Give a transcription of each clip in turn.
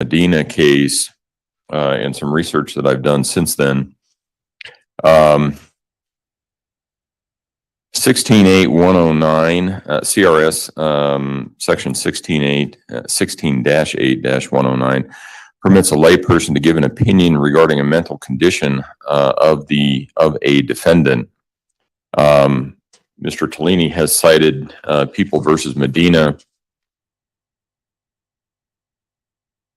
Medina case and some research that I've done since then. 16.8.109 CRS section 16-8-109 permits a layperson to give an opinion regarding a mental condition of a defendant. Mr. Tellini has cited People versus Medina,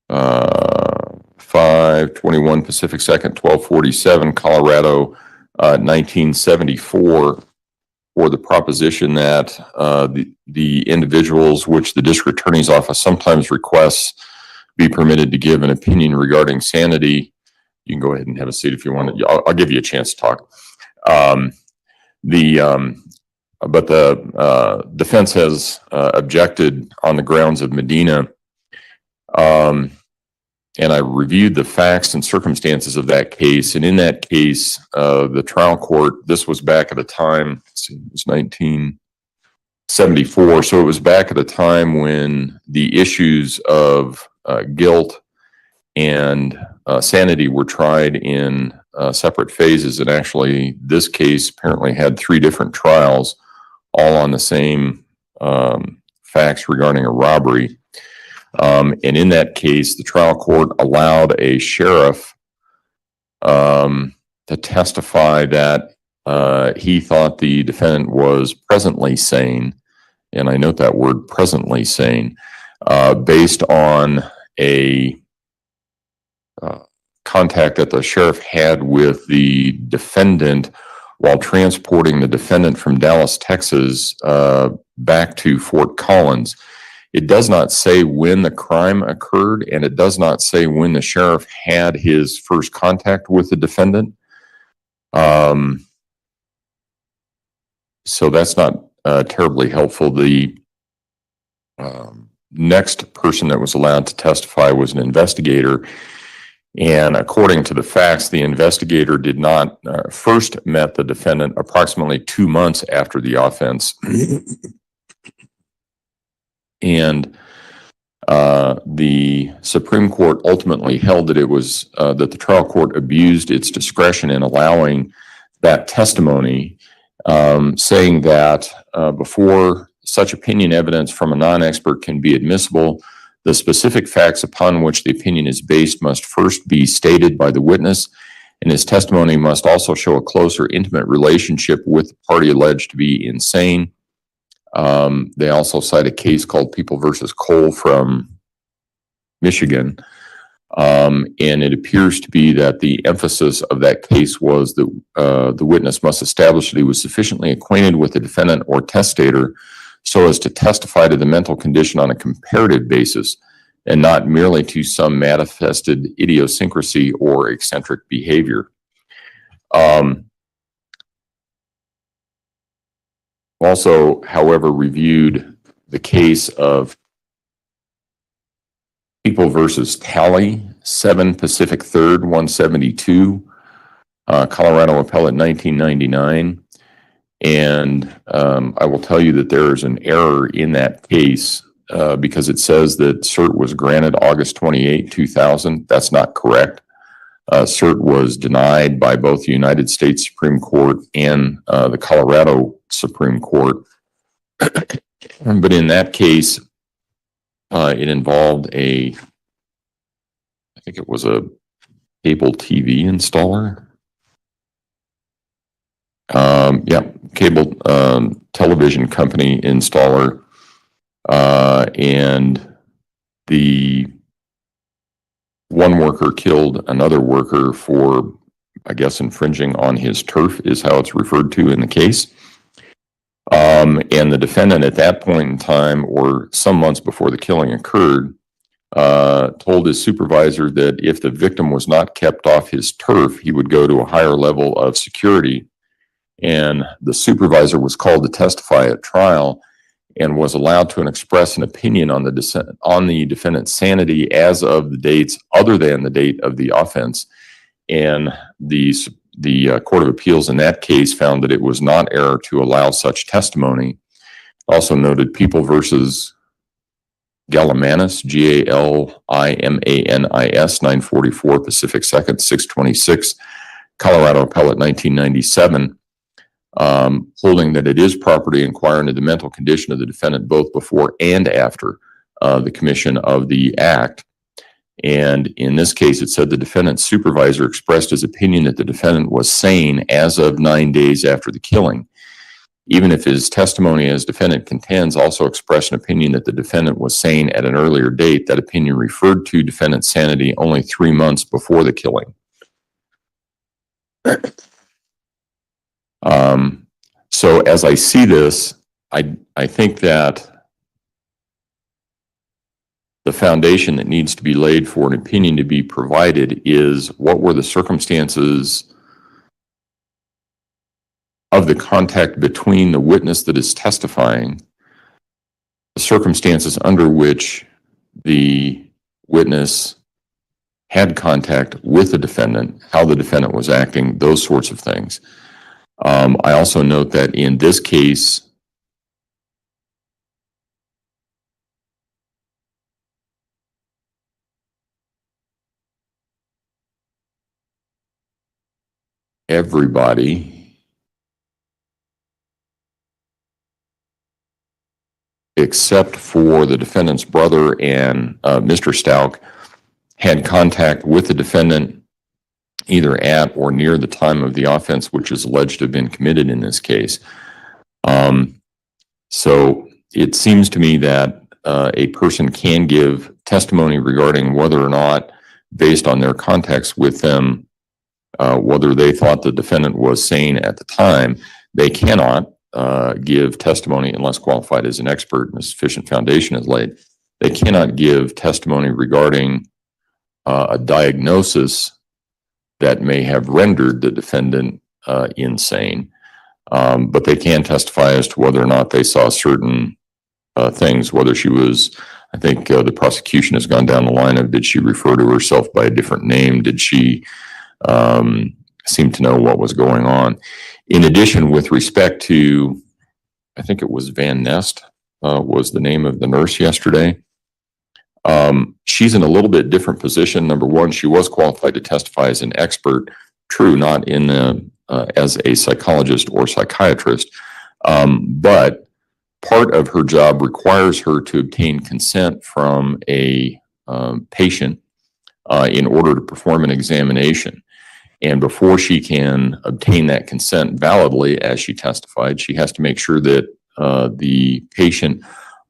521 Pacific 2nd, 1247, Colorado, 1974, for the proposition that the individuals which the district attorney's office sometimes requests be permitted to give an opinion regarding sanity. You can go ahead and have a seat if you want. I'll give you a chance to talk. But the defense has objected on the grounds of Medina. And I reviewed the facts and circumstances of that case. And in that case, the trial court, this was back at a time, it was 1974. So it was back at a time when the issues of guilt and sanity were tried in separate phases. And actually, this case apparently had 3 different trials, all on the same facts regarding a robbery. And in that case, the trial court allowed a sheriff to testify that he thought the defendant was presently sane, and I note that word presently sane, based on a contact that the sheriff had with the defendant while transporting the defendant from Dallas, Texas, back to Fort Collins. It does not say when the crime occurred, and it does not say when the sheriff had his first contact with the defendant. So that's not terribly helpful. The next person that was allowed to testify was an investigator. And according to the facts, the investigator did not first met the defendant approximately 2 months after the offense. And the Supreme Court ultimately held that it was that the trial court abused its discretion in allowing that testimony, saying that before such opinion evidence from a non-expert can be admissible, the specific facts upon which the opinion is based must first be stated by the witness, and his testimony must also show a close or intimate relationship with the party alleged to be insane. They also cite a case called People versus Cole from Michigan. And it appears to be that the emphasis of that case was that the witness must establish that he was sufficiently acquainted with the defendant or testator so as to testify to the mental condition on a comparative basis and not merely to some manifested idiosyncrasy or eccentric behavior. Also, however, reviewed the case of People versus Talley, 7 Pacific 3rd, 172, Colorado Appellate 1999. And I will tell you that there is an error in that case because it says that cert was granted August 28, 2000. That's not correct. Cert was denied by both the United States Supreme Court and the Colorado Supreme Court. But in that case, it involved I think it was a cable TV installer. Cable television company installer. And the one worker killed another worker for, I guess, infringing on his turf is how it's referred to in the case. And the defendant at that point in time, or some months before the killing occurred, told his supervisor that if the victim was not kept off his turf, he would go to a higher level of security. And the supervisor was called to testify at trial and was allowed to express an opinion on the defendant's sanity as of the dates other than the date of the offense. And the Court of Appeals in that case found that it was not error to allow such testimony. Also noted People versus Gallimanis, Galimanis, 944 Pacific 2nd, 626, Colorado Appellate 1997, holding that it is property inquiring into the mental condition of the defendant both before and after the commission of the act. And in this case, it said the defendant's supervisor expressed his opinion that the defendant was sane as of 9 days after the killing. Even if his testimony as defendant contends also expressed an opinion that the defendant was sane at an earlier date, that opinion referred to defendant's sanity only 3 months before the killing. So as I see this, I think that the foundation that needs to be laid for an opinion to be provided is what were the circumstances of the contact between the witness that is testifying, the circumstances under which the witness had contact with the defendant, how the defendant was acting, those sorts of things. I also note that in this case, everybody except for the defendant's brother and Mr. Stauch had contact with the defendant either at or near the time of the offense, which is alleged to have been committed in this case. So it seems to me that a person can give testimony regarding whether or not, based on their contacts with them, whether they thought the defendant was sane at the time. They cannot give testimony unless qualified as an expert and a sufficient foundation is laid. They cannot give testimony regarding a diagnosis that may have rendered the defendant insane, but they can testify as to whether or not they saw certain things, whether she was, I think the prosecution has gone down the line of, did she refer to herself by a different name? Did she seem to know what was going on? In addition, with respect to, I think it was Van Nest was the name of the nurse yesterday. She's in a little bit different position. Number one, she was qualified to testify as an expert, true, not in as a psychologist or psychiatrist, but part of her job requires her to obtain consent from a patient in order to perform an examination. And before she can obtain that consent validly, as she testified, she has to make sure that the patient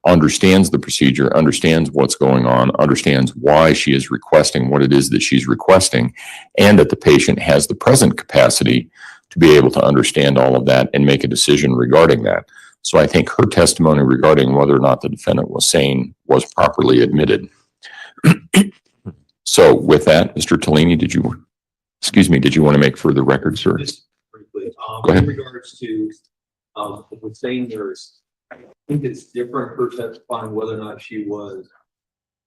understands the procedure, understands what's going on, understands why she is requesting what it is that she's requesting, and that the patient has the present capacity to be able to understand all of that and make a decision regarding that. So I think her testimony regarding whether or not the defendant was sane was properly admitted. So with that, Mr. Tellini, did you want to make further record, sir? Just briefly, Go ahead. in regards to the sane nurse, I think it's different her testifying whether or not she was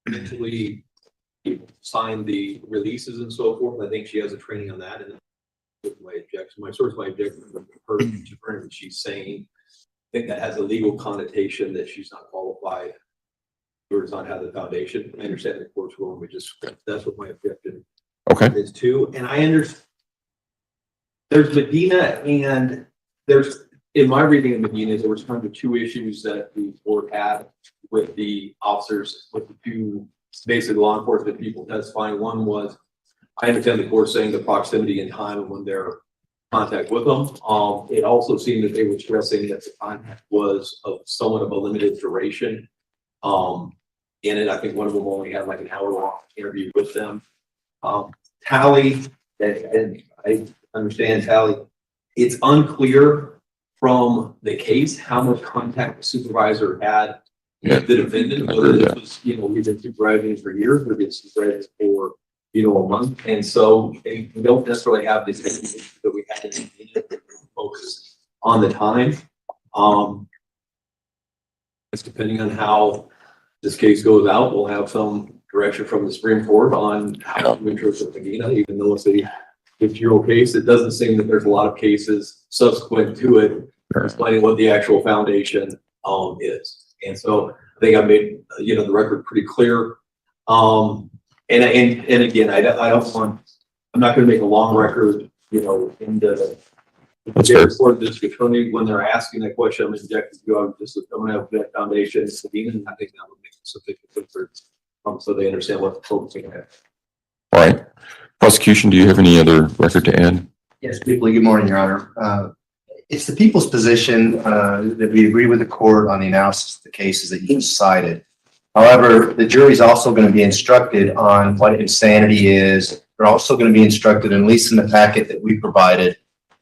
mentally signed the releases and so forth. I think she has a training on that, and my source of my objection from her to her that she's sane. I think that has a legal connotation that she's not qualified or does not have the foundation. I understand the court's ruling, but just that's what my objection is too. And I understand there's Medina, and there's, in my reading of Medina, there was kind of two issues that the board had with the officers, with the two basic law enforcement people testifying. One was, I understand the court saying the proximity and time when they're in contact with them. It also seemed that they were stressing that the contact was of somewhat of a limited duration. In it, I think one of them only had like an hour-long interview with them. Tally, and I understand Tally, it's unclear from the case how much contact the supervisor had with the defendant, whether this was, we've been supervising for years, or been supervising for, a month. And so we don't necessarily have this that we had to focus on the time. It's depending on how this case goes out, we'll have some direction from the Supreme Court on how to interpret Medina, even though it's a 50-year-old case. It doesn't seem that there's a lot of cases subsequent to it explaining what the actual foundation is. And so I think I made, the record pretty clear. And again, I don't want, I'm not going to make a long record, in the. That's fair. For the district attorney, when they're asking that question, I'm injecting you. I'm going to have that foundation, and I think that would make sufficient difference, so they understand what the focusing at. All right. Prosecution, do you have any other record to add? Yes, briefly. Good morning, Your Honor. It's the people's position that we agree with the court on the analysis of the cases that you cited. However, the jury is also going to be instructed on what insanity is. They're also going to be instructed, at least in the packet that we provided,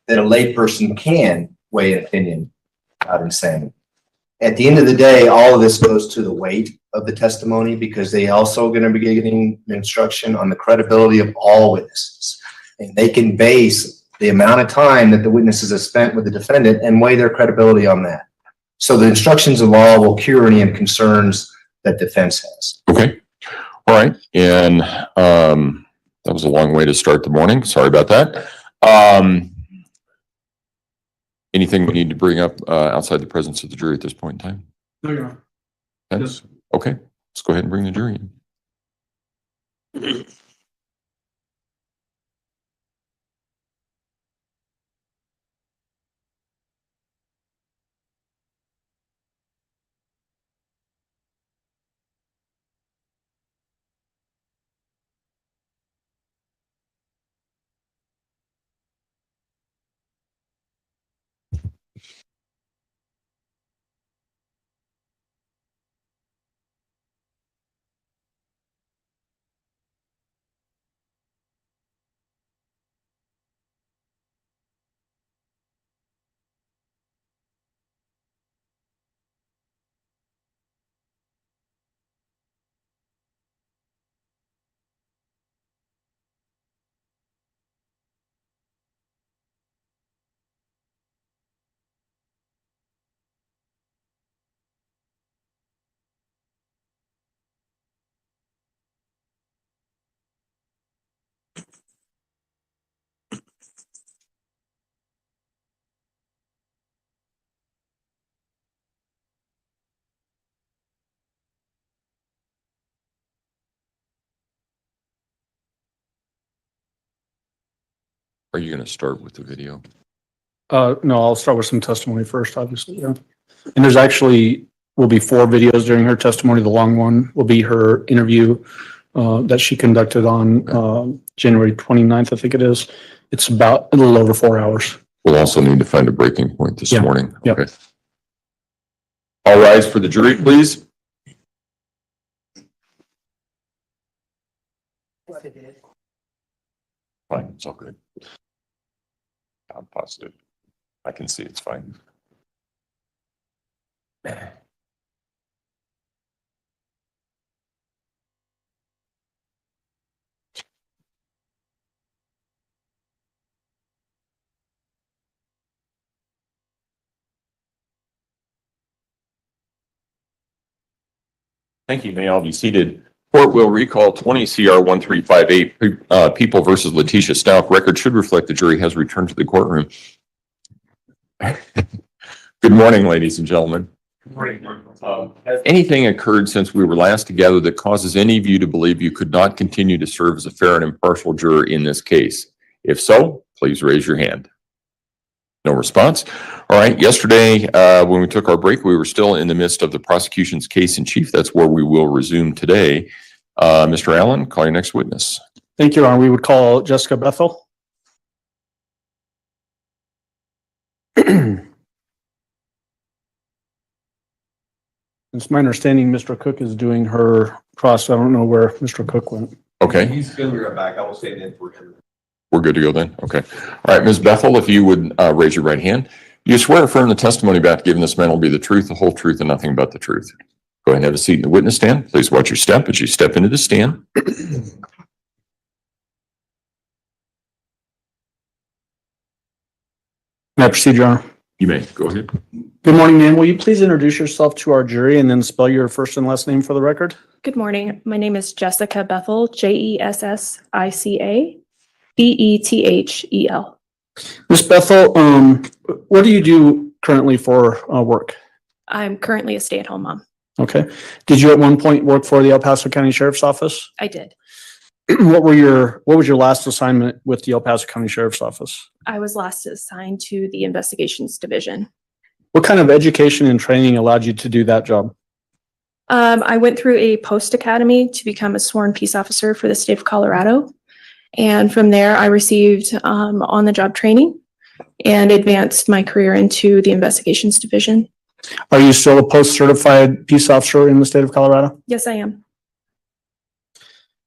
that a layperson can weigh an opinion about insanity. At the end of the day, all of this goes to the weight of the testimony, because they also going to be getting instruction on the credibility of all witnesses. And they can base the amount of time that the witnesses have spent with the defendant and weigh their credibility on that. So the instructions of law will cure any concerns that defense has. Okay. All right. And that was a long way to start the morning. Sorry about that. Anything we need to bring up outside the presence of the jury at this point in time? No, Your Honor. Yes. Okay. Let's go ahead and bring the jury in. Are you going to start with the video? No, I'll start with some testimony first, obviously. Yeah. And there's actually will be 4 videos during her testimony. The long one will be her interview that she conducted on January 29th, I think it is. It's about a little over 4 hours. We'll also need to find a breaking point this morning. Yep. Okay. All rise for the jury, please. Fine, it's all good. I'm positive. I can see it's fine. Thank you. May all be seated. Court will recall 20 CR 1358 People versus Letecia Stauch. Record should reflect the jury has returned to the courtroom. Good morning, ladies and gentlemen. Good morning. Has anything occurred since we were last together that causes any of you to believe you could not continue to serve as a fair and impartial juror in this case? If so, please raise your hand. No response. All right. Yesterday, when we took our break, we were still in the midst of the prosecution's case in chief. That's where we will resume today. Mr. Allen, call your next witness. Thank you, Your Honor. We would call Jessica Bethel. It's my understanding Mr. Cook is doing her cross. I don't know where Mr. Cook went. Okay. He's going to be right back. I will stand in for him. We're good to go then? Okay. All right, Ms. Bethel, if you would raise your right hand. You swear affirm the testimony about giving this man will be the truth, the whole truth, and nothing but the truth. Go ahead and have a seat in the witness stand. Please watch your step as you step into the stand. May I proceed, Your Honor? You may. Go ahead. Good morning, ma'am. Will you please introduce yourself to our jury and then spell your first and last name for the record? Good morning. My name is Jessica Bethel, Jessica Bethel. Ms. Bethel, what do you do currently for work? I'm currently a stay-at-home mom. Okay. Did you at one point work for the El Paso County Sheriff's Office? I did. What was your last assignment with the El Paso County Sheriff's Office? I was last assigned to the investigations division. What kind of education and training allowed you to do that job? I went through a post academy to become a sworn peace officer for the state of Colorado. And from there, I received on the job training and advanced my career into the investigations division. Are you still a post-certified peace officer in the state of Colorado? Yes, I am.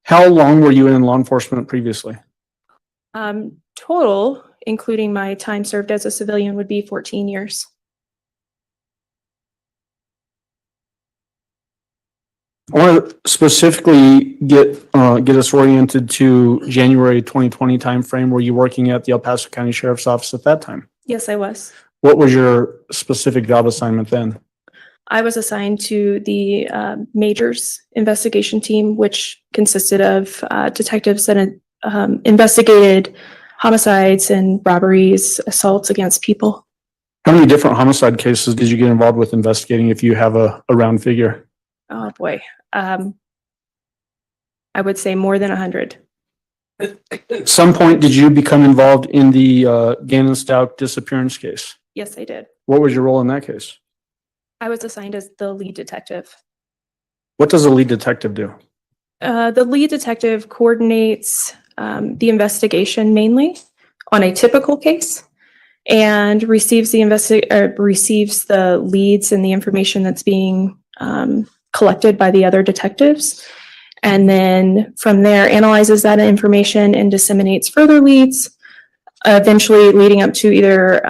How long were you in law enforcement previously? Total, including my time served as a civilian, would be 14 years. I want to specifically get us oriented to January 2020 timeframe. Were you working at the El Paso County Sheriff's Office at that time? Yes, I was. What was your specific job assignment then? I was assigned to the majors investigation team, which consisted of detectives that investigated homicides and robberies, assaults against people. How many different homicide cases did you get involved with investigating, if you have a round figure? Oh, boy. I would say more than 100. At some point, did you become involved in the Gannon Stauch disappearance case? Yes, I did. What was your role in that case? I was assigned as the lead detective. What does a lead detective do? The lead detective coordinates the investigation mainly on a typical case and receives the leads and the information that's being collected by the other detectives. And then from there, analyzes that information and disseminates further leads, eventually leading up to either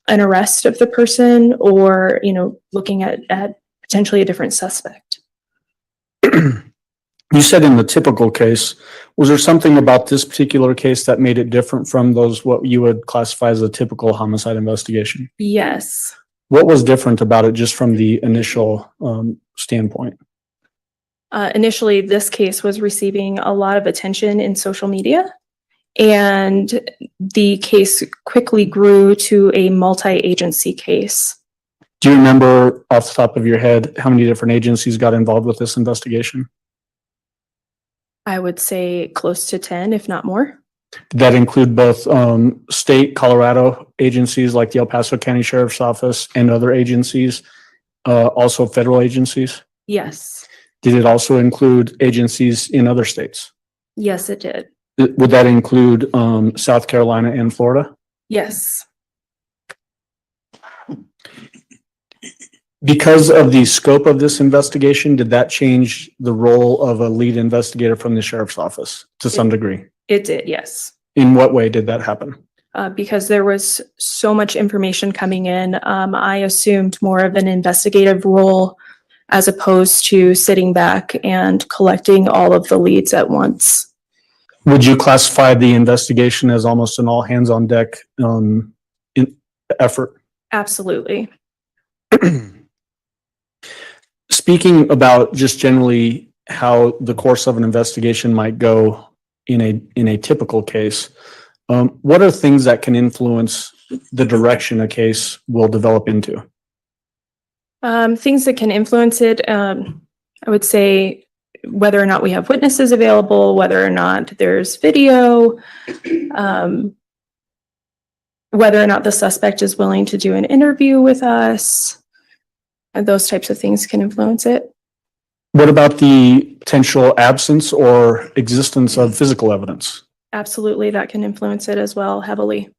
an arrest of the person or, looking at potentially a different suspect. You said in the typical case, was there something about this particular case that made it different from those, what you would classify as a typical homicide investigation? Yes. What was different about it just from the initial standpoint? Initially, this case was receiving a lot of attention in social media, and the case quickly grew to a multi-agency case. Do you remember off the top of your head how many different agencies got involved with this investigation? I would say close to 10, if not more. Did that include both state Colorado agencies like the El Paso County Sheriff's Office and other agencies, also federal agencies? Yes. Did it also include agencies in other states? Yes, it did. Would that include South Carolina and Florida? Yes. Because of the scope of this investigation, did that change the role of a lead investigator from the sheriff's office to some degree? It did, yes. In what way did that happen? Because there was so much information coming in, I assumed more of an investigative role as opposed to sitting back and collecting all of the leads at once. Would you classify the investigation as almost an all hands on deck effort? Absolutely. Speaking about just generally how the course of an investigation might go in a typical case, what are things that can influence the direction a case will develop into? Things that can influence it, I would say whether or not we have witnesses available, whether or not there's video, whether or not the suspect is willing to do an interview with us, and those types of things can influence it. What about the potential absence or existence of physical evidence? Absolutely, that can influence it as well heavily.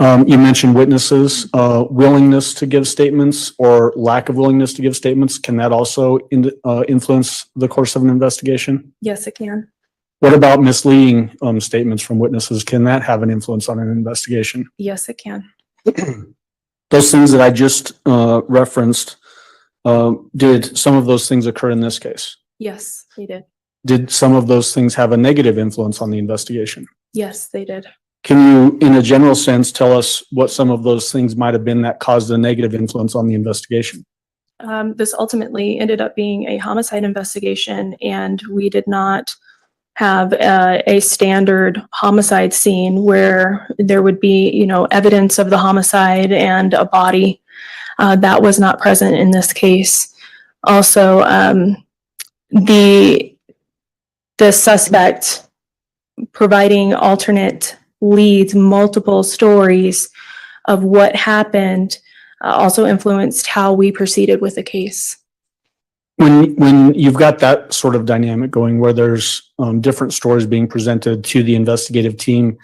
You mentioned witnesses, willingness to give statements or lack of willingness to give statements. Can that also influence the course of an investigation? Yes, it can. What about misleading statements from witnesses? Can that have an influence on an investigation? Yes, it can. Those things that I just referenced, did some of those things occur in this case? Yes, they did. Did some of those things have a negative influence on the investigation? Yes, they did. Can you, in a general sense, tell us what some of those things might have been that caused a negative influence on the investigation? This ultimately ended up being a homicide investigation, and we did not have a standard homicide scene where there would be, evidence of the homicide and a body. That was not present in this case. Also, the suspect providing alternate leads, multiple stories of what happened, also influenced how we proceeded with the case. When you've got that sort of dynamic going where there's different stories being presented to the investigative team,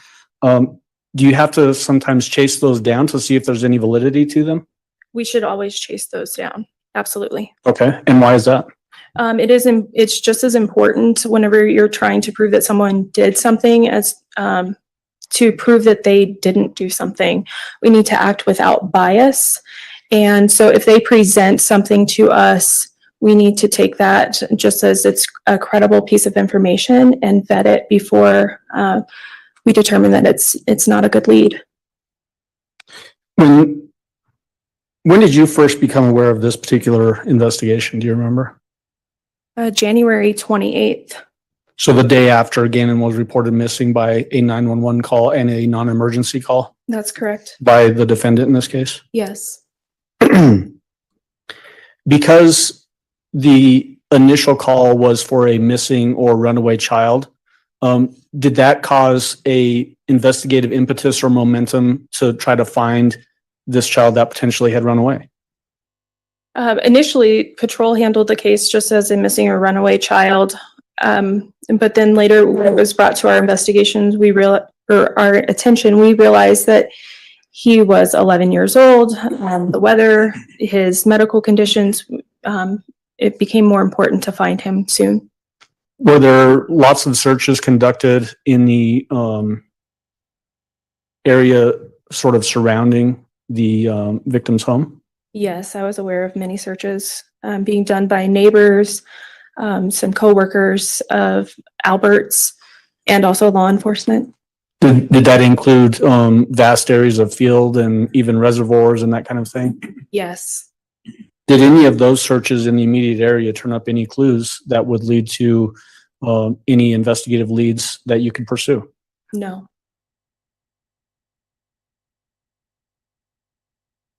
do you have to sometimes chase those down to see if there's any validity to them? We should always chase those down. Absolutely. Okay, and why is that? It's just as important whenever you're trying to prove that someone did something as to prove that they didn't do something. We need to act without bias. And so if they present something to us, we need to take that just as it's a credible piece of information and vet it before we determine that it's not a good lead. When did you first become aware of this particular investigation? Do you remember? January 28th. So the day after Gannon was reported missing by a 911 call and a non-emergency call That's correct. by the defendant in this case? Yes. Because the initial call was for a missing or runaway child, did that cause a investigative impetus or momentum to try to find this child that potentially had run away? Initially, patrol handled the case just as a missing or runaway child. But then later, when it was brought to our investigations, our attention, we realized that he was 11 years old. The weather, his medical conditions, it became more important to find him soon. Were there lots of searches conducted in the area sort of surrounding the victim's home? Yes, I was aware of many searches being done by neighbors, some coworkers of Albert's, and also law enforcement. Did that include vast areas of field and even reservoirs and that kind of thing? Yes. Did any of those searches in the immediate area turn up any clues that would lead to any investigative leads that you could pursue? No.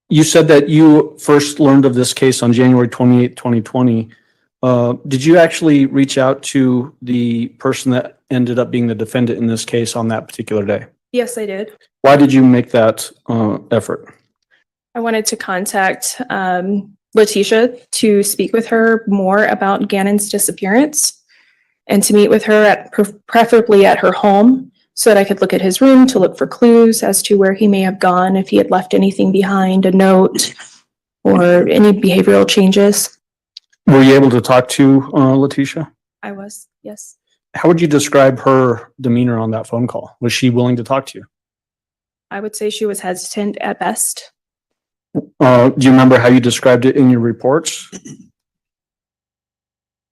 You said that you first learned of this case on January 28th, 2020. Did you actually reach out to the person that ended up being the defendant in this case on that particular day? Yes, I did. Why did you make that effort? I wanted to contact Letecia to speak with her more about Gannon's disappearance and to meet with her preferably at her home so that I could look at his room to look for clues as to where he may have gone, if he had left anything behind, a note, or any behavioral changes. Were you able to talk to Letecia? I was, yes. How would you describe her demeanor on that phone call? Was she willing to talk to you? I would say she was hesitant at best. Do you remember how you described it in your reports?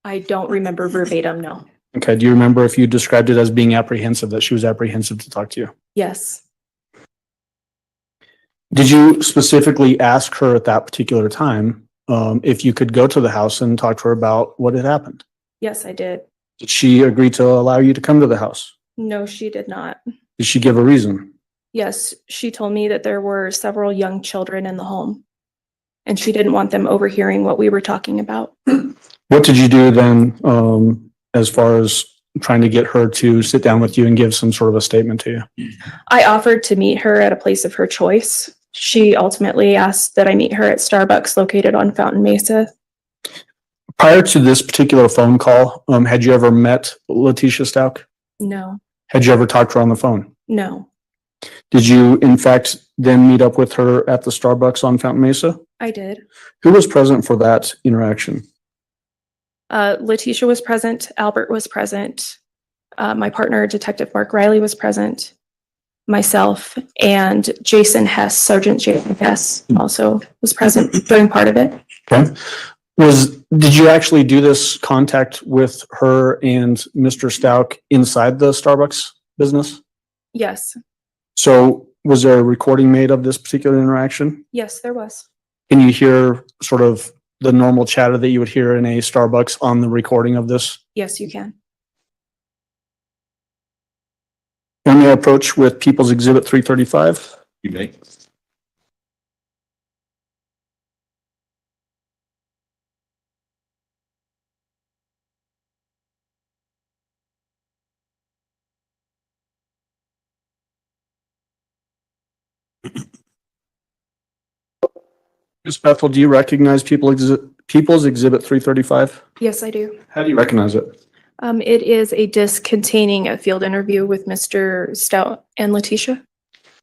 I don't remember verbatim, no. Okay. Do you remember if you described it as being apprehensive, that she was apprehensive to talk to you? Yes, Did you specifically ask her at that particular time if you could go to the house and talk to her about what had happened? yes, I did. Did she agree to allow you to come to the house? No, she did not. Did she give a reason? Yes, she told me that there were several young children in the home and she didn't want them overhearing what we were talking about. What did you do then as far as trying to get her to sit down with you and give some sort of a statement to you? I offered to meet her at a place of her choice. She ultimately asked that I meet her at Starbucks located on Fountain Mesa. Prior to this particular phone call, had you ever met Letecia Stauch? No, Had you ever talked to her on the phone? no, Did you, in fact, then meet up with her at the Starbucks on Fountain Mesa? I did. Who was present for that interaction? Letecia was present. Albert was present. My partner, Detective Mark Riley, was present. Myself and Jason Hess, Sergeant Jason Hess, also was present during part of it. Okay. Did you actually do this contact with her and Mr. Stauch inside the Starbucks business? Yes, So was there a recording made of this particular interaction? yes, there was. Can you hear sort of the normal chatter that you would hear in a Starbucks on the recording of this? Yes, you can. Can we approach with People's Exhibit 335? You may. Ms. Bethel, do you recognize People's Exhibit 335? Yes, I do. How do you recognize it? It is a disc containing a field interview with Mr. Stauch and Letecia.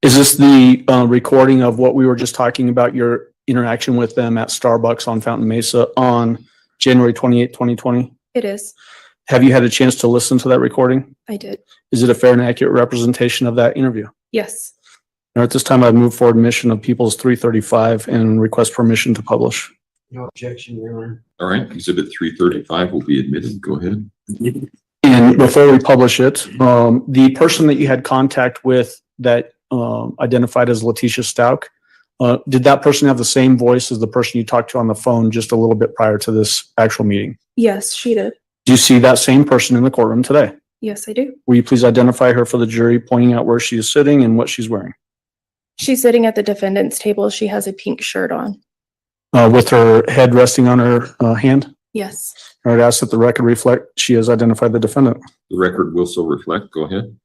Is this the recording of what we were just talking about, your interaction with them at Starbucks on Fountain Mesa on January 28, 2020? It is. Have you had a chance to listen to that recording? I did. Is it a fair and accurate representation of that interview? Yes. Now, at this time, I've moved forward admission of People's 335 and request permission to publish. No objection, Your Honor. All right, exhibit 335 will be admitted. Go ahead. And before we publish it, the person that you had contact with that identified as Letecia Stauch, did that person have the same voice as the person you talked to on the phone just a little bit prior to this actual meeting? Yes, she did. Do you see that same person in the courtroom today? Yes, I do. Will you please identify her for the jury, pointing out where she is sitting and what she's wearing? She's sitting at the defendant's table. She has a pink shirt on. With her head resting on her hand? Yes. I would ask that the record reflect she has identified the defendant. The record will so reflect. Go ahead.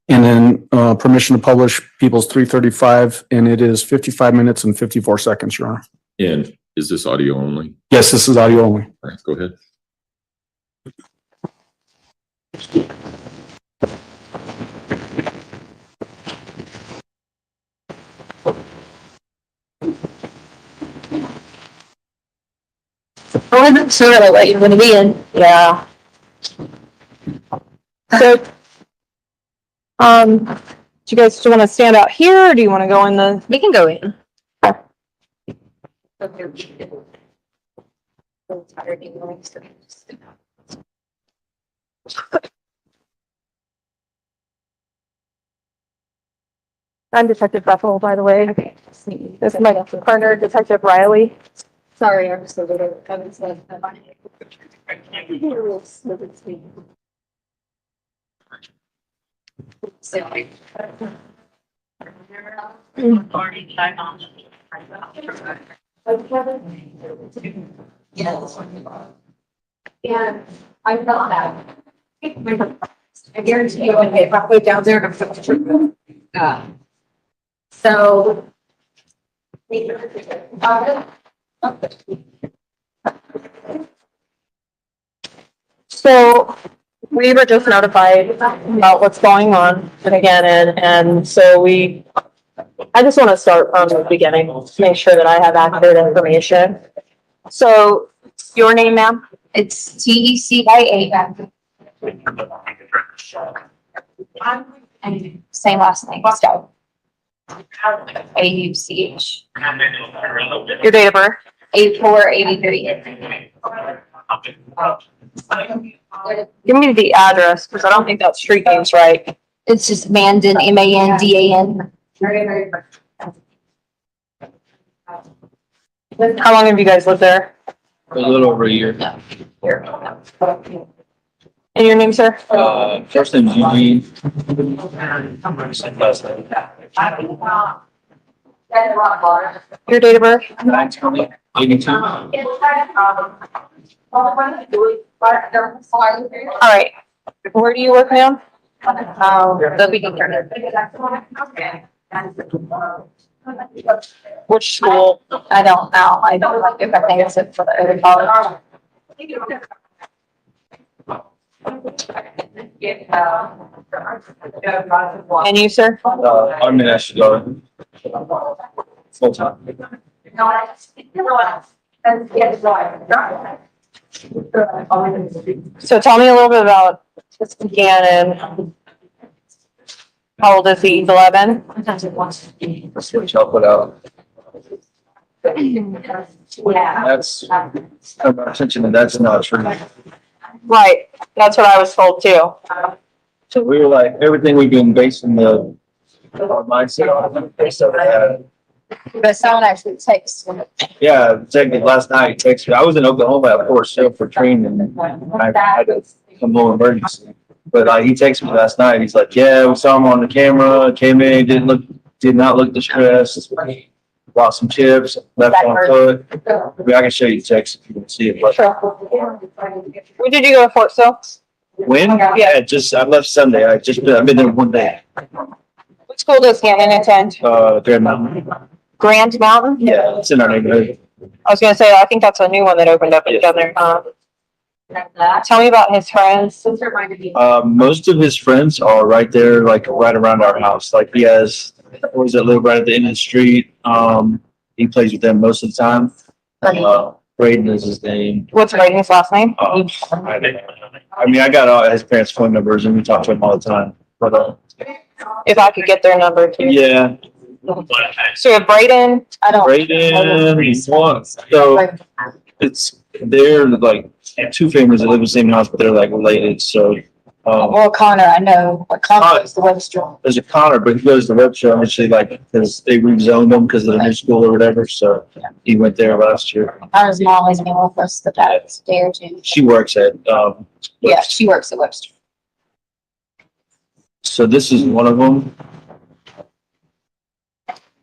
And then permission to publish People's 335, and it is 55 minutes and 54 seconds, Your Honor. And is this audio only? Yes, this is audio only. All right, go ahead. I wasn't sure about what you were gonna be in. Yeah. So, do you guys want to stand out here or do you want to go in the? We can go in. I'm Detective Bethel, by the way. Okay. This is my partner, Detective Riley. Sorry, I'm just a little, I haven't said that. Yes. And I felt that. I guarantee you, okay, if I put it down there, I'm going to. So. So we were just notified about what's going on again, and so I just want to start from the beginning, to make sure that I have accurate information. So your name, ma'am? It's Tecia. And same last name, Stauch. AUCH. Your date of birth? 8483. Give me the address, because I don't think that street name's right. It's just Mandan, MANDAN. How long have you guys lived there? A little over a year. And your name, sir? First name's Eugene. Last name. Your date of birth? 9/20/82. All right. Where do you work, ma'am? The beginning. Which school? I don't know. I don't like if I think it's for the other college. And you, sir? I'm in Ashton. Full time. So tell me a little bit about this Gannon. How old is he? He's 11? Switch help it out. That's, I'm not attention and that's not true. Right. That's what I was told too. So we were like, everything we've been basing the mindset on, based on that. But someone actually texts. Yeah, technically last night he texted me. I was in Oklahoma at Fort Sill for training and I had to come home emergency. But like he texted me last night. He's like, yeah, we saw him on the camera, came in, did not look distressed. Bought some chips, left on foot. I mean, I can show you the text if you can see it. But Sure. When did you go to Fort Sill? when? Yeah, I left Sunday. I've been there one day. What's school does Gannon attend? Grand Mountain. Grand Mountain? Yeah, it's in our neighborhood. I was gonna say, I think that's a new one that opened up down there. Tell me about his friends. Most of his friends are right there, like right around our house. Like he has boys that live right at the end of the street. He plays with them most of the time. Braden is his name. What's Braden's last name? I mean, I got all his parents' phone numbers and we talk to him all the time. But If I could get their number too. yeah, So if Braden, I don't. Braden, what? So it's they're like two families that live in the same house, but they're like related. So Well, Connor, I know, but Connor is the Webster. there's a Connor, but he goes to Letecia initially, like because they rezoned him because of the new school or whatever. So he went there last year. Connor's mom has been with us the past day or two. She works at Yeah, she works at Webster. So this is one of them.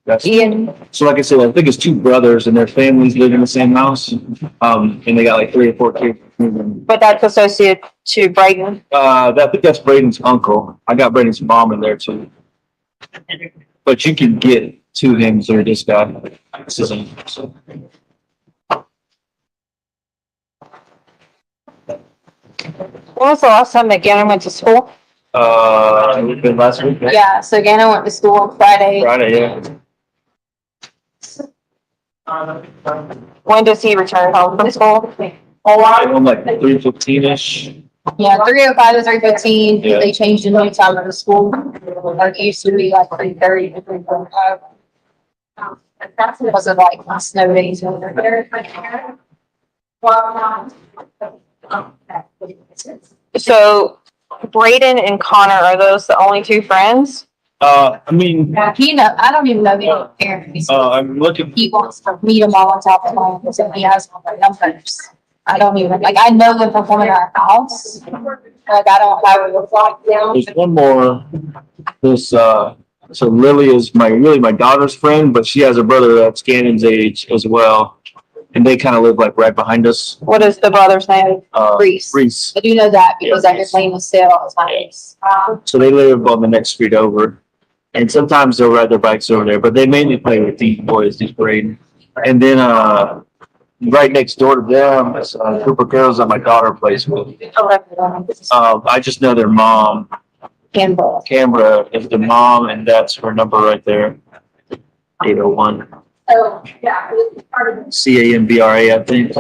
That's, Ian, so like I said, I think it's two brothers and their families live in the same house. And they got like 3 or 4 kids. But that's associated to Braden. I think that's Braden's uncle. I got Braden's mom in there too. But you can get to him through this guy. This is him. So. When was the last time that Gannon went to school? It's been last week. Right? yeah, so Gannon went to school on Friday. Friday, yeah. When does he return home from school? I'm like 3:15-ish. Yeah, 3:05 to 3:15, Yeah. they changed the new time of the school. Like, it used to be like 3:30 to 3:45. Because of like snow days. So Braden and Connor, are those the only two friends? I mean, I don't even know the parents. I'm looking. He wants to meet them all on top of them, so he has all their numbers. I don't even, like, I know them from coming to our house. Like, I don't have a flock down. There's one more. This so Lily is my daughter's friend, but she has a brother that's Gannon's age as well, and they kind of live like right behind us. What is the brother's name? Reese. Reese. I do know that because I hear playing with Sale all the time. So they live on the next street over, and sometimes they'll ride their bikes over there, but they mainly play with these boys, these Braden. And then right next door to them is a group of girls that my daughter plays with. I just know their mom. Canberra is the mom, and that's her number right there. 801. Oh, yeah. CAMBRA, I think.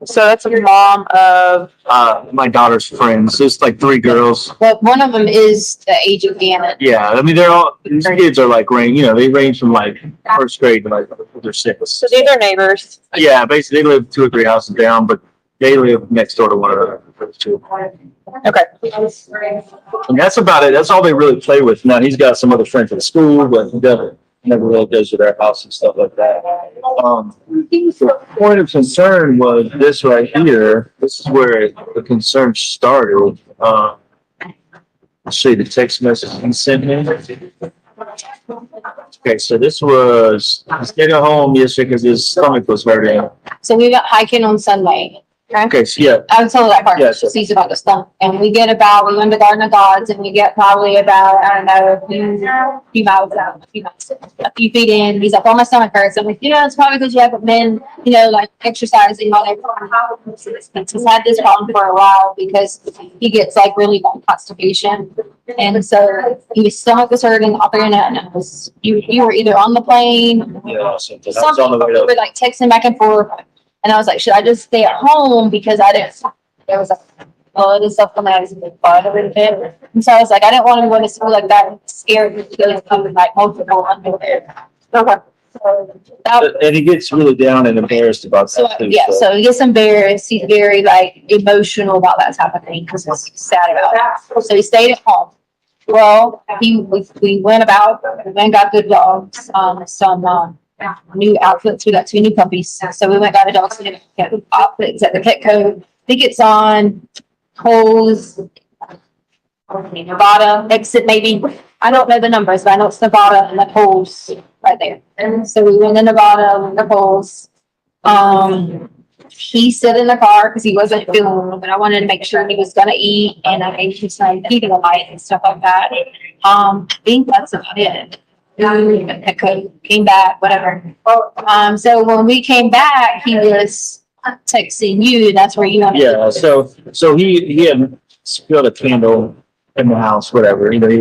So that's a mom of, My daughter's friends. So it's like 3 girls. But one of them is the age of Gannon. Yeah, I mean, they're all, these kids are like, they range from like first grade to like they're 6. so these are neighbors. Yeah, basically they live 2 or 3 houses down, but they live next door to one another. Okay. And that's about it. That's all they really play with. Now he's got some other friends at school, but he never really goes to their house and stuff like that. The point of concern was this right here. This is where the concern started. I'll show you the text message he sent me. Okay, so this was, he stayed at home yesterday because his stomach was hurting. So we got hiking on Sunday. Okay, so yeah, I would tell that part. Yeah, sure. She's about the stump. And we went to Garden of Gods and we get probably about, I don't know, a few miles out, a few feet in. He's like, oh, my stomach hurts. I'm like, it's probably because you haven't been, like exercising all that. He's had this problem for a while because he gets like really bad constipation. And so his stomach was hurting all through the night. And you were either on the plane, yeah, so that was something, on the way we up. were like texting back and forth. And I was like, should I just stay at home? Because I didn't, there was it is something that I was fun a little bit. And so I was like, I didn't want to go to school like that and scared to go to come like multiple under there. Okay. So that, And he gets really down and embarrassed about so that too. yeah, so he gets embarrassed. He's very like emotional about that type of thing because he's sad about it. So he stayed at home. Well, we went about and got good dogs, some new outfits. We got 2 new puppies. So we went got a dog outfits at the Petco. I think it's on Coles, Nevada exit maybe. I don't know the numbers, but I know it's Nevada and the Coles right there. And so we went to Nevada and the Coles. he sat in the car because he wasn't feeling well, but I wanted to make sure he was gonna eat and I gave him some Pedialyte and stuff like that. I think that's about it. I came back, whatever. So when we came back, he was texting you, that's where you wanted. Yeah, so he had spilled a candle in the house, whatever, you know, he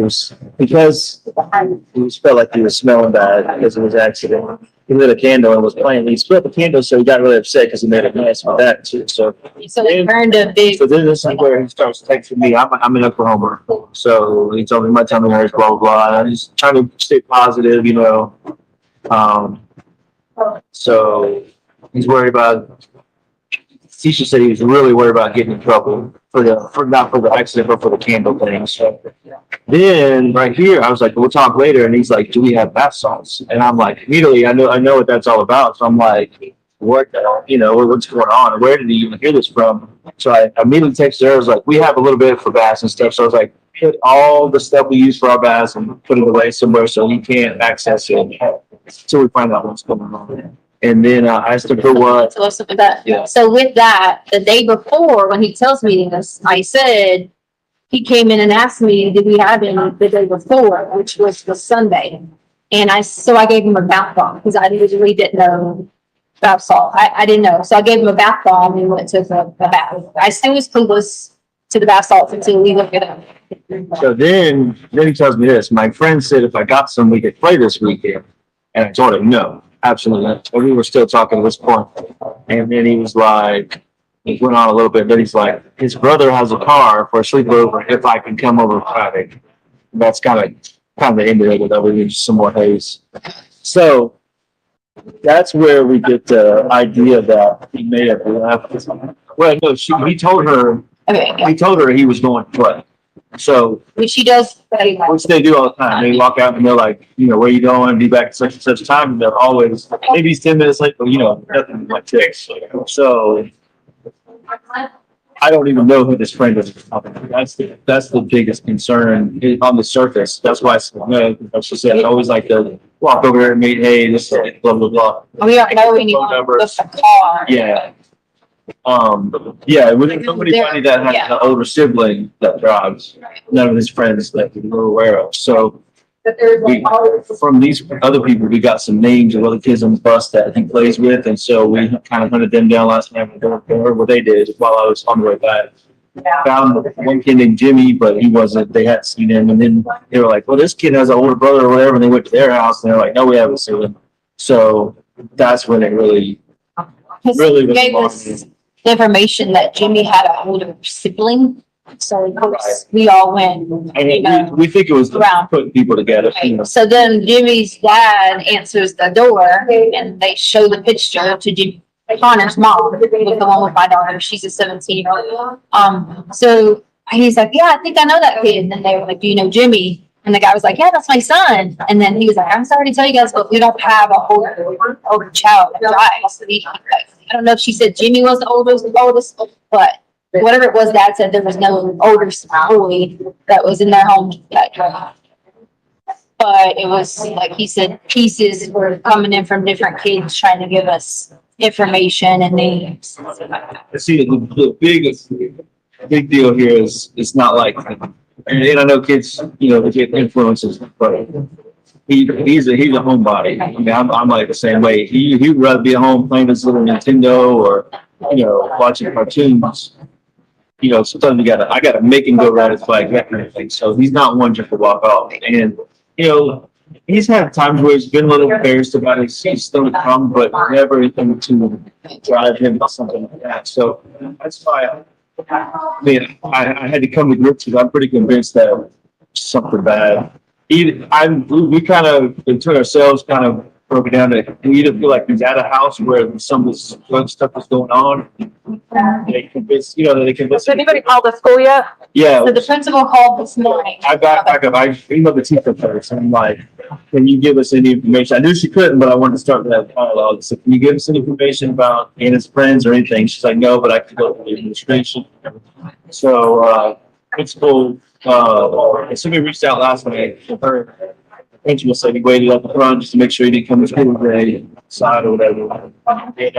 felt like he was smelling bad because of his accident. He lit a candle and was playing, he spilled the candle, so he got really upset because he made a mess with that too, so. So it burned a big. So then this is where he starts texting me, I'm in Oklahoma, so he told me my tummy hurts, blah, blah, blah, and I'm just trying to stay positive, you know. So he's worried about, Tisha said he was really worried about getting in trouble not for the accident, but for the candle thing. So then right here, I was like, we'll talk later. And he's like, do we have bath salts? And I'm like, immediately, I know what that's all about. So I'm like, what, you know, what's going on? Where did he even hear this from? So I immediately texted her. I was like, we have a little bit for baths and stuff. So I was like, put all the stuff we use for our baths and put it away somewhere so he can't access it until we find out what's going on. And then I asked him for what. So listen to that. Yeah. So with that, the day before, when he tells me this, I said, he came in and asked me, did we have any the day before, which was the Sunday? And so I gave him a bath bomb because I really didn't know bath salt. I didn't know. So I gave him a bath bomb and went to the bath. I still was clueless to the bath salts until we looked it up. So then he tells me this. My friend said if I got some, we could play this weekend. And I told him no. Absolutely not. But we were still talking at this point. And then he was like, he went on a little bit, but he's like, his brother has a car for a sleepover if I can come over Friday. And that's kind of the end of it without we some more haze. So that's where we get the idea that he may have left. Well, no, he told her he was going to play. So, Which she does. which they do all the time. They walk out and they're like, you know, where you going? Be back at such and such time. And they're always, maybe he's 10 minutes late, but you know, nothing like this. So I don't even know who this friend is. That's the biggest concern on the surface. That's why I said I always like to walk over there and meet, hey, this is blah, blah, blah. We don't know anyone with a car. Yeah. Yeah, with somebody funny that has an older sibling that drives, none of his friends that we were aware of. So from these other people, we got some names of other kids on the bus that he plays with, and so we kind of hunted them down last night and heard what they did while I was on the way back. Found one kid named Jimmy, but he wasn't. They hadn't seen him, and then they were like, "Well, this kid has an older brother or whatever." And they went to their house, and they're like, "No, we haven't seen him." So that's when it really Gave us information that Jimmy had an older sibling. So of course, we all went, I you mean, know. we think it was around. putting people together. You know. So then Jimmy's dad answers the door and they show the picture to Jimmy. Connor's mom, with the one with my daughter, she's a 17-year-old. So he's like, yeah, I think I know that kid. And then they were like, do you know Jimmy? And the guy was like, yeah, that's my son. And then he was like, I'm sorry to tell you guys, but we don't have a older child that drives. So I don't know if she said Jimmy was the oldest, but whatever it was, Dad said there was no older boy that was in their home that drove. But it was like he said, pieces were coming in from different kids trying to give us information and names. See, the big deal here is it's not like, and I know kids, you know, they get influences, but he's a homebody. I mean, I'm like the same way. He'd rather be at home playing his little Nintendo or, you know, watching cartoons. You know, sometimes I gotta make him go ride his bike, that kind of thing. So he's not one just to walk off. And, you know, he's had times where he's been a little embarrassed about his stomach problem, but never anything to drive him to something like that. So that's why I had to come to grips with. I'm pretty convinced that something bad. We kind of took ourselves kind of broke it down to we either feel like he's at a house where some of this stuff is going on. They convince, you know, that they convince. Has anybody called the school yet? Yeah. So the principal called this morning. I got back up. I emailed the teacher first. And I'm like, can you give us any information? I knew she couldn't, but I wanted to start that dialogue. So can you give us any information about Anna's friends or anything? She's like, no, but I can go to the administration. So principal, somebody reached out last night to her principal said he waited up front just to make sure he didn't come to school today, side or whatever. And it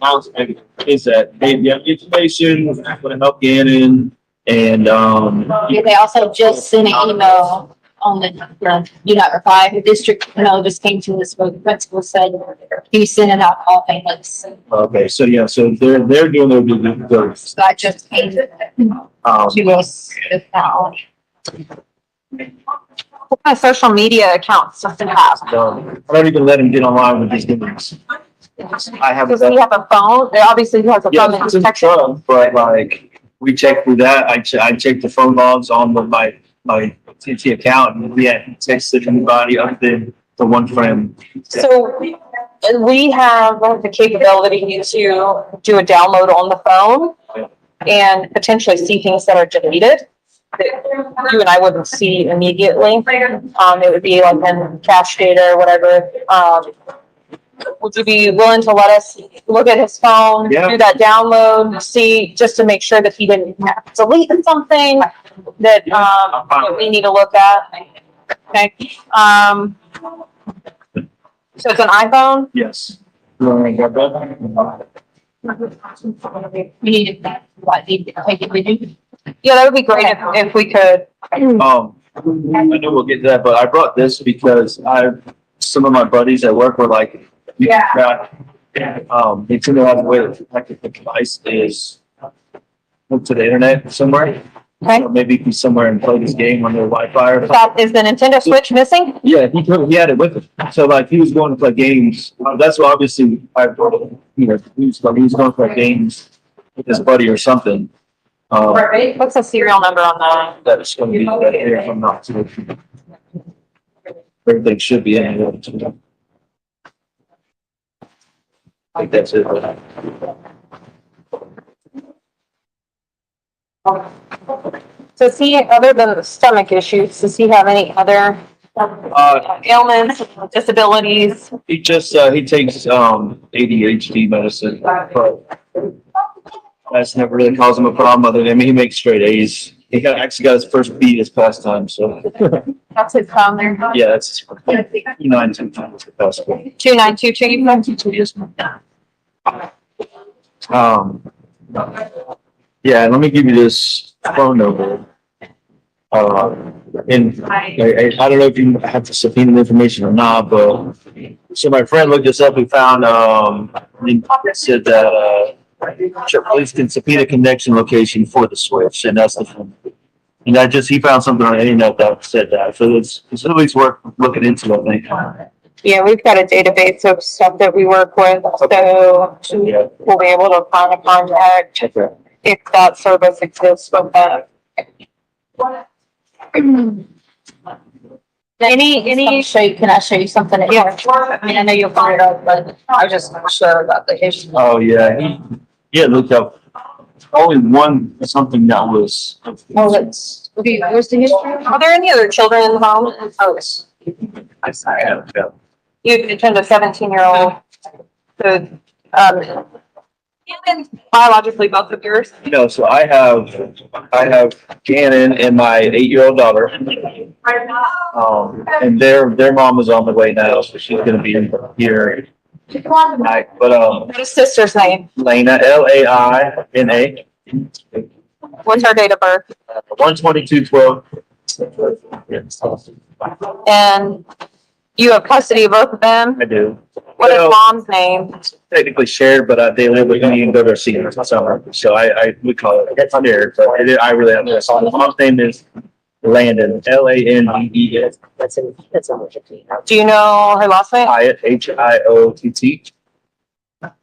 announcement is that, hey, you have information, we're gonna help Gannon, and, They also just sent an email on the, do not reply, the district email just came to us, but the principal said he's sending out all families. okay, so yeah, so they're doing their due diligence. So that just came to us just now. What kind of social media accounts does he have? I don't even let him get online with these things. I have. Does he have a phone? Obviously, he has a phone Yeah, that it's he's in the texting. truck, but like, we check through that, I check the phone logs on my TT account, and we hadn't texted anybody other than the one friend. So we have the capability to do a download on the phone and potentially see things that are deleted that you and I wouldn't see immediately. It would be like in cache data or whatever. Would you be willing to let us look at his phone, Yeah. do that download, see, just to make sure that he didn't delete something that we need to look at? Okay, so it's an iPhone? Yes. You want me to grab that? We need to, what, need to take it with you? Yeah, that would be great if we could. I know we'll get to that, but I brought this because some of my buddies at work were like, Yeah. they tend to have a way to protect the device is hooked to the internet somewhere. Okay. So maybe he's somewhere and play this game on their Wi-Fi or something. That is the Nintendo Switch missing? Yeah, he had it with him. So like he was going to play games. That's what obviously he was going to play games with his buddy or something. What's the serial number on that? That's going to be right here if I'm not mistaken. Everything should be in here. I think that's it. So does he, other than the stomach issues, does he have any other ailments, disabilities? He just he takes ADHD medicine, but that's never really caused him a problem. Other than, I mean, he makes straight A's. He actually got his first B this past time, so That's his phone there. yeah, that's 292 times the past one. 2922. Yeah, let me give you this phone number. And I don't know if you have to subpoena the information or not, but so my friend looked this up. We found it said that sure, police can subpoena connection location for the switch, and that's the phone. And he found something on the internet that said that. So it's at least worth looking into, I think. Yeah, we've got a database of stuff that we work with, so Yeah. we'll be able to find a contact Okay. if that service exists with that. Any, Show you, can I show you something? yeah. I mean, I know you'll find it out, but I was just not sure about the issue. Oh, yeah. Yeah, looked up only one something that was. Oh, let's, okay, where's the history? Are there any other children in the home? Oh, it's. I'm sorry. You turned a 17-year-old. So, biologically both of yours. You know, so I have Gannon and my 8-year-old daughter. And their mom is on the way now, so she's gonna be here tonight. But What is sister's name? Lena, Laina. What's her date of birth? 12212. And you have custody of both of them? I do. What is Well, mom's name? technically shared, but they live with me and go to our seniors in summer. So we call it shared, but I really have this. Mom's name is Landon, Landens. Do you know her last name? Hyatt, HIOTT.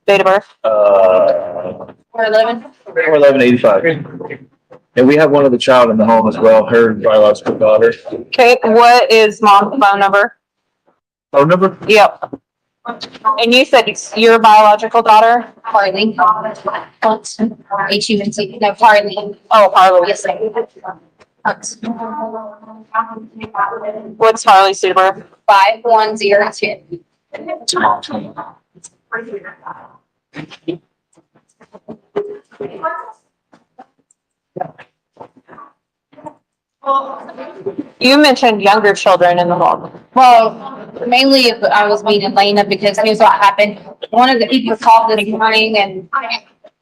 Date of birth? 411? 41185. And we have one other child in the home as well, her biological daughter. Okay, what is mom's phone number? Phone number? Yep. And you said it's your biological daughter? Harley. HUNT, no, Harley. Oh, Harley. Yes, sir. What's Harley's date of birth? 5102. You mentioned younger children in the home. Well, mainly if I was meeting Lena because here's what happened. One of the people called this morning and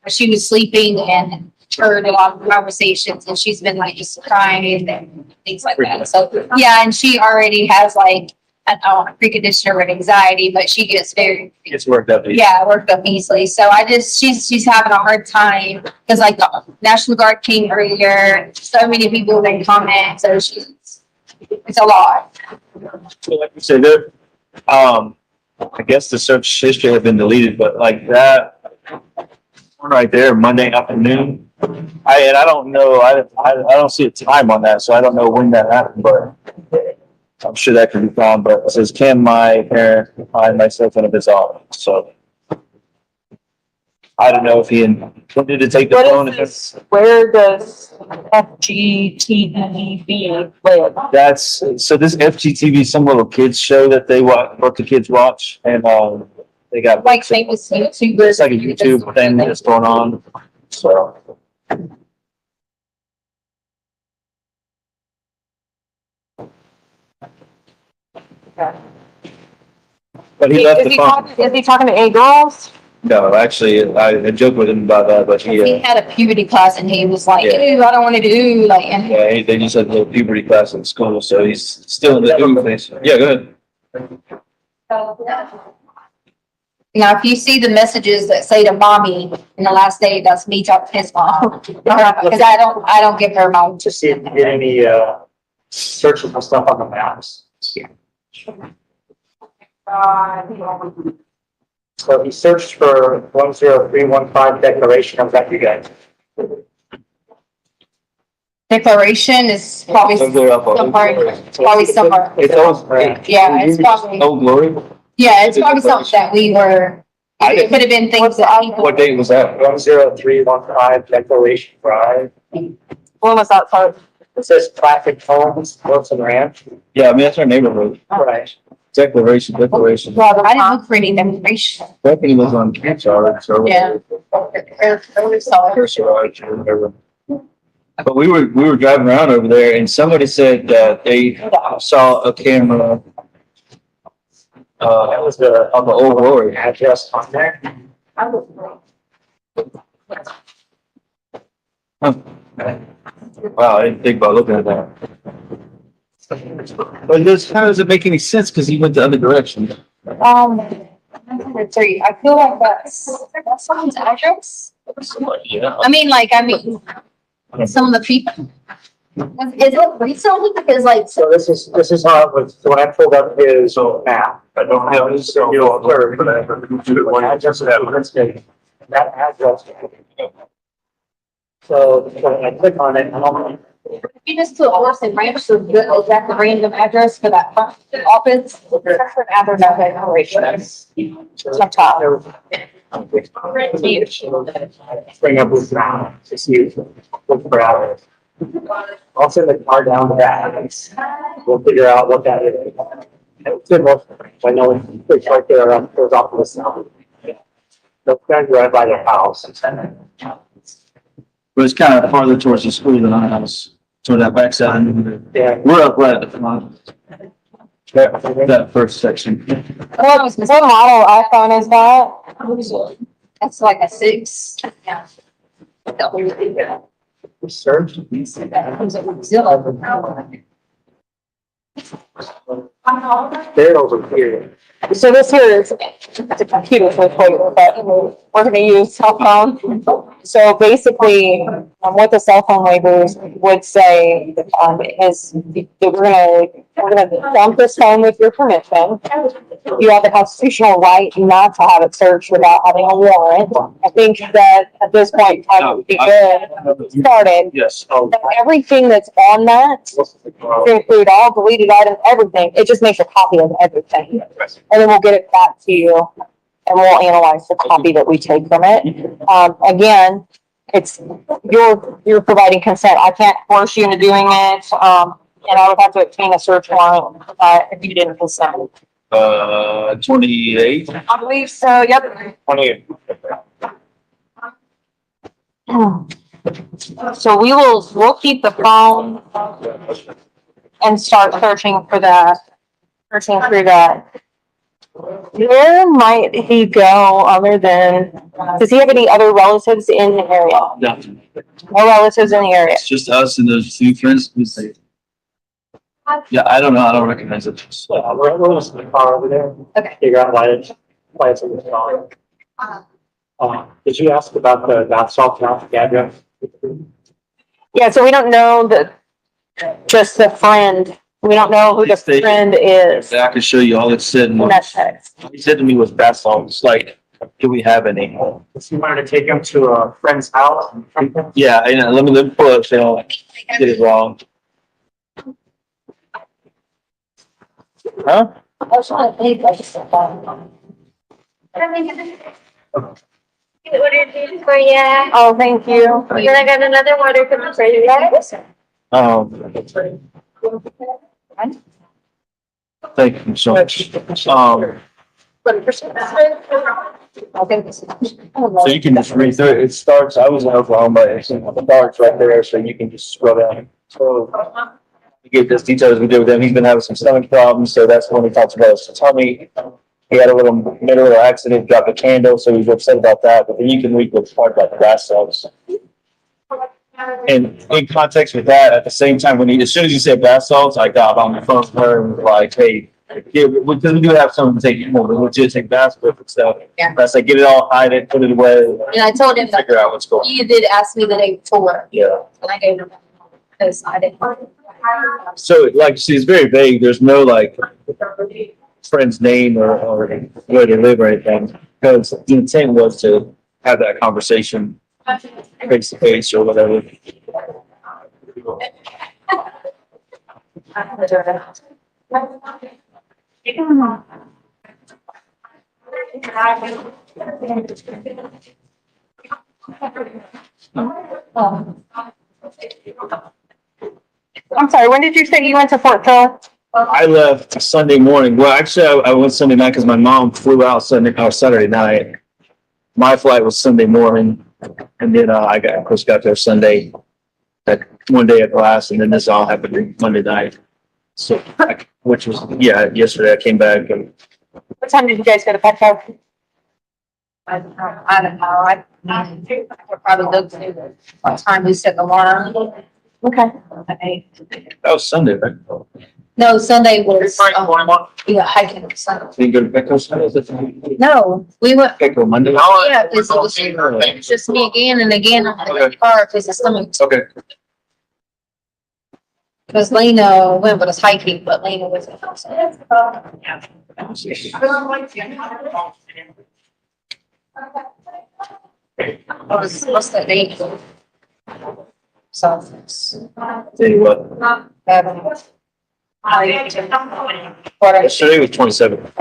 she was sleeping and heard a lot of conversations and she's been like just crying and things like that. So, yeah, and she already has like a preconditioner with anxiety, but she gets very, It's worked up. worked up easily. So she's having a hard time because like the National Guard came earlier, so many people they comment, so it's a lot. Like you said, there, I guess the search history had been deleted, but like that one right there, Monday afternoon. I don't know, I don't see a time on that, so I don't know when that happened, but I'm sure that can be found, but it says, can my parent find my cell phone if it's off? So I don't know if he intended to take the phone. What is this? Where does FGTV live? That's, so this FGTV, some little kids show that they watch, what the kids watch, and, they got. Like famous YouTubers. It's like a YouTube thing that's going on, so. But he left the phone. Is he talking to any girls? No, actually, I joked with him about that, but He he, had a puberty class and he was like, Yeah. ew, I don't want to do like, and yeah, they just had a little puberty class in school, so he's still in the ooh phase. Yeah, go ahead. now, if you see the messages that say to mommy in the last day, that's me talking to his mom. Because I don't give her mom. To see if you get any, searchable stuff on the maps. So he searched for 10315 declaration of Refuge. Declaration is probably Don't go up. somewhere. It's all, Yeah, it's probably, oh, glory. yeah, it's probably something that we were, I it didn't- could have been things that people. What date was that? 10315 Declaration Drive. When was that part? It says traffic homes, Wilson Ranch. Yeah, I mean, that's our neighborhood. Right. Declaration. I didn't look for any declaration. Stephanie was on Charlotte, so. Yeah. First garage or whatever. But we were driving around over there and somebody said that they saw a camera. That was the, On the old glory. address on there. Wow, I didn't think about looking at that. But this, how does it make any sense? Cause he went the other direction. Three, I feel like that's someone's address. Yeah. Some of the people. Is it recently? Because like, So this is how it was, so when I pulled up his map. I don't have his cell You know, phone. where, when I just that address. So when I click on it, I don't. if you just put Orson Ranch, so is that the random address for that office? Different address declaration. Sometime. Bring up this now to see, look for hours. I'll send the car down to that. We'll figure out what that is. It's good, I know it's right there, goes off to the south. The friend right by their house. But it's kind of farther towards the school than our house, toward that backside. Yeah. We're up right at the front. That first section. What model iPhone is that? That's like a 6. Yeah. Search. That comes up with Zillow. They're over here. So this here is, it's a computer for the but we're gonna use cell phone. So basically, what the cell phone waivers would say, is that we're gonna dump this phone with your permission. You have the constitutional right not to have it searched without having a warrant. I think that at this point, I would be good, started. Yes. That everything that's on that, to include all deleted items, everything, it just makes a copy of everything. And then we'll get it back to you and we'll analyze the copy that we take from it. Again, it's, you're providing consent. I can't force you into doing it. And I would have to obtain a search warrant, if you didn't consent. 28. I believe so, yep. 28. So we'll keep the phone and start searching through that. Where might he go other than, does he have any other relatives in the area? No, No relatives in the area. it's just us and those few friends. Yeah, I don't know. I don't recognize it. We're listening to the car over there. Okay. Figure out why it's in the car. Did you ask about the bath salt traffic address? Yeah, so we don't know just the friend. We don't know who the friend is. I can show you all it said. In that text. He said to me was bath salts. Like, do we have any? If you wanted to take him to a friend's house. Yeah, and let me pull up so I don't get it wrong. Huh? I was trying to think like something. What did you do for you? Oh, thank you. Then I got another water coming for you. Thank you so much. I think this is. So you can just read through it. It starts, I was in Oklahoma, it starts right there, so you can just scroll down. So you get this details we did with him. He's been having some stomach problems, so that's when he talks about his tummy. He had a little accident, dropped a candle, so he was upset about that. But then you can read what's part about the bath salts. And in context with that, at the same time, as soon as you said bath salts, I got on the phone with her and was like, hey, yeah, because we do have someone to take more legit take baths with and stuff. Yeah. That's like, get it all, hide it, put it away, And I told him that figure out what's going on. you did ask me the day before, Yeah. and I gave him, because I didn't. So like, see, it's very vague. There's no like friend's name or where they live or anything. Because the intent was to have that conversation face to face or whatever. I'm sorry, when did you say you went to Fort Phillip? I left Sunday morning. Well, actually, I went Sunday night because my mom flew out Saturday night. My flight was Sunday morning, and then of course, got there Sunday. That one day at class, and then this all happened Monday night. So, which was yesterday. I came back and What time did you guys go to Petco? I don't know, I probably looked at what time we set the alarm. Okay. that was Sunday, right? No, Sunday was, hiking on Sunday. Didn't go to Petco Sunday. No, we went, Petco Monday. yeah, because it was just me again and again on the car, because it's coming. Okay. Because Lena went with us hiking, but Lena was. What's that date? So. Tell you what. Yesterday was 27.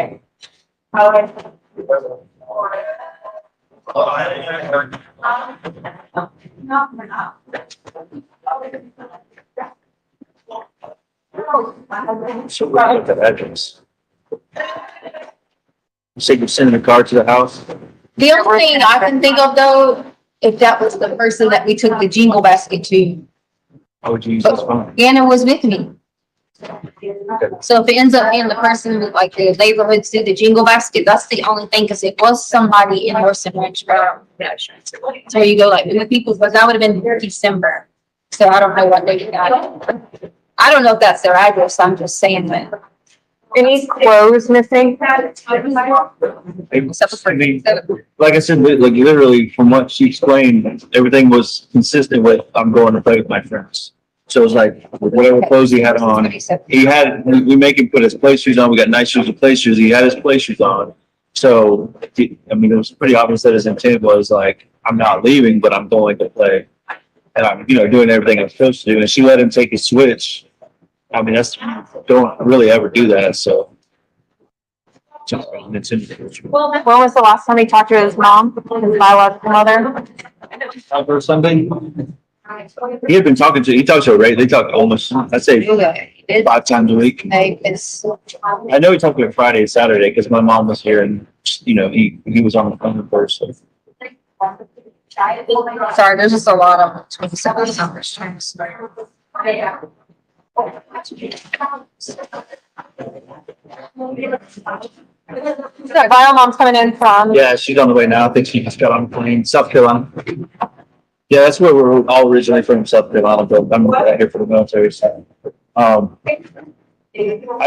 So we're at that address. You said you're sending a car to the house? The only thing I can think of though, if that was the person that we took the jingle basket to, How would you use this phone? Anna was with me. So if it ends up being the person with like the neighborhoods do the jingle basket, that's the only thing, because it was somebody in North Ranch. So you go like new people, but that would have been December. So I don't know what they got. I don't know if that's their address. I'm just saying that. Any clothes missing? I mean, like I said, like literally from what she explained, everything was consistent with, I'm going to play with my friends. So it was like, whatever clothes he had on, we make him put his play shoes on. We got nice shoes and play shoes. He had his play shoes on. So, I mean, it was pretty obvious that his intent was like, I'm not leaving, but I'm going to play. And I'm, doing everything I'm supposed to do. And she let him take his switch. I mean, don't really ever do that, so. It's in. When was the last time he talked to his mom, his biological mother? For Sunday? He talks to her, right? They talk almost, I'd say 5 times a week. I know he talked to her Friday and Saturday because my mom was here and, he was on the phone first. So. Sorry, there's just a lot of 27 numbers. Bio mom's coming in from. Yeah, she's on the way now. I think she just got on a plane, South Carolina. Yeah, that's where we're all originally from, South Carolina, but I'm right here for the military. So, I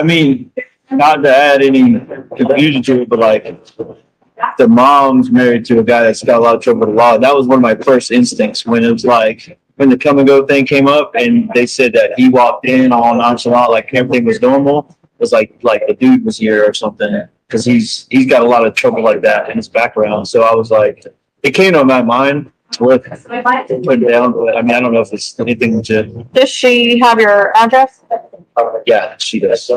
mean, not to add any confusion to it, but like the mom's married to a guy that's got a lot of trouble with the law. That was one of my first instincts when it was like when the come and go thing came up, and they said that he walked in all nonchalant, like everything was normal. It was like the dude was here or something, because he's got a lot of trouble like that in his background. So I was like, it came to my mind. Put it down, but I mean, I don't know if it's anything legit. Does she have your address? Yeah, she does.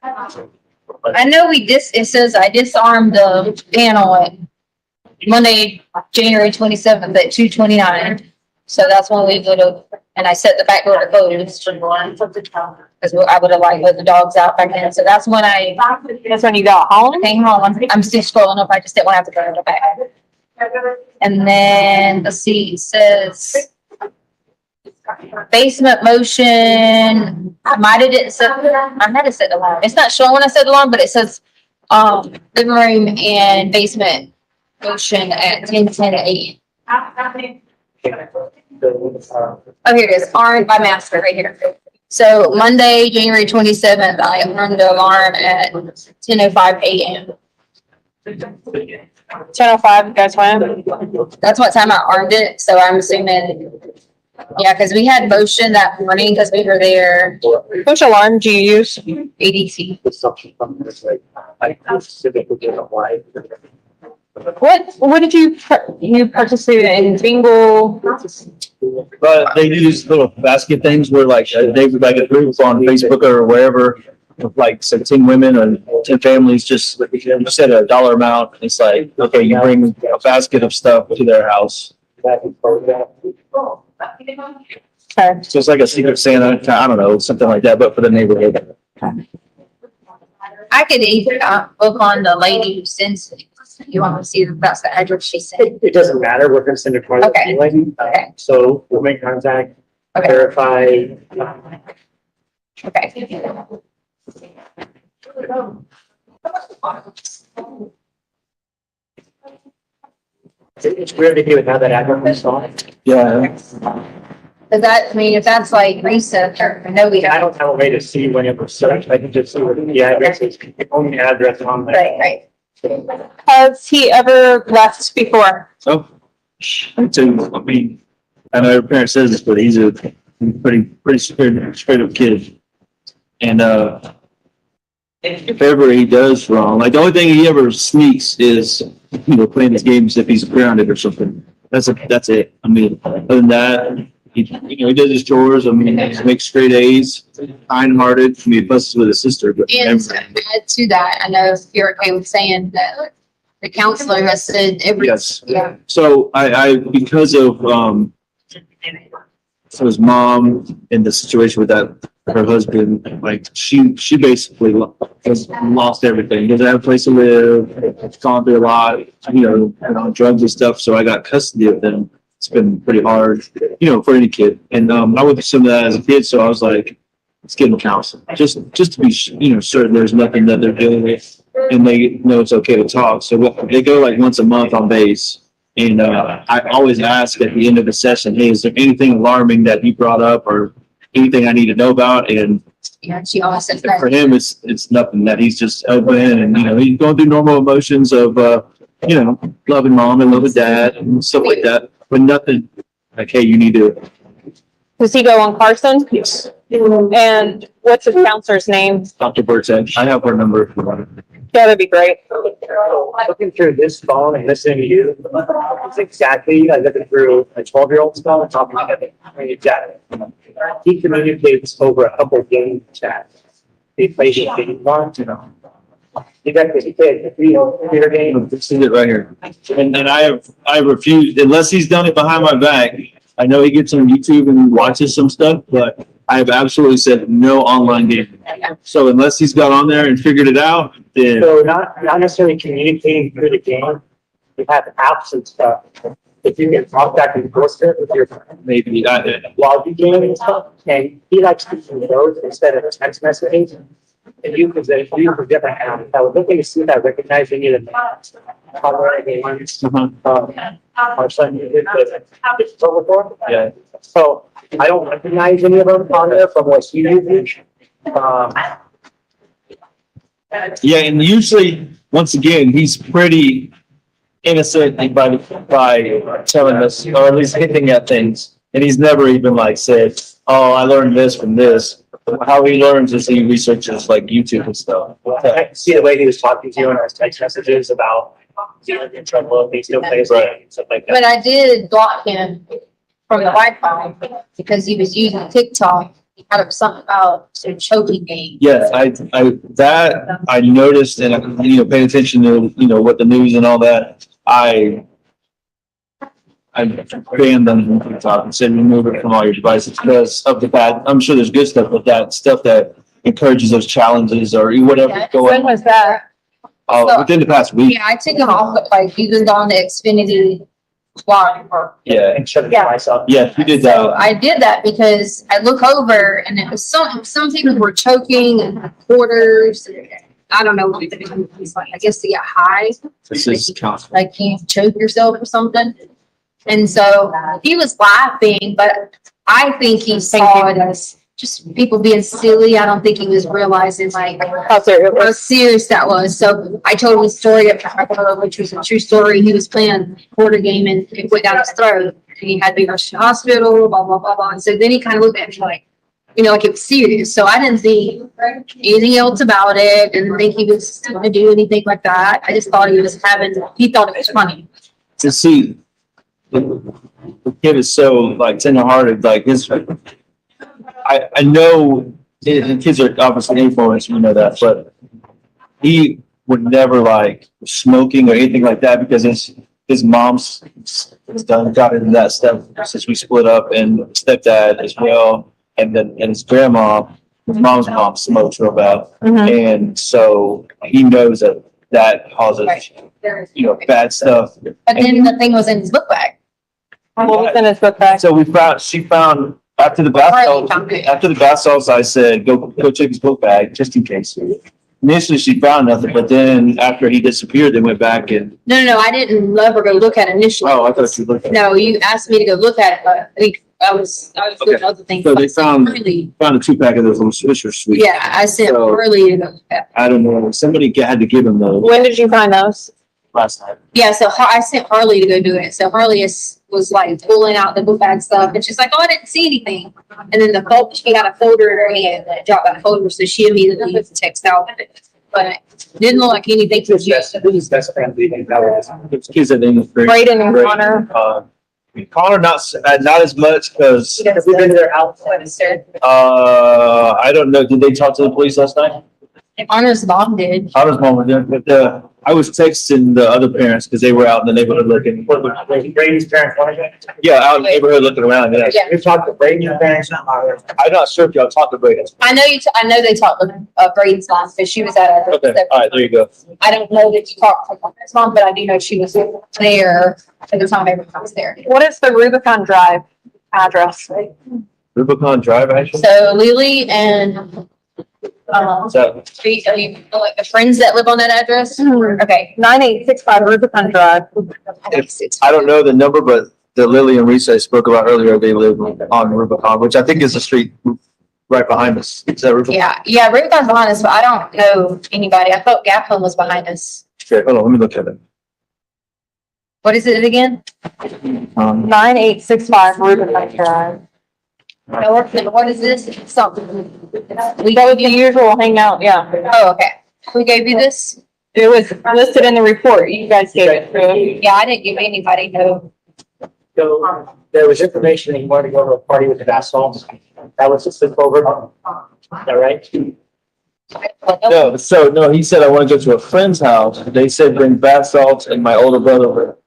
I know it says I disarmed the panel at Monday, January 27th at 2:29. So that's when we would have, and I set the back door to close. Because I would have like let the dogs out back then. So that's when That's when you got home? came home. I'm still scrolling up. I just didn't want to have to go to the back. And then, let's see, it says basement motion. I might have didn't set, I had to set the alarm. It's not showing when I set the alarm, but it says, living room and basement motion at 10:10 a.m. Oh, here it is. Armed by master right here. So Monday, January 27th, I armed the alarm at 10:05 a.m. 10:05, you guys went? That's what time I armed it, so I'm assuming, yeah, because we had motion that morning because we were there, Which alarm do you use? ADT. What did you participate in bingo? But they do these little basket things where like they would like a group on Facebook or wherever, with like 17 women and 10 families, just set a dollar amount. It's like, okay, you bring a basket of stuff to their house. Okay. So it's like a Secret Santa, I don't know, something like that, but for the neighborhood. I could even look on the lady who sends it. You want to see if that's the address she sent? It doesn't matter, we're gonna send it to her Okay. anyway. Okay. So we'll make contact, Okay, verify. okay. It's weird to hear how that address on. Yeah. Does that, I mean, if that's like recent, or I know we I have, don't have a way to see when it was searched, I can just see what the address is, the only address on there. right, right. Has he ever left before? So, I mean, I know every parent says this, but he's a pretty straight up kid. And, if ever he does wrong, like the only thing he ever sneaks is, playing his games if he's grounded or something. That's it. I mean, other than that, he does his chores. I mean, he makes straight A's, kind-hearted. I mean, he busses with his sister, but And add to that, I know you're okay with saying that the counselor has said every, yes. yeah, So I because of, so his mom in the situation with her husband, like she basically has lost everything. Doesn't have a place to live. Gone through a lot, on drugs and stuff. So I got custody of them. It's been pretty hard, for any kid. And I went through some of that as a kid. So I was like, let's get them counseling, just to be, certain there's nothing that they're dealing with, and they know it's okay to talk. So they go like once a month on base. And I always ask at the end of the session, hey, is there anything alarming that you brought up or anything I need to know about? And yeah, she always says for that. him, it's nothing, that he's just open and, he's going through normal emotions of, loving mom and loving dad and stuff like that, but nothing like, hey, you need to. Does he go on Carson? Yes. And what's his counselor's name? Dr. Burt's, I have her number if you want it. Yeah, that'd be great. Looking through this phone and listening to you, it's exactly like looking through a 12-year-old's phone and talking to him. I mean, exactly. He communicates over a couple of game chats. He plays a game on, He got this kid, computer game. This is it right here. And I refuse, unless he's done it behind my back. I know he gets on YouTube and watches some stuff, but I have absolutely said no online gaming. So unless he's got on there and figured it out, then So not necessarily communicating through the game, we have apps and stuff. If you can contact and post it with your Maybe login game and stuff, and he likes to use those instead of text messaging. And you could say, you for different apps. I was looking to see if I recognize any of the ones. Or something you did the over before. yeah. So I don't recognize any of them on there from what you use. Yeah, and usually, once again, he's pretty innocent by telling us, or at least hinting at things. And he's never even like said, "Oh, I learned this from this." How he learns is he researches like YouTube and stuff. I can see the way he was talking to you in his text messages about dealing in trouble if he still plays Right. and stuff like that. But I did block him from the Wi-Fi because he was using TikTok out of something about some choking game. Yes, I noticed, and I paid attention to what the news and all that. I banned them from TikTok and said remove it from all your devices because of the bad. I'm sure there's good stuff, but that stuff that encourages those challenges or whatever Yeah, going When was that? within the past week. Yeah, I took him off, but like he was on the Xfinity block or. Yeah, And shut it Yeah. to myself. yeah, you did So that. I did that because I look over and it was some people were choking and quarters. I don't know what it was like. I guess to get high, This is council. like you choke yourself or something. And so he was laughing, but I think he saw it as just people being silly. I don't think he was realizing like how serious that was. So I told him the story of which was a true story. He was playing a quarter game and it went down his throat. And he had to be rushed to the hospital, blah, blah, blah, blah. And so then he kind of looked at me like, like it was serious. So I didn't think anything else about it. Didn't think he was going to do anything like that. I just thought he thought it was funny. To see the kid is so like tenderhearted, like I know the kids are obviously influenced, we know that, but he would never like smoking or anything like that because his mom's got into that stuff since we split up, and stepdad as well, and his grandma, his mom's mom smokes real bad, and so he knows that causes bad stuff. But then the thing was in his book bag. What was in his book bag? So she found after the bath salts, I said, go check his book bag just in case. Initially, she found nothing, but then after he disappeared, they went back and. No, I didn't let her go look at it initially. Oh, I thought you looked at it. No, you asked me to go look at it, but I was doing other things. So they found a Really, 2-pack of those little Swisher Sweets. yeah, I sent So- Harley to go look at it. I don't know. Somebody had to give him those When did you find those? last night. Yeah, so I sent Harley to go do it. So Harley was like pulling out the book bag stuff, and she's like, "Oh, I didn't see anything." And then she had a folder in her hand that dropped that folder, so she immediately used the text out. But didn't look like anything was used. His best friend leaving. That was. It's kids that name is Braden and Connor. Connor not as much because Have we been to their house? I don't know. Did they talk to the police last night? Connor's mom did. Connor's mom was there, but I was texting the other parents because they were out in the neighborhood looking. Brady's parents wanted it. Yeah, out in the neighborhood looking around. Yeah. Yeah. We've talked to Brady's parents. I'm not sure if y'all talked to Brady. I know they talked with Braden's mom because she was at a. Okay, all right, there you go. I don't know that you talked to Connor's mom, but I do know she was there at the time everyone was there. What is the Rubicon Drive address? Rubicon Drive, actually. So Lily and So like the friends that live on that address. Okay. 9865 Rubicon Drive. I don't know the number, but the Lily and Reese I spoke about earlier, they live on Rubicon, which I think is the street right behind us. Is that Rubicon? Yeah, Rubicon's behind us, but I don't know anybody. I thought Gap Home was behind us. Okay, hold on, let me look at it. What is it again? 9865 Rubicon Drive. No, what is this? Something. That was the usual hangout, yeah. Oh, okay. Who gave you this? It was listed in the report. You guys gave it through. Yeah, I didn't give anybody no. So there was information that he wanted to go to a party with the bath salts. That was just slipped over. Is that right? No, he said I want to go to a friend's house. They said bring bath salts and my older brother.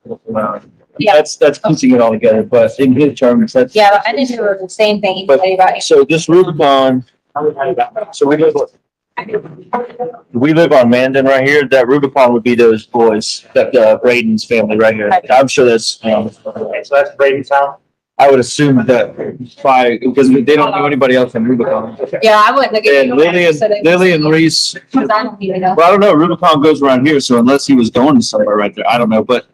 Yeah. That's piecing it all together, but in his terms, that's. Yeah, I didn't do the same thing to But- anybody. So this Rubicon, so we live We live on Mandan right here. That Rubicon would be those boys, that Braden's family right here. I'm sure that's, Okay, so that's Brady's house. I would assume that by, because they don't know anybody else in Rubicon. Yeah, I wouldn't have given And you. Lily and Reese, Cause I don't even know. well, I don't know, Rubicon goes around here, so unless he was going to somewhere right there, I don't know, but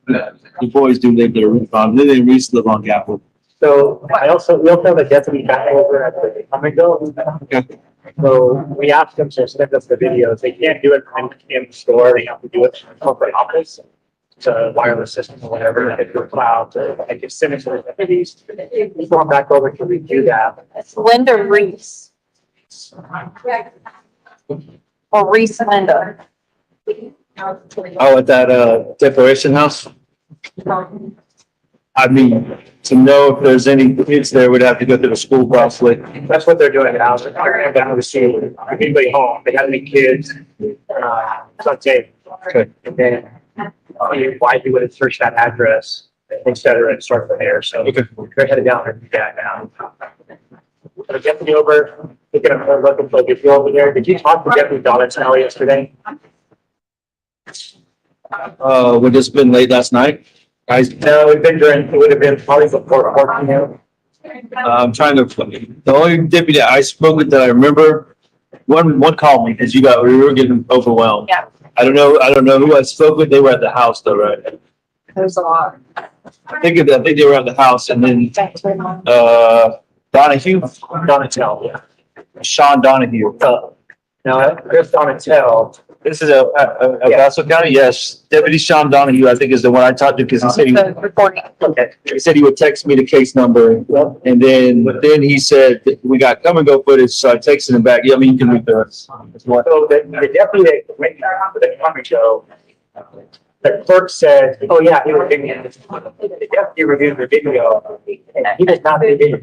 the boys do live there, Rubicon. Lily and Reese live on Gapwood. So we also have a deputy back over at the coming building. Okay. So we asked them to send us the videos. They can't do it in the store. They have to do it in the corporate office. It's a wireless system or whatever, hit your cloud, so I can send it to the deputies. Going back over to review that. It's Linda Reese. Or Reese Linda. Oh, at that, declaration house? I mean, to know if there's any kids there, we'd have to go to the school probably. That's what they're doing now. They're going down to see if anybody home. They have any kids. It's on tape. Okay. And then why you would have searched that address, et cetera, and start from there. So Okay. they're headed down there. Yeah, now. The deputy over, looking at her, looking for you over there. Did you talk to Deputy Donatello yesterday? Would this been late last night? No, it'd been during, it would have been probably before 4 p.m. I'm trying to, the only deputy I spoke with that I remember, one called me because we were getting overwhelmed. Yeah. I don't know who I spoke with. They were at the house though, right? There's a lot. I think they were at the house and then, Donahue, Donatello, yeah. Sean Donahue. Now, Chris Donatello, This is El Paso County? Yes. Deputy Sean Donahue, I think is the one I talked to because The recording. okay. he said he would text me the case number. And then he said, we got come and go footage. So I texted him back. Yeah, I mean, you can read the. So the deputy that went to the coming show, the clerk said, oh yeah, he was doing it. The deputy reviewed the video, and he does not do video.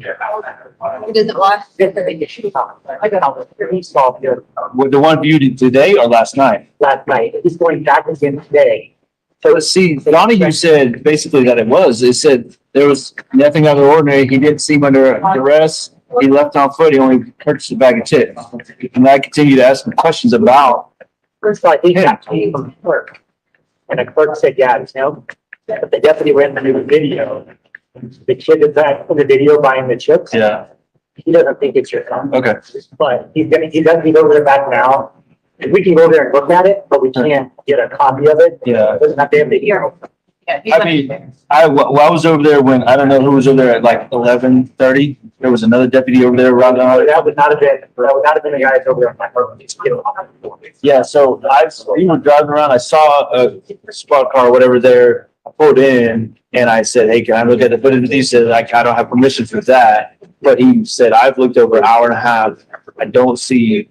He doesn't watch. I got he saw it With the one viewed today or last night? last night. He's going back again today. So let's see, Donahue said basically that it said there was nothing out of the ordinary. He didn't seem under duress. He left on foot. He only purchased a bag of chips. And I continued to ask him questions about. First of all, he got to me from the clerk. And the clerk said, yeah, it's no. But the deputy ran the new video. The kid is back in the video buying the chips. Yeah. He doesn't think it's your son. Okay. But he's over there back now. And we can go there and look at it, but we can't get a copy of it. Yeah. It doesn't have to have the hero. I mean, I was over there when, I don't know who was over there at like 11:30. There was another deputy over there around. That would not have been the guys over there on my road. Yeah, so we were driving around, I saw a squad car or whatever there, I pulled in and I said, hey, can I look at the footage? He said, I don't have permission for that. But he said, I've looked over an hour and a half. I don't see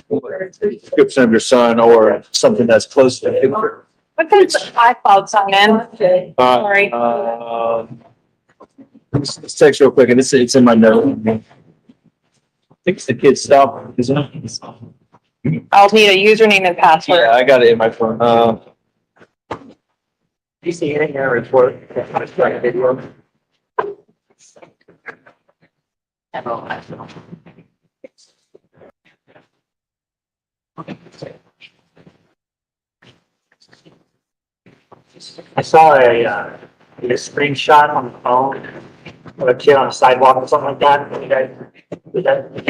a description of your son or something that's close to it. What kind of iCloud sign in? Sorry. Let's text real quick and it's in my note. I think it's the kid's Stauch, isn't it? I'll need a username and password. Yeah, I got it in my phone. You see anything in our report? Video. I saw a screenshot on the phone of a kid on a sidewalk or something like that. You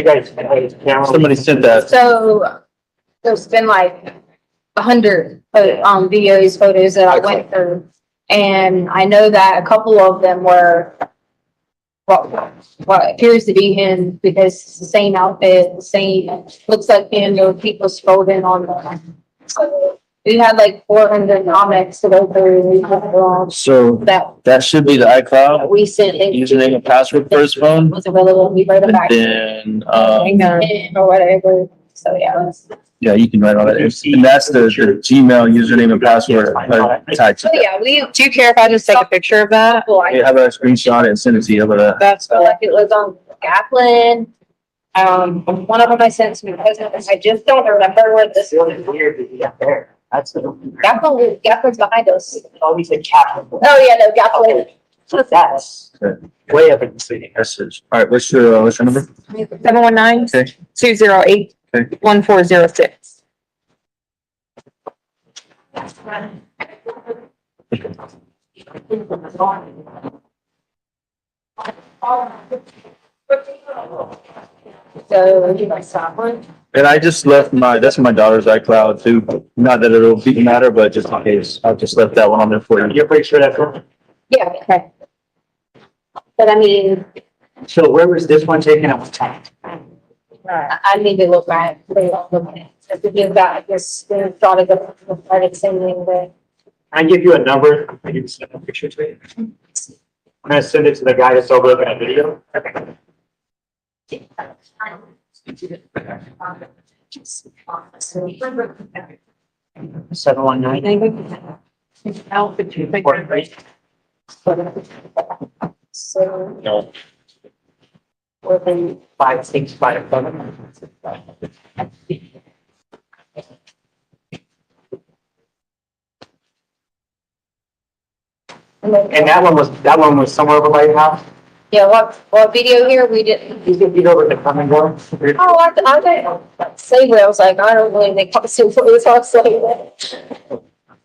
guys, Somebody sent that. So there's been like 100 videos, photos that I went through. And I know that a couple of them were what appears to be him because it's the same outfit, the same, looks like him, there were people scrolling on them. So we had like 400 comments to go through. So that should be the iCloud We sent him. username and password for his phone. Was available, we wrote it back. Then, Or whatever, so yeah. yeah, you can write all that. And that's the Gmail username and password attached. So yeah, we. Do you care if I just take a picture of that? Yeah, have a screenshot and send it to you. How about that? That's So like it was on Gaplin. One of them I sent to my husband, I just don't remember what this It's really weird that you got there. That's the. Gaplin's behind us. Always a caption. Oh, yeah, no, Gaplin. That's way up in the city. Message. All right, what's your number? 719 Okay. 208 1406. And I just left that's my daughter's iCloud too. Not that it'll be matter, but just in case, I just left that one on there for you. You're pretty sure that's right. Yeah, okay. But I mean, So where was this one taken at what time? I need to look back. If we give that, I guess, they thought of the same thing, but I give you a number, I can send a picture to you. I'm gonna send it to the guy that's over looking at video. 719. so. No. Within 5657. And that one was somewhere over by your house? Yeah, what video here, we didn't. You can get over the common door. Oh, I didn't say where, I was like, I don't really think posted for this, I was like.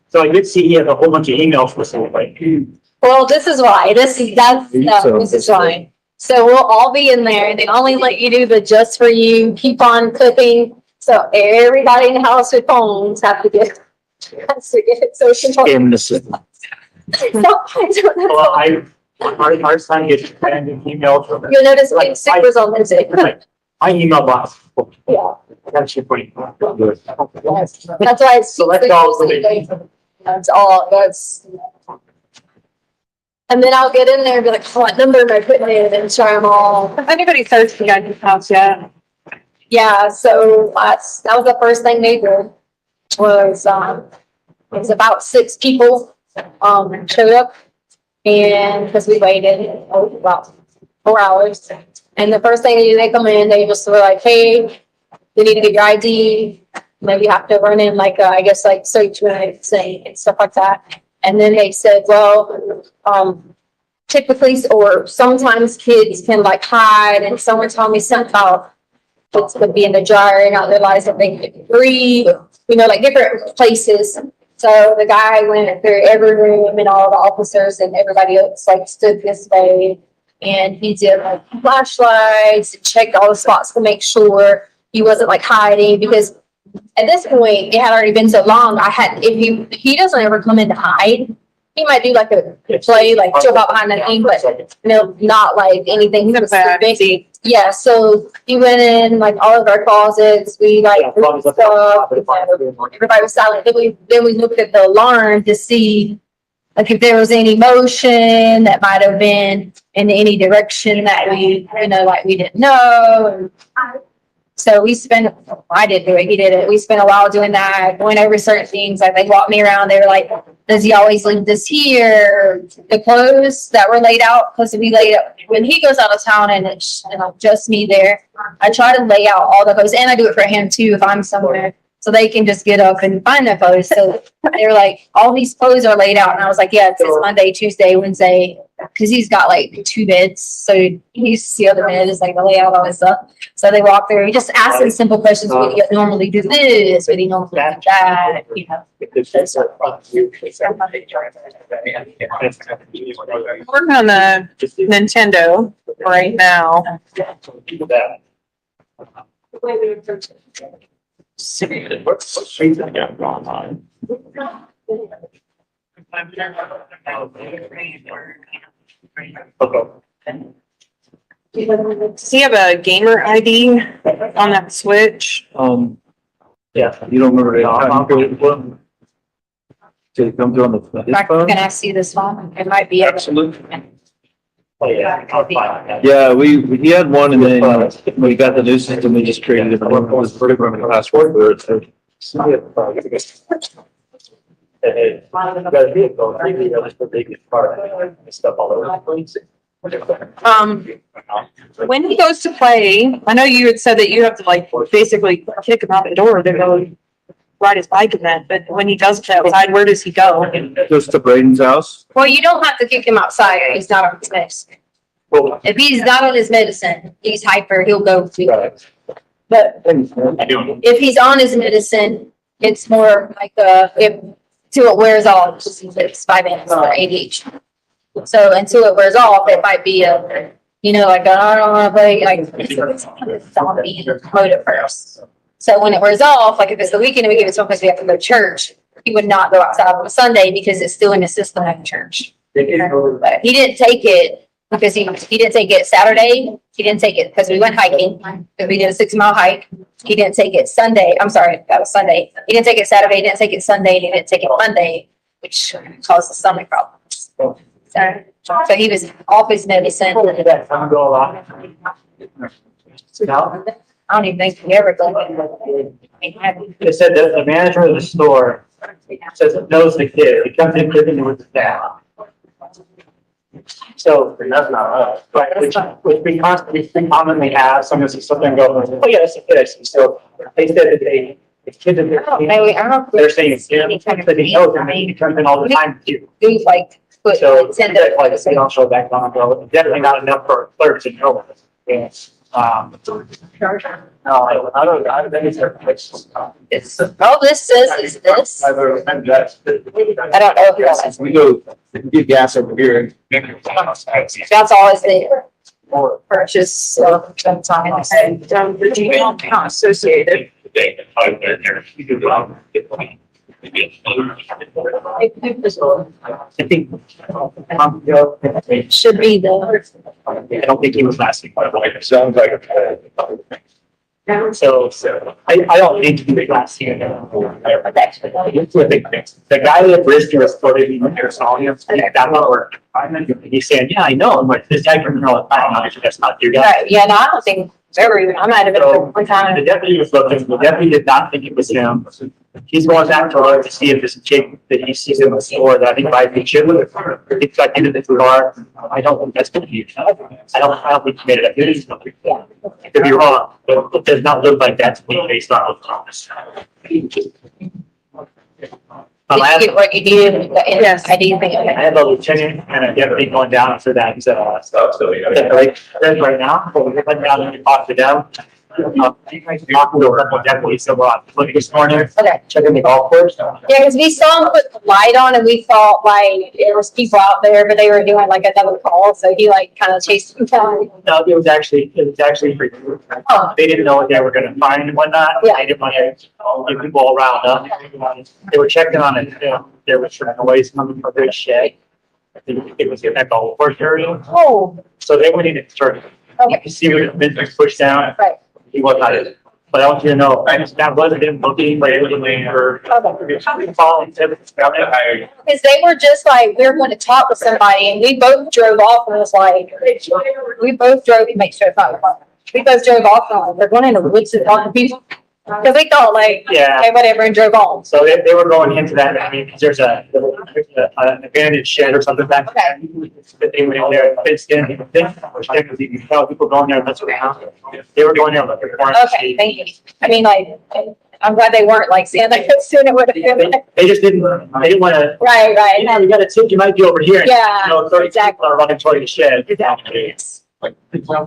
So I did see he has a whole bunch of emails for somebody. Well, this is why, this is why. So we'll all be in there, they only let you do the just for you, keep on cooking. So everybody in the house with phones have to get it, so it's important. In the system. Well, our son gets random emails from. You'll notice big stickers on Wednesday. My email box. Yeah. That's your point. That's why it's. So let's go. That's all, that's. And then I'll get in there and be like, what number am I putting in and try them all. Has anybody searched the guy's house yet? Yeah, so that was the first thing they did was, it was about 6 people, showed up. And because we waited about 4 hours. And the first thing they do, they come in, they just were like, hey, you need to get your ID. Maybe you have to run in like, I guess like search thing and stuff like that. And then they said, well, typically, or sometimes kids can like hide, and someone told me something about kids could be in the jar and not realize that they could breathe, like different places. So the guy went through every room and all the officers and everybody else like stood this way. And he did like flashlights and checked all the spots to make sure he wasn't like hiding, because at this point, it had already been so long, if he doesn't ever come in to hide, he might do like a play, like jump out behind the thing, but not like anything specific. Yeah, so he went in like all of our closets, we like moved stuff, everybody was silent, then we looked at the alarm to see like if there was any motion that might have been in any direction that we, like we didn't know. So I didn't do it, he did it. We spent a while doing that, going over certain things. Like they walked me around, they were like, does he always leave this here? The clothes that were laid out, because we laid out, when he goes out of town and it's just me there, I try to lay out all the clothes, and I do it for him too if I'm somewhere, so they can just get up and find their clothes. So they were like, all these clothes are laid out. And I was like, yeah, it's Monday, Tuesday, Wednesday, because he's got like 2 beds. So he used to see other beds, like the layout, all this stuff. So they walk through, he just asked them simple questions. Would you normally do this? Would he normally do that? Working on the Nintendo right now. Does he have a gamer ID on that Switch? Yeah, you don't remember the. Did it come through on the phone? Can I see this one? It might be. Absolutely. Oh, yeah. Yeah, we had one, and then when we got the new system, we just created a one was program and password for it. When he goes to play, I know you had said that you have to like basically kick him out the door to go ride his bike in that, but when he does play outside, where does he go? Goes to Braden's house. Well, you don't have to kick him outside if he's not on his medicine. If he's not on his medicine, he's hyper, he'll go to. But if he's on his medicine, it's more like, if, till it wears off, it's 5 minutes for ADHD. So until it wears off, it might be a, you know, like, I don't want to play, like, it's zombie mode at first. So when it wears off, like if it's the weekend and we give it to him because we have to go to church, he would not go outside on a Sunday because it's still in the system at church. But he didn't take it because he didn't take it Saturday. He didn't take it because we went hiking, because we did a 6-mile hike. He didn't take it Sunday. I'm sorry, that was Sunday. He didn't take it Saturday, he didn't take it Sunday, and he didn't take it Monday, which caused the stomach problems. So he was off his medicine. Did that time go a lot? No? I don't even think he ever done it. It said that the manager of the store says it knows the kid. He comes in living with the staff. So that's not us, right? Which we constantly commonly have. Sometimes if something goes, oh yeah, that's a kid. I see. So they said that the kid that they're saying it's him, because he knows him, he comes in all the time too. He's like, put, So send like it. they don't show back on, bro. Definitely not enough for clerks to know. Yes. I don't think it's their place. It's, all this says is this. I don't know if that's, We go, get gas over here. that's all it's there. Purchase, so, sometime. Not associated. I think. Should be the. I don't think he was last week. Sounds like. So, I don't think he was last year. The guy that Brister was quoted in here, saw him, that one worked. He's saying, yeah, I know, but this guy from all the time, obviously that's not your guy. Right, yeah, no, I don't think, ever, I might have been there one time. The deputy was looking, the deputy did not think it was him. He's going back to look to see if this chick that he sees in the store that I think might be chilling. It's like into the car. I don't think that's gonna be. I don't think he made it up. It could be wrong, but it does not look like that's me based on this. Did you get what you did? Yes. I didn't think. I have a lieutenant and a deputy going down after that. So, like, right now, we went down and talked to them. Talked to a couple of deputies, so we're on foot this morning, Okay. checking the golf course. Yeah, because we saw him put the light on and we thought like there was people out there, but they were doing like another call, so he like kind of chased them down. No, it was actually pretty cool. Oh. They didn't know what they were gonna find and whatnot. Yeah. They didn't want to give people all around up. They were checking on it, there was noise coming from their shed. I think it was in that golf course area. Oh, So they went in and started, you okay, can see where the business pushed down. right. He was not it. But I want you to know, that wasn't him looking, but it was or. Because they were just like, we were going to talk to somebody and we both drove off and was like, we both drove, make sure it's not, we both drove off and like, we're going in the woods to talk to people. Because we thought like, Yeah. okay, whatever, and drove on. So they were going into that, I mean, 'cause there's an abandoned shed or something back there. But they went in there, fenced in, because you can tell people going there, that's around. They were going there looking for it. Okay, thank you. I mean, like, I'm glad they weren't like saying like, soon it would have been. They just didn't wanna, Right, right. you know, you got a tip, you might be over here. Yeah, You know, 30 exactly. people are running toward the shed. Exactly.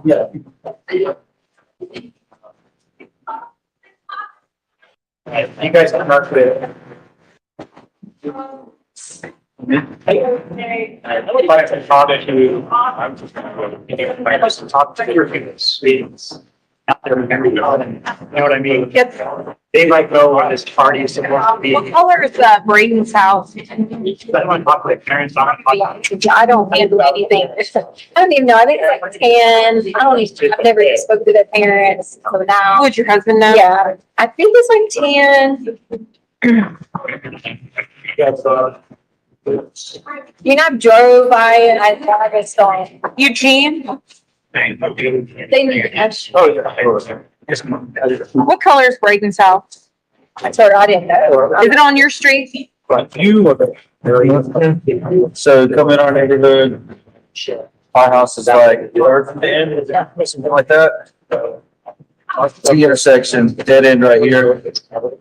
Yeah. Right, you guys can mark it. I would like to talk to, I'm just gonna talk to your students out there, you know what I mean? Yep. They might go on this party is supposed to be, What color is Braden's house? I don't want to talk to their parents, I want to talk. I don't handle anything. I don't even know. I think it's like 10. I don't even, I've never even spoken to their parents. So now, Would your husband know? yeah, I think it's like 10. Yes, You know, I drove by and I thought I was going, Eugene, they knew. Oh, yeah. Yes, ma'am. what color is Braden's house? I told her I didn't know. Is it on your street? But you So come in our neighborhood, our house is like third from the end, something like that. Two intersections, dead end right here.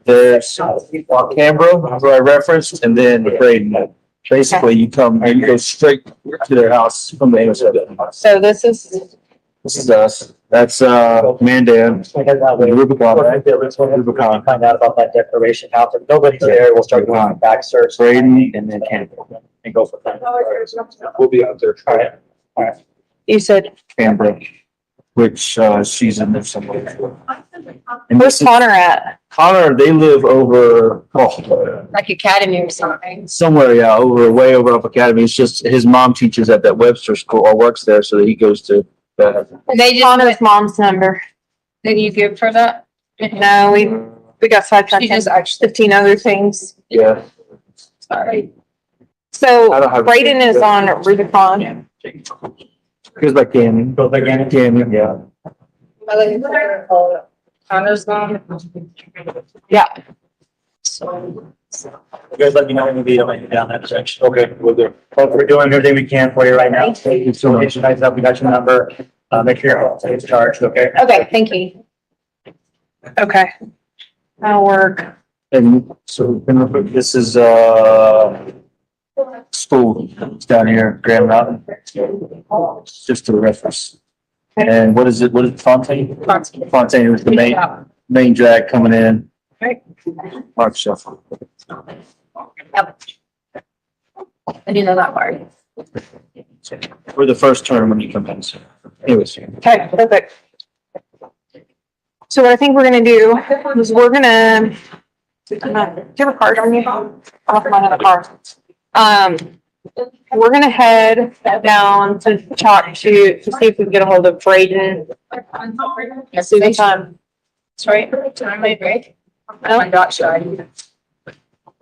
There's Canberra, where I referenced, and then Braden. Basically, you come and you go straight to their house from the intersection. So this is This is us. That's, Mandan. Rubicon, right? Rubicon. Find out about that declaration house. If nobody's there, we'll start doing a back search. Braden and then Campbell. And go from there. We'll be out there. All right. You said, Canberra, which, she's in there somewhere. And where's Connor at? Connor, they live over, oh, Like Academy or something. somewhere, yeah, way over up Academy. It's just his mom teaches at that Webster school or works there, so he goes to, They Connor's just, mom's number. did you give her that? No, we got sidetracked She just on actually, 15 other things. yeah. sorry. I don't So have- Braden is on Rubicon. Goes by Canyon. Go again. Canyon, yeah. Connor's mom. Yeah. You guys let me know when you be down that section. Okay, we'll do. Well, we're doing everything we can for you right now. Thank you so much. Get you guys up, we got your number. Make sure you're it's charged, okay? Okay, thank you. Okay. That'll work. And so, this is, school, it's down here, Grand Mountain. Just to reference. And what is it, Fontaine? Fontaine was the main drag coming in. Right. Mark Shuffle. Yep. I didn't know that part. For the first term when you come in, so anyways. Okay, perfect. So what I think we're gonna do is we're gonna, do you have a card on you? I don't have a card. We're gonna head down to talk to see if we can get a hold of Braden. Yes, See the time. That's right. Time my break. No? I'm not sure.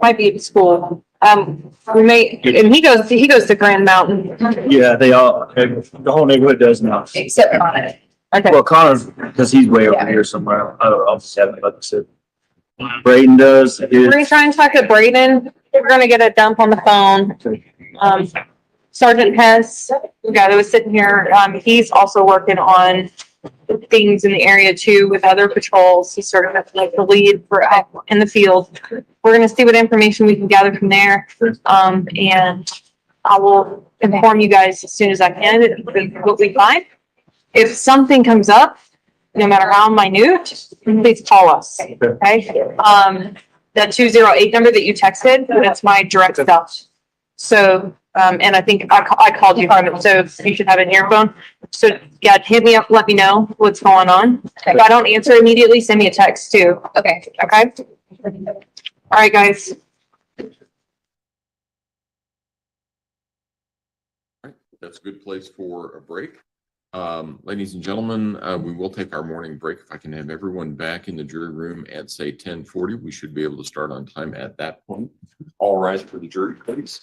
Might be at school. We may, and he goes to Grand Mountain. Yeah, they all, the whole neighborhood does now. Except on it. Okay, Well, Connor's, because he's way over here somewhere. I don't know, I'll just have it, like I said. Braden does, we're gonna try and talk to Braden. We're gonna get a dump on the phone. Sergeant Hess, the guy that was sitting here, he's also working on things in the area too with other patrols. He's sort of like the lead for out in the field. We're gonna see what information we can gather from there. And I will inform you guys as soon as I can with what we find. If something comes up, no matter how minute, please call us, okay? That 208 number that you texted, that's my direct stuff. So, and I think I called you from it, so you should have it in your phone. So, yeah, hit me up, let me know what's going on. If I don't answer immediately, send me a text too. Okay. Okay? All right, guys. That's a good place for a break. Ladies and gentlemen, we will take our morning break. If I can have everyone back in the jury room at say 10:40, we should be able to start on time at that point. All rise for the jury, please.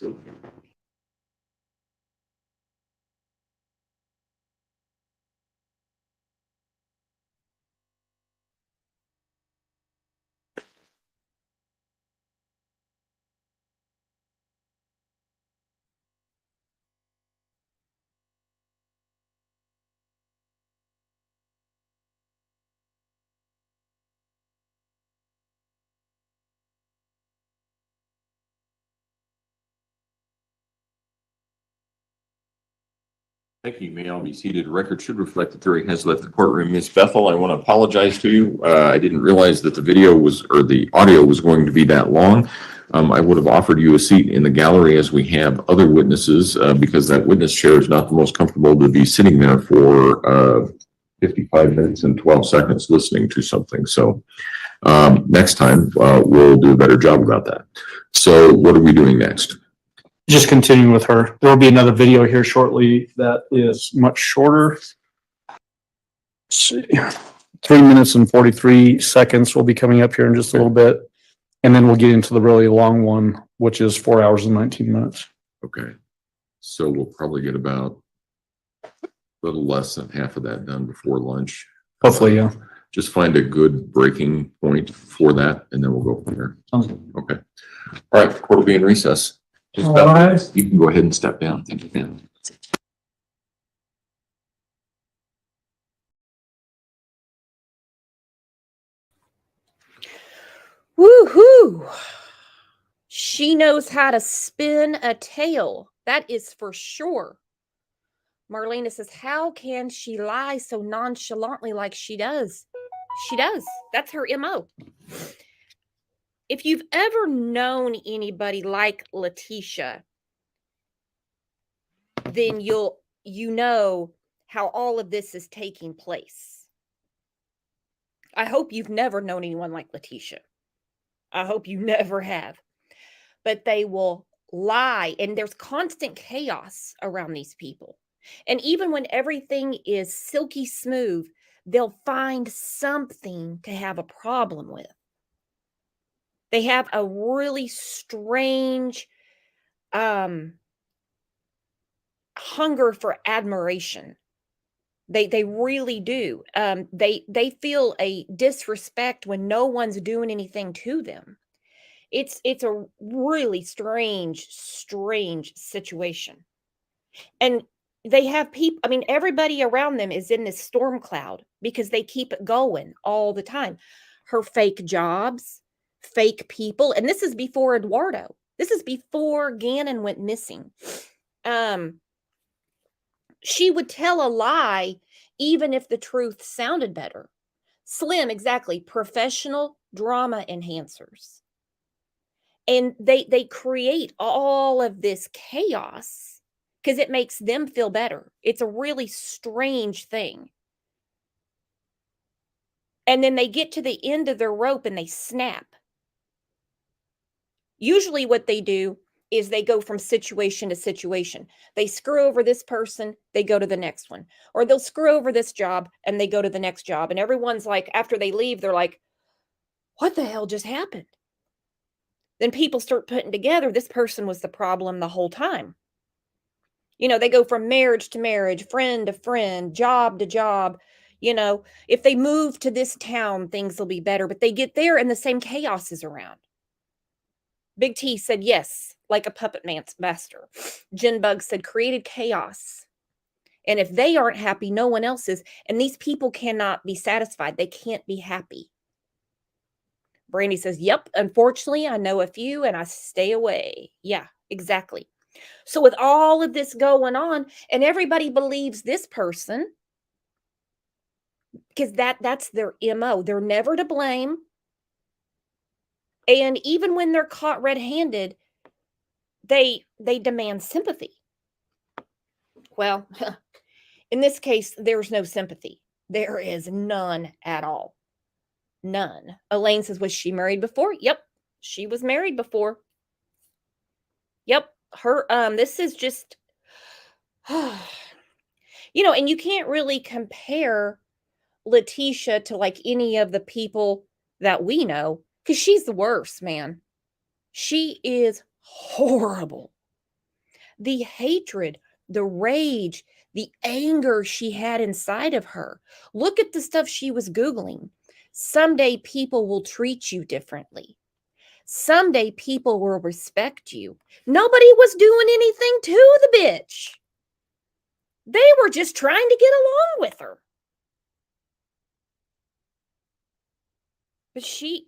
Thank you. May all be seated. Record should reflect the jury has left the courtroom. Ms. Bethel, I want to apologize to you. I didn't realize that the video was, or the audio was going to be that long. I would have offered you a seat in the gallery as we have other witnesses, because that witness chair is not the most comfortable to be sitting there for 55 minutes and 12 seconds listening to something. So next time, we'll do a better job about that. So what are we doing next? Just continuing with her. There will be another video here shortly that is much shorter. Let's see. 3 minutes and 43 seconds will be coming up here in just a little bit. And then we'll get into the really long one, which is 4 hours and 19 minutes. Okay. So we'll probably get about a little less than half of that done before lunch. Hopefully, yeah. Just find a good breaking point for that, and then we'll go from there. Sounds good. Okay. All right, court will be in recess. Just about, you can go ahead and step down. Thank you, man. Woo-hoo! She knows how to spin a tale. That is for sure. Marlena says, how can she lie so nonchalantly like she does? She does. That's her MO. If you've ever known anybody like Letecia, then you know how all of this is taking place. I hope you've never known anyone like Letecia. I hope you never have. But they will lie, and there's constant chaos around these people. And even when everything is silky smooth, they'll find something to have a problem with. They have a really strange hunger for admiration. They really do. They feel a disrespect when no one's doing anything to them. It's a really strange situation. And they have people, I mean, everybody around them is in this storm cloud because they keep it going all the time. Her fake jobs, fake people, and this is before Eduardo. This is before Gannon went missing. She would tell a lie even if the truth sounded better. Slim, exactly, professional drama enhancers. And they create all of this chaos because it makes them feel better. It's a really strange thing. And then they get to the end of their rope and they snap. Usually what they do is they go from situation to situation. They screw over this person, they go to the next one. Or they'll screw over this job and they go to the next job. And everyone's like, after they leave, they're like, what the hell just happened? Then people start putting together, this person was the problem the whole time. You know, they go from marriage to marriage, friend to friend, job to job. You know, if they move to this town, things will be better. But they get there and the same chaos is around. Big T said, yes, like a puppet master. Jinbug said, created chaos. And if they aren't happy, no one else is. And these people cannot be satisfied. They can't be happy. Brandy says, yep, unfortunately, I know a few and I stay away. Yeah, exactly. So with all of this going on, and everybody believes this person, because that's their MO. They're never to blame. And even when they're caught red-handed, they demand sympathy. Well, in this case, there's no sympathy. There is none at all. None. Elaine says, was she married before? Yep, she was married before. Yep, her, this is just, you know, and you can't really compare Letecia to like any of the people that we know, because she's the worst, man. She is horrible. The hatred, the rage, the anger she had inside of her. Look at the stuff she was Googling. Someday people will treat you differently. Someday people will respect you. Nobody was doing anything to the bitch. They were just trying to get along with her. But she,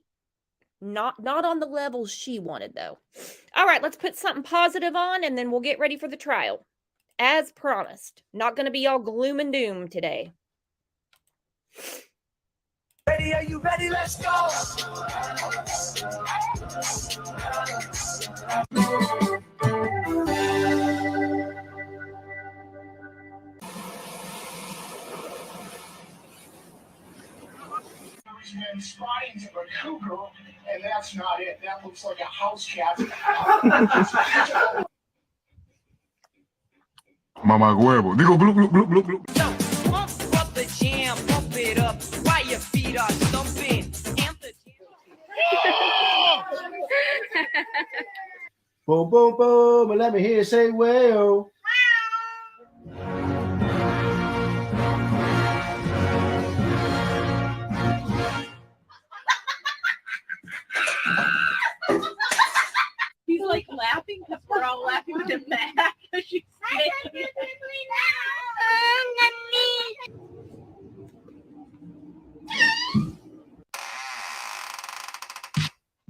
not on the level she wanted, though. All right, let's put something positive on, and then we'll get ready for the trial. As promised. Not going to be all gloom and doom today. Ready? Are you ready? Let's go! And spotting a cougar, and that's not it. That looks like a house cat. Mama huevo. Digo, glup, glup, glup, glup, glup. So, pump up the jam, pump it up while your feet are thumping. Boom, boom, boom, and let me hear you say, well. He's like laughing because we're all laughing with him back. She's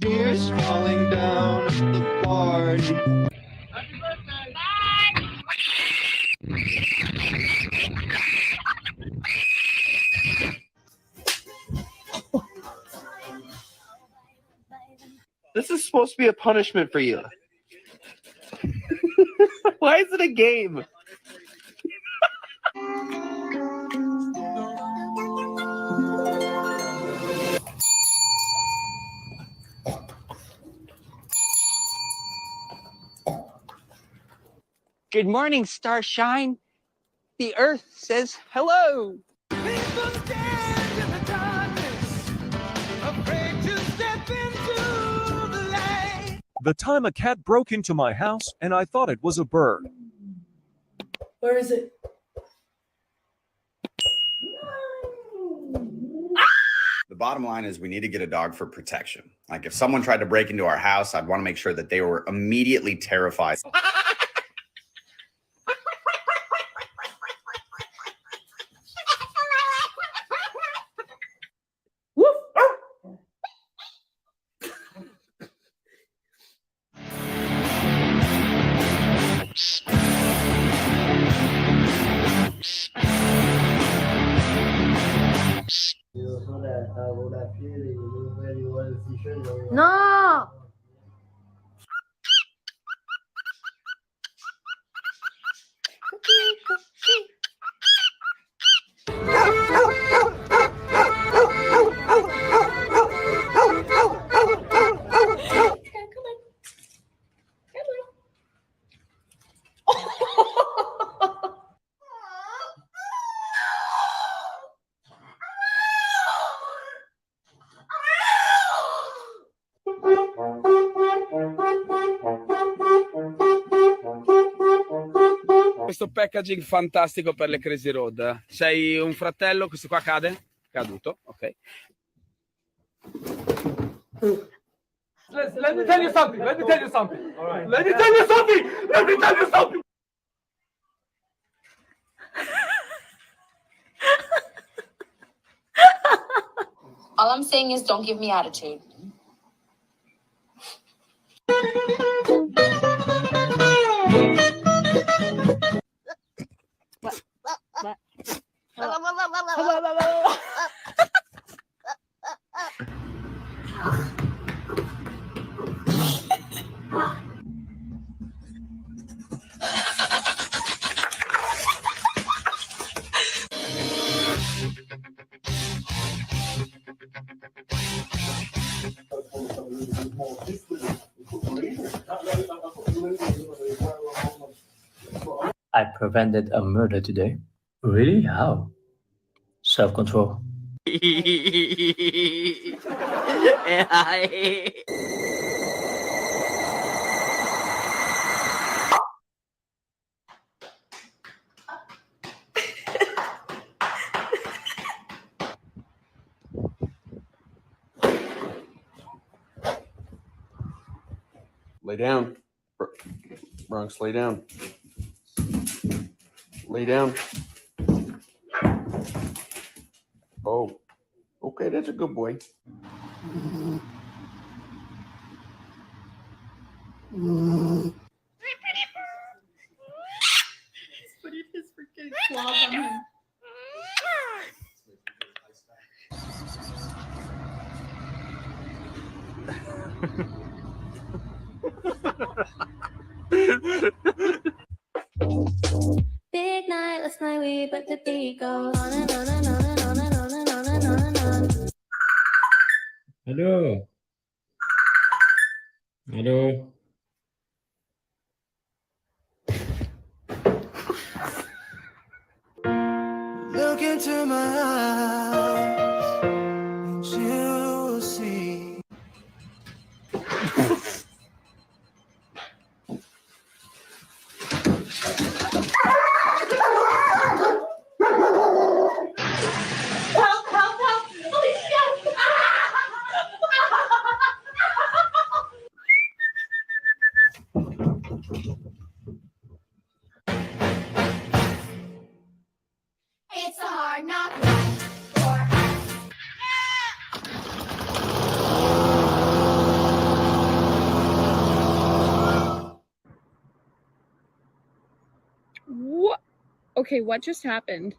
Tears falling down at the party. Happy birthday! Bye! This is supposed to be a punishment for you. Why is it a game? Good morning, starshine. The earth says hello. The time a cat broke into my house and I thought it was a bird. Where is it? The bottom line is we need to get a dog for protection. Like if someone tried to break into our house, I'd want to make sure that they were immediately terrified. No. Questo packaging fantastico per le Crazy Road. Sei un fratello, questo qua cade? Caduto, ok. Let me tell you something. Let me tell you something. All right. Let me tell you something. Let me tell you something. All I'm saying is don't give me attitude. I prevented a murder today. Really? How? Self-control. Lay down. Bronx, lay down. Lay down. Oh, okay, that's a good boy. What if his freaking claws on him? Big night, last night we but the beat goes on and on and on and on and on and on and on and on. Hello. Hello. Look into my eyes, and you'll see. Help, help, help! Please, yes! It's a hard knock life for us. Okay, what just happened?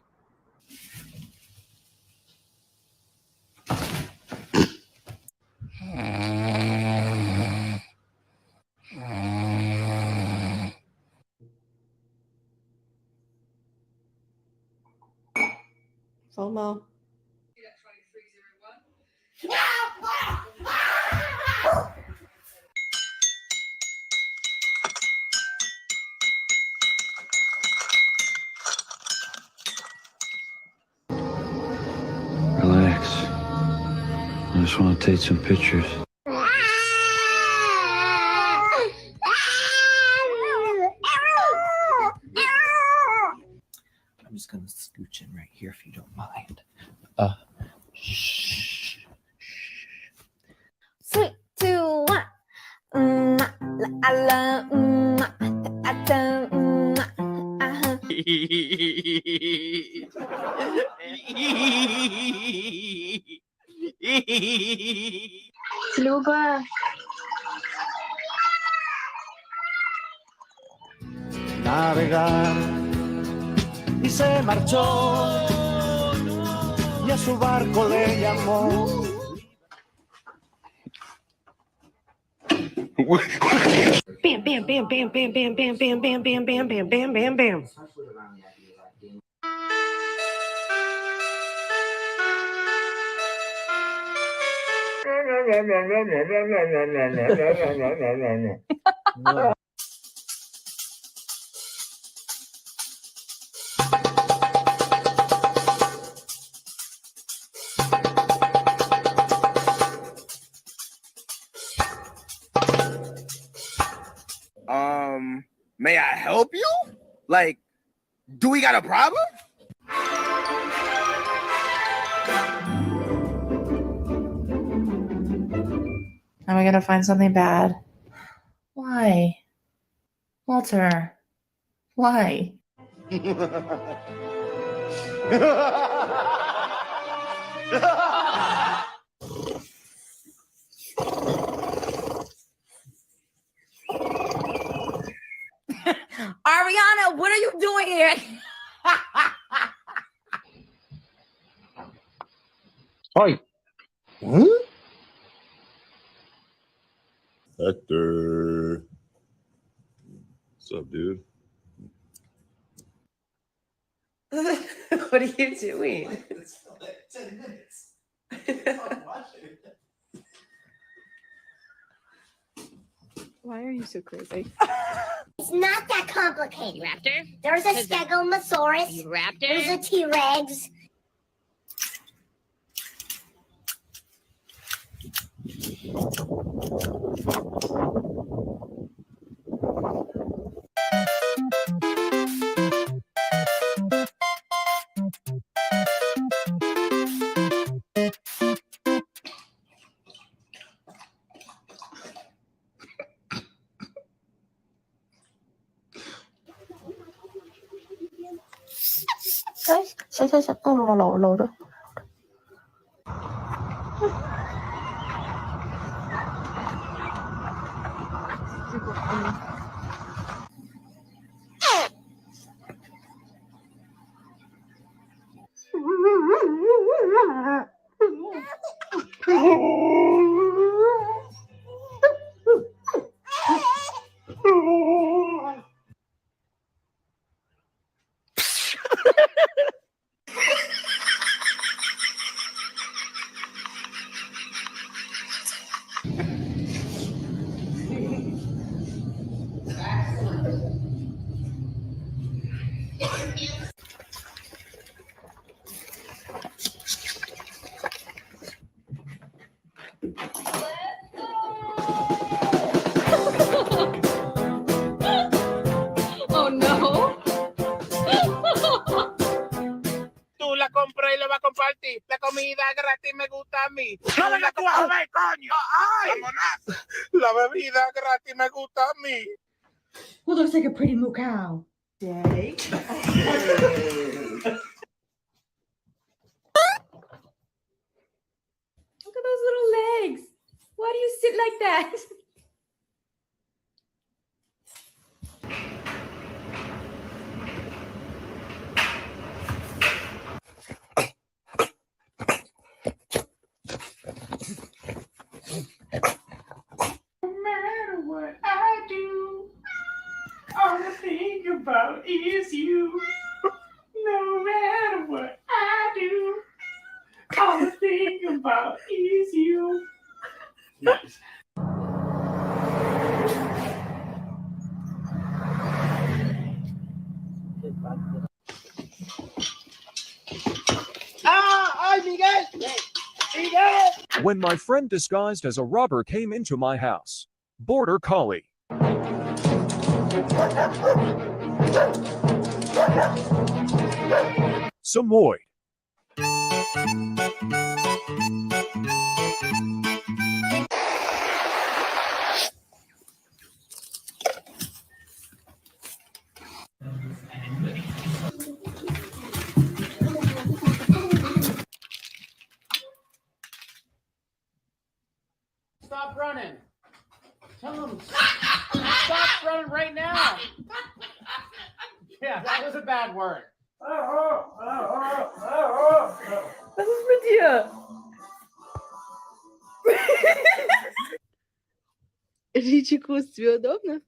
FOMO. Relax. I just want to take some pictures. I'm just gonna scooch in right here if you don't mind. Shh. 3, 2, 1. I love, I don't, Luba. Navegar y se marchó y a su barco le llamó. Bam, bam, bam, bam, bam, bam, bam, bam, bam, bam, bam, bam, bam, bam, bam. May I help you? Like, do we got a problem? Am I gonna find something bad? Why? Walter, why? Ariana, what are you doing here? Hi. Hector. What's up, dude? What are you doing? 10 minutes. Why are you so crazy? It's not that complicated. Raptor? There's a Stegosaurus. Raptor? There's a T-Rex. Sẽ lộ đó. Oh no. Tú la compras y la vas a compartir. La comida gratis me gusta a mí. ¡No vengas tú a joder, coño! ¡Ay! La bebida gratis me gusta a mí. Well, looks like a pretty moo cow. Daddy. Look at those little legs. Why do you sit like that? about is you. No matter what I do, all I think about is you. Nice. ¡Ay, Miguel! ¡Miguel! When my friend disguised as a robber came into my house. Border Collie. Samoyed. Stop running. Tell him, stop running right now. Yeah, that was a bad word. Was ist mit dir? Ричику тебе удобно?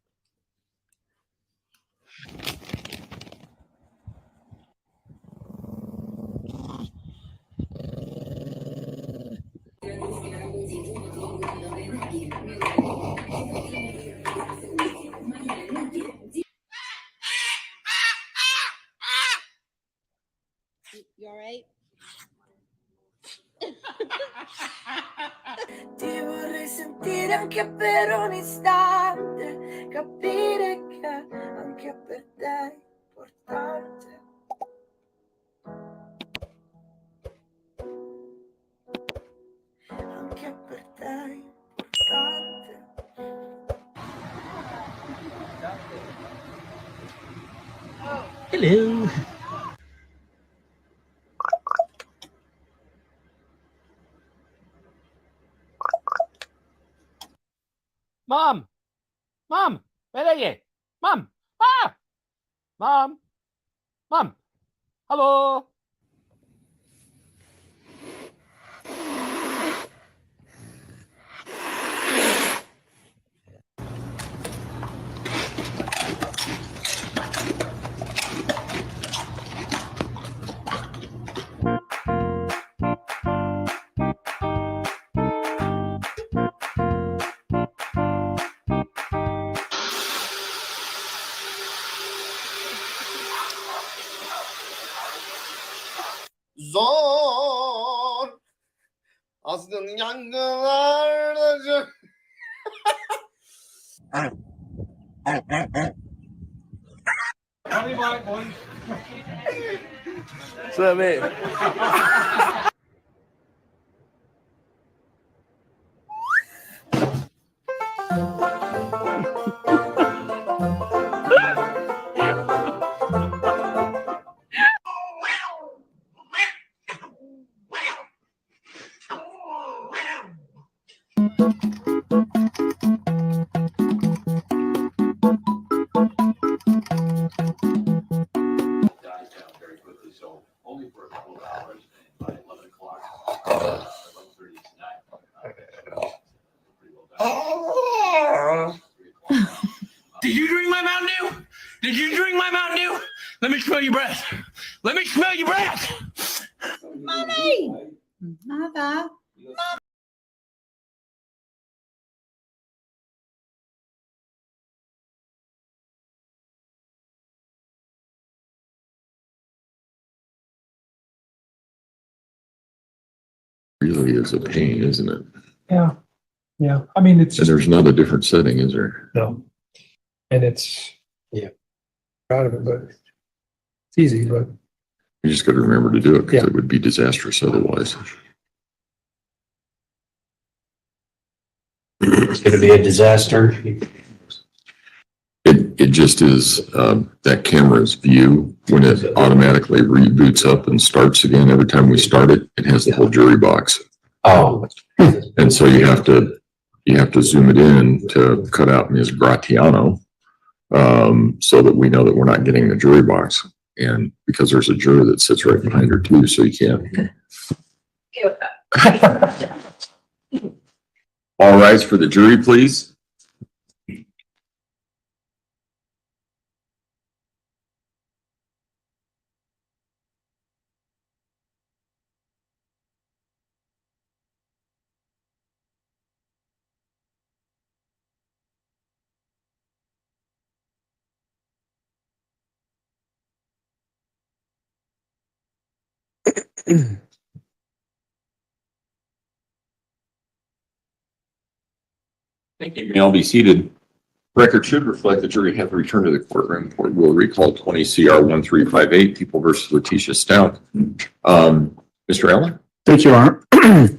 You all right? Ti vorrei sentire anche per un istante, capire che anche per te è importante. Anche per te è importante. Hello. Mom! Mom! Letecia! Mom! Ah! Mom! Mom! Hello! Zor azgın yangınlarda What's up, man? Dies down very quickly, so only for a couple of hours, and by 11 o'clock, 11:30 tonight. Pretty well done. Did you drink my Mountain Dew? Did you drink my Mountain Dew? Let me smell your breath. Let me smell your breath. Mommy! Mother. Really is a pain, isn't it? Yeah. Yeah. I mean, it's And just, there's not a different setting, is there? no. And it's, yeah, proud of it, but it's easy, but You just got to remember to do it because Yeah. it would be disastrous otherwise. It's gonna be a disaster. It just is, that camera's view, when it automatically reboots up and starts again, every time we start it, it has the whole jury box. Oh. And so you have to zoom it in to cut out Ms. Gratiano, so that we know that we're not getting the jury box. And because there's a juror that sits right behind her too, so you can't. All rise for the jury, please. Thank you. May all be seated. Record should reflect the jury have returned to the courtroom. Court will recall 20 CR 1358, People versus Letecia Stauch. Mr. Allen? Thank you, Your Honor.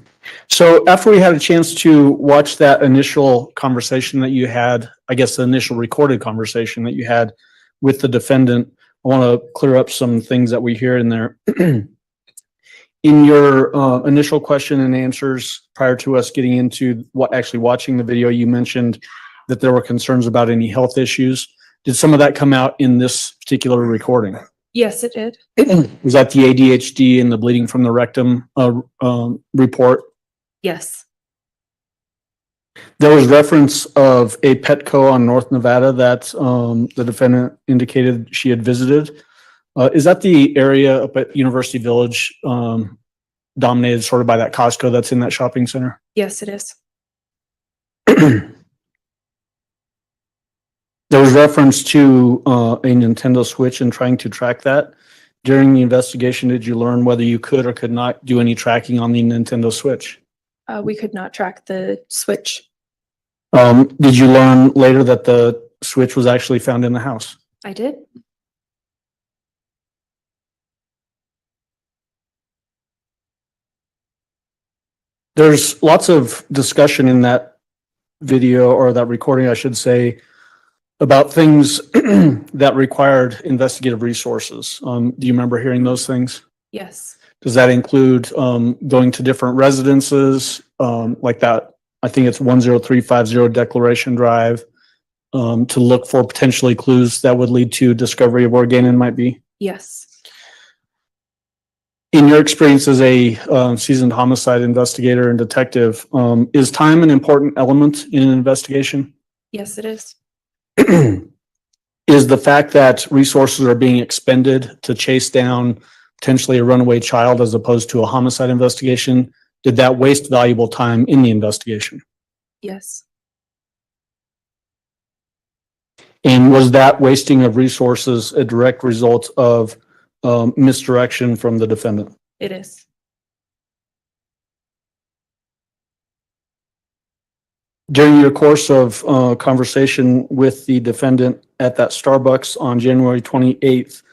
So after we had a chance to watch that initial conversation that you had, I guess the initial recorded conversation that you had with the defendant, I want to clear up some things that we hear in there. In your initial question and answers prior to us getting into what actually watching the video, you mentioned that there were concerns about any health issues. Did some of that come out in this particular recording? Yes, it did. Was that the ADHD and the bleeding from the rectum report? Yes. There was reference of a Petco on North Nevada that the defendant indicated she had visited. Is that the area up at University Village dominated sort of by that Costco that's in that shopping center? Yes, it is. There was reference to a Nintendo Switch and trying to track that. During the investigation, did you learn whether you could or could not do any tracking on the Nintendo Switch? We could not track the Switch. Did you learn later that the Switch was actually found in the house? I did. There's lots of discussion in that video, or that recording, I should say, about things that required investigative resources. Do you remember hearing those things? Yes. Does that include going to different residences, like that? I think it's 10350 Declaration Drive, to look for potentially clues that would lead to discovery of where Gannon might be? Yes. In your experience as a seasoned homicide investigator and detective, is time an important element in an investigation? Yes, it is. Is the fact that resources are being expended to chase down potentially a runaway child as opposed to a homicide investigation, did that waste valuable time in the investigation? Yes. And was that wasting of resources a direct result of misdirection from the defendant? It is. During your course of conversation with the defendant at that Starbucks on January 28th,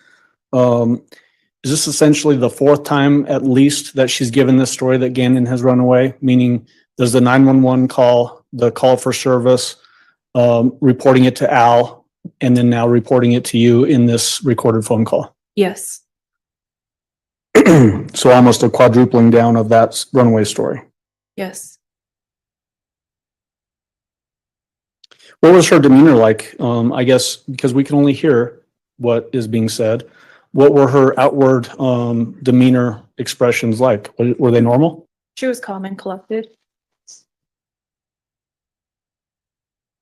is this essentially the fourth time at least that she's given this story that Gannon has run away? Meaning there's the 911 call, the call for service, reporting it to Al, and then now reporting it to you in this recorded phone call. Yes. So almost a quadrupling down of that runaway story. Yes. What was her demeanor like? I guess because we can only hear what is being said. What were her outward demeanor expressions like? Were they normal? She was calm and collected.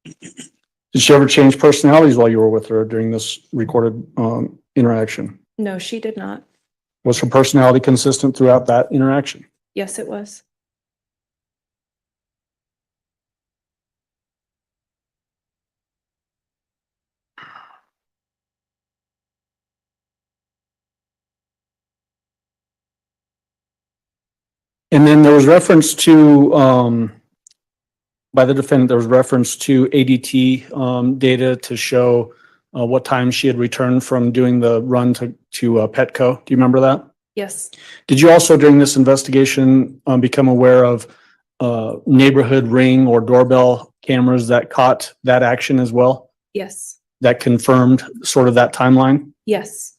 Did she ever change personalities while you were with her during this recorded interaction? No, she did not. Was her personality consistent throughout that interaction? Yes, it was. And then there was reference to, by the defendant, there was reference to ADT data to show what time she had returned from doing the run to Petco. Do you remember that? Yes. Did you also during this investigation become aware of neighborhood ring or doorbell cameras that caught that action as well? Yes. That confirmed sort of that timeline? Yes.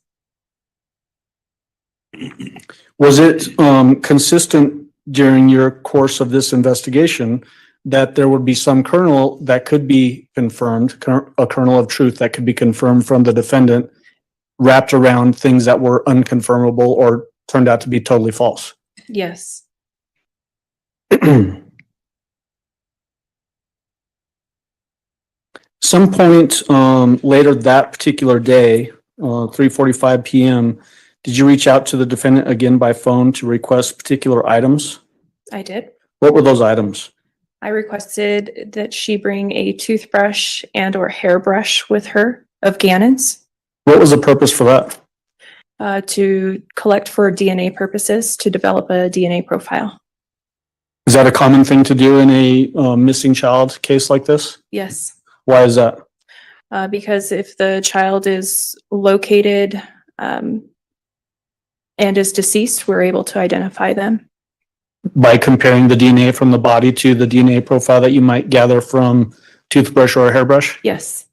Was it consistent during your course of this investigation that there would be some kernel that could be confirmed, a kernel of truth that could be confirmed from the defendant wrapped around things that were unconfirmable or turned out to be totally false? Yes. Some point later that particular day, 3:45 p.m., did you reach out to the defendant again by phone to request particular items? I did. What were those items? I requested that she bring a toothbrush and or hairbrush with her of Gannon's. What was the purpose for that? to collect for DNA purposes to develop a DNA profile. Is that a common thing to do in a missing child case like this? Yes, Why is that? because if the child is located and is deceased, we're able to identify them. By comparing the DNA from the body to the DNA profile that you might gather from toothbrush or a hairbrush? Yes,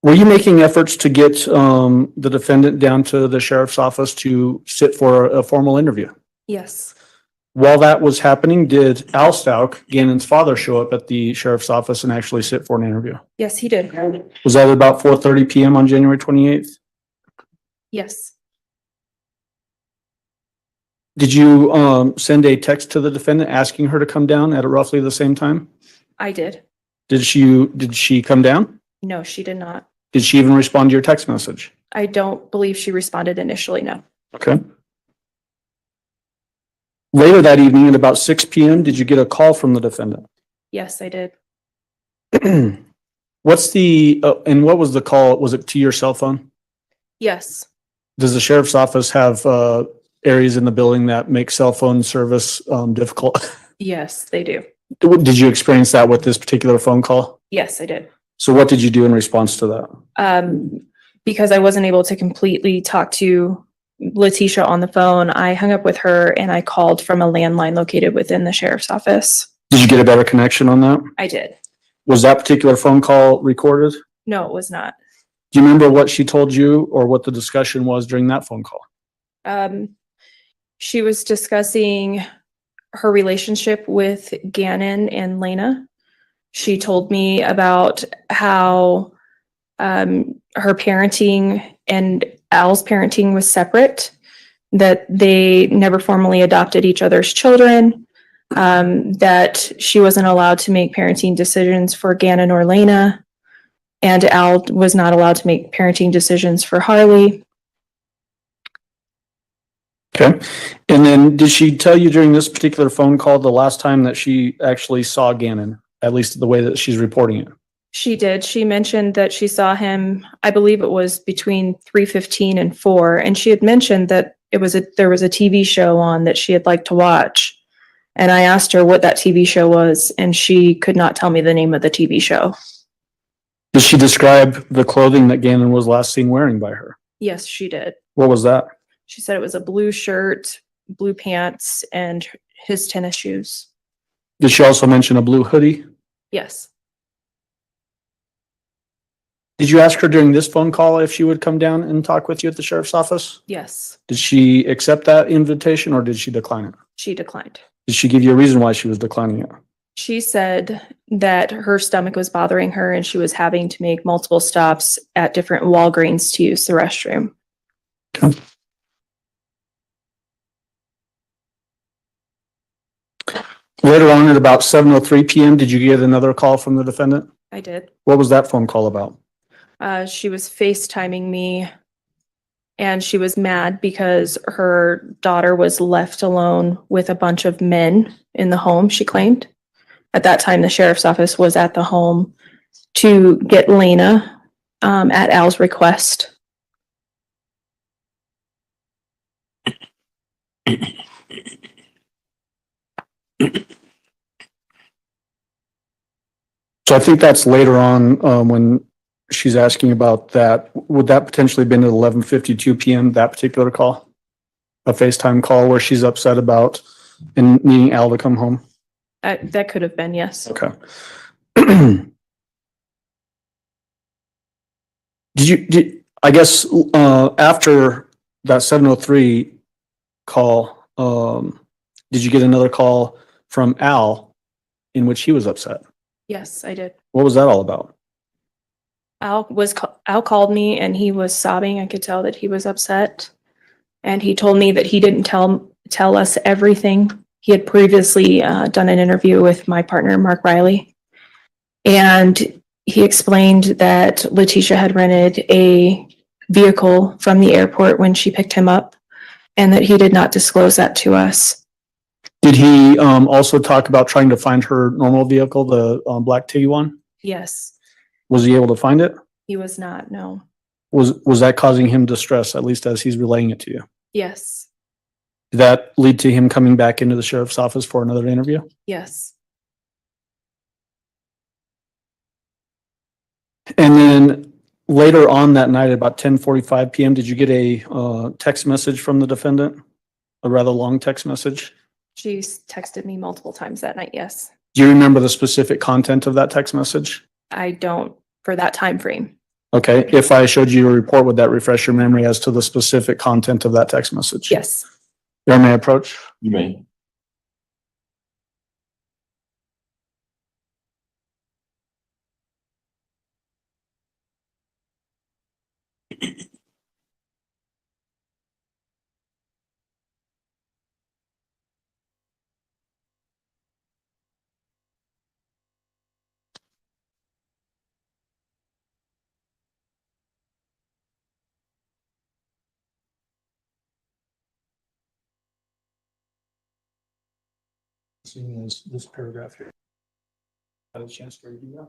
Were you making efforts to get the defendant down to the sheriff's office to sit for a formal interview? yes, While that was happening, did Al Stauch, Gannon's father, show up at the sheriff's office and actually sit for an interview? yes, he did. Was that about 4:30 PM on January 28th? Yes, Did you send a text to the defendant asking her to come down at roughly the same time? I did. Did she come down? No, she did not. Did she even respond to your text message? I don't believe she responded initially, no. Okay. Later that evening at about 6 PM, did you get a call from the defendant? Yes, I did. What's the, and what was the call? Was it to your cell phone? Yes, Does the sheriff's office have areas in the building that make cell phone service difficult? yes, they do. Did you experience that with this particular phone call? Yes, I did. So what did you do in response to that? Because I wasn't able to completely talk to Letecia on the phone, I hung up with her and I called from a landline located within the sheriff's office. Did you get a better connection on that? I did. Was that particular phone call recorded? No, it was not. Do you remember what she told you or what the discussion was during that phone call? She was discussing her relationship with Gannon and Lena. She told me about how her parenting and Al's parenting was separate, that they never formally adopted each other's children, that she wasn't allowed to make parenting decisions for Gannon or Lena, and Al was not allowed to make parenting decisions for Harley. Okay. And then did she tell you during this particular phone call the last time that she actually saw Gannon, at least the way that she's reporting it? She did. She mentioned that she saw him, I believe it was between 3:15 and 4, and she had mentioned that there was a TV show on that she had liked to watch. And I asked her what that TV show was, and she could not tell me the name of the TV show. Did she describe the clothing that Gannon was last seen wearing by her? Yes, she did. What was that? She said it was a blue shirt, blue pants, and his tennis shoes. Did she also mention a blue hoodie? Yes. Did you ask her during this phone call if she would come down and talk with you at the sheriff's office? Yes. Did she accept that invitation or did she decline it? She declined. Did she give you a reason why she was declining it? She said that her stomach was bothering her and she was having to make multiple stops at different Walgreens to use the restroom. Okay. Later on at about 7:03 PM, did you get another call from the defendant? I did. What was that phone call about? She was FaceTiming me and she was mad because her daughter was left alone with a bunch of men in the home, she claimed. At that time, the sheriff's office was at the home to get Lena at Al's request. So I think that's later on when she's asking about that. Would that potentially have been at 11:52 PM, that particular call? A FaceTime call where she's upset about and needing Al to come home? That could have been, yes. Okay. I guess after that 7:03 call, did you get another call from Al in which he was upset? Yes, I did. What was that all about? Al called me and he was sobbing. I could tell that he was upset. And he told me that he didn't tell us everything. He had previously done an interview with my partner, Mark Riley. And he explained that Letecia had rented a vehicle from the airport when she picked him up and that he did not disclose that to us. Did he also talk about trying to find her normal vehicle, the black Tiguan? Yes. Was he able to find it? He was not, no. Was that causing him distress, at least as he's relaying it to you? Yes, Did that lead to him coming back into the sheriff's office for another interview? yes. And then later on that night, at about 10:45 PM, did you get a text message from the defendant? A rather long text message? She's texted me multiple times that night, yes. Do you remember the specific content of that text message? I don't for that time frame. Okay, if I showed you a report, would that refresh your memory as to the specific content of that text message? Yes. Your may approach. You may. Seeing this paragraph here. Had a chance to review that?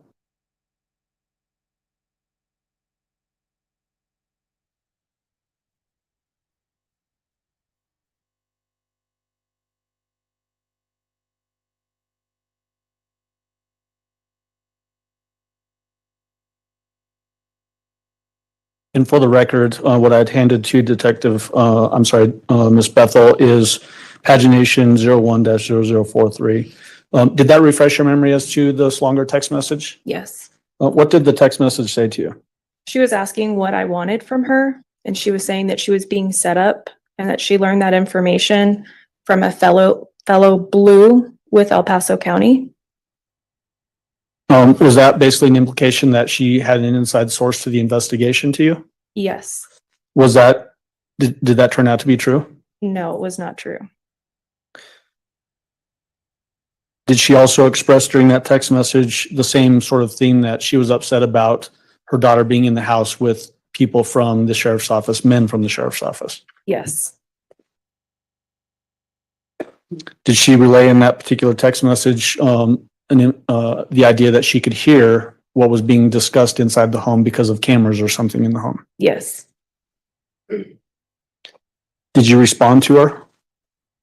And for the record, what I'd handed to Ms. Bethel is pagination 01-0043. Did that refresh your memory as to this longer text message? Yes. What did the text message say to you? She was asking what I wanted from her, and she was saying that she was being set up and that she learned that information from a fellow Blue with El Paso County. Was that basically an implication that she had an inside source to the investigation to you? Yes. Was that, did that turn out to be true? No, it was not true. Did she also express during that text message the same sort of theme that she was upset about her daughter being in the house with people from the sheriff's office, men from the sheriff's office? Yes. Did she relay in that particular text message the idea that she could hear what was being discussed inside the home because of cameras or something in the home? Yes, Did you respond to her?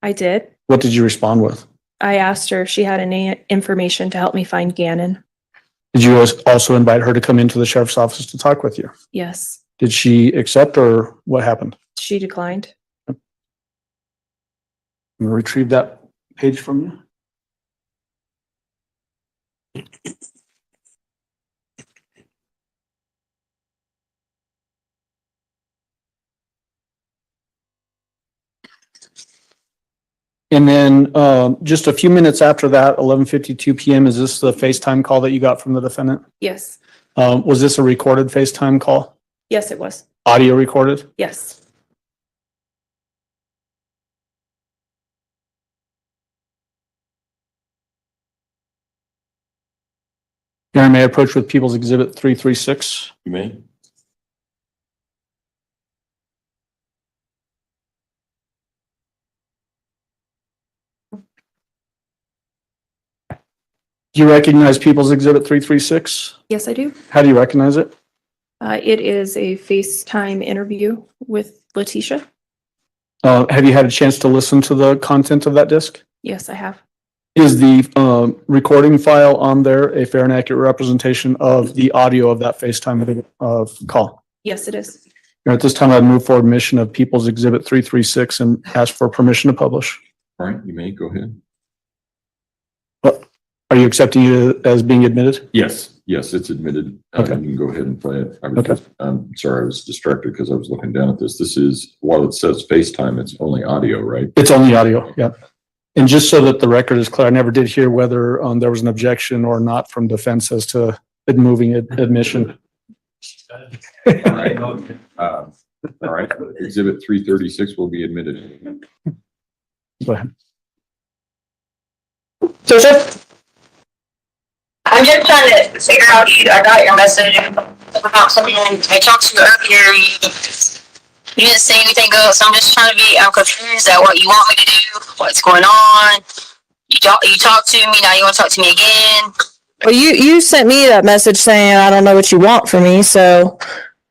I did. What did you respond with? I asked her if she had any information to help me find Gannon. Did you also invite her to come into the sheriff's office to talk with you? Yes, Did she accept or what happened? she declined. I'm gonna retrieve that page from you. And then just a few minutes after that, 11:52 PM, is this the FaceTime call that you got from the defendant? Yes, Was this a recorded FaceTime call? yes, it was. Audio recorded? Yes. Aaron, may I approach with People's Exhibit 336? You may. Do you recognize People's Exhibit 336? Yes, I do. How do you recognize it? It is a FaceTime interview with Letecia. Have you had a chance to listen to the content of that disc? Yes, I have. Is the recording file on there a fair and accurate representation of the audio of that FaceTime call? Yes, it is. At this time, I'd move for admission of People's Exhibit 336 and ask for permission to publish. All right, you may go ahead. Are you accepting it as being admitted? Yes, yes, it's admitted. Okay. You can go ahead and play it. Okay. I'm sorry, I was distracted because I was looking down at this. This is, while it says FaceTime, it's only audio, right? It's only audio, yeah. And just so that the record is clear, I never did hear whether there was an objection or not from defense as to it moving admission. All right. All right, Exhibit 336 will be admitted. Go ahead. Joseph? I'm just trying to figure out, I got your message about something I talked to you earlier. You didn't say anything good, so I'm confused at what you want me to do, what's going on. You talked to me, now you want to talk to me again. Well, you sent me that message saying, I don't know what you want from me, so.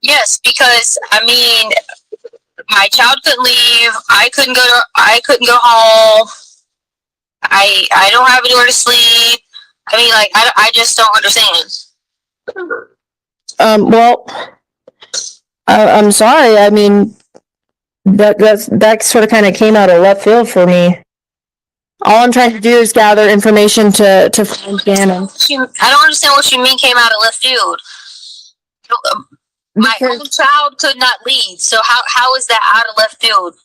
Yes, because I mean, my child couldn't leave. I couldn't go home. I don't have anywhere to sleep. I mean, like, I just don't understand. Well, I'm sorry. I mean, that sort of kind of came out of left field for me. All I'm trying to do is gather information to find Gannon. I don't understand what you mean came out of left field. My own child could not leave, so how is that out of left field?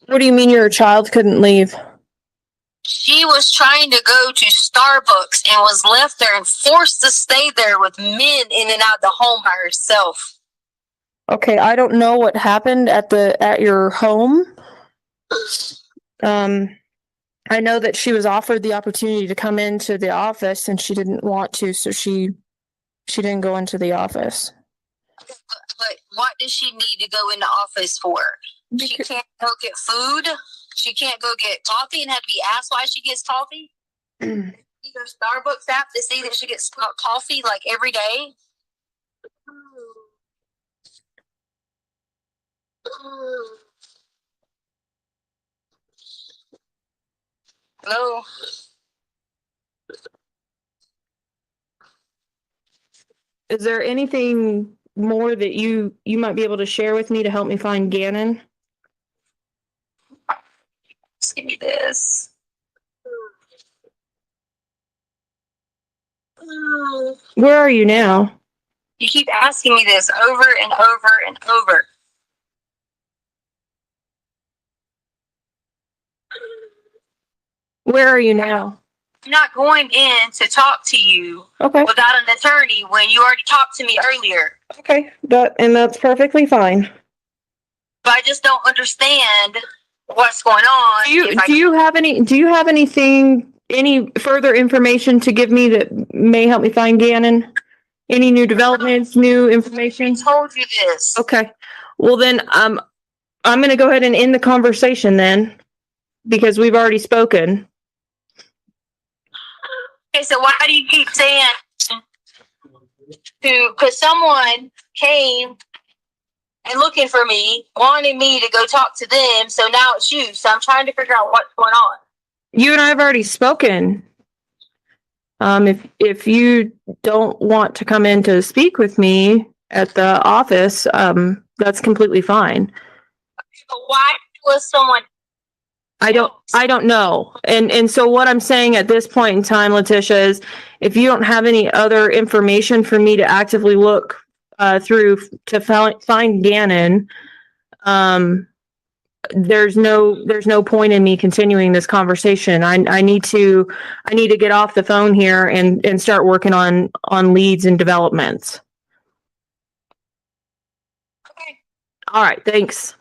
What do you mean your child couldn't leave? She was trying to go to Starbucks and was left there and forced to stay there with men in and out the home by herself. Okay, I don't know what happened at your home. I know that she was offered the opportunity to come into the office and she didn't want to, so she didn't go into the office. But what does she need to go in the office for? She can't go get food. She can't go get coffee and have to be asked why she gets coffee. Either Starbucks app to see that she gets coffee like every day. Hello. Is there anything more that you might be able to share with me to help me find Gannon? Just give me this. Where are you now? You keep asking me this over and over and over. Where are you now? I'm not going in to talk to you without an attorney when you already talked to me earlier. Okay, that's perfectly fine. But I just don't understand what's going on. Do you have anything, any further information to give me that may help me find Gannon? Any new developments, new information? I told you this. Okay. Well then, I'm gonna go ahead and end the conversation then, because we've already spoken. Okay, so why do you keep saying because someone came and looking for me, wanting me to go talk to them, so now it's you. So I'm trying to figure out what's going on. You and I have already spoken. If you don't want to come in to speak with me at the office, that's completely fine. But why was someone? I don't know. And so what I'm saying at this point in time, Letecia, is if you don't have any other information for me to actively look through to find Gannon, there's no point in me continuing this conversation. I need to get off the phone here and start working on leads and developments. Okay. All right, thanks.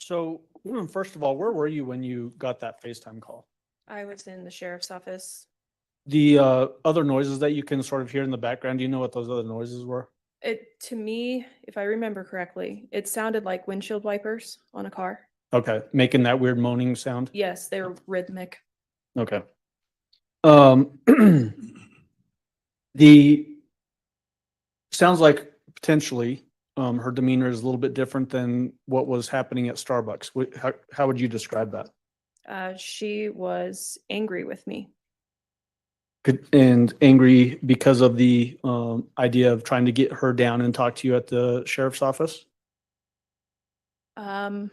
So, first of all, where were you when you got that FaceTime call? I was in the sheriff's office. The other noises that you can sort of hear in the background, do you know what those other noises were? To me, if I remember correctly, it sounded like windshield wipers on a car. Okay, making that weird moaning sound? Yes, they were rhythmic. Okay. The sounds like potentially her demeanor is a little bit different than what was happening at Starbucks. How would you describe that? She was angry with me. And angry because of the idea of trying to get her down and talk to you at the sheriff's office? I'm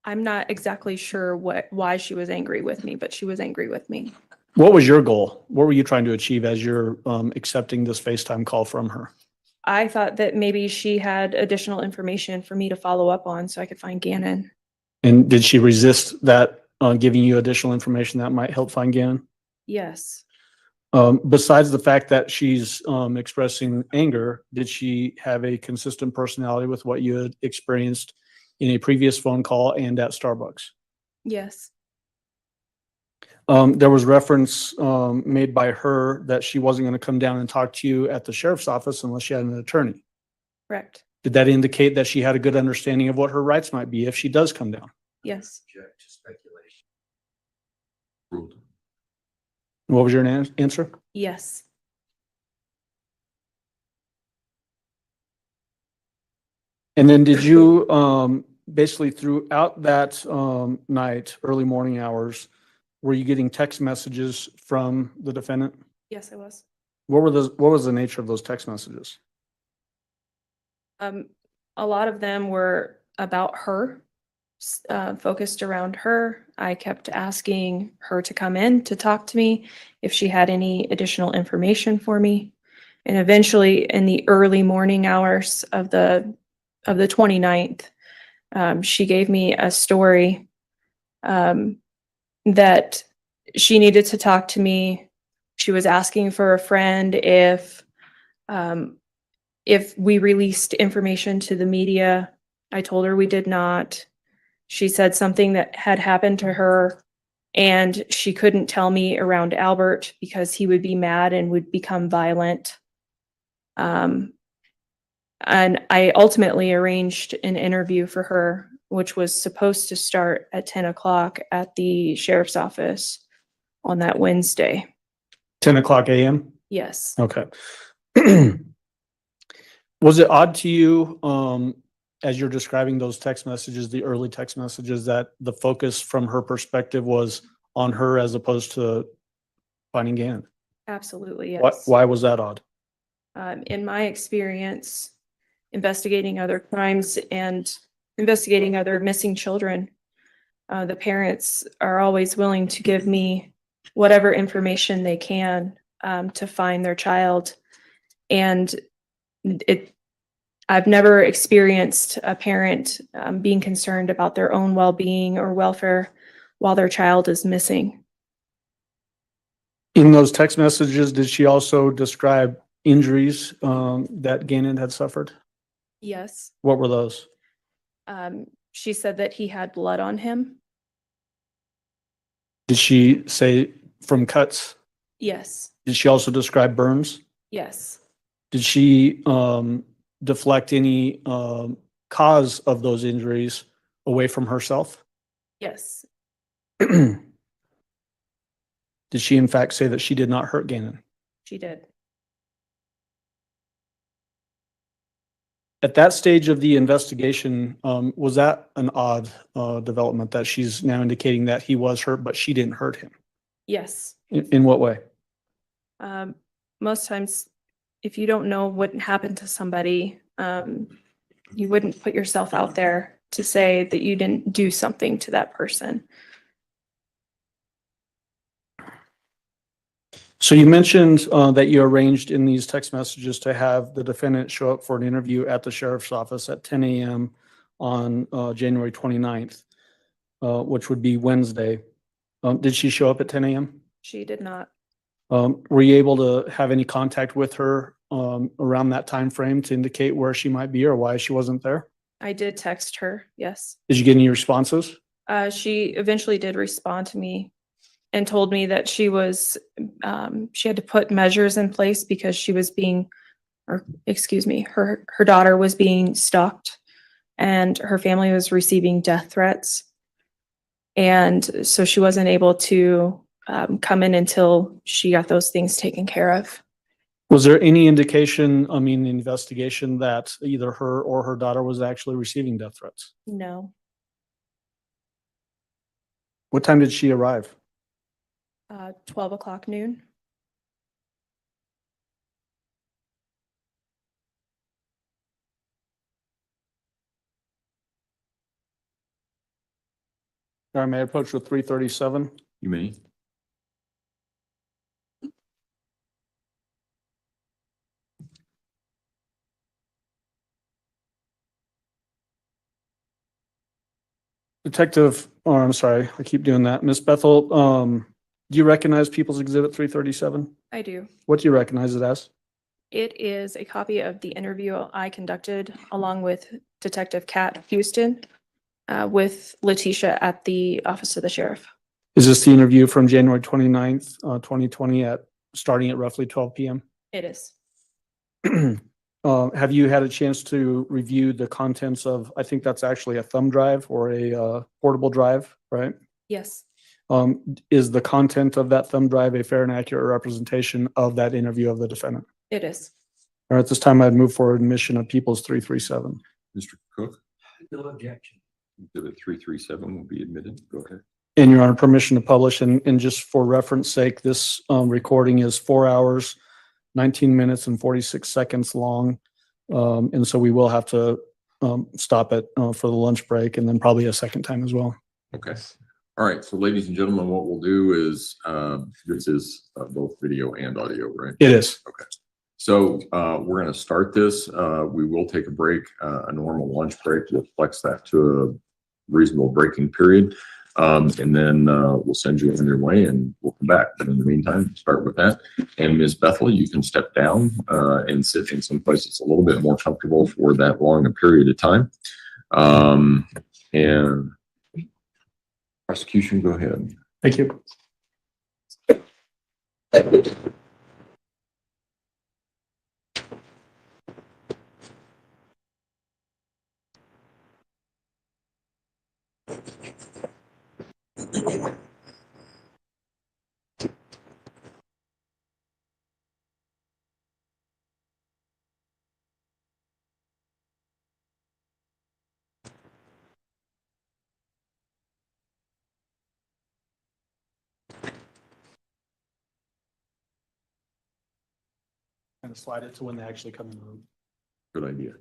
not exactly sure why she was angry with me, but she was angry with me. What was your goal? What were you trying to achieve as you're accepting this FaceTime call from her? I thought that maybe she had additional information for me to follow up on so I could find Gannon. And did she resist that giving you additional information that might help find Gannon? Yes. Besides the fact that she's expressing anger, did she have a consistent personality with what you had experienced in a previous phone call and at Starbucks? Yes. There was reference made by her that she wasn't going to come down and talk to you at the sheriff's office unless she had an attorney. Correct. Did that indicate that she had a good understanding of what her rights might be if she does come down? Yes. Object to speculation. What was your answer? Yes. And then did you, basically throughout that, night, early morning hours, were you getting text messages from the defendant? Yes, I was. What was the nature of those text messages? A lot of them were about her, focused around her. I kept asking her to come in to talk to me if she had any additional information for me. And eventually, in the early morning hours of the 29th, she gave me a story that she needed to talk to me. She was asking for a friend if we released information to the media. I told her we did not. She said something that had happened to her and she couldn't tell me around Albert because he would be mad and would become violent. And I ultimately arranged an interview for her, which was supposed to start at 10 o'clock at the sheriff's office on that Wednesday. 10 o'clock AM? Yes. Okay. Was it odd to you, as you're describing those text messages, the early text messages, that the focus from her perspective was on her as opposed to finding Gannon? Absolutely, yes. Why was that odd? In my experience, investigating other crimes and investigating other missing children, the parents are always willing to give me whatever information they can to find their child. And I've never experienced a parent being concerned about their own well-being or welfare while their child is missing. In those text messages, did she also describe injuries that Gannon had suffered? Yes. What were those? She said that he had blood on him. Did she say from cuts? Yes. Did she also describe burns? Yes. Did she deflect any cause of those injuries away from herself? Yes. Did she in fact say that she did not hurt Gannon? She did. At that stage of the investigation, was that an odd development that she's now indicating that he was hurt, but she didn't hurt him? Yes. In what way? Most times, if you don't know what happened to somebody, you wouldn't put yourself out there to say that you didn't do something to that person. So you mentioned that you arranged in these text messages to have the defendant show up for an interview at the sheriff's office at 10 a.m. on January 29th, which would be Wednesday. Did she show up at 10 a.m.? She did not. Were you able to have any contact with her around that time frame to indicate where she might be or why she wasn't there? I did text her, yes. Did you get any responses? She eventually did respond to me and told me that she had to put measures in place because she was her daughter was being stalked and her family was receiving death threats. And so she wasn't able to come in until she got those things taken care of. Was there any indication, the investigation, that either her or her daughter was actually receiving death threats? No. What time did she arrive? 12 o'clock noon. All right, may I approach with 337? You may. Detective, I'm sorry, I keep doing that. Miss Bethel, do you recognize People's Exhibit 337? I do. What do you recognize it as? It is a copy of the interview I conducted along with Detective Kat Houston with Letecia at the Office of the Sheriff. Is this the interview from January 29th, 2020 starting at roughly 12 p.m.? It is. Have you had a chance to review the contents of, I think that's actually a thumb drive or a portable drive, right? Yes, Is the content of that thumb drive a fair and accurate representation of that interview of the defendant? it is. All right, at this time, I'd move for admission of Peoples 337. Mr. Cook, No objection. exhibit 337 will be admitted. Go ahead. And Your Honor, permission to publish, and just for reference sake, this recording is 4 hours, 19 minutes and 46 seconds long. And so we will have to stop it for the lunch break and then probably a second time as well. Okay. All right. So ladies and gentlemen, what we'll do is, this is both video and audio, right? It is. Okay. So we're going to start this. We will take a break, a normal lunch break. We'll flex that to a reasonable breaking period. And then we'll send you on your way and we'll come back. But in the meantime, start with that. And Ms. Bethel, you can step down and sit in some place that's a little bit more comfortable for that long a period of time. And prosecution, go ahead. Thank you. Kind of slide it to when they actually come in the room. Good idea.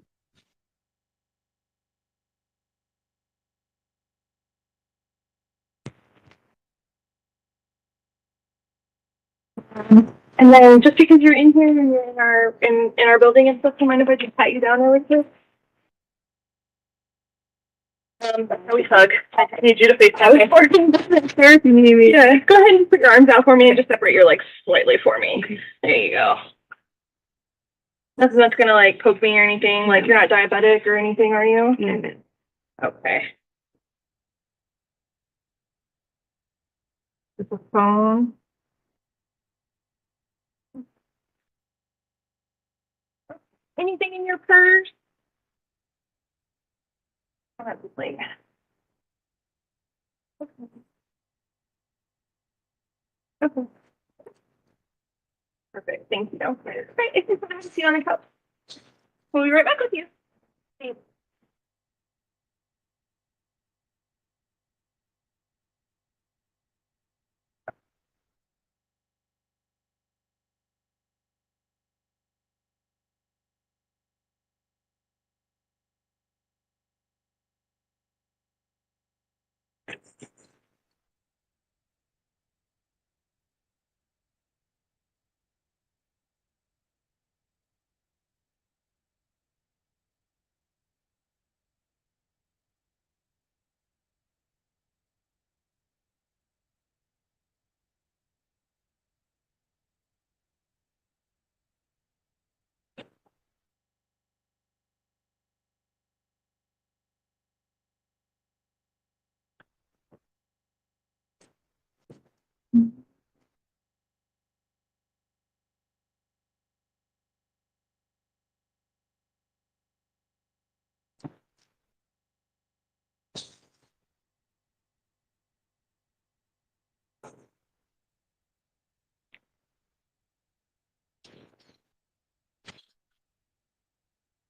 And then just because you're in here and you're in our building and stuff, do you mind if I just pat you down really quick? We hug. I just need you to face that way for me. Sure, if you need me. Yeah, go ahead and put your arms out for me and just separate your legs slightly for me. Okay. There you go. Nothing that's gonna like poke me or anything. Like you're not diabetic or anything, are you? No. Okay. Just a phone. Anything in your purse? Probably. Okay. Perfect. Thank you. Right. If you have a seat on the couch, we'll be right back with you. Thanks.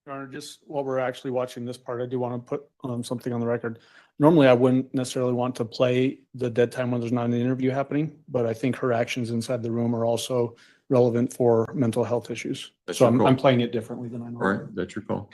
Your Honor, just while we're actually watching this part, I do want to put something on the record. Normally, I wouldn't necessarily want to play the dead time when there's not an interview happening, but I think her actions inside the room are also relevant for mental health issues. That's So your call. I'm playing it differently than I know. All right. That's your call.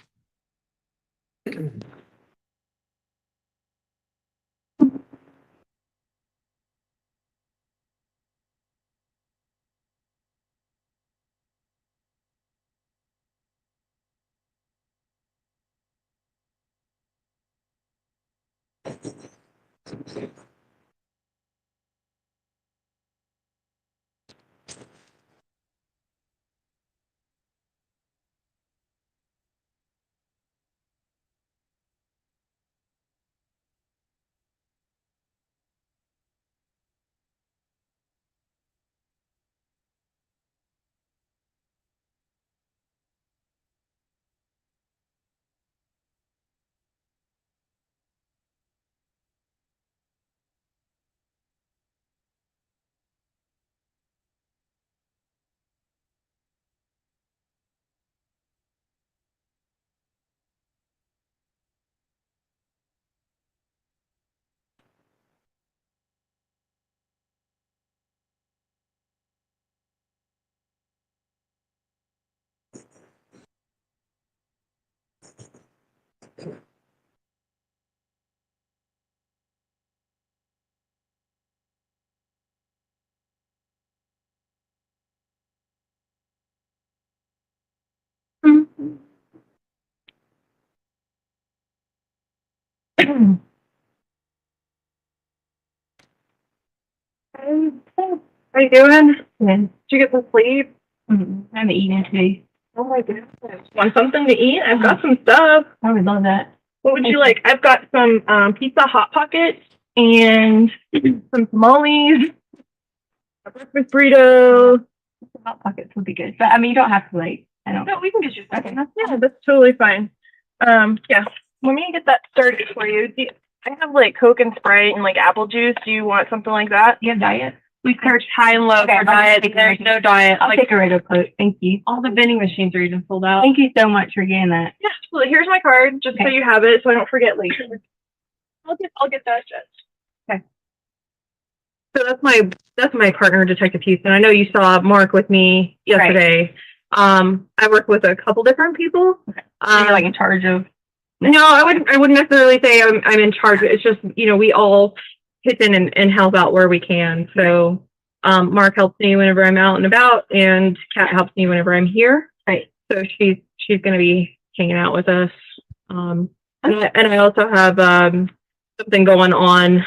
How you doing? Did you get some sleep? I haven't eaten today. Oh my goodness. Want something to eat? I've got some stuff. I would love that. What would you like? I've got some pizza hot pockets and some tamales, a breakfast burrito. Hot pockets would be good, but I mean, you don't have to like. I don't. No, we can get you something. Yeah, that's totally fine. Yeah. Let me get that started for you. I have like Coke and Sprite and like apple juice. Do you want something like that? You have diet? We searched high and low Okay, for diet. There's no diet. I'll take a regular Coke. Thank you. All the vending machines are even sold out. Thank you so much for getting that. Yeah, well, here's my card, just so Okay. you have it, so I don't forget later. I'll get that just. Okay. So that's my partner, Detective Houston. I know you saw Mark with me yesterday. I work with a couple different people. You're like in charge of. No, I wouldn't necessarily say I'm in charge. It's just, we all pitch in and help out where we can. So, Mark helps me whenever I'm out and about, and Kat helps me whenever I'm here. Right. So she's going to be hanging out with us. And I also have something going on.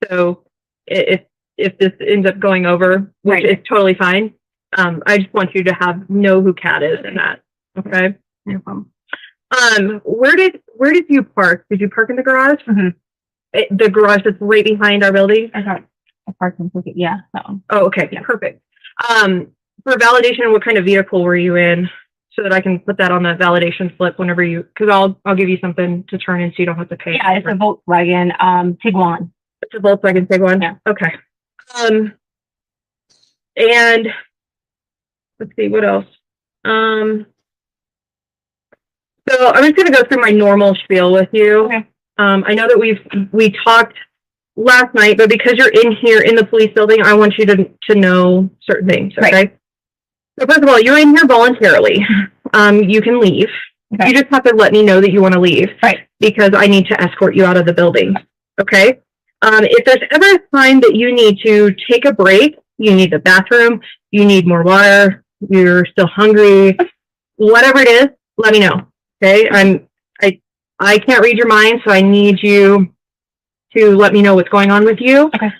So if this ends up going over, which is totally fine, I just want you to know who Kat is in that. Okay. No problem. Where did you park? Did you park in the garage? Mm-hmm. The garage that's right behind our building? I got a parking ticket. Yeah, that one. Oh, okay. Yeah. Perfect. For validation, what kind of vehicle were you in? So that I can put that on the validation slip whenever because I'll give you something to turn in so you don't have to pay. Yeah, it's a Volkswagen Tiguan. It's a Volkswagen Tiguan? Yeah. Okay. And let's see, what else? So I'm just going to go through my normal spiel with you. Okay. I know that we talked last night, but because you're in here in the police building, I want you to know certain things, okay? Right. So first of all, you're in here voluntarily. You can leave. Okay. You just have to let me know that you want to leave. Right. Because I need to escort you out of the building. Okay? If there's ever a time that you need to take a break, you need the bathroom, you need more water, you're still hungry, whatever it is, let me know. Okay? I can't read your mind, so I need you to let me know what's going on with you. Okay.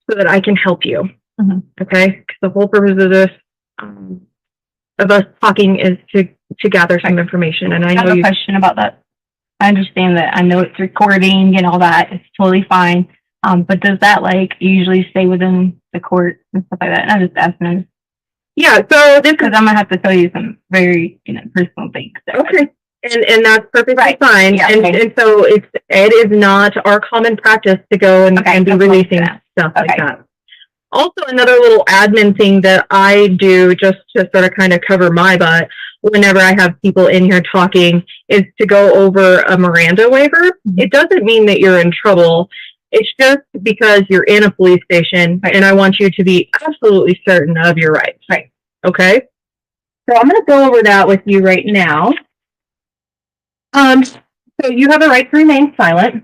So that I can help you. Mm-hmm. Okay? Because the whole purpose of this, of us talking is to gather some information. And I know have a question about that. I understand that. I know it's recording and all that. It's totally fine. But does that usually stay within the court and stuff like that? And I'm just asking. Yeah. So this because I'm gonna have to tell you some very personal things. Okay. And that's perfectly fine. Yeah, and, okay. and so it is not our common practice to go and be releasing stuff like that. Also, another little admin thing that I do just to sort of kind of cover my butt whenever I have people in here talking is to go over a Miranda waiver. It doesn't mean that you're in trouble. It's just because you're in a police station and I want you to be absolutely certain of your rights. Right. Okay? So I'm going to go over that with you right now. So you have the right to remain silent.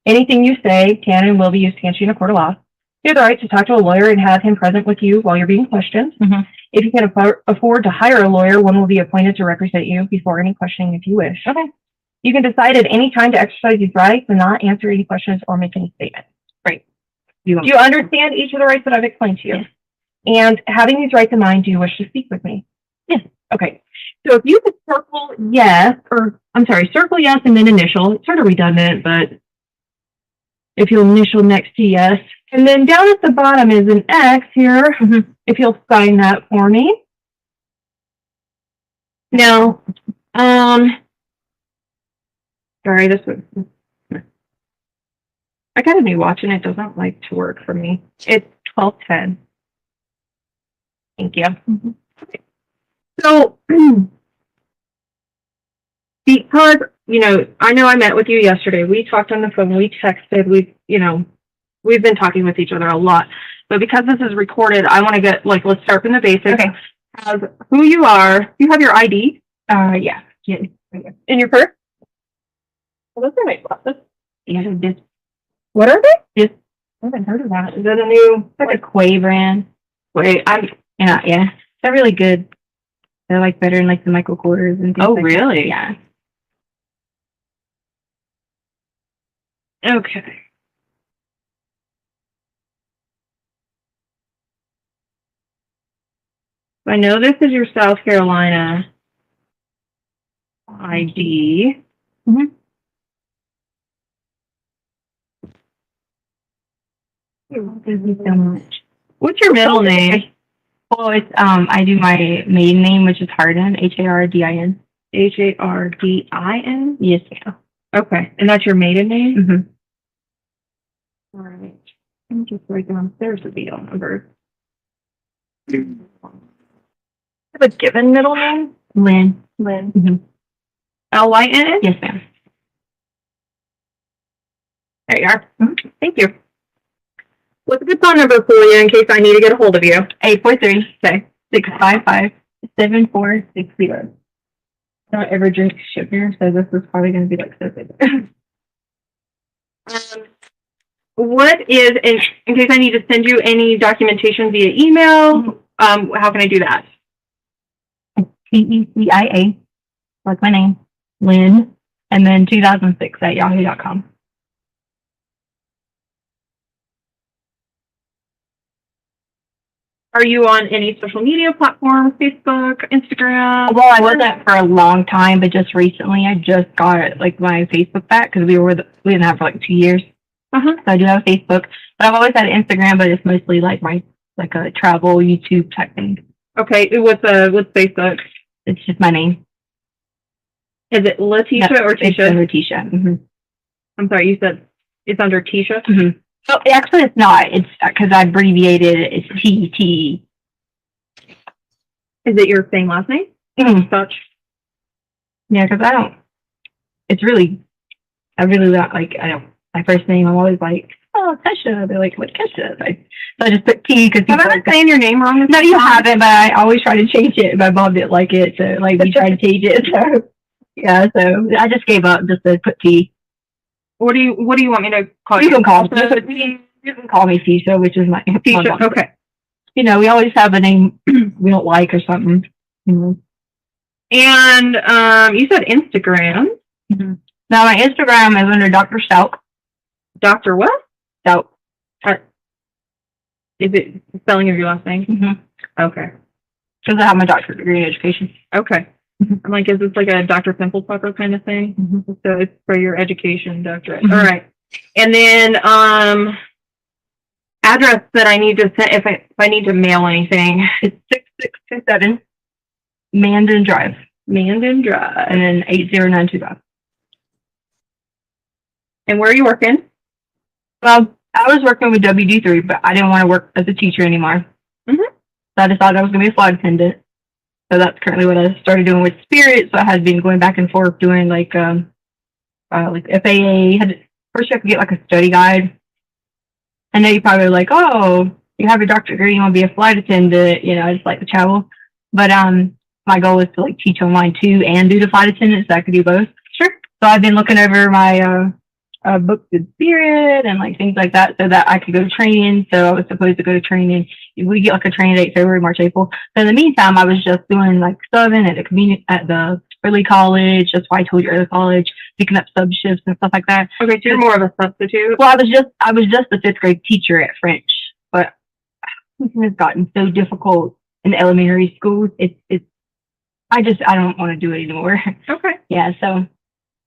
Anything you say can and will be used against you in a court of law. You have the right to talk to a lawyer and have him present with you while you're being questioned. Mm-hmm. If you can afford to hire a lawyer, one will be appointed to represent you before any questioning if you wish. Okay. You can decide at any time to exercise these rights and not answer any questions or make any statements. Right. Do you understand each of the rights that I've explained to you? Yes. And having these rights in mind, do you wish to speak with me? Yes. Okay. So if you could circle yes, circle yes and then initial. It's sort of redundant, but if you'll initial next to yes. And then down at the bottom is an X here. Mm-hmm. If you'll sign that for me. Now, sorry, this was, I got a new watch and it doesn't like to work for me. It's 12:10. Thank you. Mm-hmm. So, because, I know I met with you yesterday. We talked on the phone, we texted, we've been talking with each other a lot. But because this is recorded, I want to get, let's start from the basics. Okay. Of who you are. You have your ID? Yeah. In your purse? Well, those are my glasses. Yeah, this. What are they? This. I haven't heard of that. Is that a new? Like a Quay brand. Yeah. They're really good. They're better in the micro quarters and things. Oh, like really? That. Yeah. Okay. I know this is your South Carolina ID. Thank you so much. What's your middle name? Well, it's, I do my maiden name, which is Hardin, Hardin. Hardin? Yes, ma'am. Okay, and that's your maiden name? Mm-hmm. All right. Let me just write down, there's the deal number. Have a given middle name? Lynn. Lynn. Mm-hmm. L-Y-N-N? Yes, ma'am. There you are. Thank you. What's a good phone number for you in case I need to get a hold of you? 843-655-7460. Don't ever drink sugar, so this is probably going to be like so big. What is, in case I need to send you any documentation via email, how can I do that? Tecia, like my name, Lynn, and then 2006 at yahoo.com. Are you on any social media platform, Facebook, Instagram? Well, I wasn't for a long time, but just recently I just got like my Facebook back because we didn't have for like 2 years. So I do have Facebook, but I've always had Instagram, but it's mostly like like a travel YouTube type thing. Okay, what's Facebook? It's just my name. Is it Letecia or It's Tisha? Letecia. Mm-hmm. I'm sorry, you said it's under Tisha? Mm-hmm. Oh, actually, it's not. It's because I abbreviated it. It's TT. Is it your same last name? Mm-hmm. Stauch. Yeah, because I really don't like, my first name, I'm always like, oh, Kesha. They're like, what's Kesha? So I just put T because Have I been saying your name wrong? No, you haven't, but I always try to change it. My mom didn't like it, so like we tried to change it. So yeah, so I just gave up just to put T. What do you want me to call You you? can call me. You can call me Tisha, which is my Tisha. Okay. You know, we always have a name we don't like or something. Mm-hmm. And you said Instagram. Mm-hmm. Now my Instagram is under Dr. Stauch. Dr. what? Stauch. Is it the spelling of your last name? Mm-hmm. Okay. Because I have my doctorate degree in education. Okay. I'm like, is this like a Dr. Pimple Popper kind of thing? Mm-hmm. So it's for your education doctorate. Mm-hmm. All right. And then address that I need to send if I need to mail anything. It's 6627 Mandan Drive. Mandan Drive. And then 80925. And where are you working? Well, I was working with WD3, but I didn't want to work as a teacher anymore. Mm-hmm. So I decided I was going to be a flight attendant. So that's currently what I started doing with Spirit. So I had been going back and forth doing like FAA. First you have to get like a study guide. I know you probably like, oh, you have your doctorate degree, you want to be a flight attendant, you know, I just like to travel. But my goal is to like teach online too and do the flight attendant so I could do both. Sure. So I've been looking over my books with Spirit and like things like that so that I could go to training. So I was supposed to go to training. We get like a training date February, March, April. So in the meantime, I was just doing like subbing at the early college. That's why I told you early college, picking up sub shifts and stuff like that. Okay, so you're more of a substitute. Well, I was just a fifth grade teacher at French, but it has gotten so difficult in elementary schools. I don't want to do it anymore. Okay. Yeah, so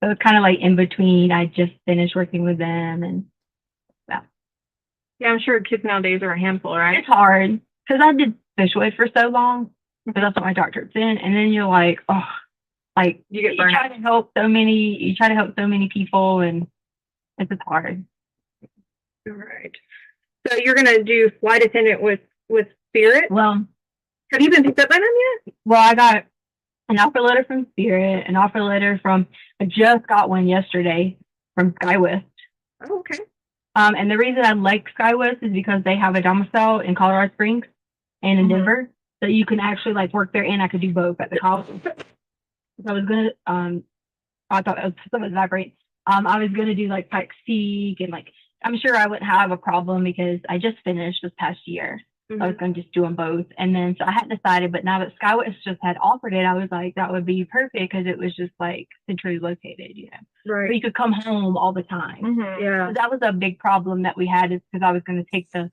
it's kind of like in between. I just finished working with them, and yeah, I'm sure kids nowadays are a handful, right? it's hard because I did special ed for so long, because that's what my doctorate's in, and then you're like, oh, like You get you burned try out. to help so many people, and it's just hard. All right. So you're gonna do flight attendant with Spirit? Well, Have you been picked up by them yet? well, I got an offer letter from Spirit, an offer letter I just got one yesterday from SkyWest. Oh, okay. And the reason I like SkyWest is because they have a domicile in Colorado Springs and in Denver, so you can actually like work there, and I could do both at the college. So I was gonna, I thought that was great. I was gonna do like Pikes Peak, and like I'm sure I wouldn't have a problem because I just finished this past year. I was going to just do them both. And then, so I hadn't decided, but now that Skywest just had offered it, I was like, that would be perfect because it was just like centrally located, you know. Right. So you could come home all the time. Yeah. So that was a big problem that we had is because I was going to take the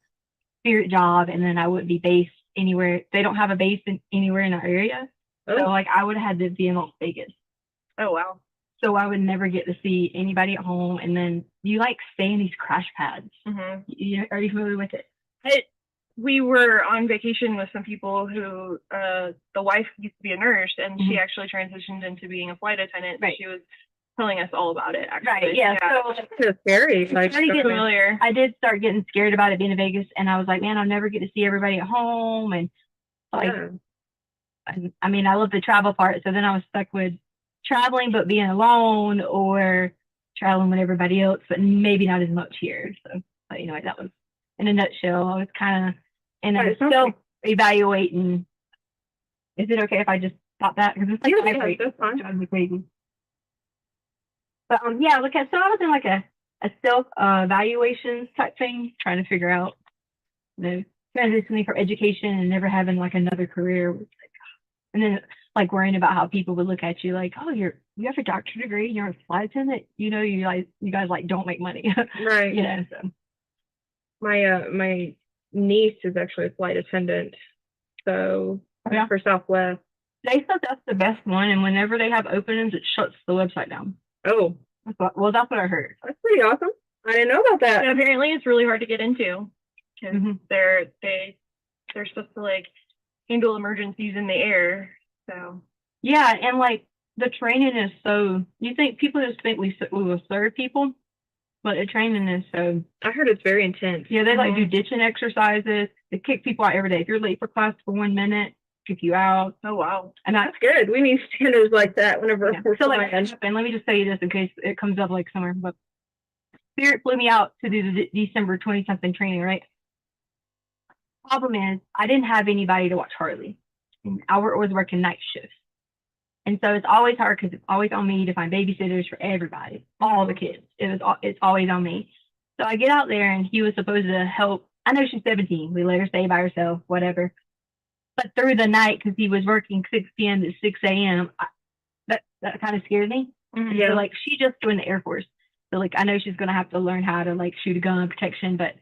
Spirit job and then I wouldn't be based anywhere. They don't have a base anywhere in our area. So like I would have had to be in Las Vegas. Oh, wow. So I would never get to see anybody at home. And then you like stay in these crash pads. Are you familiar with it? We were on vacation with some people who, the wife used to be a nurse and she actually transitioned into being a flight attendant. Right. She was telling us all about it, actually. Right. Yeah. So it's scary. Like, familiar. I did start getting scared about it being in Vegas and I was like, man, I'll never get to see everybody at home. And like, I mean, I love the travel part. So then I was stuck with traveling, but being alone or traveling with everybody else, but maybe not as much here. So, but you know, that was in a nutshell. I was kind of, and I was still evaluating. Is it okay if I just stop that? Because it's like, that's fine. Driving me crazy. But yeah, look at, so I was in like a self evaluation type thing, trying to figure out, you know, transitioning from education and never having like another career. And then like worrying about how people would look at you like, oh, you have a doctorate degree, you're a flight attendant, you know, you guys like don't make money. Right. You know, so. My niece is actually a flight attendant. So for Southwest. They said that's the best one, and whenever they have openings, it shuts the website down. Oh. That's what I heard. That's pretty awesome. I didn't know about that. And apparently it's really hard to get into because they're supposed to like handle emergencies in the air. So yeah, and like the training is so, you think people just think we will serve people, but the training is so. I heard it's very intense. Yeah, they like do ditching exercises. They kick people out every day. If you're late for class for 1 minute, kick you out. Oh wow, and that's good. We need standards like that whenever we're so like. And let me just tell you this in case it comes up like somewhere. But Spirit flew me out to do the December 20-something training, right? Problem is, I didn't have anybody to watch Harley. And Albert was working night shifts. And so it's always hard because it's always on me to find babysitters for everybody, all the kids. It's always on me. So I get out there and he was supposed to help. I know she's 17. We let her stay by herself, whatever. But through the night, because he was working 6 p.m. to 6 a.m., that kind of scared me. Yeah. So like she just joined the Air Force. So like I know she's going to have to learn how to like shoot a gun, protection, but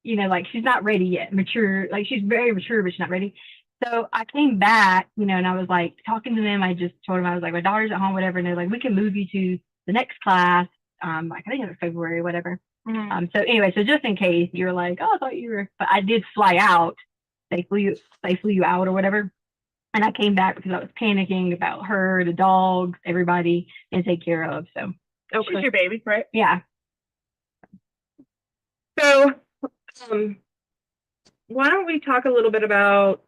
you know, like she's not ready yet, mature. Like she's very mature, but she's not ready. So I came back, you know, and I was like talking to them. I just told them, I was like, my daughter's at home, whatever. And they're like, we can move you to the next class. Like I think it was February, whatever. So anyway, so just in case you were like, oh, I thought you were, but I did fly out. They flew you out or whatever. And I came back because I was panicking about her, the dogs, everybody to take care of. So she's your baby, right? Yeah. So why don't we talk a little bit about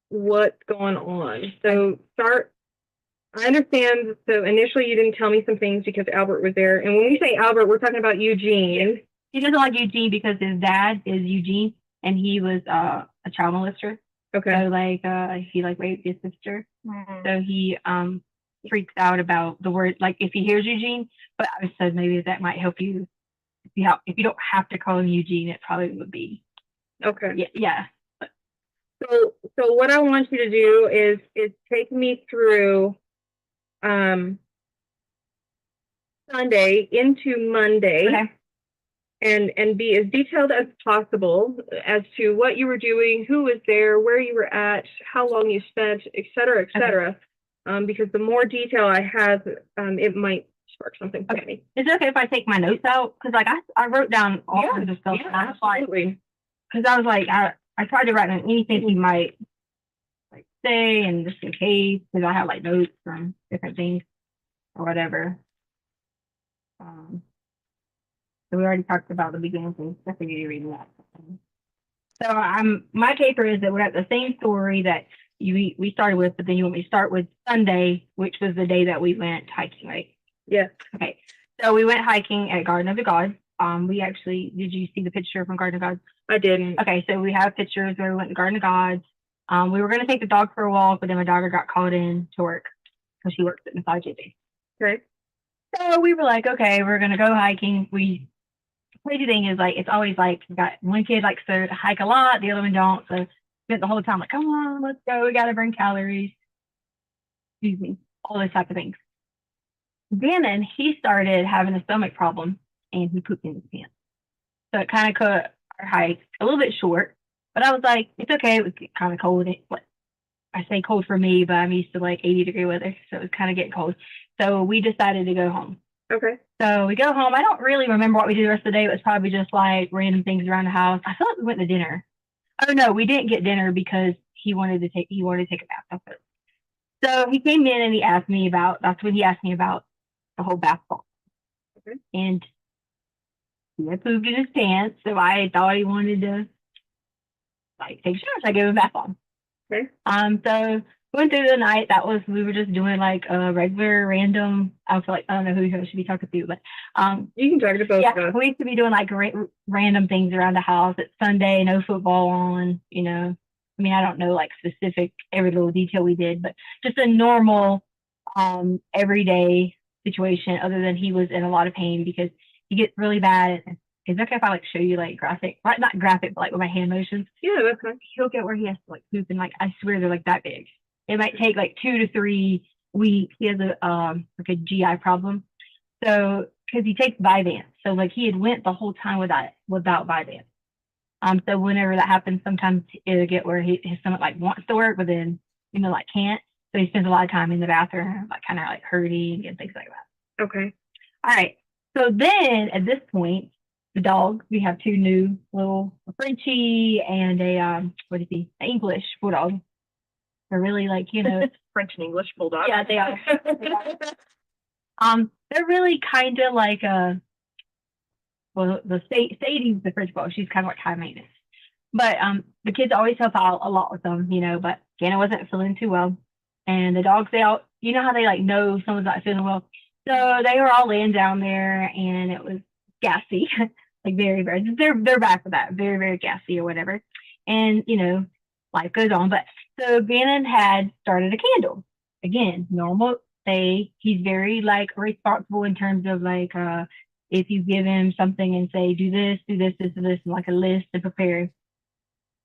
what's going on? So I understand. So initially you didn't tell me some things because Albert was there. And when we say Albert, we're talking about Eugene. He doesn't like Eugene because his dad is Eugene and he was a child molester. Okay. So like he like raped his sister. So he freaks out about the word, like if he hears Eugene, but I said maybe that might help you. If you don't have to call him Eugene, it probably would be. Okay. Yeah. So what I want you to do is take me through Sunday into Monday. Okay. And be as detailed as possible as to what you were doing, who was there, where you were at, how long you spent, et cetera, et cetera. Because the more detail I have, it might spark something for me. Is it okay if I take my notes out? Because like I wrote down all kinds of stuff. Yeah, absolutely. Because I was like, I tried to write down anything he might like say, and just in case, because I have like notes from different things or whatever. So we already talked about the beginning things. I figured you read that. So my paper is that we're at the same story that we started with, but then you want me to start with Sunday, which was the day that we went hiking, right? Yeah. Okay. So we went hiking at Garden of the Gods. We actually, did you see the picture from Garden of Gods? I didn't. Okay, so we have pictures where we went to Garden of Gods. We were going to take the dog for a walk, but then my daughter got called in to work because she works at Massage Bay. Okay. So we were like, okay, we're going to go hiking. We crazy thing is like, it's always like, you got one kid likes to hike a lot, the other one don't. So spent the whole time like, come on, let's go. We got to burn calories. Excuse me, all those type of things. Gannon, he started having a stomach problem and he pooped in his pants. So it kind of cut our hike a little bit short, but I was like, it's okay. It was kind of cold. I say cold for me, but I'm used to like 80-degree weather. So it was kind of getting cold. So we decided to go home. Okay. So we go home. I don't really remember what we did the rest of the day. It was probably just like random things around the house. I feel like we went to dinner. Oh no, we didn't get dinner because he wanted to take a bath. So he came in and that's when he asked me about the whole bath ball. Okay. And he had pooped in his pants, so I thought he wanted to like take a shower, so I gave him a bath bomb. Okay. So going through the night, we were just doing like a regular random. I don't know who I should be talking to, but You can talk to both of yeah, us. we used to be doing like random things around the house. It's Sunday, no football on, I mean, I don't know like specific every little detail we did, but just a normal everyday situation, other than he was in a lot of pain because he gets really bad. Is it okay if I like show you like graphic, like not graphic, but like with my hand motions? Yeah, that's fine. He'll get where he has to like poop, and like I swear they're like that big. It might take like 2 to 3 weeks. He has like a GI problem, so because he takes Vyvanse, so like he had went the whole time without Vyvanse. So whenever that happens, sometimes it'll get where his stomach like wants to work, but then like can't. So he spends a lot of time in the bathroom, like kind of like hurting and things like that. Okay. All right. So then at this point, the dog, we have 2 new little, a Frenchie and a an English bulldog. They're really like, French and English bulldog. yeah, they are. They're really kind of like Sadie's the French bulldog. She's kind of like high maintenance. But the kids always help out a lot with them, but Gannon wasn't feeling too well. And the dogs, they all, how they like know someone's not feeling well. So they were all laying down there and it was gassy, like very, very, they're back with that, very, very gassy or whatever. And, life goes on. But so Gannon had started a candle. Again, normal day. He's very like responsible in terms of like, if you give him something and say, do this, and like a list to prepare,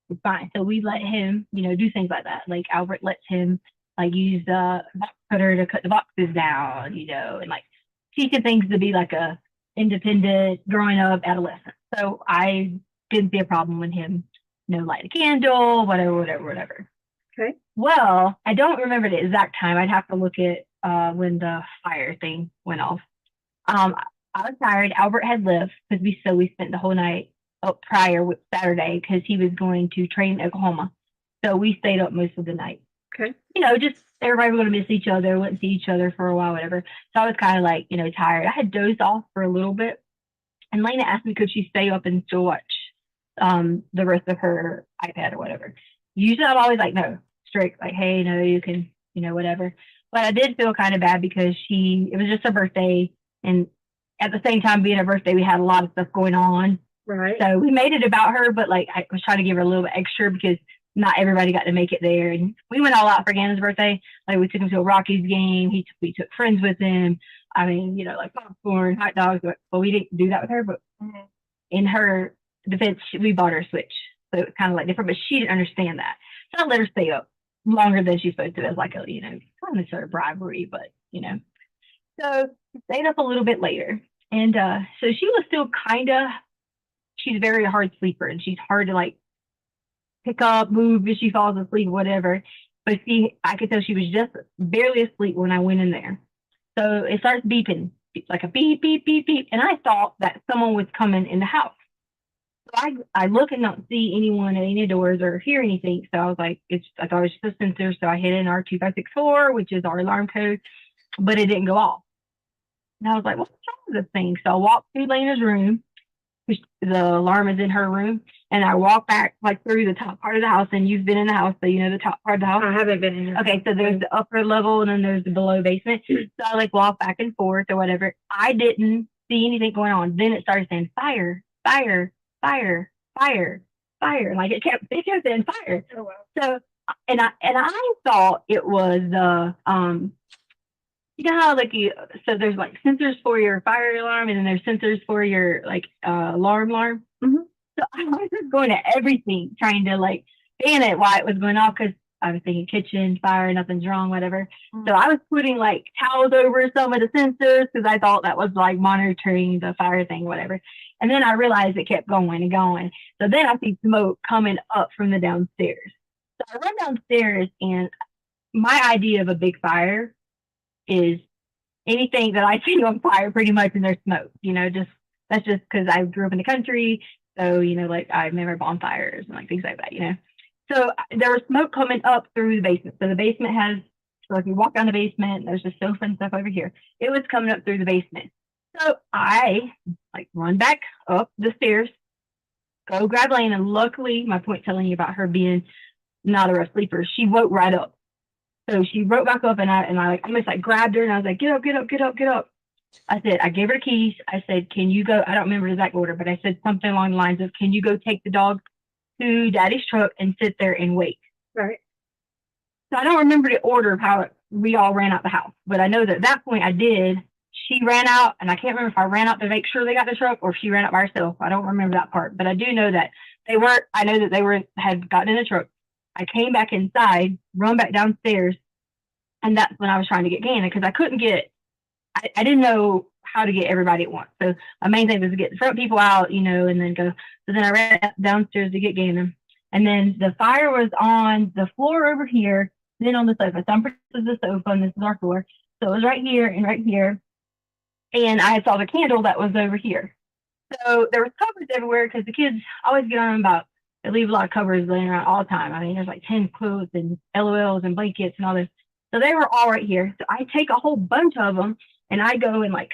it's fine. So we let him, do things like that. Like Albert lets him like use the box cutter to cut the boxes down, and like teaching things to be like a independent, growing up adolescent. So I didn't see a problem with him, light a candle, whatever. Okay. Well, I don't remember the exact time. I'd have to look at when the fire thing went off. I was tired. Albert had left because we spent the whole night up prior with Saturday because he was going to train in Oklahoma. So we stayed up most of the night. Okay. Just everybody was going to miss each other, wouldn't see each other for a while, whatever. So I was kind of like, tired. I had dozed off for a little bit. And Lena asked me, could she stay up and still watch the rest of her iPad or whatever. Usually I'm always like, no, strict, like, hey, no, you can, whatever. But I did feel kind of bad because it was just her birthday. And at the same time being her birthday, we had a lot of stuff going on. Right. So we made it about her, but like I was trying to give her a little bit extra because not everybody got to make it there. And we went all out for Gannon's birthday. Like we took him to a Rockies game. We took friends with him. I mean, like popcorn, hot dogs. But we didn't do that with her. But in her defense, we bought her a Switch. So it was kind of like different, but she didn't understand that. So I let her stay up longer than she's supposed to as like a, kind of sort of bribery, but, So stayed up a little bit later. And so she was still she's a very hard sleeper and she's hard to like pick up, move if she falls asleep, whatever. But I could tell she was just barely asleep when I went in there. So it starts beeping, like a beep, beep, beep, beep. And I thought that someone was coming in the house. So I look and don't see anyone at any doors or hear anything. So I was like, I thought it was just a sensor. So I hit in our 2564, which is our alarm code, but it didn't go off. And I was like, what's wrong with this thing? So I walked through Lena's room, which the alarm is in her room. And I walk back like through the top part of the house. And you've been in the house, so you know the top part of the house. I haven't been in there. Okay, so there's the upper level and then there's the below basement. So I like walk back and forth or whatever. I didn't see anything going on. Then it started saying fire, fire, fire, fire, fire. Like it kept saying fire. Oh, wow. So and I thought it was you know how like so there's like sensors for your fire alarm and then there's sensors for your like alarm. So I was just going to everything trying to like ban it while it was going off because I was thinking kitchen fire, nothing's wrong, whatever. So I was putting like towels over some of the sensors because I thought that was like monitoring the fire thing, whatever. And then I realized it kept going and going. So then I see smoke coming up from the downstairs. So I run downstairs and my idea of a big fire is anything that I see on fire pretty much and there's smoke, just that's just because I grew up in the country. So, like I remember bonfires and like things like that, So there was smoke coming up through the basement. So the basement has, so if you walk down the basement, there's a sofa and stuff over here. It was coming up through the basement. So I like run back up the stairs, go grab Lane, and luckily, my point telling you about her being not a rough sleeper, she woke right up. So she woke back up and I like almost like grabbed her and I was like, get up, get up, get up, get up. I said, I gave her the keys. I said, can you go? I don't remember the exact order, but I said something along the lines of, can you go take the dog to Daddy's truck and sit there and wait? Right. So I don't remember the order of how we all ran out the house, but I know that at that point I did. She ran out, and I can't remember if I ran out to make sure they got the truck or if she ran out by herself. I don't remember that part, but I do know that I know that they had gotten in the truck. I came back inside, run back downstairs, and that's when I was trying to get Gannon because I couldn't get, I didn't know how to get everybody at once. So my main thing was to get the front people out, and then go. So then I ran downstairs to get Gannon. And then the fire was on the floor over here, then on the sofa. So I'm pretty sure this is the sofa and this is our floor. So it was right here and right here. And I saw the candle that was over here. So there was covers everywhere because the kids always get on about, they leave a lot of covers laying around all the time. I mean, there's like 10 quilts and LOLs and blankets and all this. So they were all right here. So I take a whole bunch of them and I go and like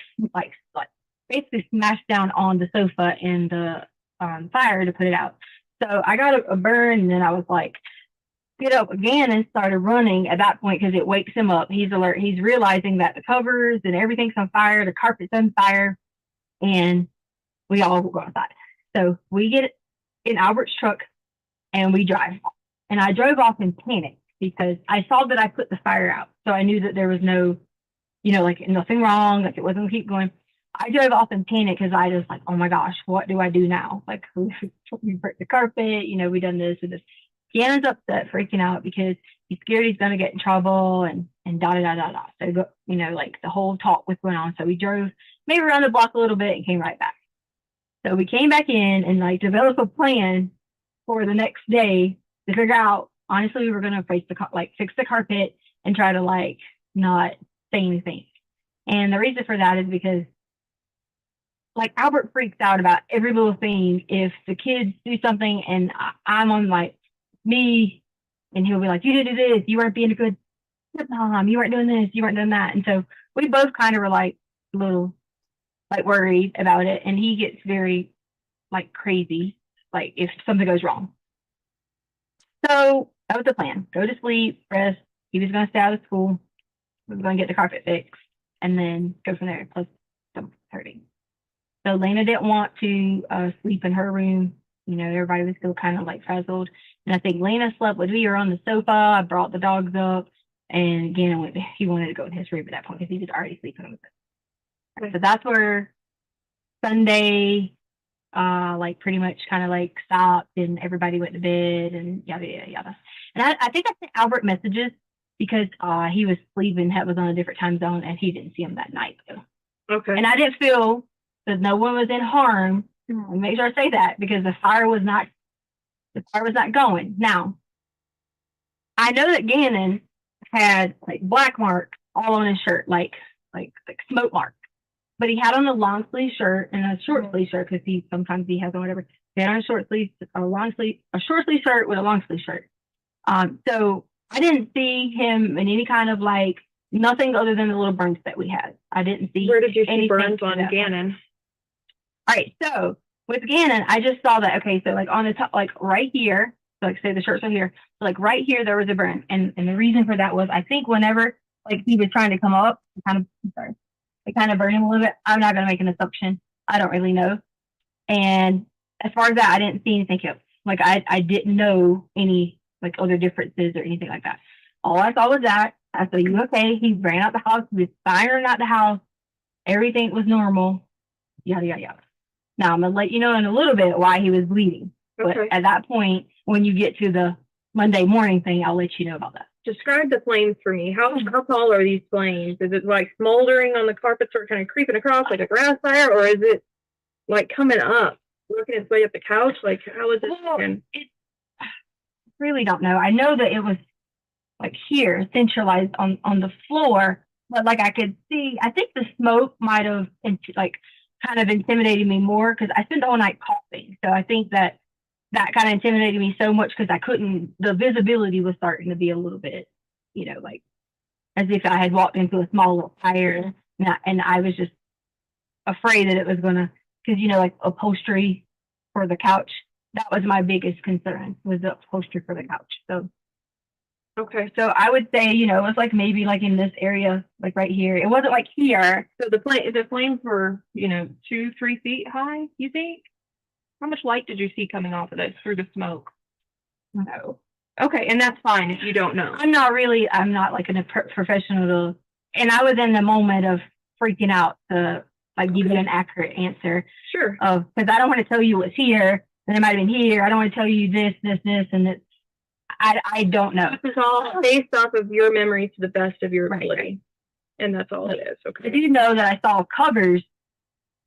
basically smash down on the sofa and the fire to put it out. So I got a burn and then I was like, get up again and started running at that point because it wakes him up. He's alert. He's realizing that the covers and everything's on fire. The carpet's on fire and we all go outside. So we get in Albert's truck and we drive. And I drove off in panic because I saw that I put the fire out. So I knew that there was no, like nothing wrong, like it wasn't gonna keep going. I drove off in panic because I just like, oh my gosh, what do I do now? Like we burnt the carpet, we done this and this. Deanna's upset, freaking out because he's scared he's gonna get in trouble and da da da da da. So like the whole talk was going on. So we drove maybe around the block a little bit and came right back. So we came back in and like developed a plan for the next day to figure out. Honestly, we were gonna fix the carpet and try to like not say anything. And the reason for that is because like Albert freaks out about every little thing. If the kids do something and I'm on like me, and he'll be like, you didn't do this, you weren't being a good mom, you weren't doing this, you weren't doing that. And so we both kind of were like a little like worried about it. And he gets very like crazy, like if something goes wrong. So that was the plan. Go to sleep, rest. He was going to stay out of school. We were going to get the carpet fixed and then go from there. Plus, some hurting. So Lena didn't want to sleep in her room. Everybody was still kind of like frazzled. And I think Lena slept with me or on the sofa. I brought the dogs up. And again, he wanted to go in his room at that point because he was already sleeping on the sofa. So that's where Sunday, like pretty much kind of like stopped and everybody went to bed and yada, yada, yada. And I think I sent Albert messages because he was sleeping, was on a different time zone and he didn't see him that night. So. Okay. And I didn't feel that no one was in harm. Make sure I say that because the fire was not going. Now, I know that Gannon had like black marks all on his shirt, like smoke marks. But he had on a long sleeve shirt and a short sleeve shirt because sometimes he has on whatever. He had on a short sleeve shirt with a long sleeve shirt. So I didn't see him in any kind of like nothing other than the little burns that we had. I didn't see. Where did you see anything burns on Gannon? All right, so with Gannon, I just saw that. Okay, so like on the top, like right here, so like say the shirts are here, so like right here there was a burn, and the reason for that was I think whenever like he was trying to come up, it kind of burned him a little bit. I'm not gonna make an assumption. I don't really know. And as far as that, I didn't see anything else. Like I didn't know any like other differences or anything like that. All I saw was that. I said, you okay? He ran out the house, he was firing out the house, everything was normal, yada, yada, yada. Now, I'm gonna let you know in a little bit why he was bleeding. But Okay. at that point, when you get to the Monday morning thing, I'll let you know about that. Describe the flames for me. How tall are these flames? Is it like smoldering on the carpet, sort of kind of creeping across like a grass fire, or is it like coming up, working its way up the couch? Like, how is it? Well, really don't know. I know that it was like here, centralized on the floor, but like I could see, I think the smoke might have like kind of intimidated me more because I spent the whole night coughing. So I think that kind of intimidated me so much because I couldn't, the visibility was starting to be a little bit, like as if I had walked into a small little fire, and I was just afraid that it was gonna, because like upholstery for the couch, that was my biggest concern, was the upholstery for the couch. So Okay. so I would say, it was like maybe like in this area, like right here. It wasn't like here. So the flames were, 2-3 feet high, you think? How much light did you see coming off of this through the smoke? No. Okay, and that's fine if you don't know. I'm not like a professional, and I was in the moment of freaking out to like give you an accurate answer. Sure. Because I don't want to tell you what's here, and it might have been here. I don't want to tell you this, and it's, I don't know. This is all based off of your memory to the best of your ability. Right. And that's all it is. I Okay. do know that I saw covers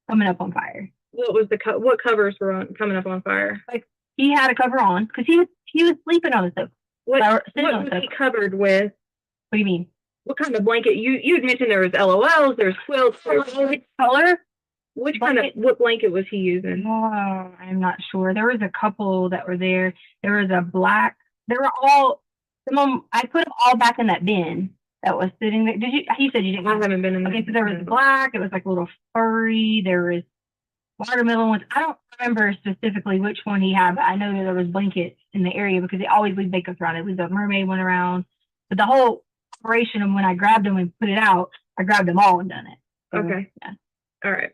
coming up on fire. What was what covers were coming up on fire? Like he had a cover on because he was sleeping on the sofa. What was he covered with? What do you mean? What kind of blanket? You had mentioned there was LOLs, there's quilts. Which color? What blanket was he using? Oh, I'm not sure. There was a couple that were there. There was a black. They were all. I put them all back in that bin that was sitting there. Did you? He said you didn't. I haven't been in. Okay, so there was black. It was like a little furry. There was watermelon ones. I don't remember specifically which one he had, but I know that there was blankets in the area because they always leave blankets around. It was a mermaid one around. But the whole operation of when I grabbed them and put it out, I grabbed them all and done it. So, Okay. Yeah. All right.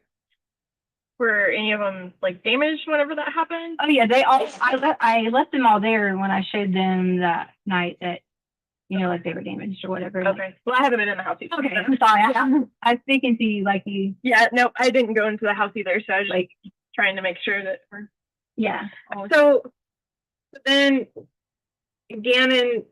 Were any of them like damaged whenever that happened? Oh yeah, they all. I left them all there when I showed them that night that, like they were damaged or whatever. Okay. Well, I haven't been in the house either. Okay, I'm sorry. I'm speaking to you like you. Yeah, no, I didn't go into the house either, so I was like trying to make sure that we're. Yeah. So then Gannon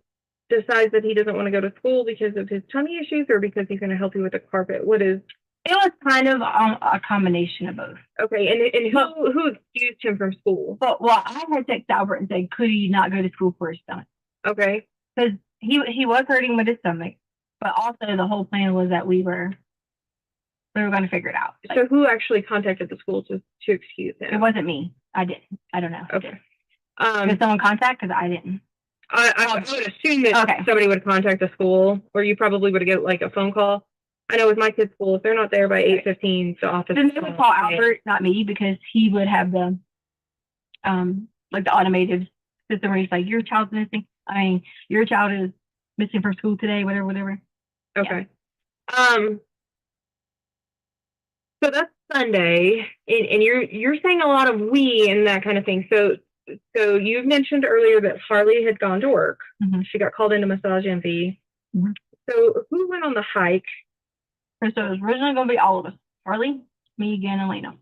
decides that he doesn't want to go to school because of his tummy issues or because he's going to help you with the carpet. What is? It was kind of a combination of both. Okay, and who excused him from school? Well, I had texted Albert and said, could he not go to school for his stomach? Okay. Because he was hurting with his stomach, but also the whole plan was that we were going to figure it out. So who actually contacted the school to excuse him? It wasn't me. I didn't. I don't know. Okay. Did someone contact? Because I didn't. I would assume that somebody would contact the school, or you probably would get like a phone call. I know with my kids' school, if they're not there by 8:15, the office. Then they would call Albert, not me, because he would have the like the automated system where he's like, your child's missing. Your child is missing from school today, whatever. Okay. Yeah. So that's Sunday, and you're saying a lot of we and that kind of thing. So you've mentioned earlier that Harley had gone to work. Mm-hmm. She got called into massage envy. Mm-hmm. So who went on the hike? So it was originally going to be all of us: Harley, me, again, and Lena.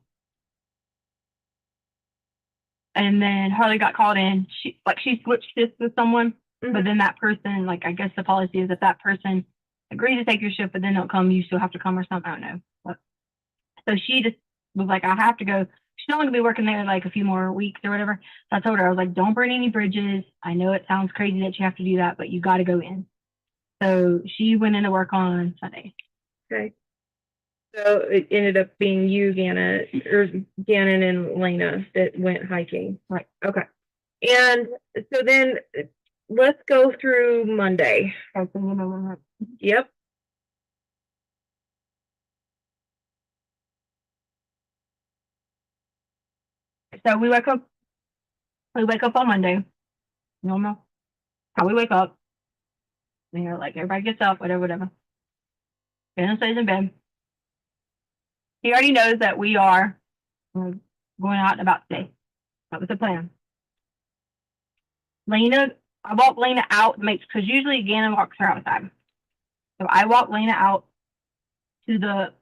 And then Harley got called in. She switched this with someone, but then that person, like, I guess the policy is if that person agrees to take your shift, but then don't come, you still have to come or something. I don't know. But, so she just was like, I have to go. She's only going to be working there like a few more weeks or whatever. So I told her, I was like, don't burn any bridges. I know it sounds crazy that you have to do that, but you got to go in. So she went into work on Sunday. Okay. So it ended up being you, Gannon and Lena that went hiking. Right. Okay. And so then let's go through Monday. Yep. So we wake up on Monday. Normal. How we wake up. Like everybody gets up, whatever. Gannon stays in bed. He already knows that we are going out and about today. That was the plan. I walked Lena out, because usually Gannon walks her outside. So I walked Lena out to the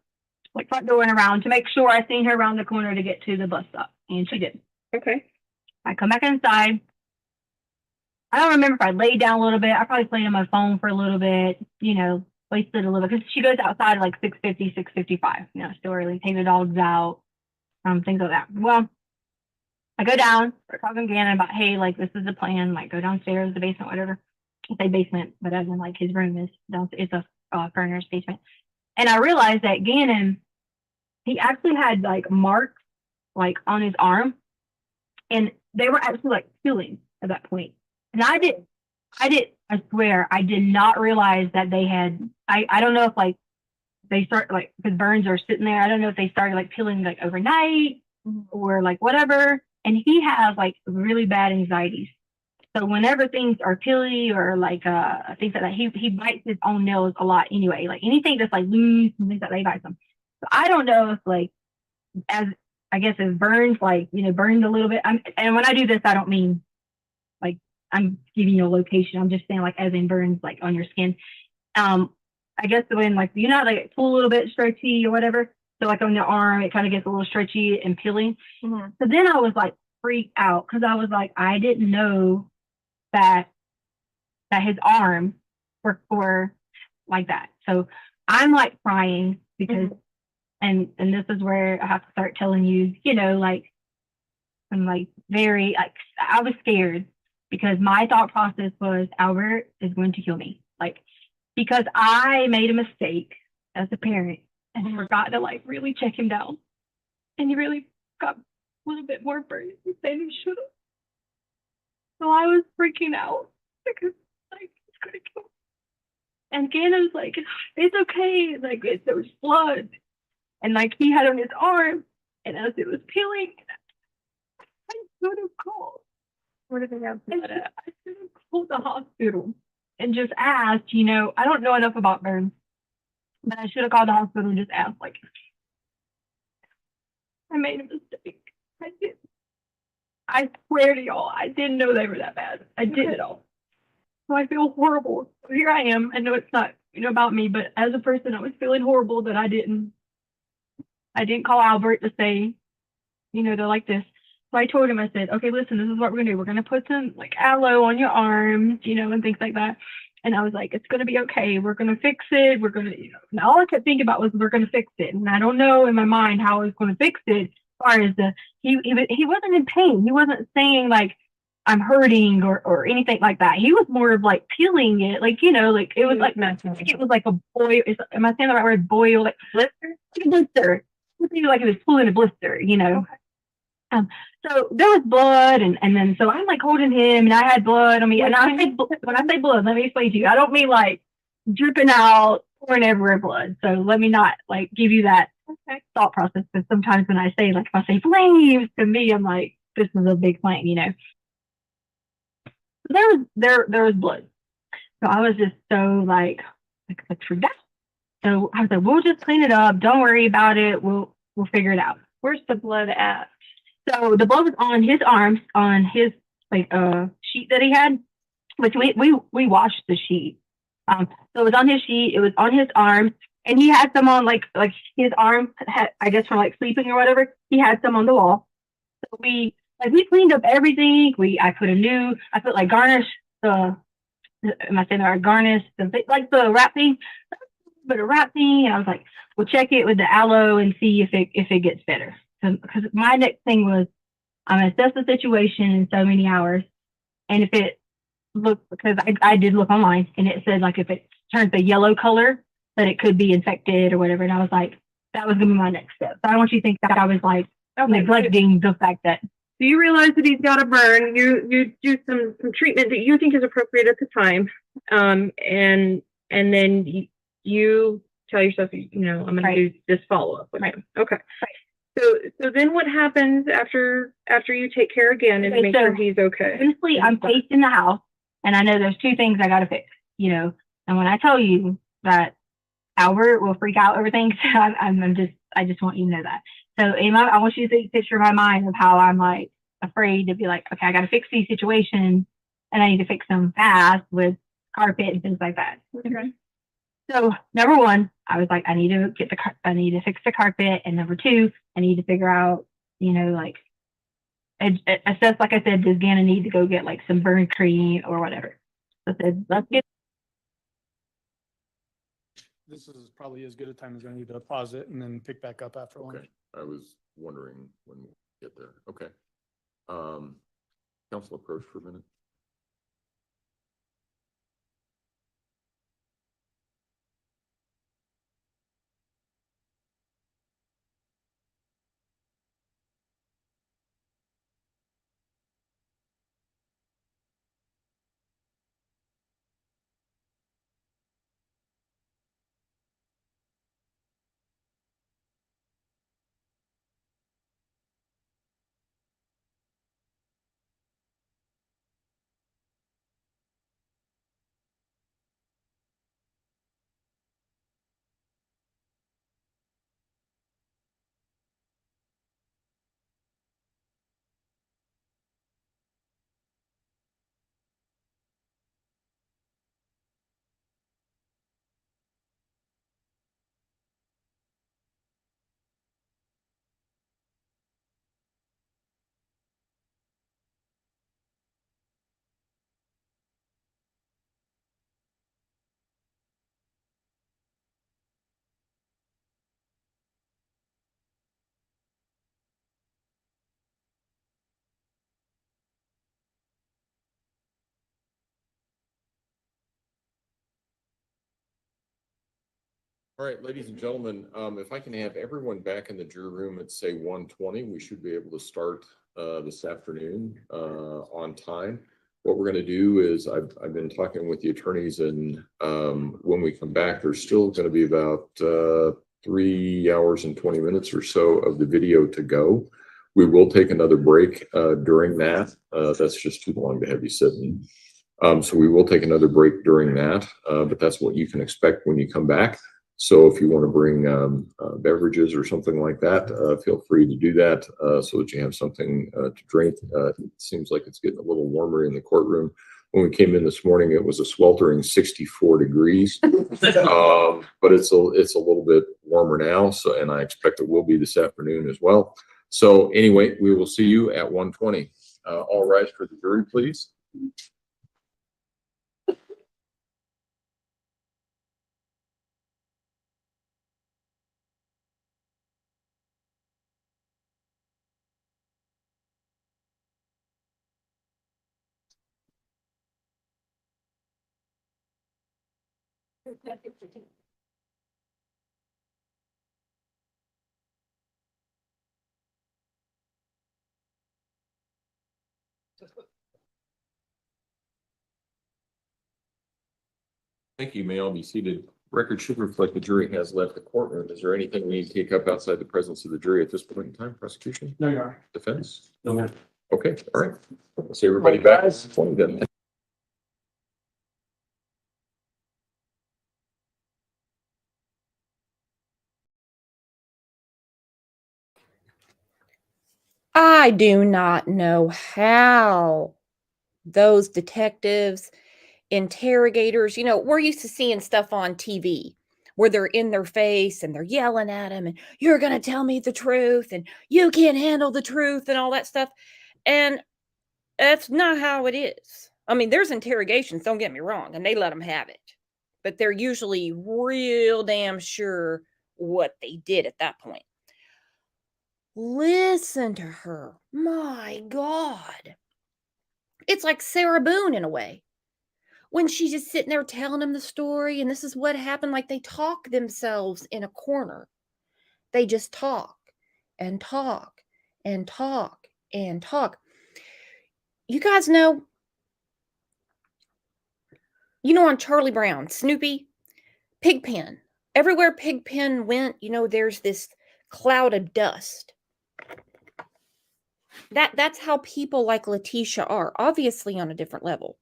like front door and around to make sure I seen her around the corner to get to the bus stop, and she did. Okay. I come back inside. I don't remember if I laid down a little bit. I probably played on my phone for a little bit, you know, wasted a little bit because she goes outside at like 6:50, 6:55. You know, still early. Take the dogs out, things like that. Well, I go down, start talking to Gannon about, hey, like this is the plan. Like go downstairs, the basement, whatever. I say basement, but as in like his room is downstairs. It's a furnished basement. And I realized that Gannon, he actually had like marks like on his arm, and they were actually like peeling at that point. And I swear, I did not realize that they had, I don't know if like they start like, because burns are sitting there. I don't know if they started like peeling like overnight or like whatever. And he has like really bad anxieties. So whenever things are peely or like things like that, he bites his own nails a lot anyway. Like anything that's like loose and things like that, he bites them. So I don't know if like as burns, like, you know, burned a little bit. And when I do this, I don't mean like I'm giving you a location. I'm just saying like as in burns like on your skin. I guess when like, you know, like pull a little bit stretchy or whatever. So like on the arm, it kind of gets a little stretchy and peeling. So then I was like freaked out because I was like, I didn't know that his arm were like that. So I'm like crying because, and this is where I have to start telling you, you know, like I'm like very like I was scared because my thought process was Albert is going to kill me, like because I made a mistake as a parent and forgot to like really check him down, and he really got a little bit more burnt than he should have. So I was freaking out because like it's gonna kill me. And Gannon's like, it's okay, like there was blood, and like he had on his arm, and as it was peeling, I should have called. Where did they have blood at? I should have called the hospital and just asked, you know, I don't know enough about burns, but I should have called the hospital and just asked, like, I made a mistake. I did. I swear to y'all, I didn't know they were that bad. I did it all. So I feel horrible. So here I am. I know it's not, you know, about me, but as a person, I was feeling horrible that I didn't call Albert to say, you know, they're like this. So I told him, I said, okay, listen, this is what we're gonna do. We're gonna put some like aloe on your arms, you know, and things like that. And I was like, it's gonna be okay. We're gonna fix it. We're gonna, you know, and all I kept thinking about was we're gonna fix it. And I don't know in my mind how I was gonna fix it. As far as he wasn't in pain. He wasn't saying like I'm hurting or anything like that. He was more of like peeling it, like, you know, like it was like it was like a boil. Am I saying the right word? Boil, like blister, blister. Like it was pulling a blister, you know. Okay. So there was blood, and then so I'm like holding him, and I had blood on me. And I say when I say blood, let me explain to you. I don't mean like dripping out, pouring everywhere blood. So let me not like give you that thought process, because sometimes when I say like if I say flames, to me I'm like this is a big flame, you know. There was blood. So I was just so like freaked out. So I was like, we'll just clean it up. Don't worry about it. We'll figure it out. Where's the blood at? So the blood was on his arms, on his like sheet that he had, which we washed the sheet. So it was on his sheet, it was on his arms, and he had some on like his arm had, I guess from like sleeping or whatever, he had some on the wall. So we cleaned up everything. I put like garnish am I saying that right? Garnish like the wrap thing, but a wrap thing, and I was like, we'll check it with the aloe and see if it gets better. Because my next thing was I'm gonna assess the situation in so many hours, and if it looked, because I did look online and it said like if it turns a yellow color that it could be infected or whatever, and I was like that was gonna be my next step. So I don't want you to think that I was like neglecting the fact that. So you realize that he's got a burn. You do some treatment that you think is appropriate at the time, and then you tell yourself, you know, I'm gonna do this follow up with him. Okay. So then what happens after you take care again and make sure he's okay? Honestly, I'm facing the house, and I know there's two things I gotta fix, you know. And when I tell you that Albert will freak out over things, I just want you to know that. So I want you to see a picture in my mind of how I'm like afraid to be like, okay, I gotta fix these situations, and I need to fix them fast with carpet and things like that. Okay. So number one, I was like, I need to I need to fix the carpet. And number two, I need to figure out, like, assess, like I said, does Gannon need to go get like some burn cream or whatever? So I said, let's get. This is probably as good a time as I need to pause it and then pick back up after lunch. Okay, I was wondering when we'll get there. Okay. Council approach for a minute. All right, ladies and gentlemen, if I can have everyone back in the jury room at say 1:20, we should be able to start this afternoon on time. What we're going to do is I've been talking with the attorneys, and when we come back, there's still going to be about 3 hours and 20 minutes or so of the video to go. We will take another break during that. That's just too long to have you sitting. So we will take another break during that, but that's what you can expect when you come back. So if you want to bring beverages or something like that, feel free to do that so that you have something to drink. It seems like it's getting a little warmer in the courtroom. When we came in this morning, it was a sweltering 64 degrees, but it's a little bit warmer now. So, and I expect it will be this afternoon as well. So anyway, we will see you at 1:20. All rise for the jury, please. Thank you. May all be seated. Record should reflect the jury has left the courtroom. Is there anything we need to take up outside the presence of the jury at this point in time? Prosecution? No, Your Honor. Defense? No, Your Honor. Okay, all right. We'll see everybody back. Then. I do not know how those detectives, interrogators, we're used to seeing stuff on TV where they're in their face and they're yelling at him and you're going to tell me the truth and you can't handle the truth and all that stuff. And that's not how it is. I mean, there's interrogations, don't get me wrong, and they let them have it. But they're usually real damn sure what they did at that point. Listen to her. My God. It's like Sarah Boone in a way. When she's just sitting there telling them the story, and this is what happened, like they talk themselves in a corner. They just talk and talk and talk and talk. You guys know, on Charlie Brown, Snoopy, Pigpen. Everywhere Pigpen went, there's this cloud of dust. That's how people like Letecia are, obviously on a different level.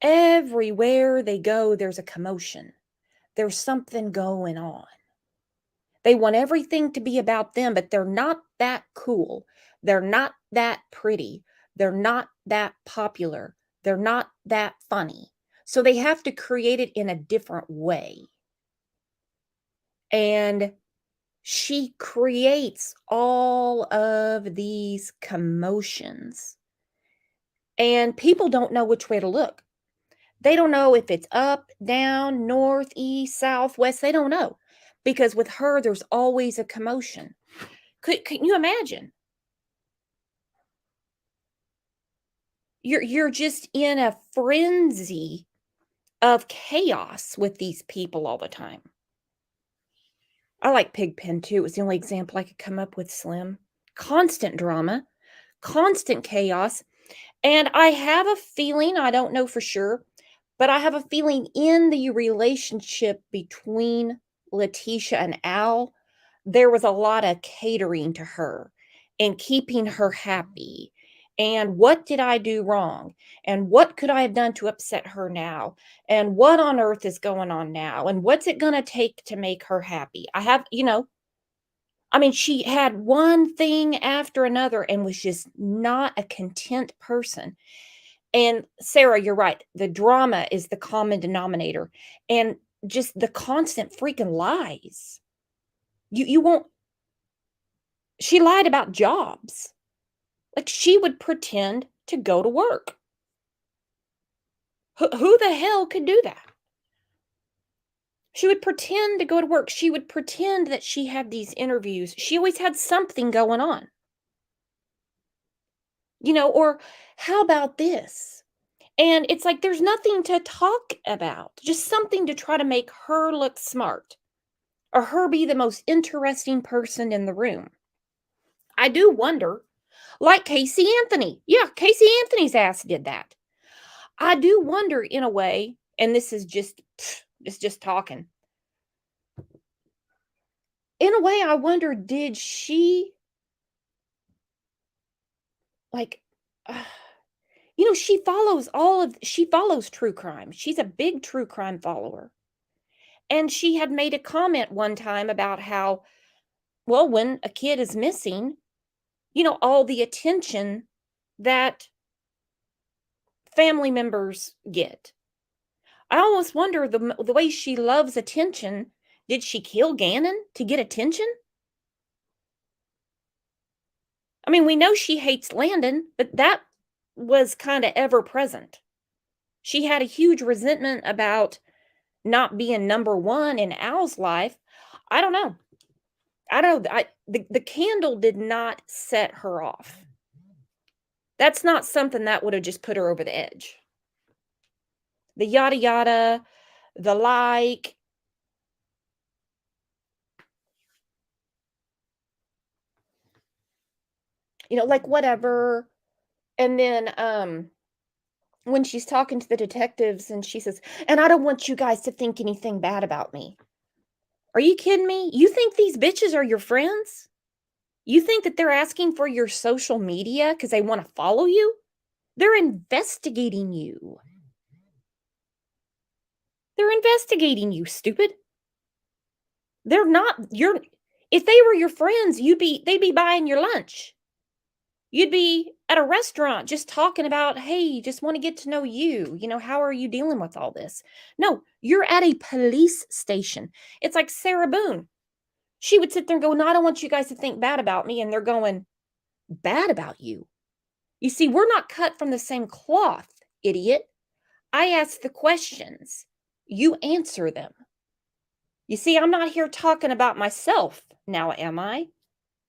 Everywhere they go, there's a commotion. There's something going on. They want everything to be about them, but they're not that cool. They're not that pretty. They're not that popular. They're not that funny. So they have to create it in a different way. And she creates all of these commotions. And people don't know which way to look. They don't know if it's up, down, north, east, south, west. They don't know. Because with her, there's always a commotion. Can you imagine? You're just in a frenzy of chaos with these people all the time. I like Pigpen too. It was the only example I could come up with, Slim. Constant drama, constant chaos. And I have a feeling, I don't know for sure, but I have a feeling in the relationship between Letecia and Al, there was a lot of catering to her and keeping her happy. And what did I do wrong? And what could I have done to upset her now? And what on earth is going on now? And what's it going to take to make her happy? I mean, she had one thing after another and was just not a content person. And Sarah, you're right. The drama is the common denominator and just the constant freaking lies. You won't. She lied about jobs. Like she would pretend to go to work. Who the hell could do that? She would pretend to go to work. She would pretend that she had these interviews. She always had something going on. Or how about this? And it's like there's nothing to talk about, just something to try to make her look smart or her be the most interesting person in the room. I do wonder, like Casey Anthony. Yeah, Casey Anthony's ass did that. I do wonder in a way, and this is just talking. In a way, I wonder, did she she follows true crime. She's a big true crime follower. And she had made a comment one time about how, well, when a kid is missing, all the attention that family members get. I almost wonder the way she loves attention, did she kill Gannon to get attention? I mean, we know she hates Landon, but that was kind of ever present. She had a huge resentment about not being number one in Al's life. I don't know. The candle did not set her off. That's not something that would have just put her over the edge. The yada yada, the like. Like whatever. And then when she's talking to the detectives and she says, and I don't want you guys to think anything bad about me. Are you kidding me? You think these bitches are your friends? You think that they're asking for your social media because they want to follow you? They're investigating you. They're investigating you, stupid. They're not if they were your friends, they'd be buying your lunch. You'd be at a restaurant just talking about, hey, just want to get to know you. How are you dealing with all this? No, you're at a police station. It's like Sarah Boone. She would sit there and go, no, I don't want you guys to think bad about me. And they're going, bad about you? You see, we're not cut from the same cloth, idiot. I ask the questions. You answer them. You see, I'm not here talking about myself now, am I?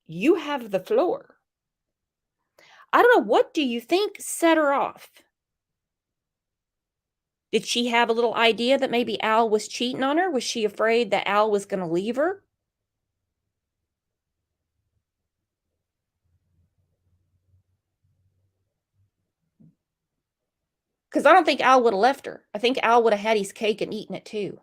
You have the floor. I don't know. What do you think set her off? Did she have a little idea that maybe Al was cheating on her? Was she afraid that Al was going to leave her? Because I don't think Al would have left her. I think Al would have had his cake and eaten it too.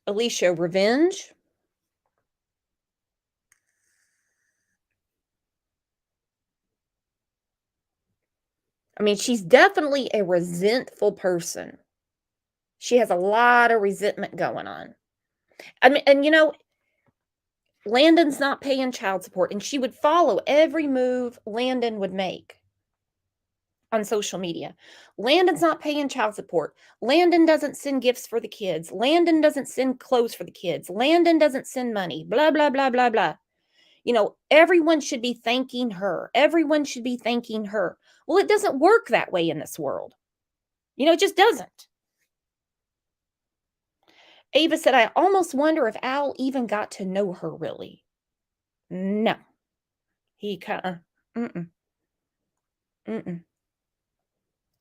Alicia, revenge? I mean, she's definitely a resentful person. She has a lot of resentment going on. I mean, and Landon's not paying child support, and she would follow every move Landon would make on social media. Landon's not paying child support. Landon doesn't send gifts for the kids. Landon doesn't send clothes for the kids. Landon doesn't send money. Blah, blah, blah, blah, blah. You know, everyone should be thanking her. Everyone should be thanking her. Well, it doesn't work that way in this world. You know, it just doesn't. Ava said, I almost wonder if Al even got to know her really. No. He kind of, mm-mm. Mm-mm.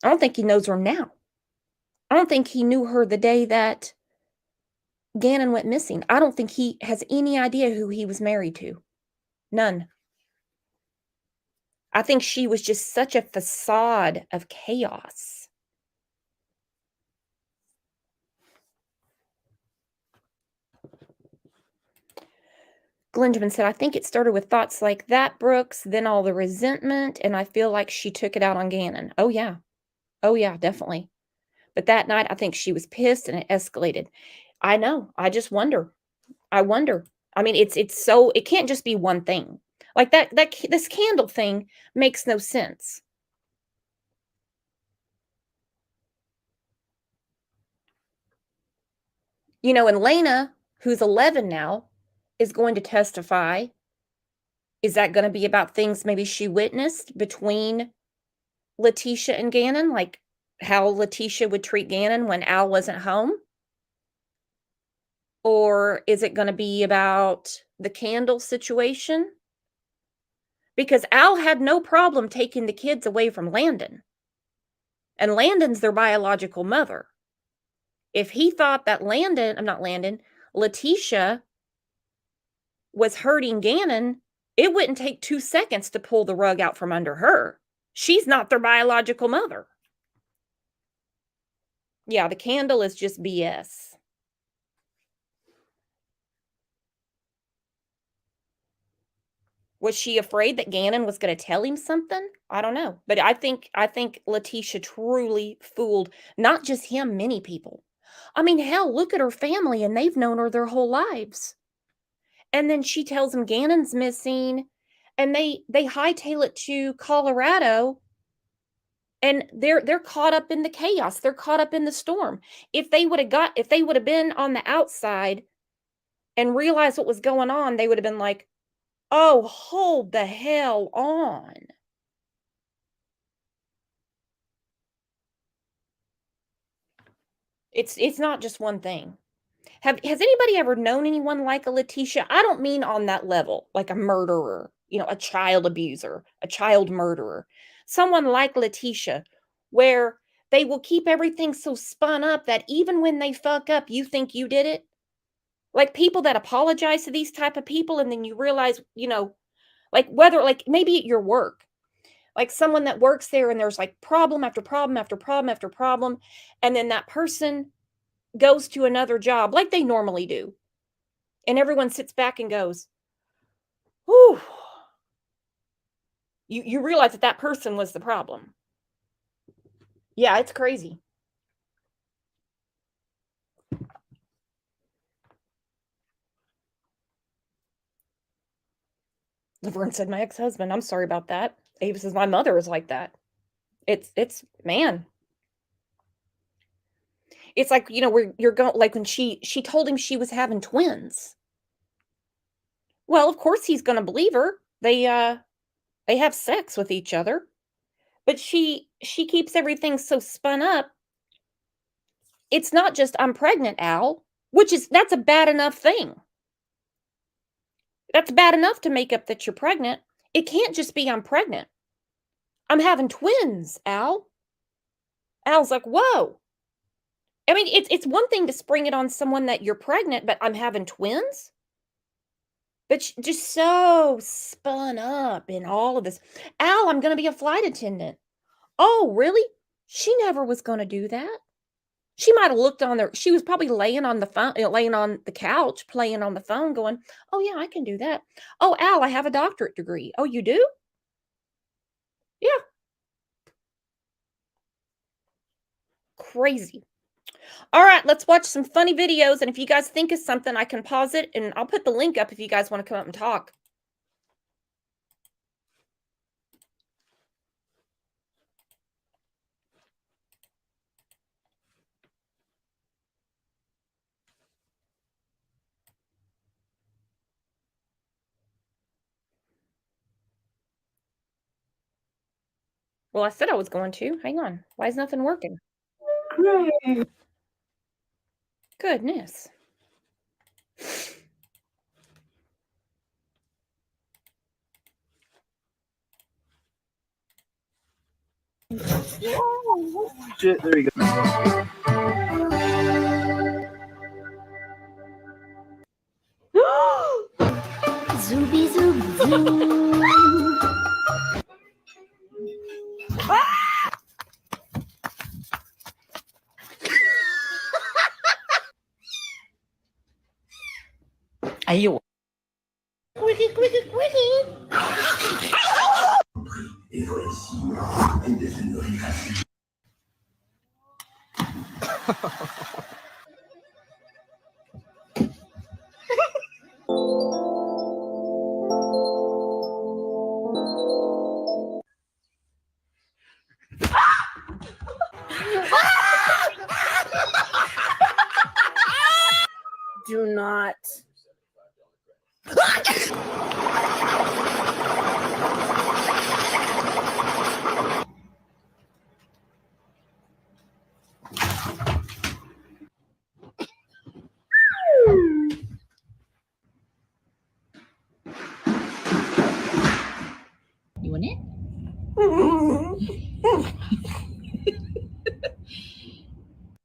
I don't think he knows her now. I don't think he knew her the day that Gannon went missing. I don't think he has any idea who he was married to. None. I think she was just such a facade of chaos. Glenjamin said, I think it started with thoughts like that, Brooks, then all the resentment, and I feel like she took it out on Gannon. Oh, yeah. Oh, yeah, definitely. But that night, I think she was pissed and it escalated. I know. I just wonder. I wonder. I mean, it's so, it can't just be one thing. Like this candle thing makes no sense. You know, and Lena, who's 11 now, is going to testify. Is that going to be about things maybe she witnessed between Letecia and Gannon? Like how Letecia would treat Gannon when Al wasn't home? Or is it going to be about the candle situation? Because Al had no problem taking the kids away from Landon. And Landon's their biological mother. If he thought that Letecia was hurting Gannon, it wouldn't take 2 seconds to pull the rug out from under her. She's not their biological mother. Yeah, the candle is just BS. Was she afraid that Gannon was going to tell him something? I don't know. But I think Letecia truly fooled not just him, many people. I mean, hell, look at her family, and they've known her their whole lives. And then she tells them Gannon's missing, and they hightail it to Colorado, and they're caught up in the chaos. They're caught up in the storm. If they would have been on the outside and realized what was going on, they would have been like, oh, hold the hell on. It's not just one thing. Has anybody ever known anyone like a Letecia? I don't mean on that level, like a murderer, you know, a child abuser, a child murderer. Someone like Letecia, where they will keep everything so spun up that even when they fuck up, you think you did it. Like people that apologize to these type of people, and then you realize, you know, like whether, like maybe at your work, like someone that works there and there's like problem after problem after problem after problem. And then that person goes to another job like they normally do. And everyone sits back and goes, whew. You realize that person was the problem. Yeah, it's crazy. Laverne said, my ex-husband. I'm sorry about that. Ava says, my mother is like that. It's man. It's like, you know, where you're going, like when she told him she was having twins. Well, of course he's going to believe her. They have sex with each other. But she keeps everything so spun up. It's not just I'm pregnant, Al, that's a bad enough thing. That's bad enough to make up that you're pregnant. It can't just be I'm pregnant. I'm having twins, Al. Al's like, whoa. I mean, it's one thing to spring it on someone that you're pregnant, but I'm having twins? But just so spun up in all of this. Al, I'm going to be a flight attendant. Oh, really? She never was going to do that. She might have looked on there. She was probably laying on the phone, laying on the couch, playing on the phone, going, oh, yeah, I can do that. Oh, Al, I have a doctorate degree. Oh, you do? Yeah. Crazy. All right, let's watch some funny videos. And if you guys think of something, I can pause it and I'll put the link up if you guys want to come up and talk. Well, I said I was going to. Hang on. Why is nothing working? Goodness. Shit, there you go. Zooby zoom zoom. Ayo. Quickie, quickie, quickie. Do not.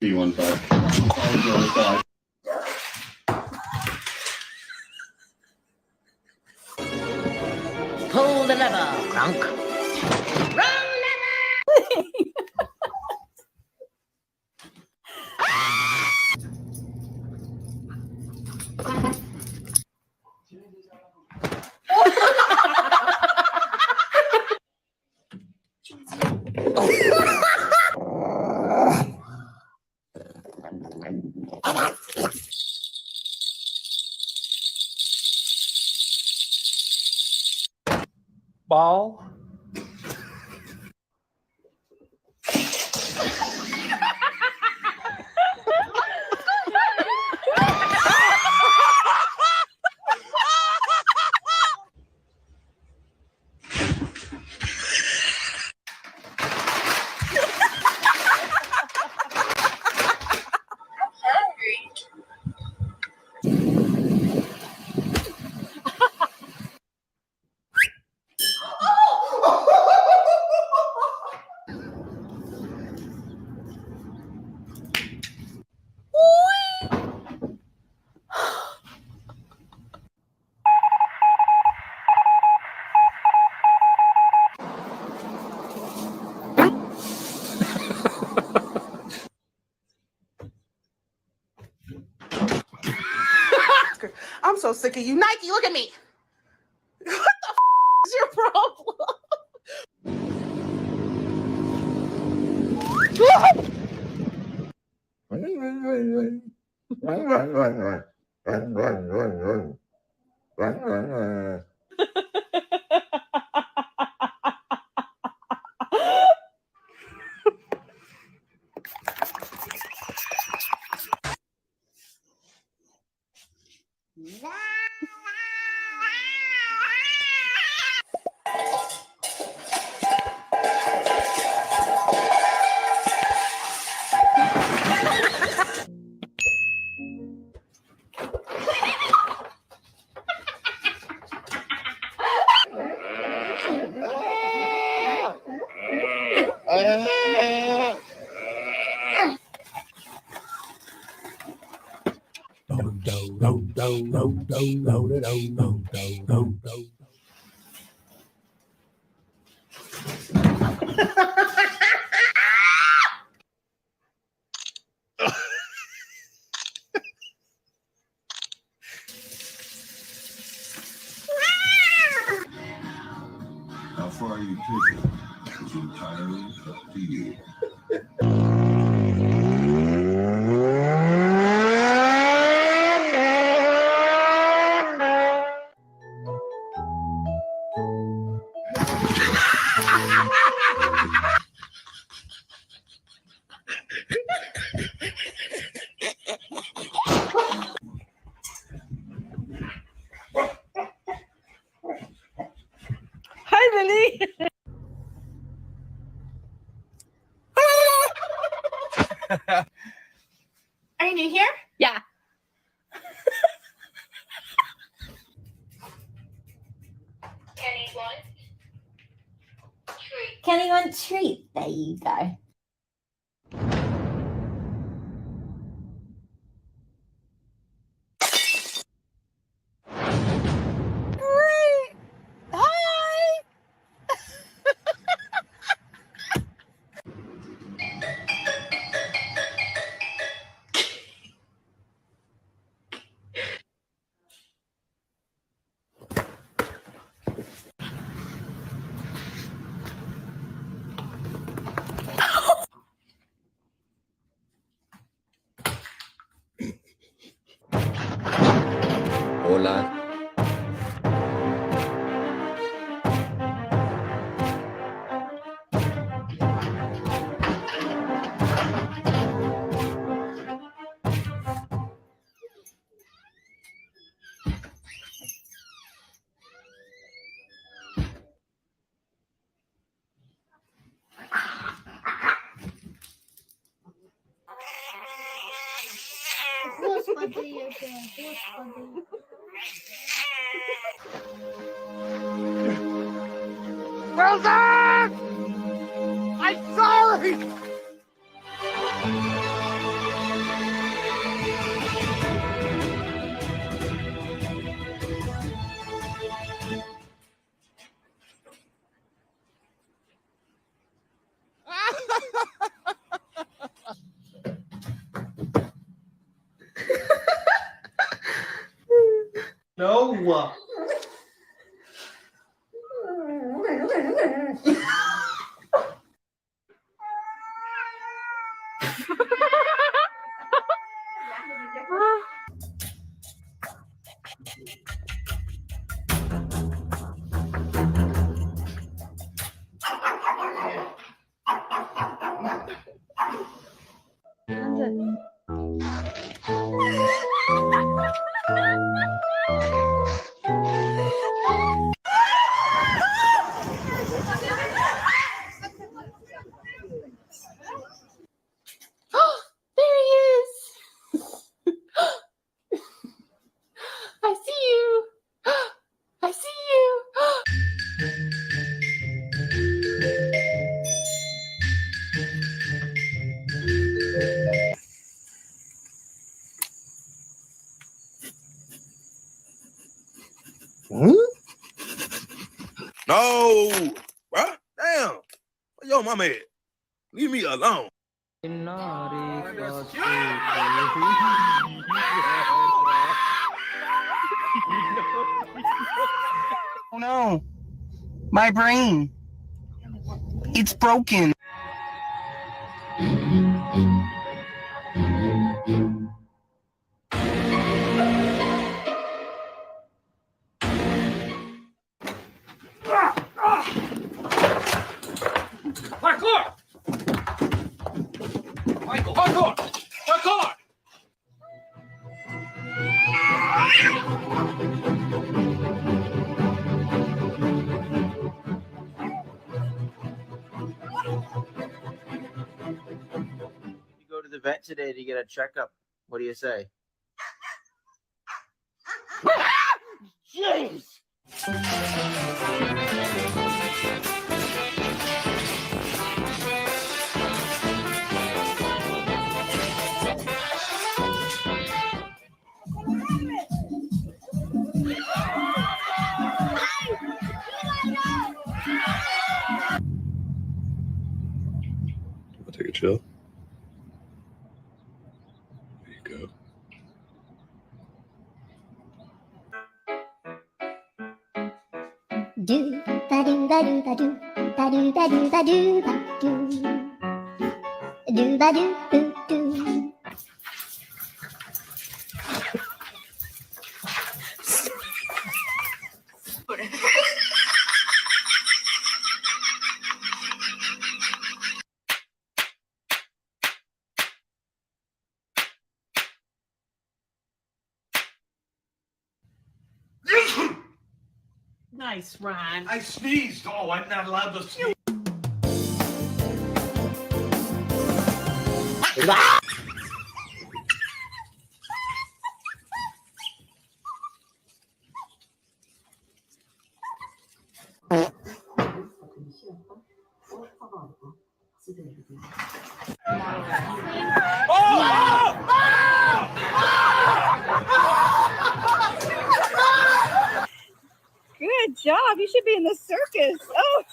You want it? B15. Pull the lever, Kronk. Ball. I'm so sick of you. Nike, look at me. What the is your problem? How far you take it is entirely up to you. Kenny want a treat? There you go. Hi. Hola. Господи, Господи. Wilson! I'm sorry! No. There he is. I see you. I see you. No, what? Damn. Where your mama at? Leave me alone. Oh no, my brain. It's broken. Parkour! Michael, parkour! Parkour! You go to the vet today to get a checkup. What do you say? Jeez. I'll take a chill. There you go. Do ba do ba do ba do ba do ba do ba do ba do ba do do. Nice, Ron. I sneezed. Oh, I'm not allowed to sneeze. Good job. You should be in the circus. Oh.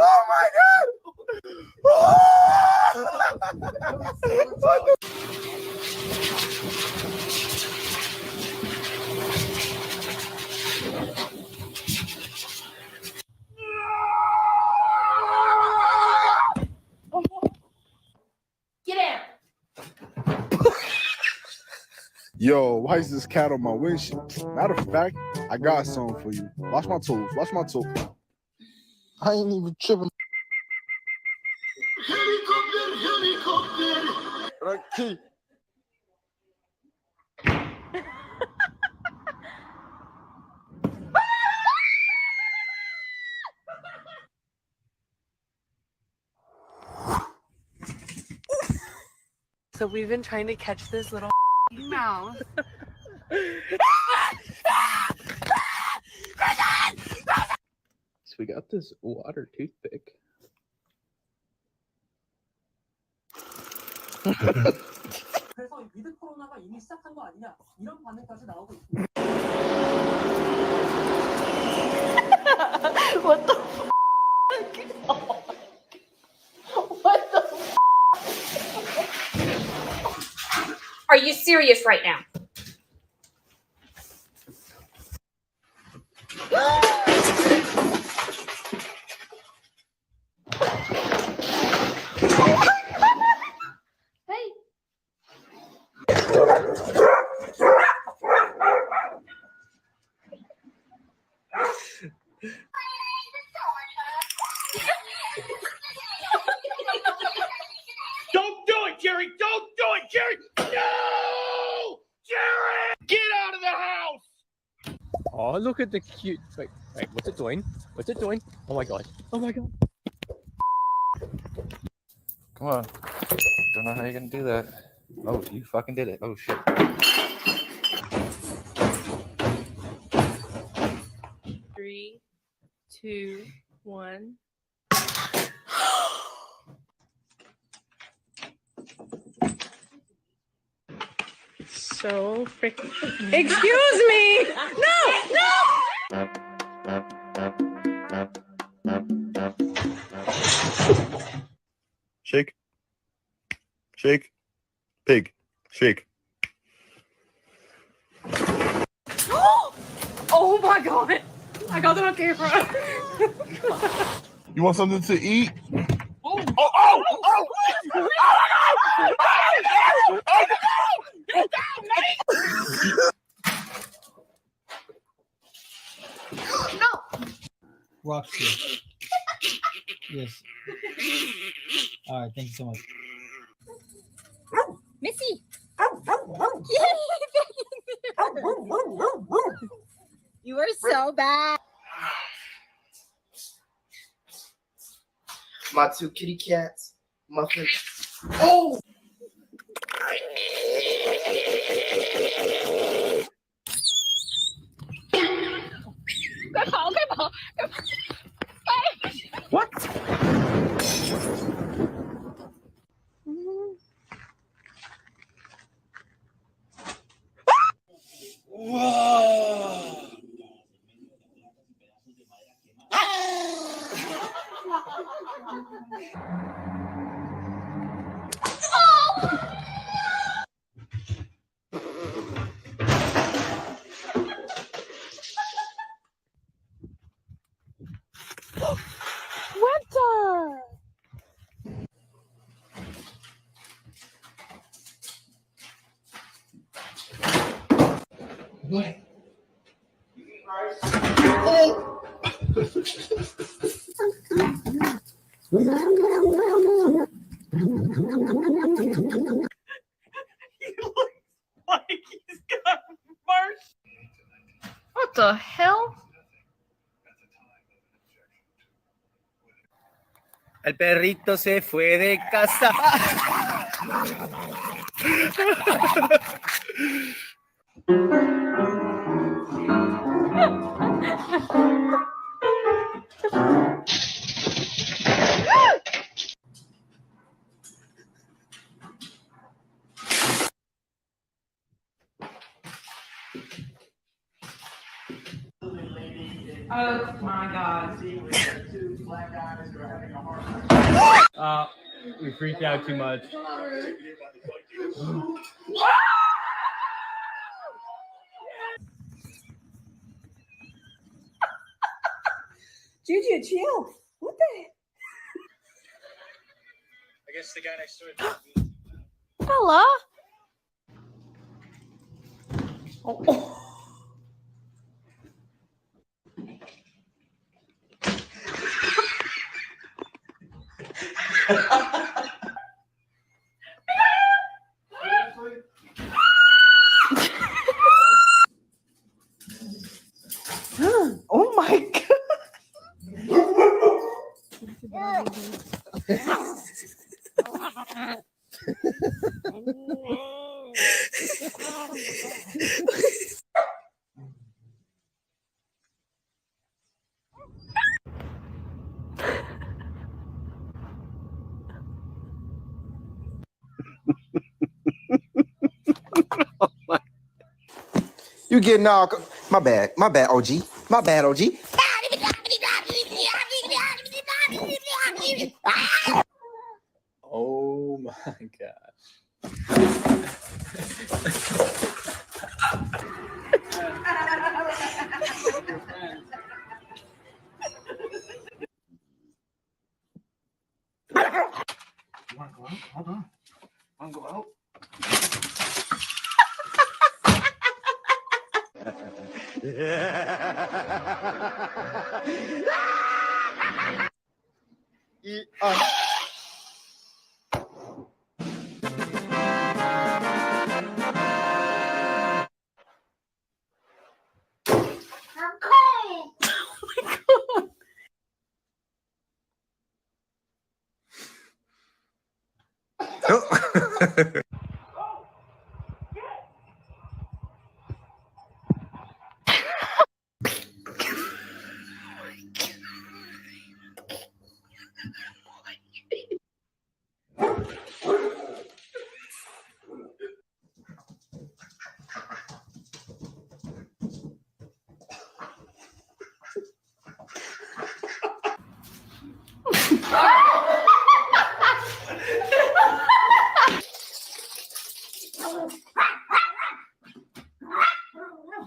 Oh my God! Get out. Yo, why is this cat on my windshield? Matter of fact, I got something for you. Watch my toes. Watch my toes. I ain't even tripping. Helicopter. So we've been trying to catch this little mouse. So we got this water toothpick. 그래서 위드 코로나가 이미 시작한 거 아니냐 이런 반응까지 나오고 있습니다. What the What the Are you serious right now? Hey. Don't do it, Jerry! Don't do it, Jerry! No! Jerry! Get out of the house! Oh, look at the cute. Wait, what's it doing? What's it doing? Oh my god. Oh my god. Come on. Don't know how you're gonna do that. Oh, you fucking did it. Oh shit. 3, 2, 1. So freaking. Excuse me! No! Shake. Shake. Pig. Shake. Oh my god! I got it on camera. You want something to eat? Oh, oh, oh! Oh my God! Oh, get down, mate! No! Roxy. Yes. All right. Thank you so much. Missy. You are so bad. My two kitty cats. Muffin. Oh! Good ball, good ball. What? Whoa! Like he's got merch. What the hell? El perrito se fue de casa. Oh my god. We freaked out too much. Juju, chill. What the heck? I guess the guy next to it. Hello. Oh my god. You getting all? My bad, OG. My bad, OG. Oh my gosh. Hold on. I'm going out.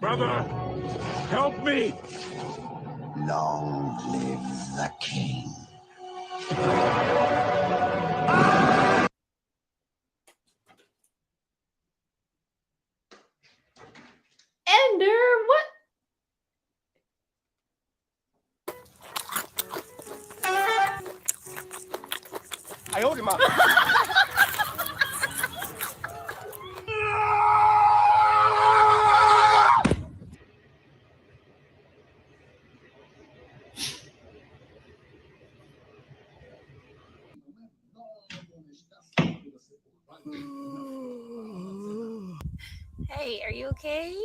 Brother, help me! Long live the king. Ender, what? I owed him up. Hey, are you okay?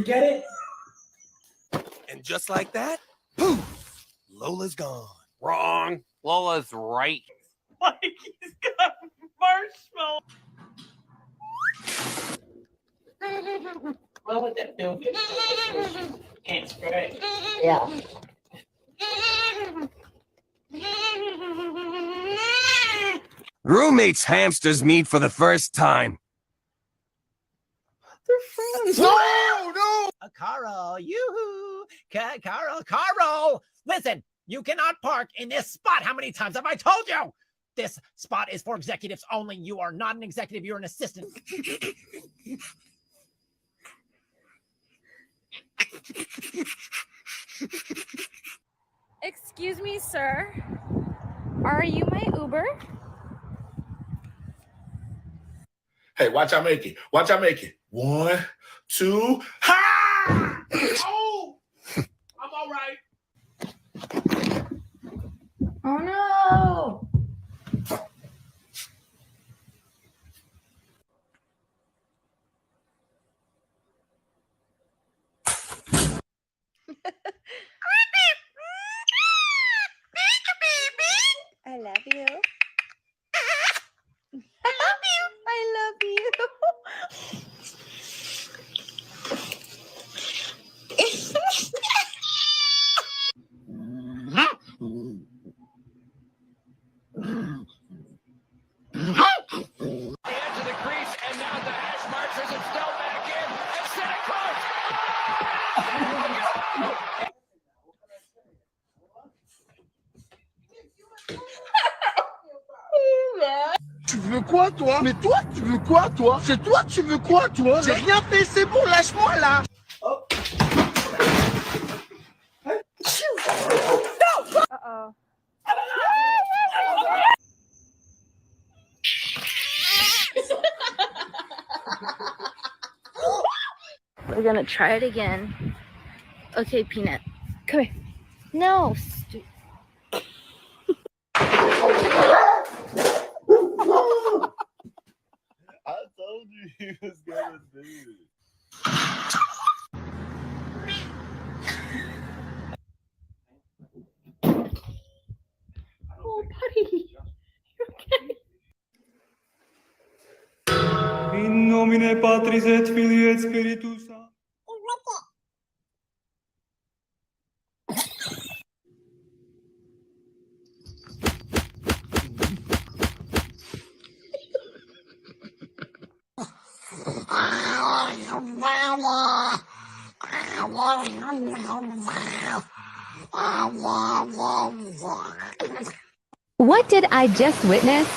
get it? And just like that, poof, Lola's gone. Wrong. Lola's right. Like he's got marshmallow. What would that feel good? Can't spray. Yeah. Roommate's hamsters meet for the first time. They're friends. No! Carl, yoo-hoo! Carl! Listen, you cannot park in this spot. How many times have I told you? This spot is for executives only. You are not an executive, you're an assistant. Excuse me, sir. Are you my Uber? Hey, watch I make it. Watch I make it. 1, 2, ha! Oh! I'm all right. Oh no! I love you. I love you. Into the crease, and now the hash marks is still back in. And Santa Claus! Tu veux quoi, toi? Mais toi, tu veux quoi, toi? C'est toi, tu veux quoi, toi? J'ai rien fait, c'est bon, lâche-moi, là! Uh-oh. We're gonna try it again. Okay, Peanut. Come here. No. I told you he was gonna do it. Oh, buddy. You okay? In nomine Patris et Filii et Spiritus Sancti. What did I just witness?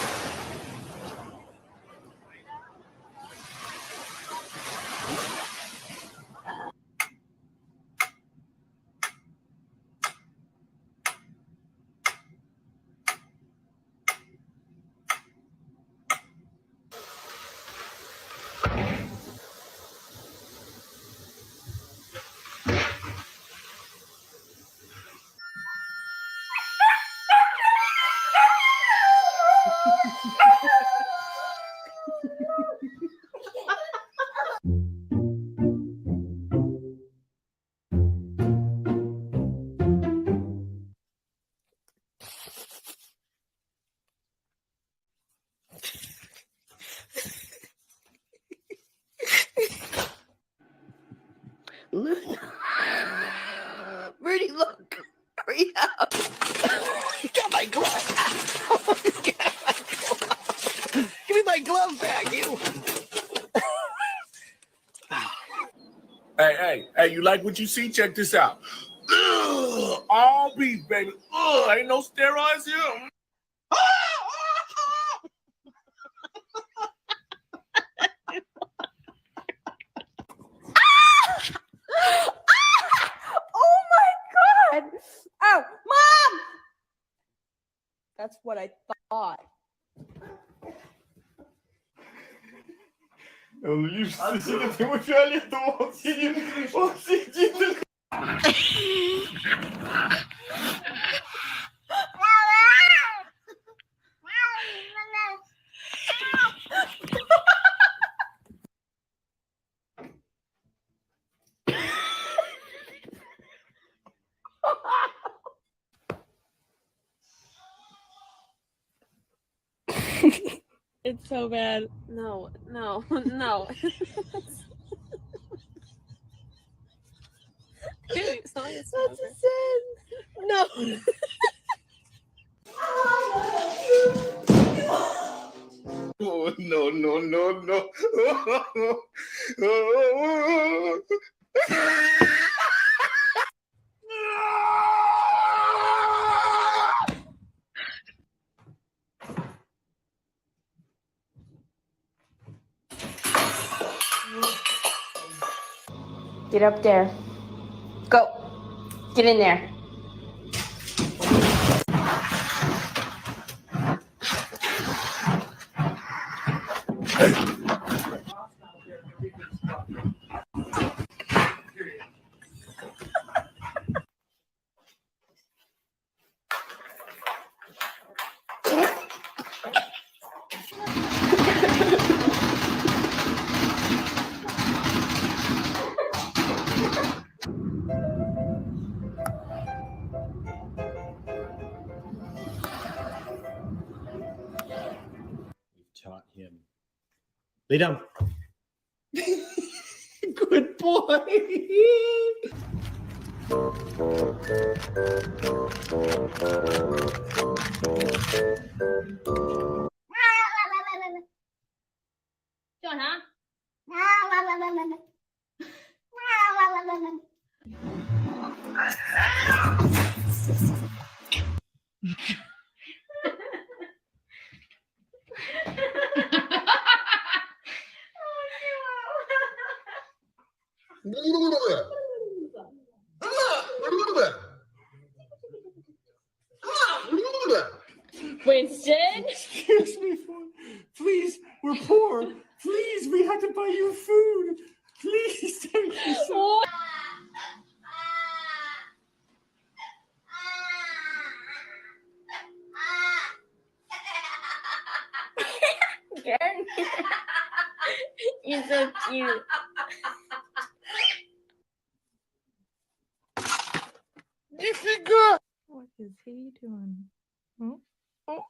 Birdie, look! Hurry up! Get my glove! Get my glove! Give me my glove back, you! Hey, you like what you see? Check this out. Ugh, all beef, baby. Ugh, ain't no steroids here. Oh my God! Oh, Mom! That's what I thought. Ты ему фиолетовый, он сидит. It's so bad. No, no, no. Dude, That's a sin. No. Oh, no, no, no, no. Get up there. Go. Get in there. Taught him. Lay down. Good boy. John, huh? Winston? Excuse me, please, we're poor. Please, we have to buy you food. Please, thank you so much. You're so cute. What is he doing? Hmm? Oh.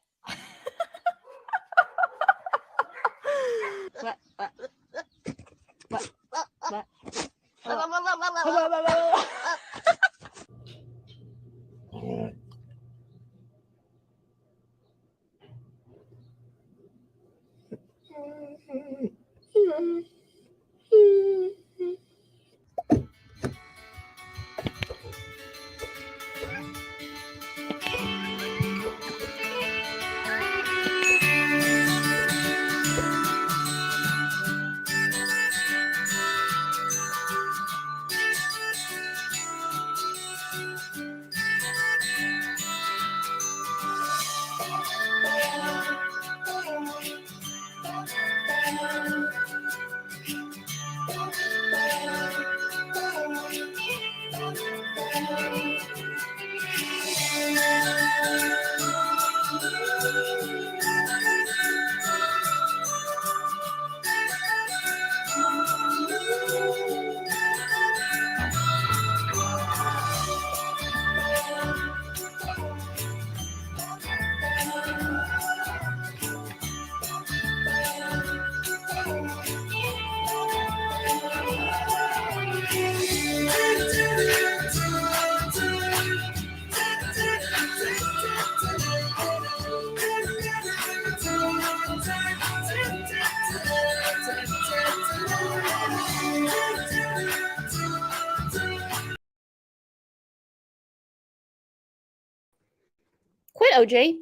Quit, OJ.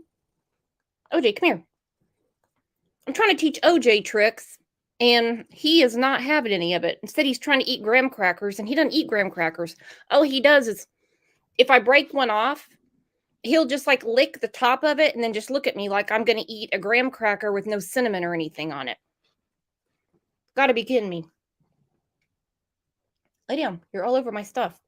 OJ, come here. I'm trying to teach OJ tricks, and he is not having any of it. Instead, he's trying to eat graham crackers, and he doesn't eat graham crackers. All he does is, if I break one off, he'll just like lick the top of it and then just look at me like I'm going to eat a graham cracker with no cinnamon or anything on it. Gotta be kidding me. Lay down. You're all over my stuff.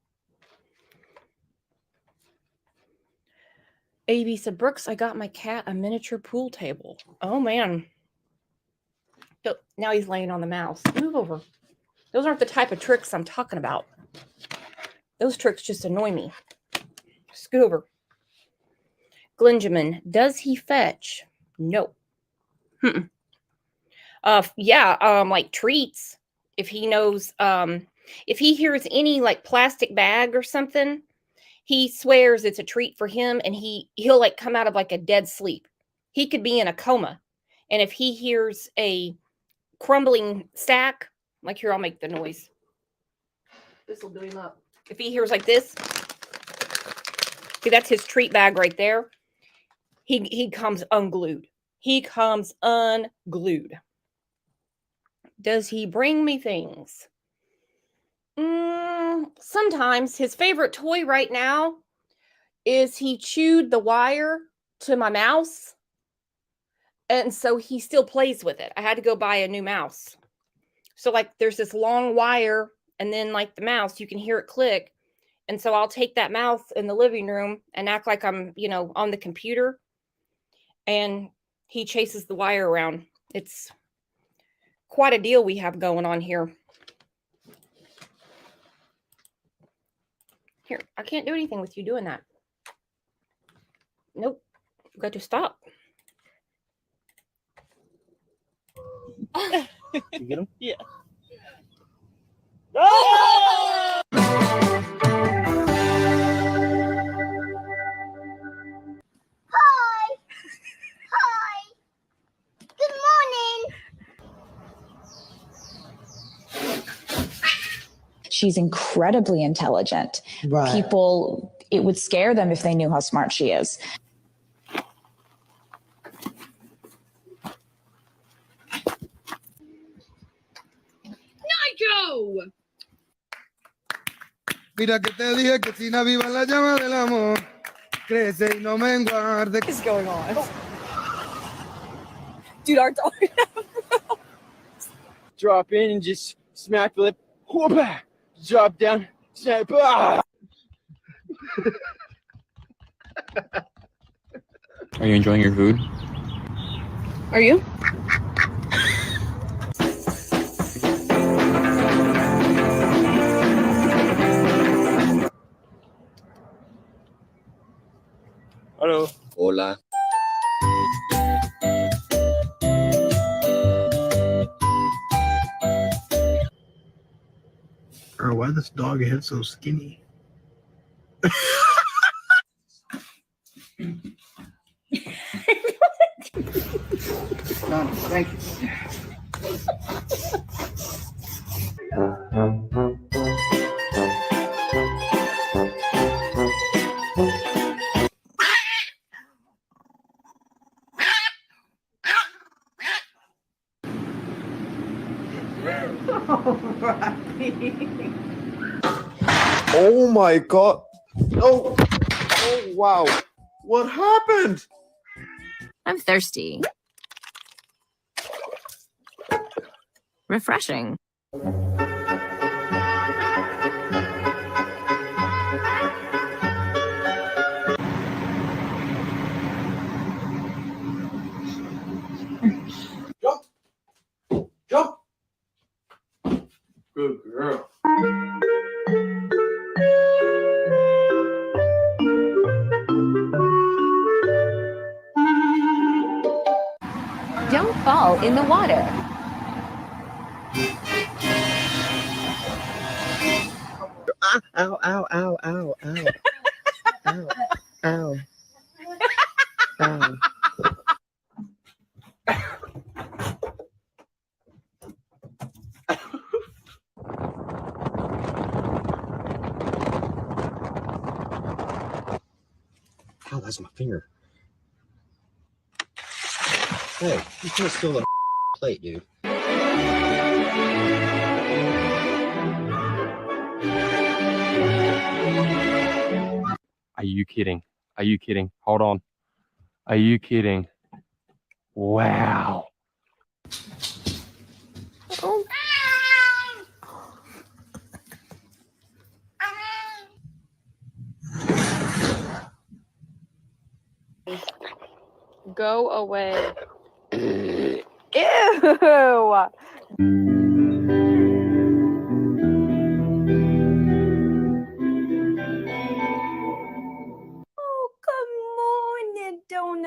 AB said, Brooks, I got my cat a miniature pool table. Oh, man. Oh, now he's laying on the mouse. Move over. Those aren't the type of tricks I'm talking about. Those tricks just annoy me. Scoot over. Glenjamin, does he fetch? No. Yeah, like treats. If he knows, if he hears any like plastic bag or something, he swears it's a treat for him, and he'll like come out of like a dead sleep. He could be in a coma, and if he hears a crumbling stack, like here, I'll make the noise. This will do him up. If he hears like this, see, that's his treat bag right there. He comes unglued. He comes unglued. Does he bring me things? Sometimes. His favorite toy right now is he chewed the wire to my mouse, and so he still plays with it. I had to go buy a new mouse. So like there's this long wire, and then like the mouse, you can hear it click. And so I'll take that mouse in the living room and act like I'm, on the computer, and he chases the wire around. It's quite a deal we have going on here. Here, I can't do anything with you doing that. Nope. You got to stop. You get him? Yeah. Hi. Hi. Good morning. She's incredibly intelligent. Right. People, it would scare them if they knew how smart she is. Nigel! Mira que te dije que sin aviva la llama del amor crece y no menguar. What is going on? Dude, our dog. Drop in and just smack the lip. Whoop-ah! Drop down. Snap. Ah! Are you enjoying your food? Are you? Hello. Hola. Bro, why this dog head so skinny? Done. Thank you. Oh my god. Oh, oh wow. What happened? I'm thirsty. Refreshing. Jump. Good girl. Don't fall in the water. Ow, ow, ow, ow, ow. Ow, ow. Ow. Ow, that's my finger. Hey, you can't steal the plate, dude. Are you kidding? Are you kidding? Hold on. Are you kidding? Wow. Oh. Go away. Ew. Oh, good morning, Donut.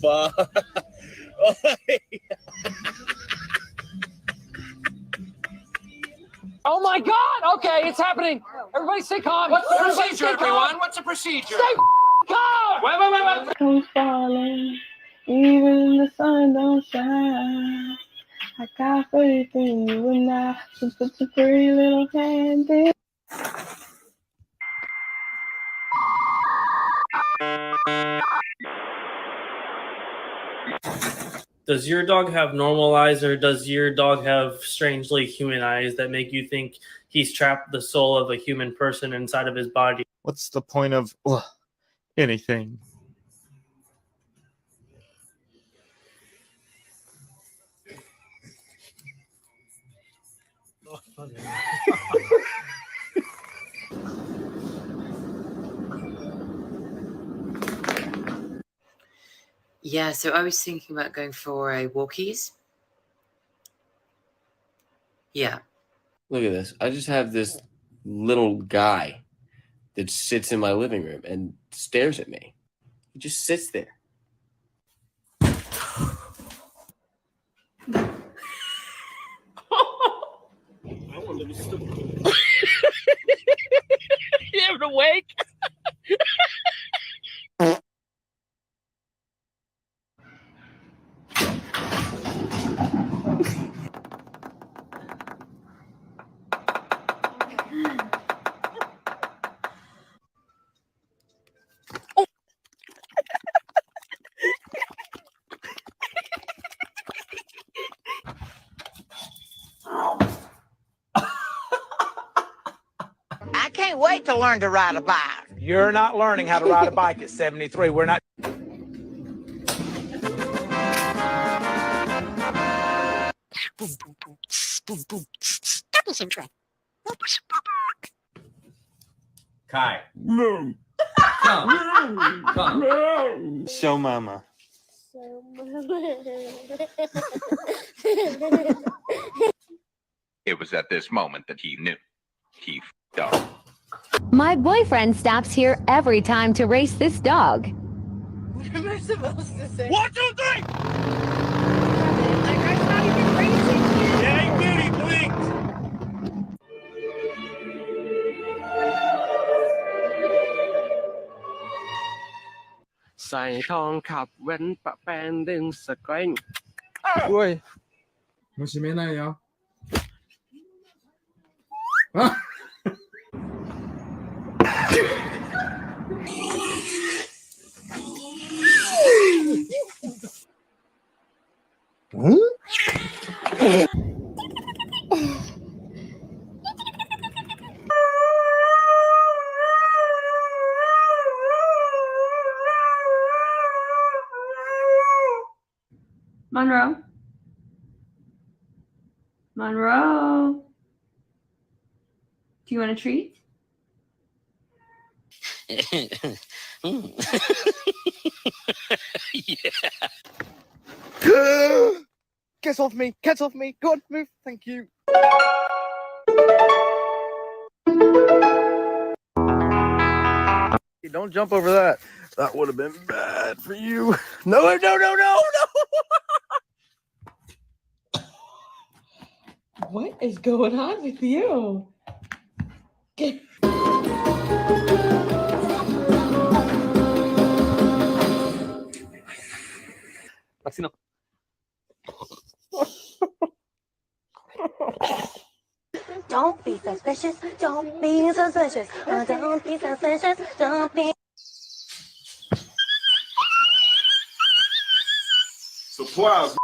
fuck? Oh my God! Okay, it's happening. Everybody stay calm. What's the Everybody procedure, stay calm. everyone? What's the procedure? Stay calm! Wait. Comes falling, even the sun don't shine. I got faith in you and I just put your pretty little hand in. Does your dog have normal eyes, or does your dog have strangely human eyes that make you think he's trapped the soul of a human person inside of his body? What's the point of anything? Yeah, so I was thinking about going for a walkies. Yeah. Look at this. I just have this little guy that sits in my living room and stares at me. He just sits there. You having a wake? I can't wait to learn to ride a bike. You're not learning how to ride a bike at 73. We're not. Kai. No. Come. Show mama. It was at this moment that he knew. He f***ed up. My boyfriend stops here every time to race this dog. What am I supposed to say? 1, 2, 3! Like, I'm not even racing yet. Hey, Beauty, please! Xài thong khắp vẫn bạ bèn đừng sợ quanh. Ui. 娘ないよ。あMonroe. Monroe. Do you want a treat? Get off me! Get off me! Go on, move. Thank you. Don't jump over that. That would have been bad for you. No, no, no, no, no! What is going on with you? Get Maxino. Don't be suspicious. Don't be suspicious. Don't be suspicious. Don't be. Surprise.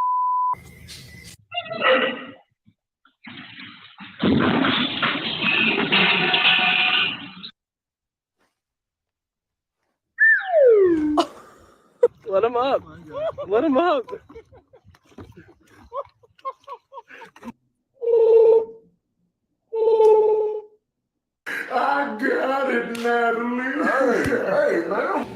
Let him up. Let him up. I got it, Natalie. Hey, man.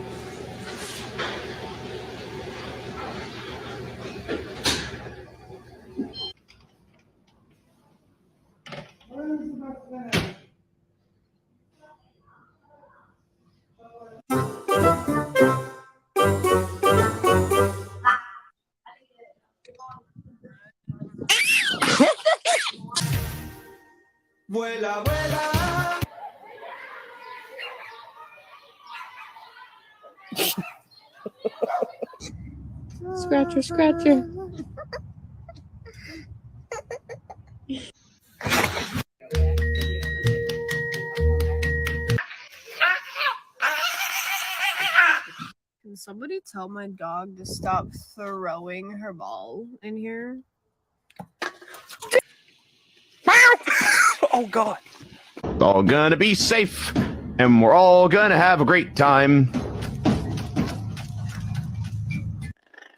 la abuela. Scratcher, scratcher. Can somebody tell my dog to stop throwing her ball in here? Oh, God. All gonna be safe, and we're all gonna have a great time.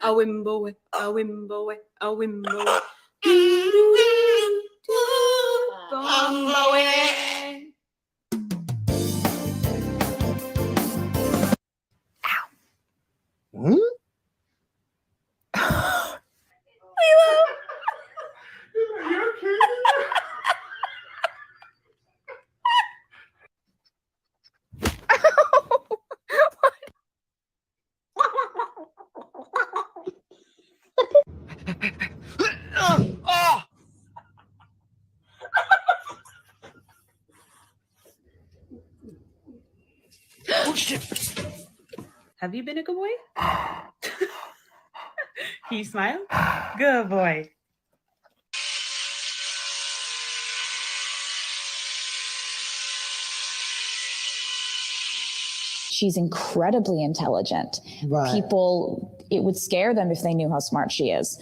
A wimbo, a wimbo, a wimbo. Hmm? Oh, shit. Have you been a good boy? Can you smile? Good boy. She's incredibly intelligent. Right. People, it would scare them if they knew how smart she is.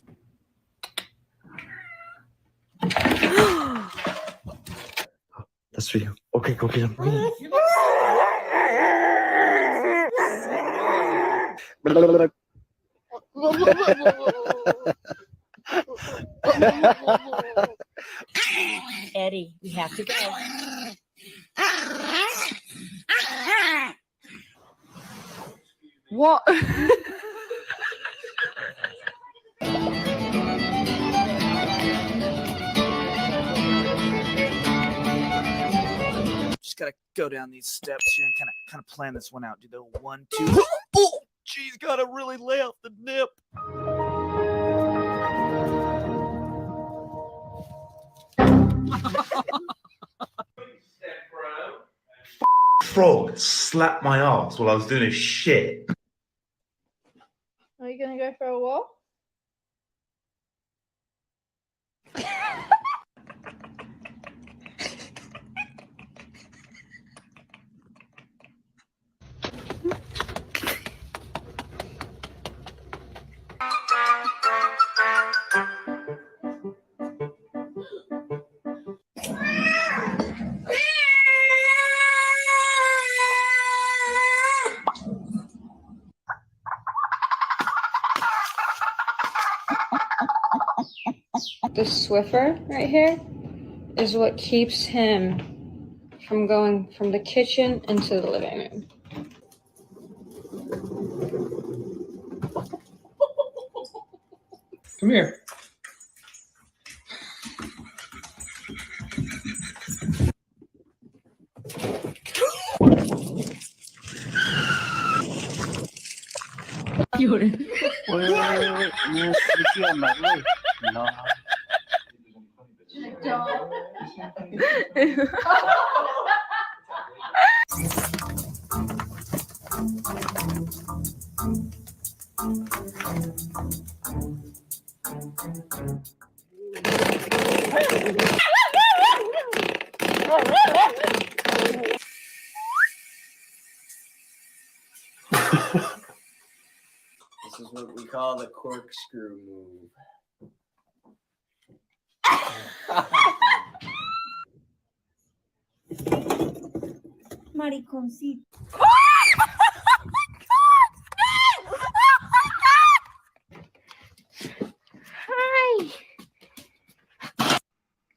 That's for you. Okay, go get him. Eddie, we have to go. What? Just gotta go down these steps here and kind of plan this one out. Do the 1, 2. Oh, geez, gotta really lay out the nip. Frog slapped my ass while I was doing a shit. Are you gonna go for a walk? The Swiffer right here is what keeps him from going from the kitchen into the living room. Come here. Wait. No. This is what we call the corkscrew move. Mariconcito. Hi.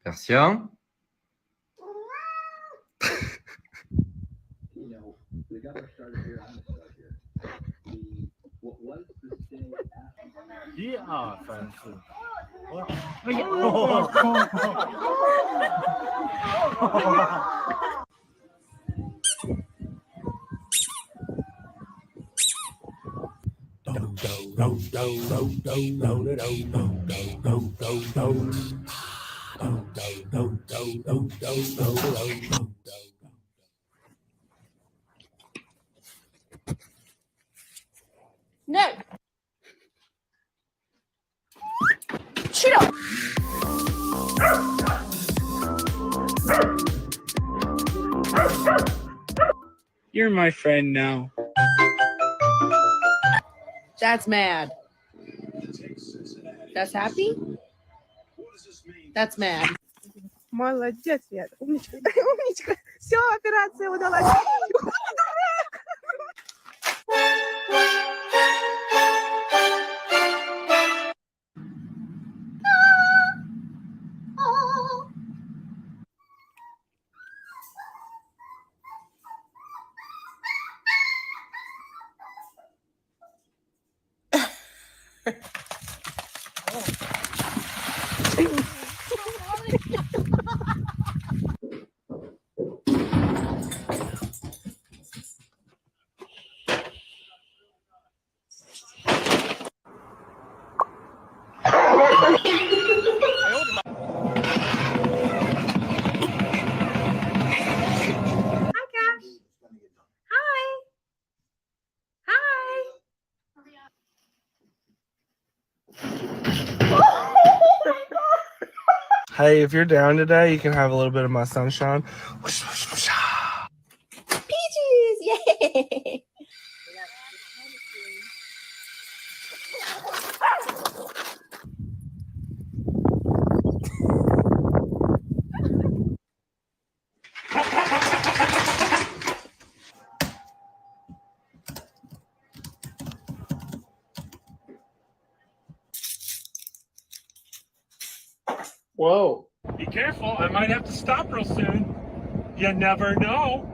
Persian. You know, we got our started here. I'm gonna start here. What was the stay after? Yeah, fancy. No. Shut up. You're my friend now. That's mad. That's happy? That's mad. Молодец, я. Умничка. Умничка. Все, операция удалась. Hey, if you're down today, you can have a little bit of my sunshine. Peaches! Yay! Whoa. Be careful. I might have to stop real soon. You never know.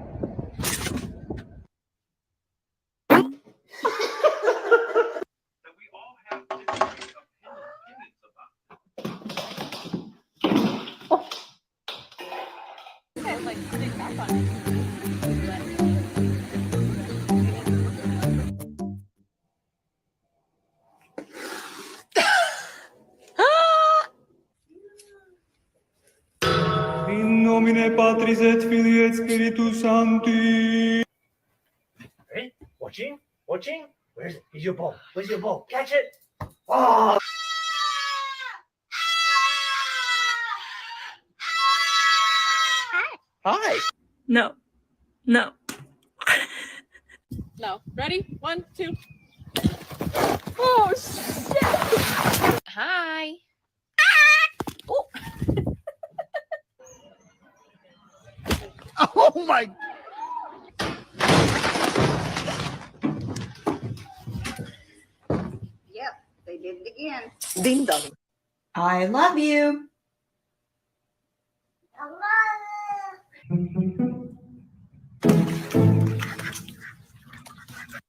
In nomine Patris et Filii et Spiritus Sancti. Ready? Watching? Watching? Here's your ball. Where's your ball? Catch it. Hi. No. No. No. Ready? 1, 2. Oh, shit. Hi. Oh my. Yep, they did it again. Ding dong. I love you.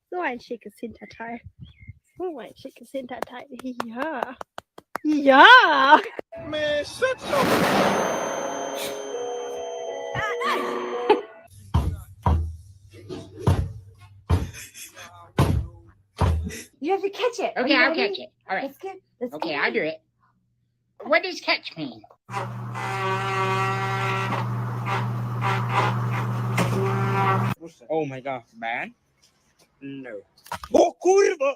So ein schickes Hinterteil. So ein schickes Hinterteil. Ja. Ja. Man, shut your. You have to catch it. Okay, I'll catch it. All right. Let's get. Let's Okay, get I'll do it. What does catch mean? Oh my god, bad? No. Oh, curva.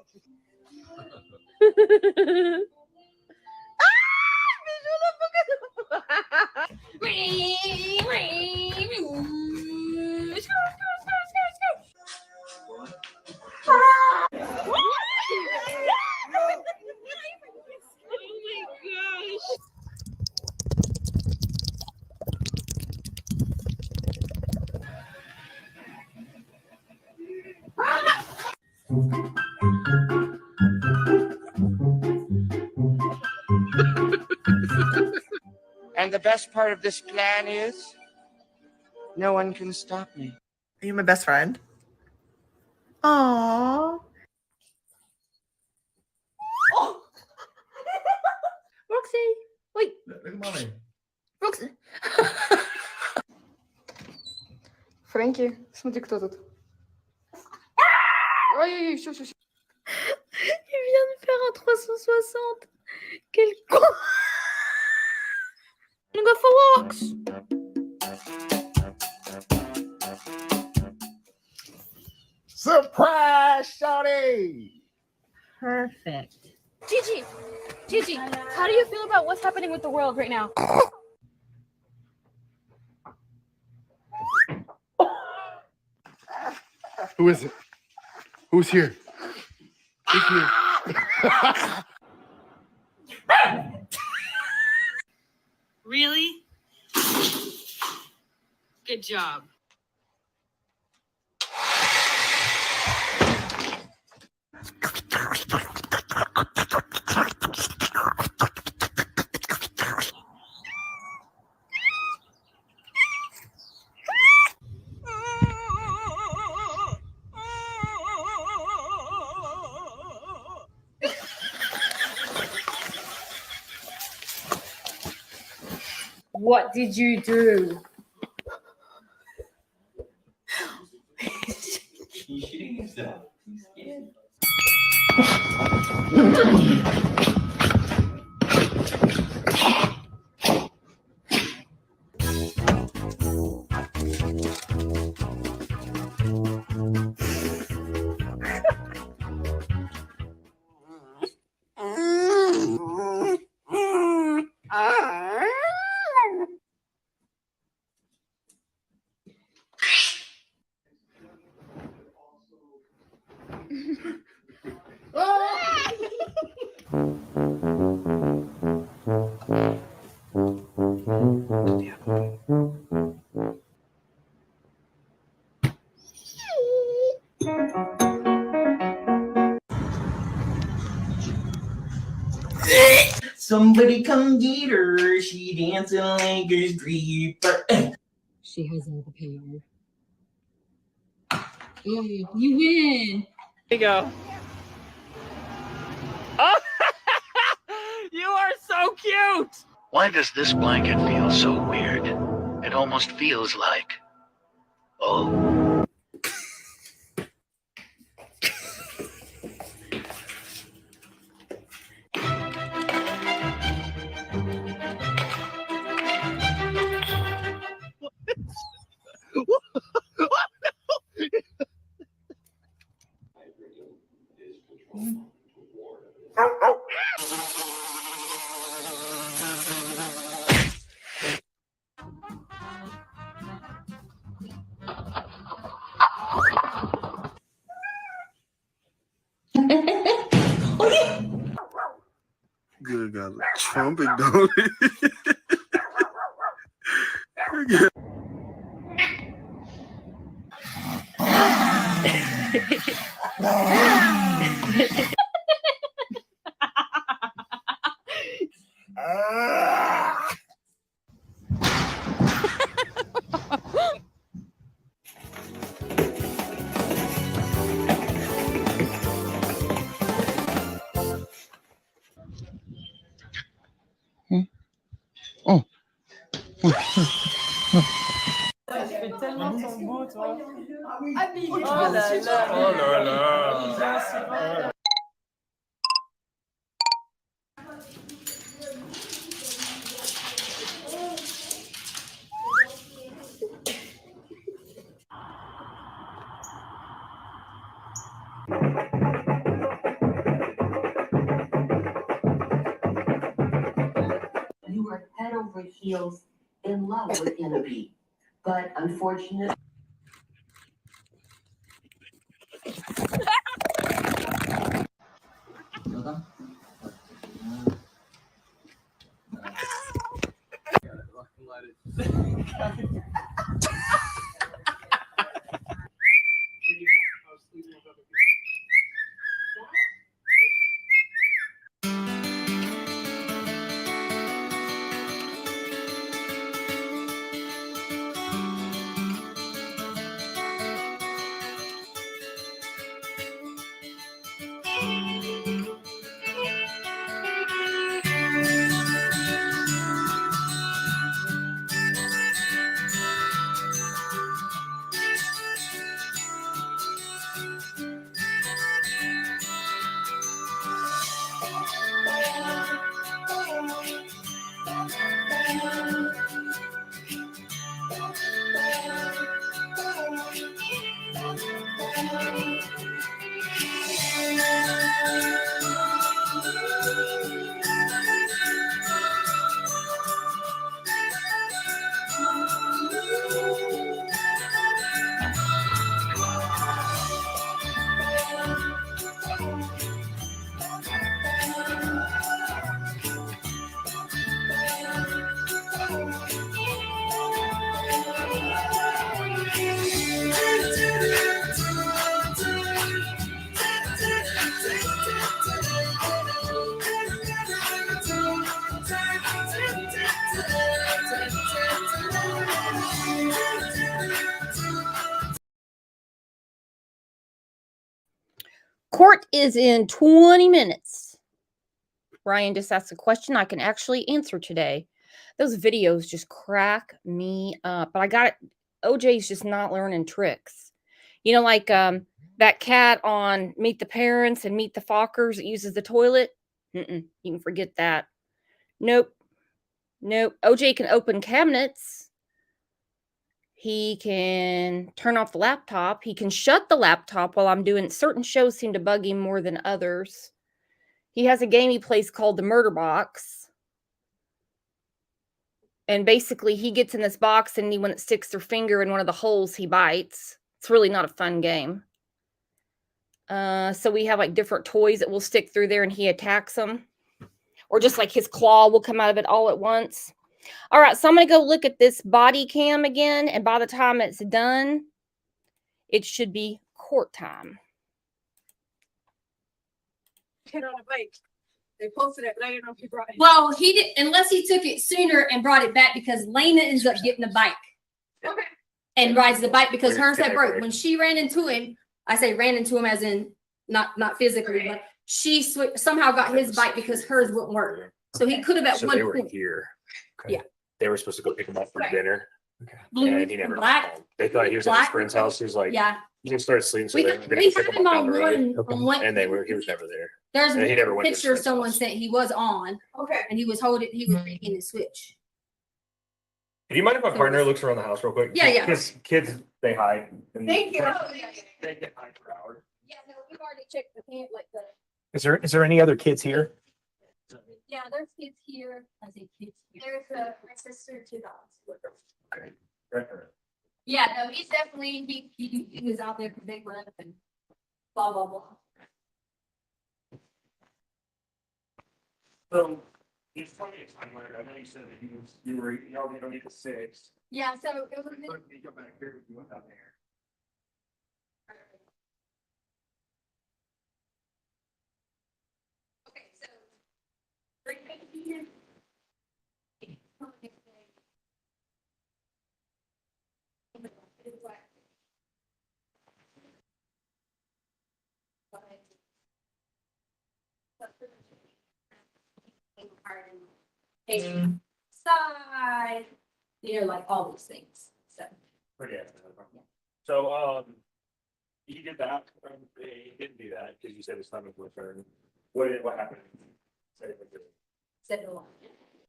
And the best part of this plan is no one can stop me. Are you my best friend? Aww. Oh! Roxy! Wait! Look at mommy. Roxy! Фрэнки, смотри, кто тут. Ой-ой-ой, все. Il vient de faire un 360. Quel con. gonna go for walks. Surprise, shawty! Perfect. Gigi, how do you feel about what's happening with the world right now? Who is it? Who's here? Who's here? Really? Good job. What did you do? You shooting yourself? You scared? Somebody come get her. She dancing like a stripper. She has all the power. You win. There you go. Oh, you are so cute. Why does this blanket feel so weird? It almost feels like... Oh. Good guy, trumpet, don't it? Oh. Ça fait tellement ton beau, toi. Oh là là. You were head over heels in love with Innobi, but unfortunately. Court is in 20 minutes. Ryan just asked a question I can actually answer today. Those videos just crack me up. But I got it. OJ's just not learning tricks. You know, like that cat on Meet the Parents and Meet the Fockers that uses the toilet. You can forget that. Nope. OJ can open cabinets. He can turn off the laptop. He can shut the laptop while I'm doing certain shows seem to bug him more than others. He has a game he plays called the Murder Box. And basically he gets in this box and when it sticks their finger in one of the holes, he bites. It's really not a fun game. So we have like different toys that will stick through there and he attacks them. Or just like his claw will come out of it all at once. All right, so I'm going to go look at this body cam again. And by the time it's done, it should be court time. Kid on a bike. They posted it, but I didn't know if he brought it. Well, he did, unless he took it sooner and brought it back because Lena ends up getting the bike. Okay. And rides the bike because hers had broke. When she ran into him, I say ran into him as in not physically, but she somehow got his bike because hers wouldn't work. So he could have at So one they were point. here. Yeah. They were supposed to go pick him up for Right. dinner. Blue And he never black. called. They thought he was at his Black. friend's house. He was like, Yeah. he just started sleeping. So We they had- were gonna we pick had him him up on down the road. one- And he was never there. There's And he a never went to his picture friend's someone house. said he was on. Okay. And he was reading the switch. Do you mind if my partner looks around the house real quick? Yeah, yeah. Because kids, they hide. And Thank you. They can hide for hours. Yeah, no, we've already checked the camp like the. Is there any other kids here? Yeah, there's kids here. I say kids here. There's my sister, 2 dogs. Okay. Yeah, no, he's definitely he was out there for big love and blah blah blah. So he's probably a time limit. I know you said that you already don't need the 6. Yeah, so it was. You go back here, you went down there. Okay, so bring it here. Side, you know, like all these things. So Okay. So, he did that. He didn't do that because you said his stomach was hurting. What happened? said no.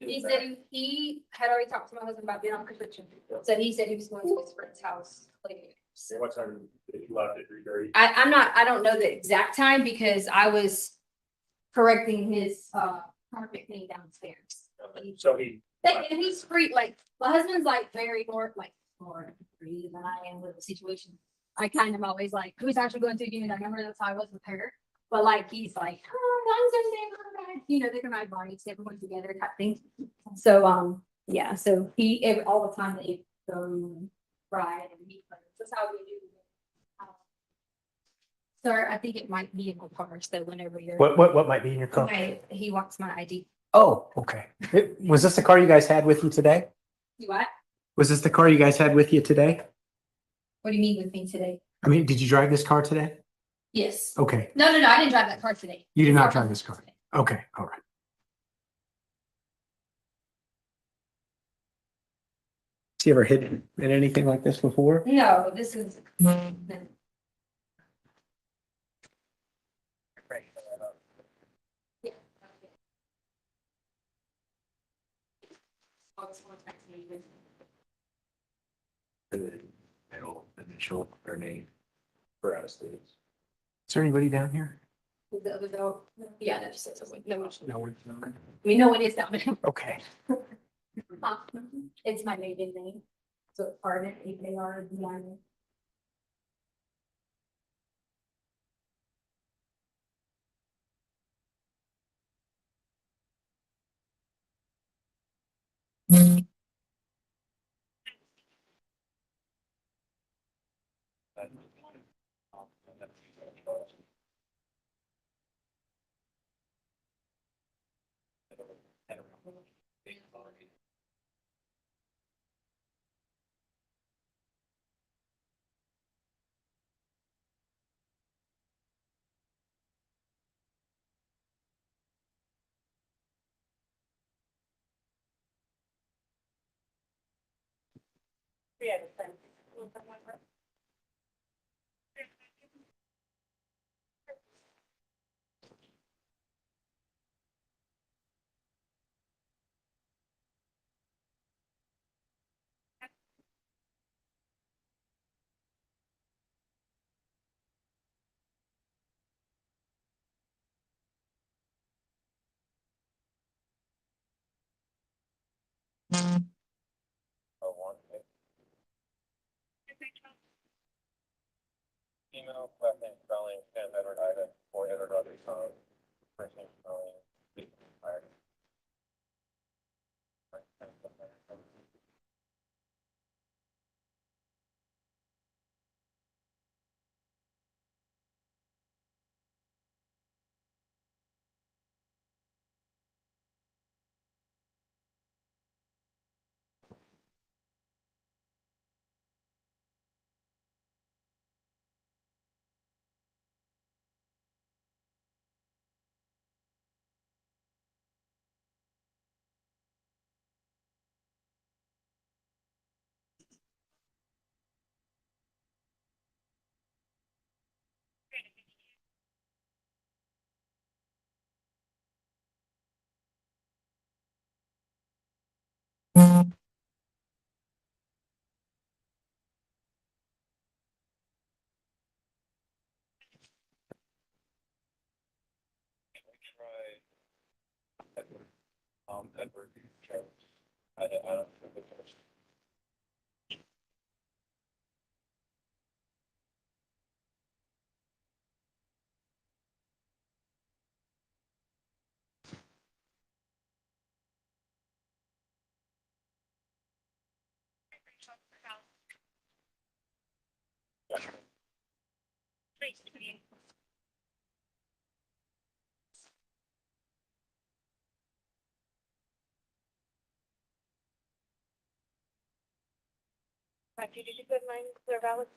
He said he had already talked to my husband about being on conviction. Said he said he was going to his friend's house later. What time did you left at 3:30? I don't know the exact time because I was correcting his carpet cleaning downstairs. So he. And he's free, like my husband's like very more free than I am with the situation. I kind of always like who's actually going to unit. I remember that's how I was with her. But like he's like, you know, they can ride bikes, everyone together type thing. So yeah, so he all the time they go ride and meet. That's how we do. Sir, I think it might be in the car, so whenever you're. What might be in your car? Okay, he wants my ID. Oh, okay. Was this the car you guys had with you today? You what? Was this the car you guys had with you today? What do you mean with me today? I mean, did you drive this car today? Yes. Okay. No, I didn't drive that car today. You did not drive this car. Okay, all right. Has you ever hit in anything like this before? No, this is. Initial or name for us. Is there anybody down here? The other dog. Yeah, that's just no one. No one. I mean, no one is down there. Okay. It's my maiden name. So Arden, AKRDIN. Email, last name spelling, Sam Edward Ida, or Edward Rodriguez, first name spelling, Edward, I don't know. Did you put mine clear valid?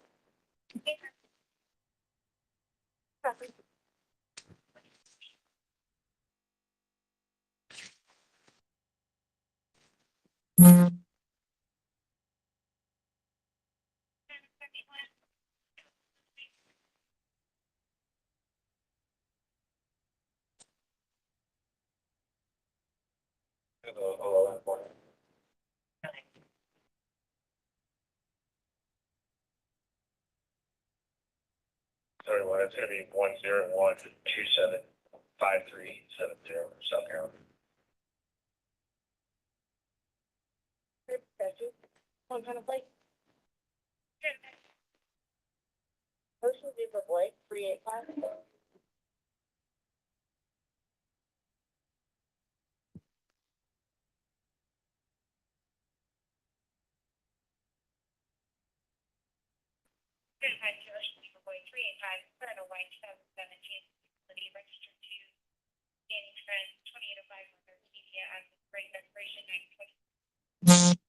Sorry, well, it's gonna be 101275370, South Carolina. One kind of plate. Ocean Zebra Blake, 385. Ocean Zebra Blake, 385, Fred White, 2017, facility registered to Danny Trent, 2805, Letecia, as rate expiration 920.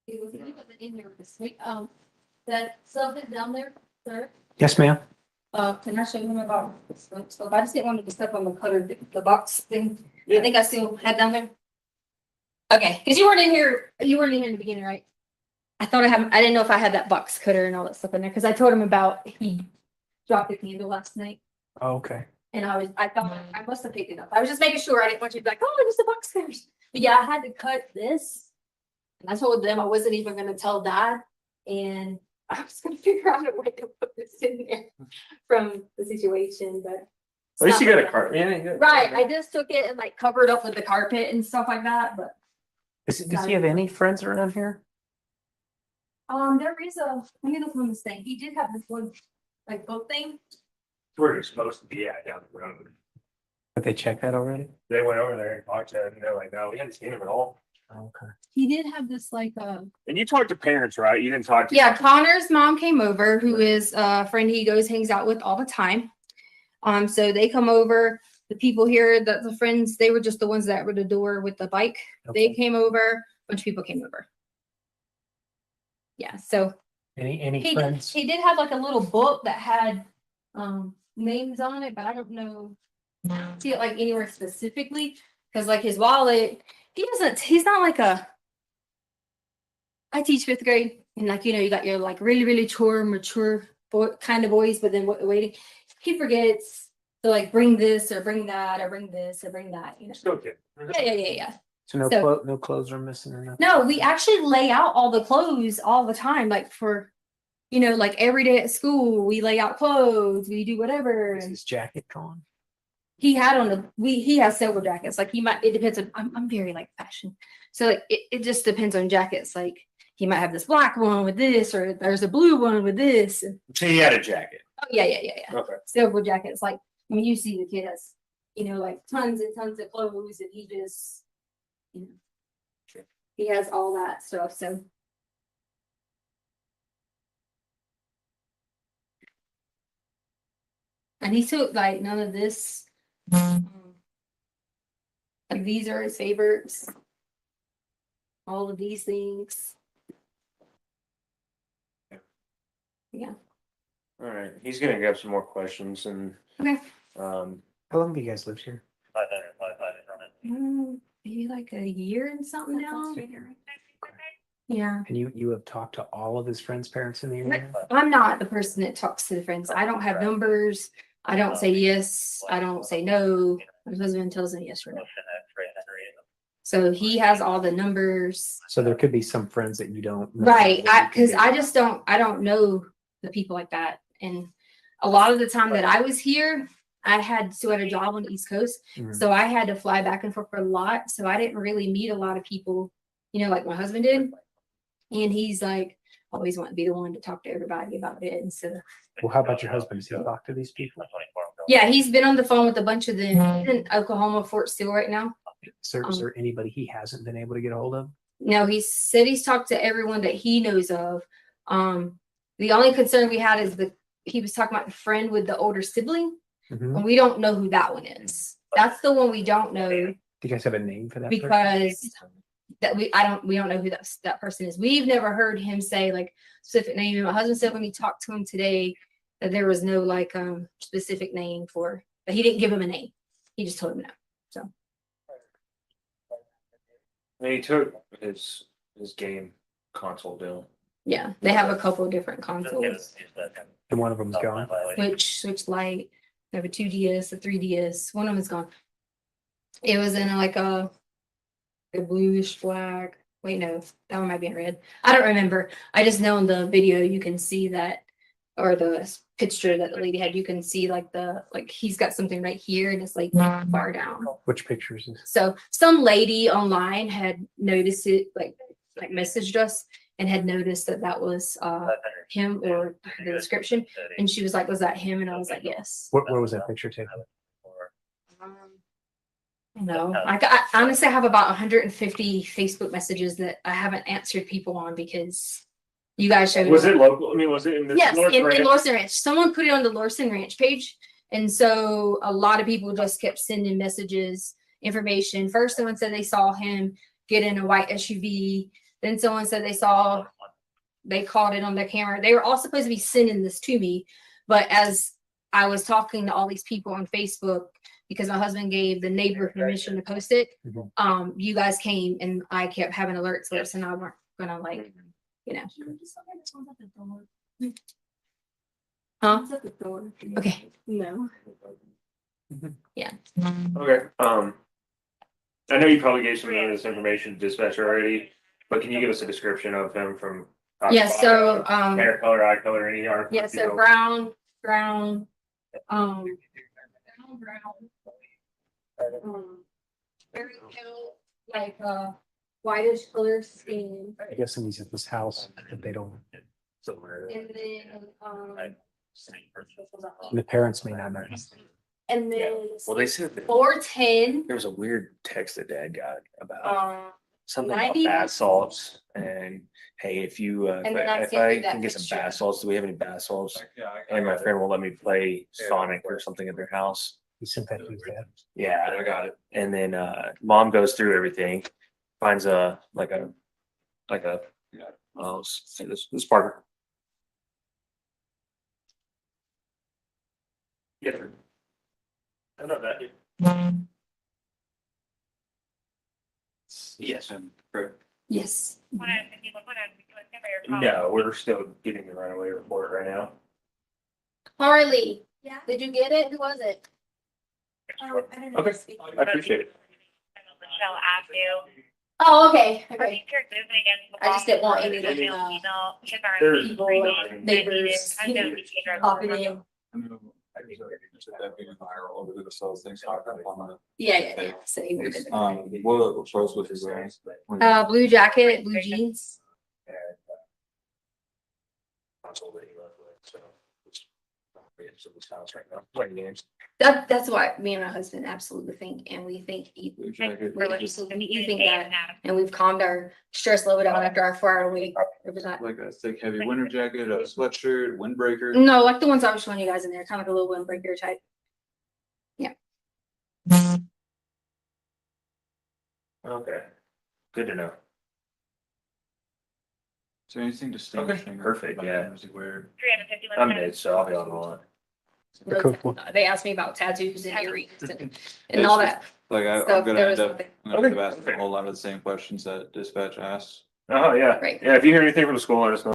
He wasn't in here this week. That something down there, sir. Yes, ma'am. Can I show him about, so if I just didn't want to step on the cutter, the box thing, I think I still had down there. Okay, because you weren't in here in the beginning, right? I thought I didn't know if I had that box cutter and all that stuff in there, because I told him about, he dropped a candle last night. Oh, okay. And I thought I must have picked it up. I was just making sure. I didn't want you to be like, oh, it's the box cutters. But yeah, I had to cut this. And I told them I wasn't even gonna tell Dad. And I was gonna figure out a way to put this in there from the situation, but. At least you got a carpet. carpet. Right, I just took it and like covered up with the carpet and stuff like that, but. Does he have any friends around here? There is let me look on this thing. He did have this one, like boat thing. Where you're supposed to be at down the road. But they checked that already? They went over there and talked to him, and they're like, no, we haven't seen him at all. Okay. He did have this And you talked to parents, right? You didn't talk to yeah, Connor's mom came over, who is a friend he goes hangs out with all the time. So they come over. The people here, the friends, they were just the ones that were the door with the bike. Okay. They came over. A bunch of people came over. Yeah. So Any friends? he did have like a little book that had names on it, but I don't know see it like anywhere specifically because like his wallet, he's not like I teach 5th grade and like you got your like really mature boy kind of boys, but then waiting he forgets to like bring this or bring that or bring this or bring that, Still kid. Yeah. So no clothes are missing or nothing? No, we actually lay out all the clothes all the time, like for like every day at school, we lay out clothes, we do whatever. Is his jacket gone? He had on he has several jackets. Like it depends on I'm very like fashion. So like it just depends on jackets. Like he might have this black one with this, or there's a blue one with this. So he had a jacket. Oh yeah. Okay. Several jackets. Like you see the kid has, like tons and tons of clothes, and he just he has all that stuff. So and he took like none of this. Like these are his favorites. All of these things. Yeah. All right. He's gonna grab some more questions and Okay. How long have you guys lived here? Maybe like a year and something now. Yeah. And you have talked to all of his friends' parents in the area? I'm not the person that talks to the friends. I don't have numbers. I don't say yes. I don't say no. My husband tells me yes or no. So he has all the numbers. So there could be some friends that you don't. Right. Because I don't know the people like that. And a lot of the time that I was here, I had a job on the East Coast. So I had to fly back and forth for a lot. So I didn't really meet a lot of people, like my husband did. And he's like, always want to be the one to talk to everybody about it. And so. Well, how about your husband? Does he talk to these people? Yeah, he's been on the phone with a bunch of them. He's in Oklahoma, Fort Steele right now. Sir, is there anybody he hasn't been able to get a hold of? No, he said he's talked to everyone that he knows of. The only concern we had is he was talking about the friend with the older sibling. And we don't know who that one is. That's the one we don't know. Do you guys have a name for that? Because we don't know who that person is. We've never heard him say like specific name. And my husband said when we talked to him today that there was no like specific name but he didn't give him a name. He just told him no. So and he took his game console deal. yeah, they have a couple of different consoles. And one of them's gone. Switch Lite. They have a 2DS, a 3DS. One of them is gone. It was in like a bluish black. Wait, no, that one might be in red. I don't remember. I just know in the video you can see that, or the picture that the lady had, you can see like he's got something right here and it's like far down. Which picture is this? So some lady online had noticed it, like messaged us and had noticed that was him or the description. And she was like, was that him? And I was like, yes. Where was that picture taken? No, I honestly have about 150 Facebook messages that I haven't answered people on because you guys showed. Was it local? I mean, was it in the Yes, in Lorson Ranch. Someone put it on the Lorson Ranch page. And so a lot of people just kept sending messages, information. First, someone said they saw him get in a white SUV. Then someone said they caught it on their camera. They were all supposed to be sending this to me. But as I was talking to all these people on Facebook, because my husband gave the neighbor permission to post it, you guys came and I kept having alerts where so now we're gonna Huh? Okay. No. Yeah. Okay. I know you probably gave some of this information to dispatcher already, but can you give us a description of him from Yeah, so hair color, eye color, any art? yeah, so brown, very pale, like whitish color skin. I guess when he's at this house, that they don't. And then The parents may not know. And then Well, they said that 410. there was a weird text that Dad got about something about 90. bath salts, and hey, if you And then I if sent I you that can get some picture. bath salts, do we have any bath salts? And my friend will let me play Sonic or something at their house. You sent that to his dad. Yeah, I got it. And then Mom goes through everything, finds like a oh, say this part. Yeah. I know that. Yes. Yes. No, we're still getting the runaway report right now. Harley. Yeah. Did you get it? Who was it? Okay, I appreciate it. Oh, okay. Okay. I just didn't want any of the people, neighbors, popping in. Yeah. So he would've been- What clothes was he wearing? blue jacket, blue jeans. That's what me and my husband absolutely think, and we think we think that, and we've calmed our stress level down after our 4-hour week. It was not Like a thick, heavy winter jacket, a sweatshirt, windbreaker? no, like the ones I was showing you guys in there, kind of like a little windbreaker type. Yeah. Okay, good to know. Is there anything distinguishing? Perfect, yeah. Was he wearing? I'm mid, so I'll be on the line. They asked me about tattoos and earrings and all that. Like I'm stuff. gonna There end was up, I'm gonna end up asking a whole lot of the same questions that dispatch asked. Oh, yeah. Right. Yeah, if you hear anything from the school, let us know.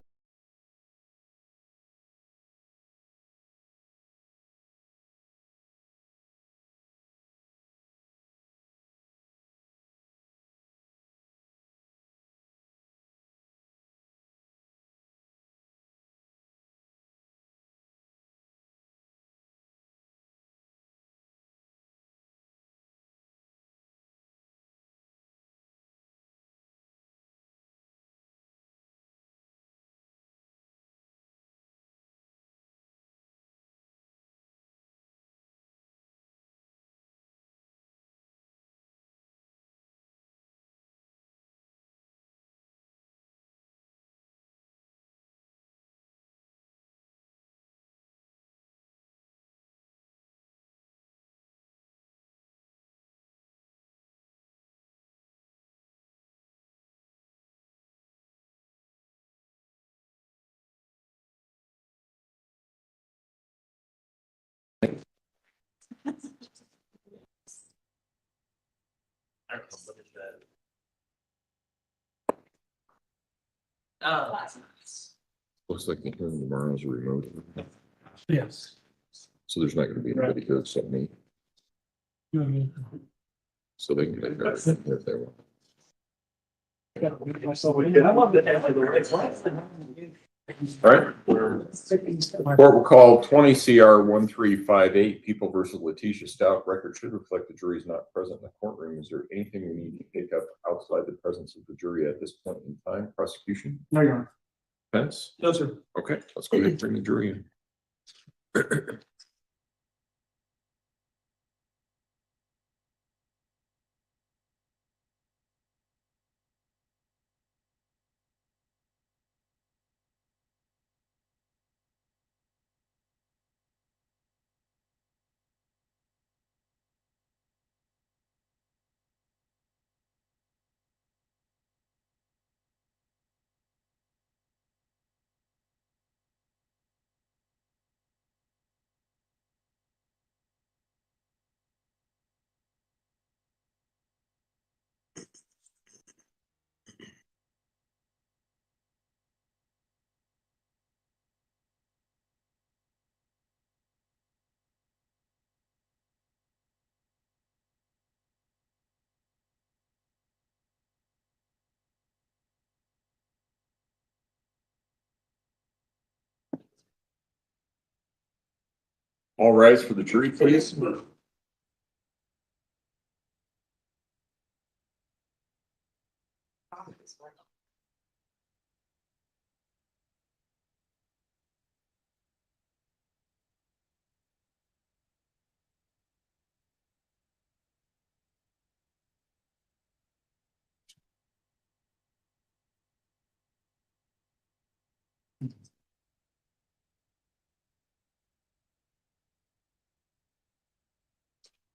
Looks like the hearing tomorrow is remote. Yes. So there's not gonna be anybody here except me. So they can make that if they want. I love the All right. Court will call 20 CR 1358, People versus Letecia Stauch. Record should reflect the jury is not present in the courtroom. Is there anything we need to pick up outside the presence of the jury at this point in time? Prosecution? No, Your Honor. Defense? No, sir. Okay, let's go ahead and bring the jury in. All rise for the jury, please.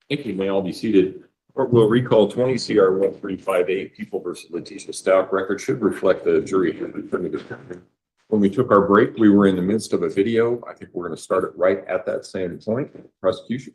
Thank you. May all be seated. Court will recall 20 CR 1358 People versus Letecia Stauch. Record should reflect the jury. When we took our break, we were in the midst of a video. I think we're going to start it right at that same point. Prosecution.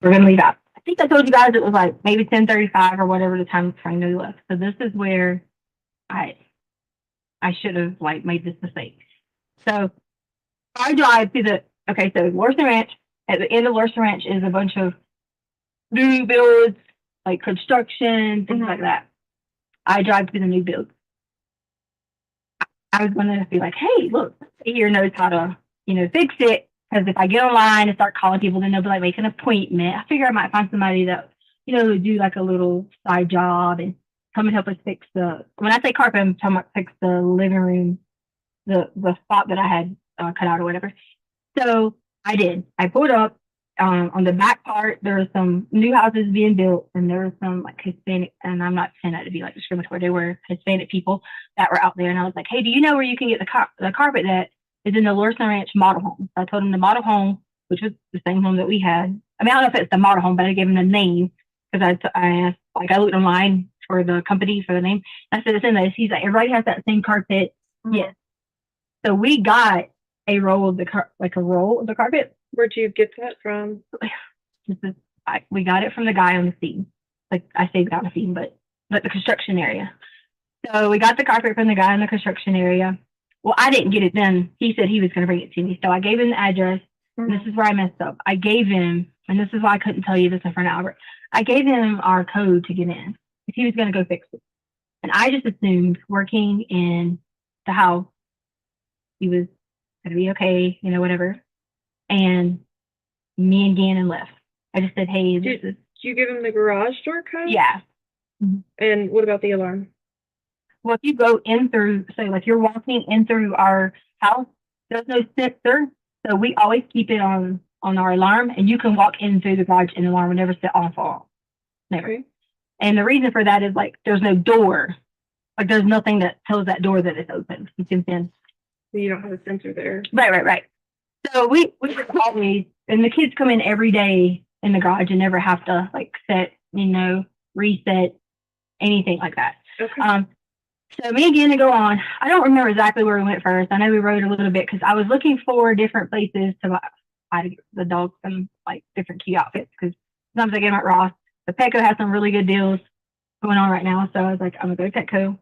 We're gonna leave out. I think I told you guys it was like maybe 10:35 or whatever the time frame we left. So this is where I should have like made this mistake. So I drive to the so Larson Ranch. At the end of Larson Ranch is a bunch of new builds, like construction, things like that. I drive to the new builds. I was gonna be like, hey, look, here knows how to, fix it. Because if I get online and start calling people, then they'll be like, make an appointment. I figure I might find somebody that, would do like a little side job and come and help us fix when I say carpet, I'm talking about fix the living room, the spot that I had cut out or whatever. So I did. I pulled up on the back part. There were some new houses being built, and there were some like Hispanic, and I'm not saying that to be like discriminatory. They were Hispanic people that were out there, and I was like, hey, do you know where you can get the carpet that is in the Larson Ranch model home? So I told him the model home, which was the same home that we had. I mean, I don't know if it's the model home, but I gave him the name because I asked, like, I looked online for the company for the name. I said, it's in this. He's like, everybody has that same carpet. Mm-hmm. Yes. So we got a roll of the carpet. Where'd you get that from? We got it from the guy on the scene. Like I say, on the scene, but the construction area. So we got the carpet from the guy in the construction area. Well, I didn't get it then. He said he was going to bring it to me. So I gave him the address. And this is where I messed up. I gave him, and this is why I couldn't tell you this in front of Albert. I gave him our code to get in if he was going to go fix it. And I just assumed working in the house, he was going to be okay, whatever. And me and Gannon left. I just said, hey, did you give him the garage door code? Yeah. And what about the alarm? Well, if you go in through, say, like you're walking in through our house, there's no sensor. So we always keep it on our alarm, and you can walk in through the garage and the alarm will never set off or off. Never. Okay. And the reason for that is like there's no door. Like there's nothing that tells that door that it's open. You can send. So you don't have a sensor there. Right. So we always, and the kids come in every day in the garage and never have to like set, reset, anything like that. Okay. So me and Gannon go on. I don't remember exactly where we went first. I know we rode a little bit because I was looking for different places to buy the dogs some like different cute outfits because sometimes I get them at Ross. But Petco has some really good deals going on right now. So I was like, I'm gonna go to Petco.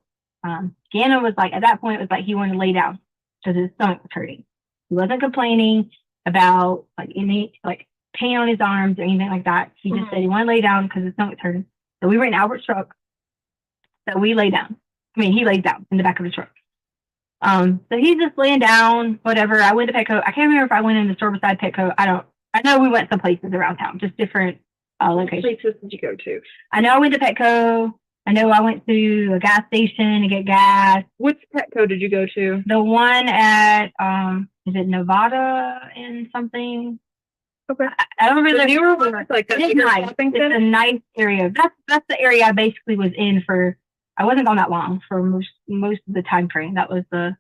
Gannon was like, at that point, it was like he wanted to lay down because his stomach was hurting. He wasn't complaining about like any like pain on his arms or anything like that. He just said he wanted to lay down because his stomach was hurting. So we were in Albert's truck. So we lay down. I mean, he lays down in the back of the truck. So he's just laying down, whatever. I went to Petco. I can't remember if I went in the store beside Petco. I know we went some places around town, just different locations. What places did you go to? I know I went to Petco. I know I went to a gas station to get gas. Which Petco did you go to? The one at, is it Nevada and something? Okay. I don't really remember. Like it's nice. It's a nice area. That's the area I basically was in for. I wasn't gone that long for most of the time frame. That was the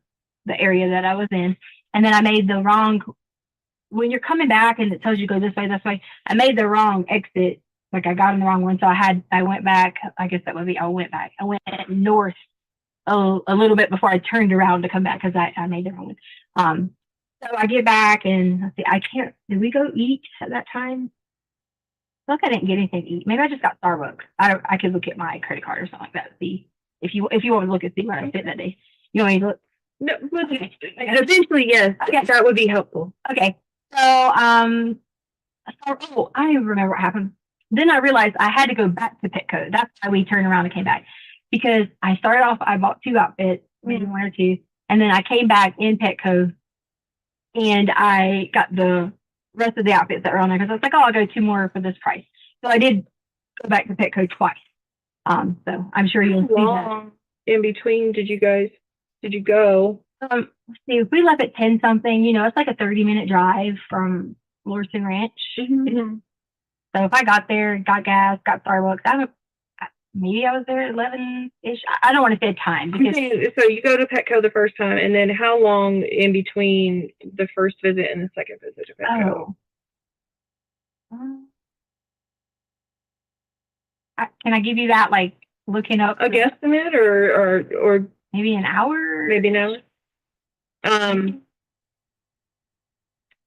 area that I was in. And then I made the wrong, when you're coming back and it tells you go this way, I made the wrong exit. Like I got in the wrong one. So I went back. I guess that would be, I went north a little bit before I turned around to come back because I made the wrong one. So I get back and let's see, did we go eat at that time? I feel like I didn't get anything to eat. Maybe I just got Starbucks. I could look at my credit card or something like that. See if you want to look and see where I spent that day. You want me to look? No, eventually, yes. Okay, that would be helpful. Okay. So I remember what happened. Then I realized I had to go back to Petco. That's why we turned around and came back because I started off. I bought 2 outfits, maybe 1 or 2, and then I came back in Petco, and I got the rest of the outfits that were on there because I was like, I'll go 2 more for this price. So I did go back to Petco twice. So I'm sure you'll see that. in between did you go? See, if we left at 10 something, it's like a 30-minute drive from Lorson Ranch. Mm-hmm. So if I got there, got gas, got Starbucks, maybe I was there at 11-ish. I don't want to say a time. Because, so you go to Petco the first time, and then how long in between the first visit and the second visit to Petco? Can I give you that, like, looking up? A guesstimate or maybe an hour? Maybe an hour?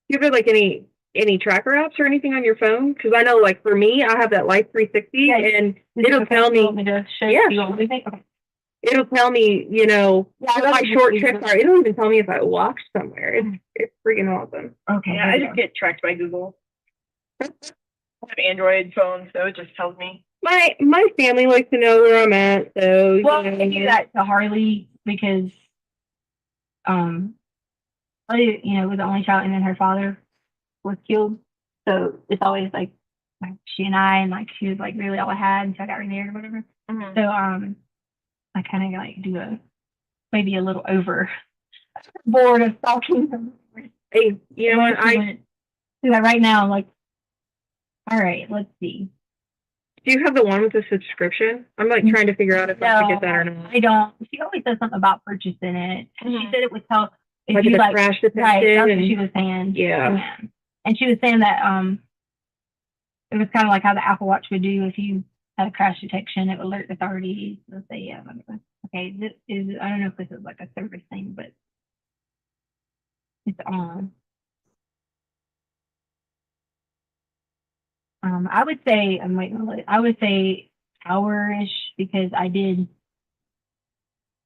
You have like any tracker apps or anything on your phone? Because I know, like, for me, I have that Life 360, and it'll tell me. It'll tell me, what my short trips are. It'll even tell me if I walked somewhere. It's freaking awesome. Okay. Yeah, I just get tracked by Google. I have Android phone, so it just tells me. My family likes to know where I'm at, so. Well, I do that to Harley because, Harley, was the only child, and then her father was killed. So it's always like she and I, and like she was like really all I had until I got remarried or whatever. Mm-hmm. So I kind of like do maybe a little over bored of stalking them. Hey, you know what? I do that right now. I'm like, all right, let's see. Do you have the one with the subscription? I'm like trying to figure out if I should get that or not. I don't. She always says something about purchasing it. And she said it would tell if like you the like crash detection. Right, that's what she was saying. Yeah. And she was saying that it was kind of like how the Apple Watch would do if you had a crash detection. It would alert the authorities. They'll say, yeah, okay, this is, I don't know if this is like a service thing, but it's on. I would say, I would say hour-ish because I'm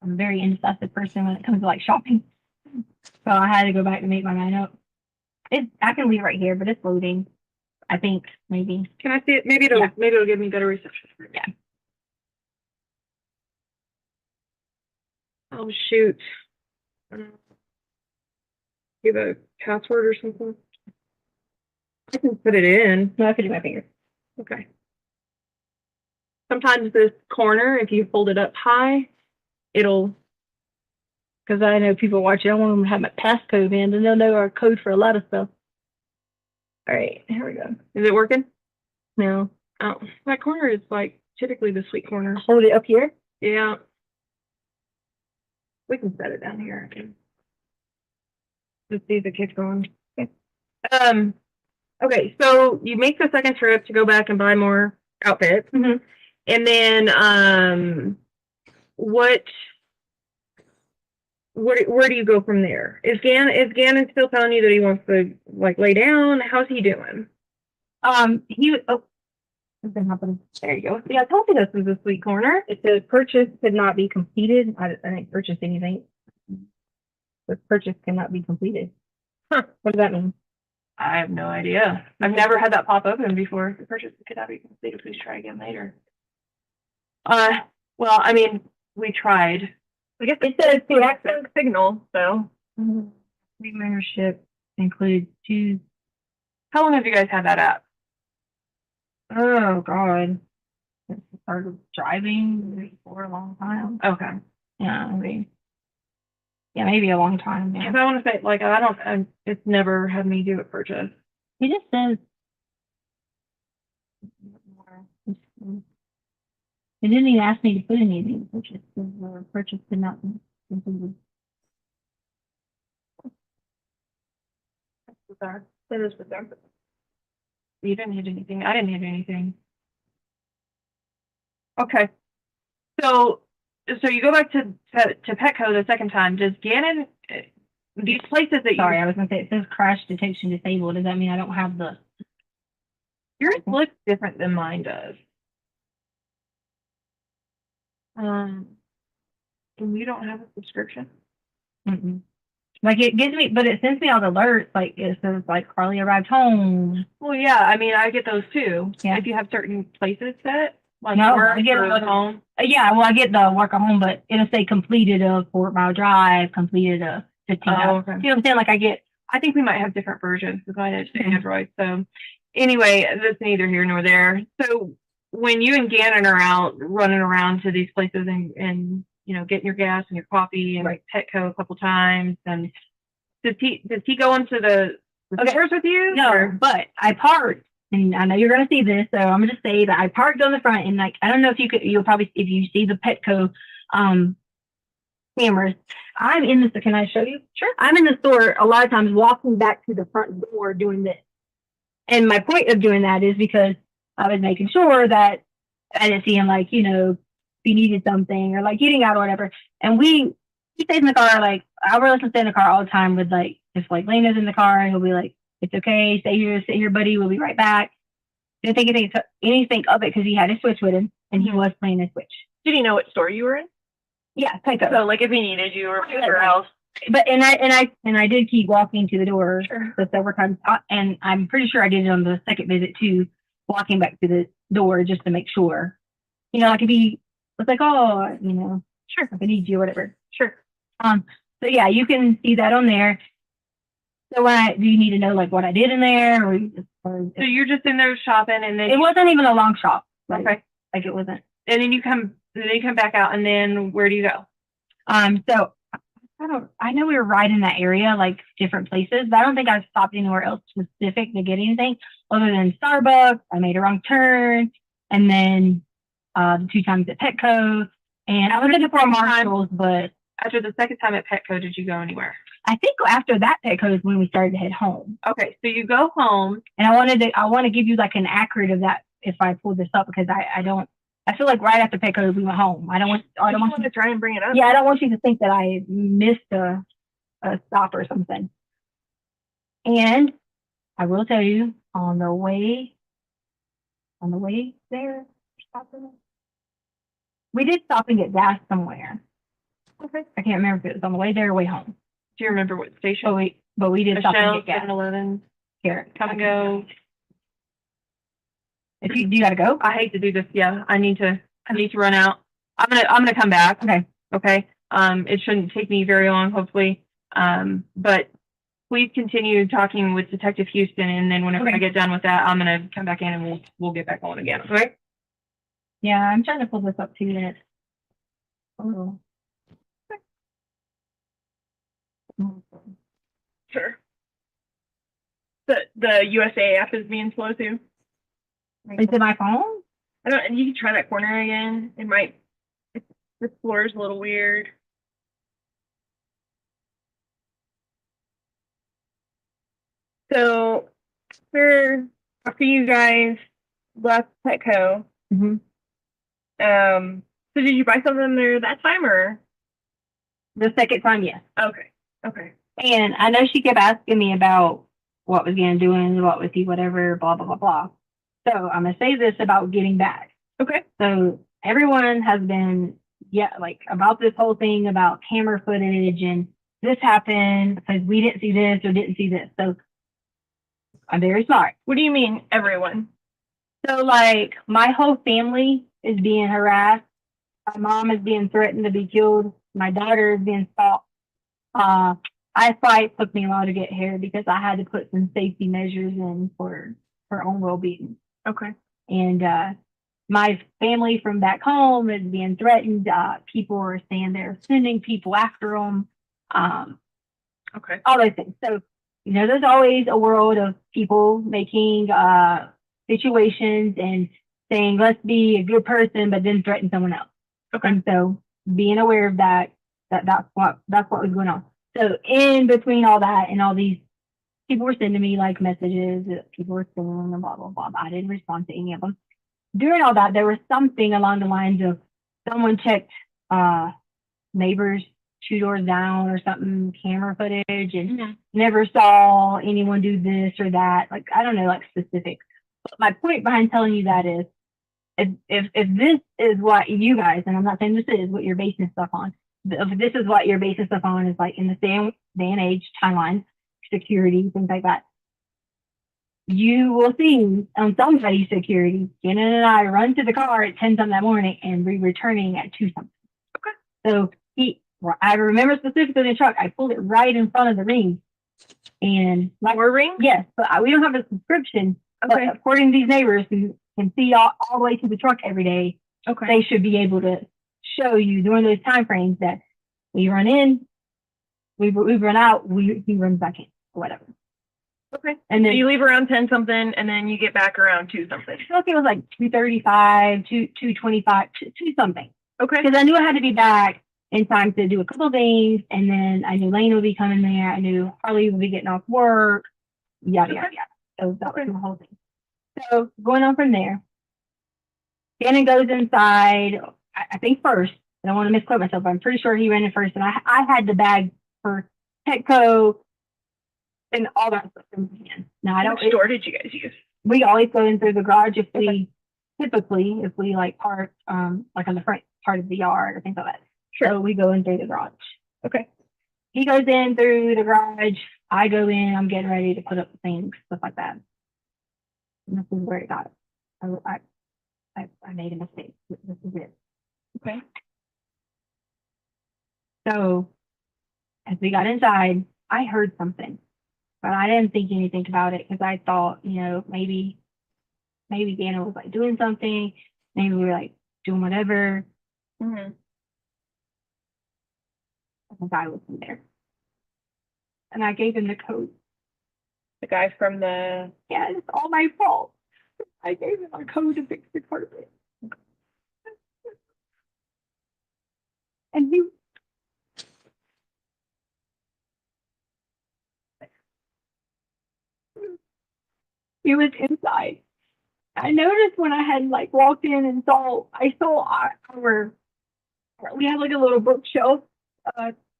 a very indecisive person when it comes to like shopping. So I had to go back to make my mind up. I can leave right here, but it's loading. I think maybe. Can I see it? Maybe it'll give me better reception. Yeah. Oh shoot. Give a password or something. I can put it in. No, I could do my finger. Okay. Sometimes this corner, if you hold it up high, it'll. Because I know people watching, I want them to have my passcode in, and they'll know our code for a lot of stuff. All right, here we go. Is it working? No. Oh, that corner is like typically the sweet corner. Hold it up here? Yeah. We can set it down here. Let's see if it kicks on. Okay. Okay, so you make the second trip to go back and buy more outfits. Mm-hmm. And then where do you go from there? Is Gannon still telling you that he wants to like lay down? How's he doing? What's been happening? There you go. Yeah, I told you this was a sweet corner. It says purchase could not be completed. I didn't purchase anything. The purchase cannot be completed. Huh. What does that mean? I have no idea. I've never had that pop open before. The purchase could not be completed. Please try again later. Well, I mean, we tried. I guess it says to access signal, so. Free membership includes two. How long have you guys had that app? Oh, God. Since I started driving for a long time. Okay. Yeah, maybe a long time. Yeah. If I want to say, like, it's never had me do a purchase. He just says. He didn't even ask me to put anything in purchase because the purchase could not be completed. That's bizarre. That is bizarre. You didn't hit anything. I didn't hit anything. Okay. So you go back to Petco the second time. Does Gannon these places that Sorry, I was gonna say it says crash detection disabled. Does that mean I don't have the yours looks different than mine does? And you don't have a subscription? Mm-mm. Like it gives me, but it sends me all the alerts. Like it says, like Carly arrived home. Well, yeah. I mean, I get those too. Yeah. If you have certain places set, like no, work I get or home. Yeah, well, I get the work at home, but it'll say completed a 4-mile drive, completed a 15. Okay. You know what I'm saying? Like I think we might have different versions because I had Android. So anyway, that's neither here nor there. So when you and Gannon are out running around to these places and getting your gas and your coffee and Petco a couple times. And does he go into the stores with you? No, or- but I parked, and I know you're gonna see this, so I'm gonna say that I parked on the front, and like I don't know if you'll probably if you see the Petco cameras. I'm in the. Can I show you? Sure. I'm in the store a lot of times, walking back to the front door doing this. And my point of doing that is because I was making sure that I didn't see him like if he needed something or like getting out or whatever. And he stays in the car. Like I'll really stay in the car all the time with like if like Lena's in the car and he'll be like, "It's okay, stay here, sit here, buddy. We'll be right back." Didn't think anything of it because he had his Switch with him and he was playing his Switch. Did he know what store you were in? Yeah, Petco. So like if he needed you or whatever else. But and I did keep walking to the doors several times, and I'm pretty sure I did it on the second visit too, walking back to the door just to make sure. Like if he was like, "Oh, sure, if I need you or whatever." Sure. So yeah, you can see that on there. So do you need to know like what I did in there, or So you're just in there shopping, and then it wasn't even a long shop. Okay. Like it wasn't. And then you come back out, and then where do you go? So I know we were right in that area, like different places, but I don't think I stopped anywhere else specific to get anything other than Starbucks. I made a wrong turn, and then the 2 times at Petco, and I was looking for Marshalls, but after the second time at Petco, did you go anywhere? I think after that Petco is when we started to head home. Okay, so you go home, and I want to give you like an accurate of that if I pull this up because I feel like right after Petco we went home. I don't want to try and bring it up. Yeah, I don't want you to think that I missed a stop or something. And I will tell you on the way there, we did stop and get gas somewhere. Okay. I can't remember if it was on the way there or way home. Do you remember what station? But we did stop and get gas. 7-Eleven. Here, Come and go. Do you gotta go? I hate to do this. Yeah, I need to run out. I'm gonna come back. Okay. It shouldn't take me very long, hopefully. But please continue talking with Detective Houston, and then whenever I get done with that, I'm gonna come back in and we'll get back on again. Okay? Yeah, I'm trying to pull this up too. That oh. Sure. The USA app is being slow too. Is it my phone? I don't. You can try that corner again. It might. The floor is a little weird. So, after you guys left Petco, so did you buy something there that time or? The second time, yes. Okay. And I know she kept asking me about what was Gann doing, what was he, whatever, blah, blah, blah, blah. So I'm going to say this about getting back. Okay. So everyone has been, about this whole thing about camera footage and this happened because we didn't see this or didn't see this. So I'm very sorry. What do you mean, everyone? So, my whole family is being harassed. My mom is being threatened to be killed. My daughter is being stalked. It took me a while to get here because I had to put some safety measures in for her own well-being. Okay. And my family from back home is being threatened. People are saying they're sending people after them. Okay. All those things. So, there's always a world of people making situations and saying, let's be a good person, but then threaten someone else. Okay. And so being aware of that's what was going on. So in between all that and all these people were sending me messages, people were saying blah, blah, blah. I didn't respond to any of them. During all that, there was something along the lines of someone checked neighbors 2 doors down or something, camera footage, and never saw anyone do this or that. I don't know, specifics. But my point behind telling you that is, if this is what you guys, and I'm not saying this is what you're basing stuff on, if this is what you're basing stuff on is in this day and age, timeline, security, things like that, you will see on somebody's security, Shannon and I run to the car at 10 something that morning and be returning at 2 something. Okay. So I remember specifically in the truck, I pulled it right in front of the ring. And more ring? Yes, but we don't have a subscription. Okay. But according to these neighbors who can see all the way to the truck every day, okay, they should be able to show you during those time frames that we run in, we run out, he runs back in, or whatever. Okay. And then so you leave around 10 something, and then you get back around 2 something. I feel like it was like 2:35, 2:25, 2 something. Okay. Because I knew I had to be back in time to do a couple things, and then I knew Lane would be coming there. I knew Harley would be getting off work. Yada yada yada. So that was the whole thing. So going on from there, Gannon goes inside. I think first. I don't want to misquote myself, but I'm pretty sure he ran in first, and I had the bag for Petco and all that stuff in my hand. Now I don't. Which store did you guys use? We always go in through the garage if we like park like on the front part of the yard or things like that. Sure. So we go in through the garage. Okay. He goes in through the garage. I go in. I'm getting ready to put up the things, stuff like that. And this is where it got. I made a mistake. This is it. Okay. So as we got inside, I heard something, but I didn't think anything about it because I thought, maybe Dana was like doing something. Maybe we were like doing whatever. Mm-hmm. The guy was in there. And I gave him the code. The guy from the... Yeah, it's all my fault. I gave him a code to fix the carpet. And he was inside. I noticed when I had like walked in and I saw we had like a little bookshelf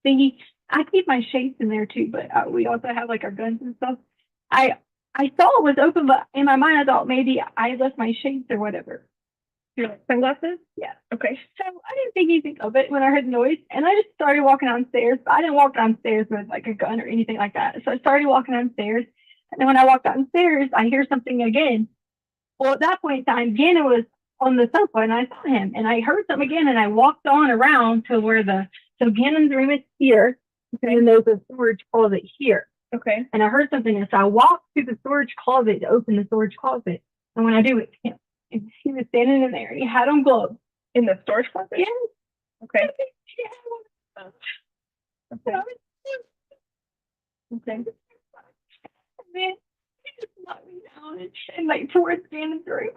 thingy. I keep my shades in there too, but we also have like our guns and stuff. I saw it was open, but in my mind I thought maybe I left my shades or whatever. Your like sunglasses? Yeah. Okay. So I didn't think anything of it when I heard the noise, and I just started walking downstairs. But I didn't walk downstairs with like a gun or anything like that. So I started walking downstairs, and then when I walked downstairs, I hear something again. Well, at that point in time, Gannon was on the sofa, and I saw him, and I heard something again, and I walked on around to where so Gannon's room is here, okay, and there's a storage closet here. Okay. And I heard something, and so I walked to the storage closet to open the storage closet, and when I do, it's him. And he was standing in there, and he had on gloves. In the storage closet? Yes. Okay. He had on Okay. And then he just knocked me down and like towards Gannon's room.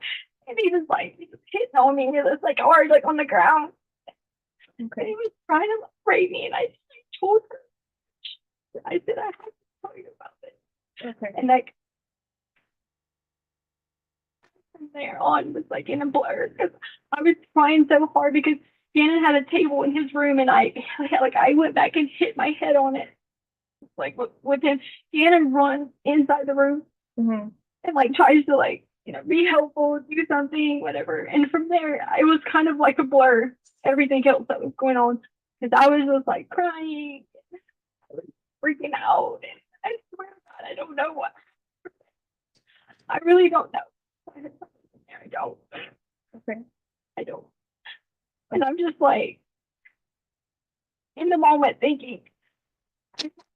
And he was hitting on me, and it was like hard, like on the ground. Okay. And he was trying to rape me, and I just told her. I said, I have to tell you about it. Okay. And like from there on was like in a blur because I was trying so hard because Gannon had a table in his room, and I went back and hit my head on it. Like with him, Gannon runs inside the room mm-hmm. and like tries to be helpful, do something, whatever. And from there, it was kind of like a blur. Everything else that was going on, because I was just like crying, I was freaking out, and I swear to God, I don't know what. I really don't know. I don't. Okay. I don't. And I'm just like in the moment thinking,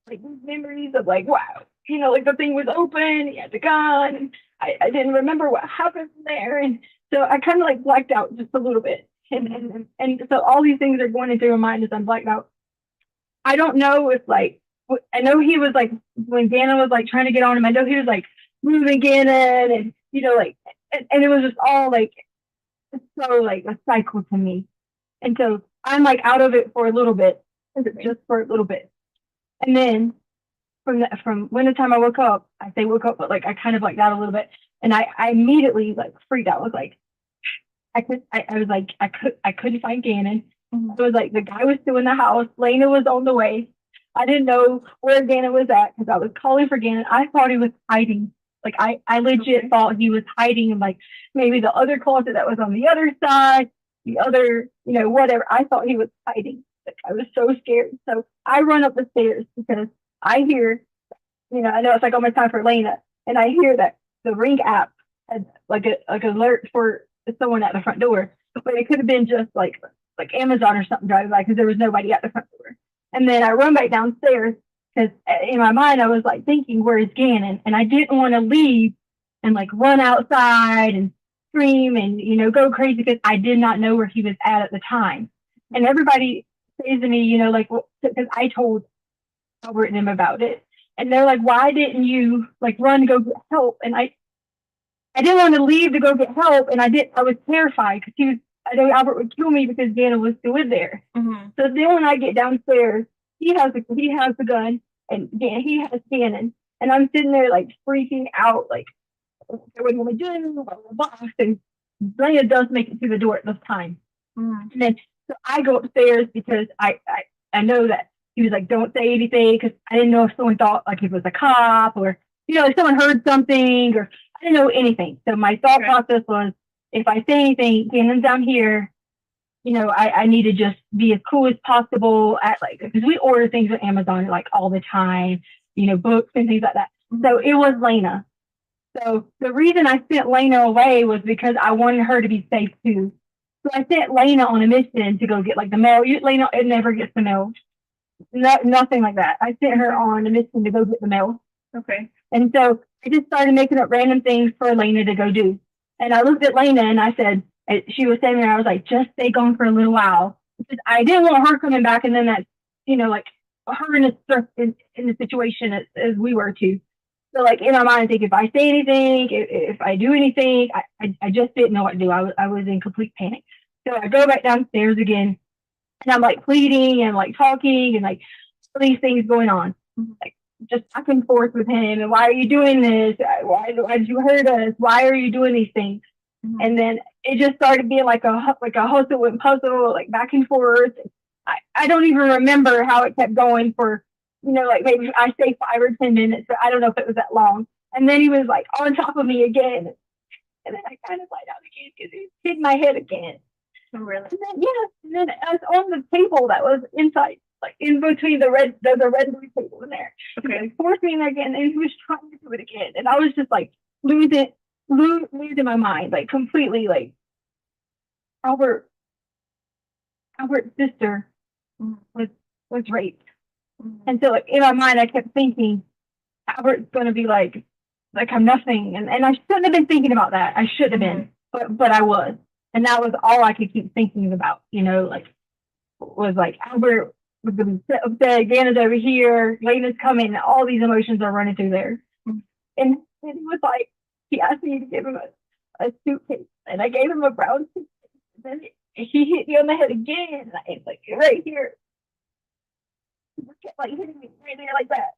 like these memories of like, wow, like the thing was open, he had the gun, and I didn't remember what happened there, and so I kind of like blacked out just a little bit, and so all these things are going into my mind as I'm blacked out. I don't know if I know he was like when Gannon was like trying to get on him, I know he was like moving Gannon, and and it was just all like so like a cycle to me, and so I'm like out of it for a little bit, just for a little bit, and then from when the time I woke up, I say woke up, but like I kind of like got a little bit, and I immediately like freaked out. I was like, I couldn't find Gannon. Mm-hmm. So it was like the guy was still in the house. Lena was on the way. I didn't know where Gannon was at because I was calling for Gannon. I thought he was hiding. Like I legit thought he was hiding in like maybe the other closet that was on the other side, the other, whatever. I thought he was hiding. Like I was so scared. So I run up the stairs because I hear, I know it's like almost time for Lena, and I hear that the Ring app had like an alert for someone at the front door, but it could have been just like Amazon or something driving by because there was nobody at the front door. And then I run back downstairs because in my mind I was like thinking, where is Gannon? And I didn't want to leave and like run outside and scream and go crazy because I did not know where he was at the time. And everybody says to me, you know, like, because I told Albert and him about it. And they're like, why didn't you like run to go get help? And I didn't want to leave to go get help. And I was terrified because I know Albert would kill me because Dana was still in there. Mm-hmm. So then when I get downstairs, he has the gun and he has cannon. And I'm sitting there like freaking out, like, what am I doing? Blah, blah, blah. And Lena does make it through the door at this time. Mm-hmm. And then so I go upstairs because I know that he was like, don't say anything, because I didn't know if someone thought like it was a cop or, you know, if someone heard something, or I didn't know anything. So my thought process was, if I say anything, Cannon's down here, you know, I need to just be as cool as possible at like, because we order things on Amazon like all the time, you know, books and things like that. So it was Lena. So the reason I sent Lena away was because I wanted her to be safe too. So I sent Lena on a mission to go get like the mail. Lena, it never gets the mail. Nothing like that. I sent her on a mission to go get the mail. Okay. And so I just started making up random things for Lena to go do. And I looked at Lena and I said, she was saying, I was like, just stay gone for a little while. Because I didn't want her coming back and then that, you know, like her in the situation as we were too. So like in my mind, I think if I say anything, if I do anything, I just didn't know what to do. I was in complete panic. So I go back downstairs again and I'm like pleading and like talking and like all these things going on. Like just back and forth with him. And why are you doing this? Why did you hurt us? Why are you doing these things? Mm-hmm. And then it just started being like a hustle and puzzle, like back and forth. I don't even remember how it kept going for, you know, like maybe I say 5 or 10 minutes, but I don't know if it was that long. And then he was like on top of me again. And then I kind of lied down again because he hit my head again. Oh, really? And then, and then I was on the table that was inside, like in between the red and blue table in there. Okay. He forced me in there again, and he was trying to do it again. And I was just like losing my mind, like completely. Like Albert's sister was raped. And so like in my mind I kept thinking Albert's gonna be like I'm nothing, and I shouldn't have been thinking about that. I should have been, but I was, and that was all I could keep thinking about, you know, like was like Albert was gonna be upset, Gana's over here, Lena's coming, and all these emotions are running through there. And he was like, he asked me to give him a suitcase, and I gave him a brown suitcase, and then he hit me on the head again, and I was like, right here. He just kept like hitting me right there like that.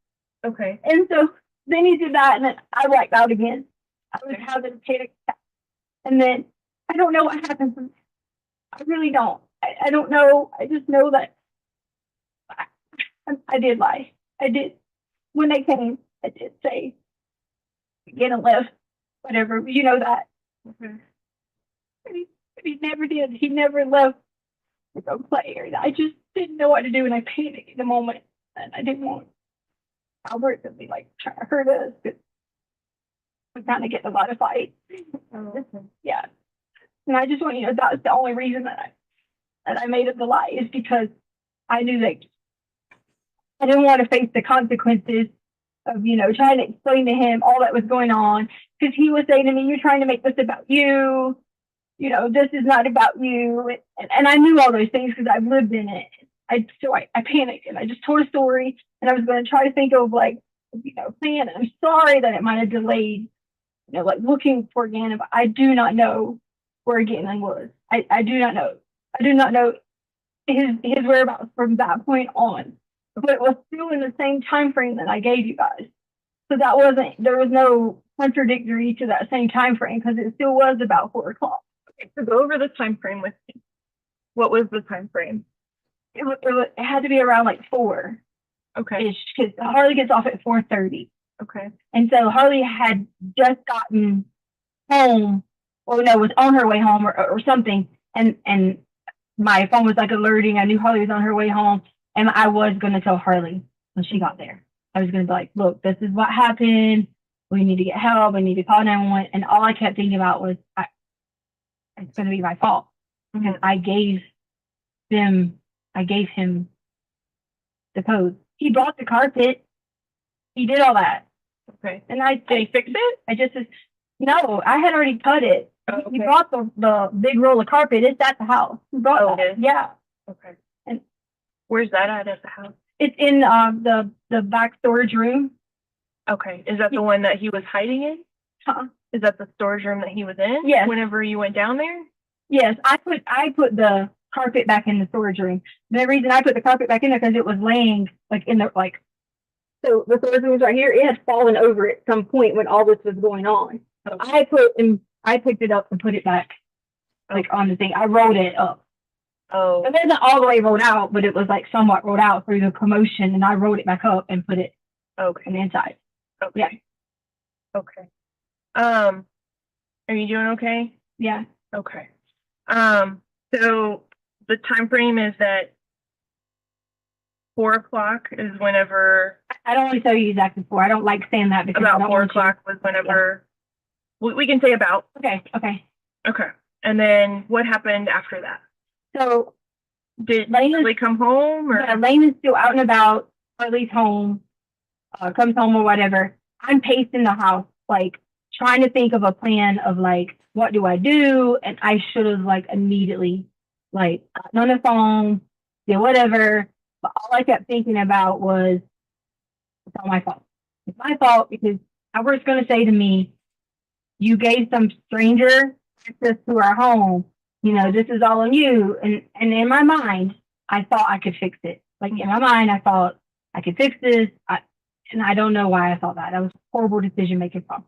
Okay. And so then he did that, and then I blacked out again. I was having a panic attack. And then I don't know what happened from there. I really don't. I don't know. I just know that I did lie. I did. When they came, I did say, get a lift, whatever. You know that. Okay. But he never did. He never left to go play. I just didn't know what to do, and I panicked in the moment. And I didn't want Albert to be like trying to hurt us. We kind of get a lot of fights. Yeah. And I just want you to know that was the only reason that I made up the lie, is because I knew that I didn't want to face the consequences of, you know, trying to explain to him all that was going on. Because he was saying to me, you're trying to make this about you. You know, this is not about you. And I knew all those things because I've lived in it. So I panicked, and I just told a story, and I was going to try to think of like, you know, plan. I'm sorry that it might have delayed, you know, like looking for Gannon, but I do not know where Gannon was. I do not know. I do not know his whereabouts from that point on. But it was still in the same time frame that I gave you guys. So there was no contradictory to that same time frame, because it still was about 4 o'clock. Okay, so go over the time frame with me. What was the time frame? It had to be around like 4. Okay. Because Harley gets off at 4:30. Okay. And so Harley had just gotten home, or no, was on her way home or something. And my phone was like alerting. I knew Harley was on her way home. And I was going to tell Harley when she got there. I was going to be like, look, this is what happened. We need to get help. We need to call 911. And all I kept thinking about was, it's going to be my fault. Because I gave him the code. He brought the carpet. He did all that. Okay. And did he fix it? No, I had already cut it. Oh, okay. He brought the big roll of carpet. It's at the house. He brought that. Okay. Yeah. Okay. And where's that at the house? it's in the back storage room. Okay. Is that the one that he was hiding in? Huh? Is that the storage room that he was in? Yes. Whenever you went down there? Yes, I put the carpet back in the storage room. The reason I put the carpet back in there because it was laying like in the like. So the storage room was right here. It had fallen over at some point when all this was going on. So I picked it up and put it back like on the thing. I rolled it up. Oh. It wasn't all the way rolled out, but it was like somewhat rolled out through the commotion, and I rolled it back up and put it on the inside. Okay. Yeah. Okay. Are you doing okay? Yeah. Okay. So the time frame is that 4 o'clock is whenever. I don't want to tell you exactly 4. I don't like saying that because I about don't 4 want o'clock was whenever. We can say about. Okay. Okay. Okay. And then what happened after that? So did Lane come home or? Yeah, Lane is still out and about. Harley's home. Comes home or whatever. I'm pacing the house, like trying to think of a plan of like, what do I do? And I should have like immediately like gotten on the phone, did whatever. But all I kept thinking about was, it's all my fault. It's my fault because I was going to say to me, you gave some stranger access to our home. You know, this is all on you. And in my mind, I thought I could fix it. Like in my mind, I thought I could fix this. And I don't know why I thought that. That was horrible decision making problem.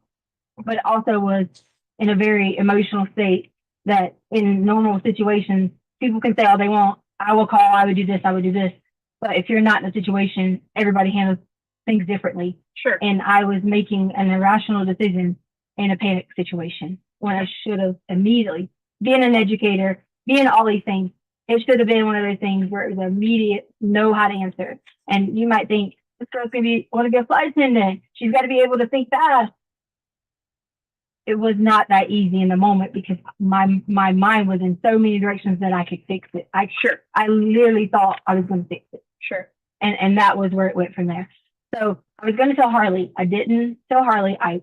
But it also was in a very emotional state that in normal situations, people can say all they want. I will call, I would do this, I would do this. But if you're not in a situation, everybody handles things differently. Sure. And I was making an irrational decision in a panic situation when I should have immediately, being an educator, being all these things, it should have been one of those things where it was immediate, know how to answer. And you might think, this girl's going to want to be a flight attendant. She's got to be able to think fast. It was not that easy in the moment because my mind was in so many directions that I could fix it. I literally thought I was going to fix it. Sure. And that was where it went from there. So I was going to tell Harley. I didn't tell Harley. I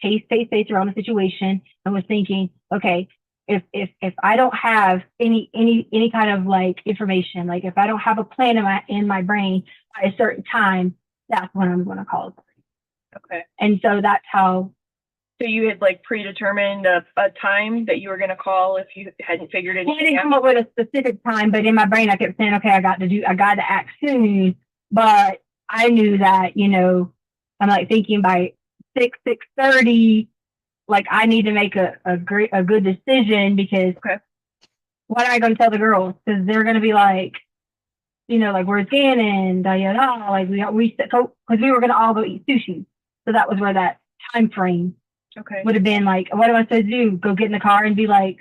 paced around the situation and was thinking, okay, if I don't have any kind of like information, like if I don't have a plan in my brain by a certain time, that's when I'm going to call it. Okay. And so that's how. So you had like predetermined a time that you were going to call if you hadn't figured it out? I didn't come up with a specific time, but in my brain I kept saying, okay, I got to act soon. But I knew that, you know, I'm like thinking by 6:30, like I need to make a good decision because what am I going to tell the girls? Because they're going to be like, you know, like where's Gannon, like because we were going to all go eat sushi. So that was where that time frame would have been like, what am I supposed to do? Go get in the car and be like,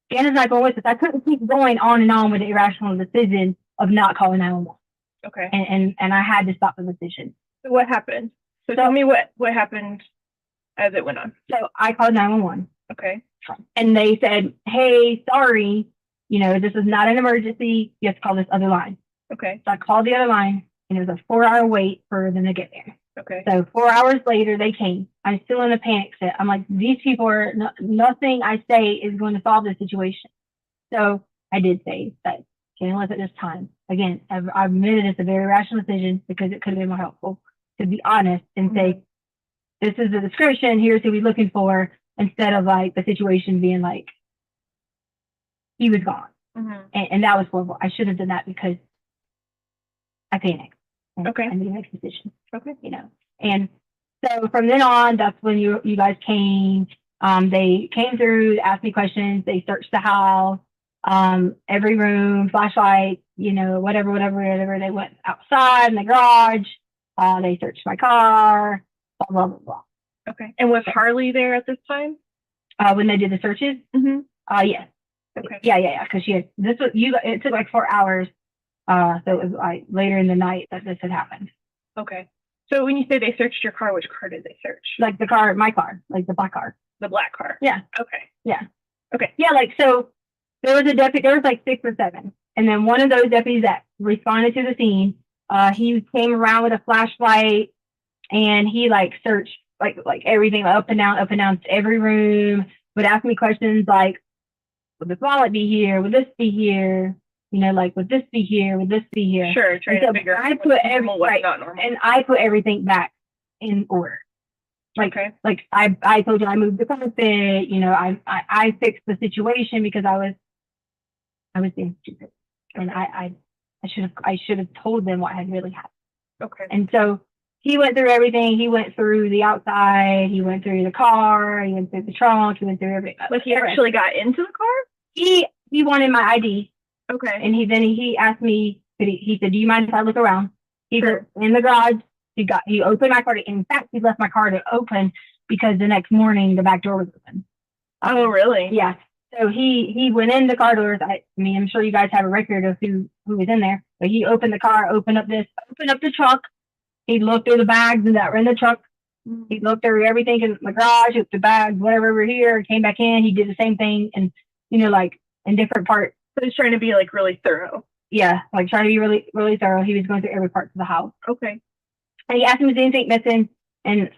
Gannon's not going with us. I couldn't keep going on and on with the irrational decision of not calling 911. Okay. And I had to stop the decision. So what happened? So tell me what happened as it went on. So I called 911. Okay. And they said, hey, sorry, you know, this is not an emergency. You have to call this other line. Okay. So I called the other line and it was a 4-hour wait for them to get there. Okay. So 4 hours later, they came. I'm still in a panic set. I'm like, these people are, nothing I say is going to solve this situation. So I did say that, can't live at this time. Again, I've admitted it's a very rational decision because it could have been more helpful to be honest and say, this is the description, here's who we're looking for, instead of like the situation being like, he was gone. And that was horrible. I should have done that because I panicked. Okay. I need to make a decision. Okay. You know, and so from then on, that's when you guys came. They came through, asked me questions. They searched the house, every room, flashlight, you know, whatever. They went outside in the garage. They searched my car, blah, blah, blah, blah. Okay. And was Harley there at this time? When they did the searches? Yes. Okay. Yeah. Because it took like 4 hours. So it was like later in the night that this had happened. Okay. So when you say they searched your car, which car did they search? Like the car, my car, like the black car. The black car. Yeah. Okay. Yeah. Okay. Yeah, like so there was a deputy, there was like 6 or 7. And then one of those deputies that responded to the scene, he came around with a flashlight and he like searched like everything up and down every room, would ask me questions like, would this wallet be here? Would this be here? You know, like, would this be here? Would this be here? Sure, trying to figure out what's normal, what's not normal. And I put everything back in order. Like, I told you I moved the carpet, you know, I fixed the situation because I was being stupid. And I should have told them what had really happened. Okay. And so he went through everything. He went through the outside, he went through the car, he went through the trunk, he went through everything. Like he actually got into the car? He wanted my ID. Okay. And he asked me, he said, do you mind if I look around? He was in the garage. He opened my car. In fact, he left my car to open because the next morning the back door was open. Oh, really? Yeah. So he went in the car doors. I mean, I'm sure you guys have a record of who was in there. But he opened the car, opened up the truck. He looked through the bags that were in the truck. He looked through everything in the garage, the bags, whatever were here, came back in. He did the same thing, and you know, like in different parts. So he's trying to be like really thorough. Yeah, like trying to be really, really thorough. He was going through every part of the house. Okay. And he asked me, was anything missing? And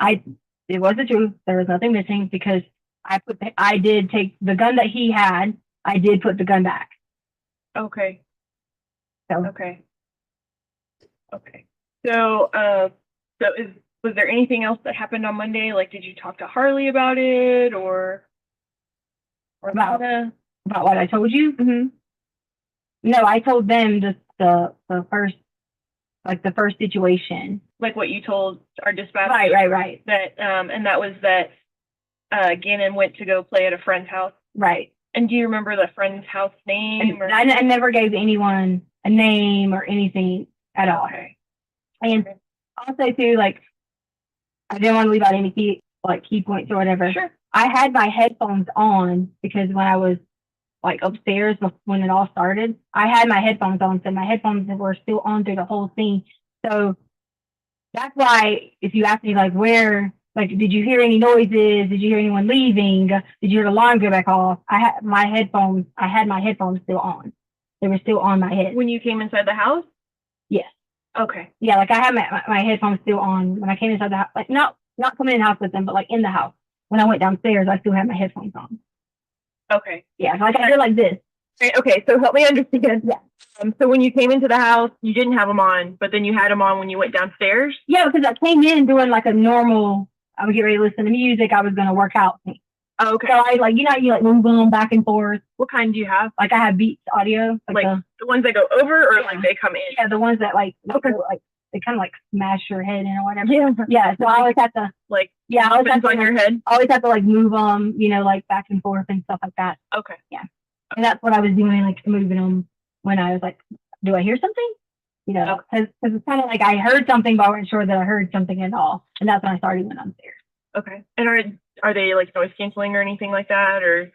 it was the truth. There was nothing missing because I did take the gun that he had. I did put the gun back. Okay. So. Okay. Okay. So, was there anything else that happened on Monday? Like, did you talk to Harley about it or About what I told you? Mm-hmm. No, I told them the first situation. Like what you told our dispatch? Right. That and that was that Gannon went to go play at a friend's house. Right. And do you remember the friend's house name? I never gave anyone a name or anything at all. Okay. And also too, like, I didn't want to leave out any key points or whatever. Sure. I had my headphones on because when I was like upstairs when it all started, I had my headphones on, so my headphones were still on through the whole scene. So that's why if you ask me like did you hear any noises? Did you hear anyone leaving? Did you hear the alarm go back off? I had my headphones still on. They were still on my head. When you came inside the house? Yes. Okay. Yeah, like I had my headphones still on when I came inside the house. Like not coming in the house with them, but like in the house. When I went downstairs, I still had my headphones on. Okay. Yeah, like I did like this. Okay, so help me understand. Yeah. So when you came into the house, you didn't have them on, but then you had them on when you went downstairs? Yeah, because I came in doing like a normal, I would get ready to listen to music. I was going to work out. Oh, okay. So I you move them back and forth. What kind do you have? Like I have Beats audio. Like the ones that go over or like they come in? Yeah, the ones that like they kind of like smash your head in or whatever. Yeah. So I always have to I always have to on your head. I always have to like move them, like back and forth and stuff like that. Okay. Yeah. And that's what I was doing, like moving them when I was like, do I hear something? Because it's kind of like I heard something, but I wasn't sure that I heard something at all. And that's when I started going upstairs. Okay. And are they like noise canceling or anything like that, or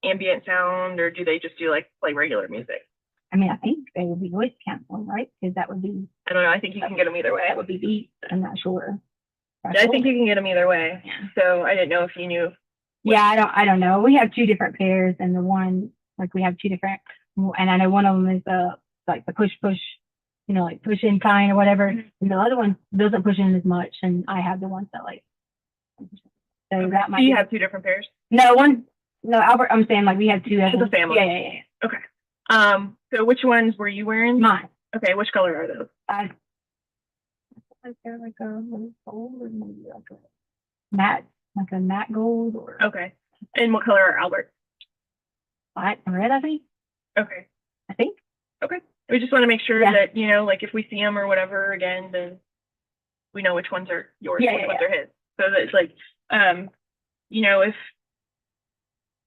ambient sound, or do they just do like play regular music? I mean, I think they would be noise canceling, right? Because that would be. I don't know. I think you can get them either way. That would be Beats. I'm not sure. I think you can get them either way. Yeah. So I didn't know if you knew. Yeah, I don't know. We have two different pairs, and the one we have two different, and I know one of them is like the push, like push in kind or whatever, and the other one doesn't push in as much, and I have the ones that like. So okay. that might. Do you have two different pairs? No, Albert. I'm saying like we have two. As a family. Yeah. Okay. So which ones were you wearing? Mine. Okay. Which color are those? They're like a gold or maybe like a matte, gold or. Okay. And what color are Albert's? Black and red, I think. Okay. I think. Okay. We just want to make sure that, like if we see them or whatever again, then we know which ones are yours, which ones are his. So that it's like, if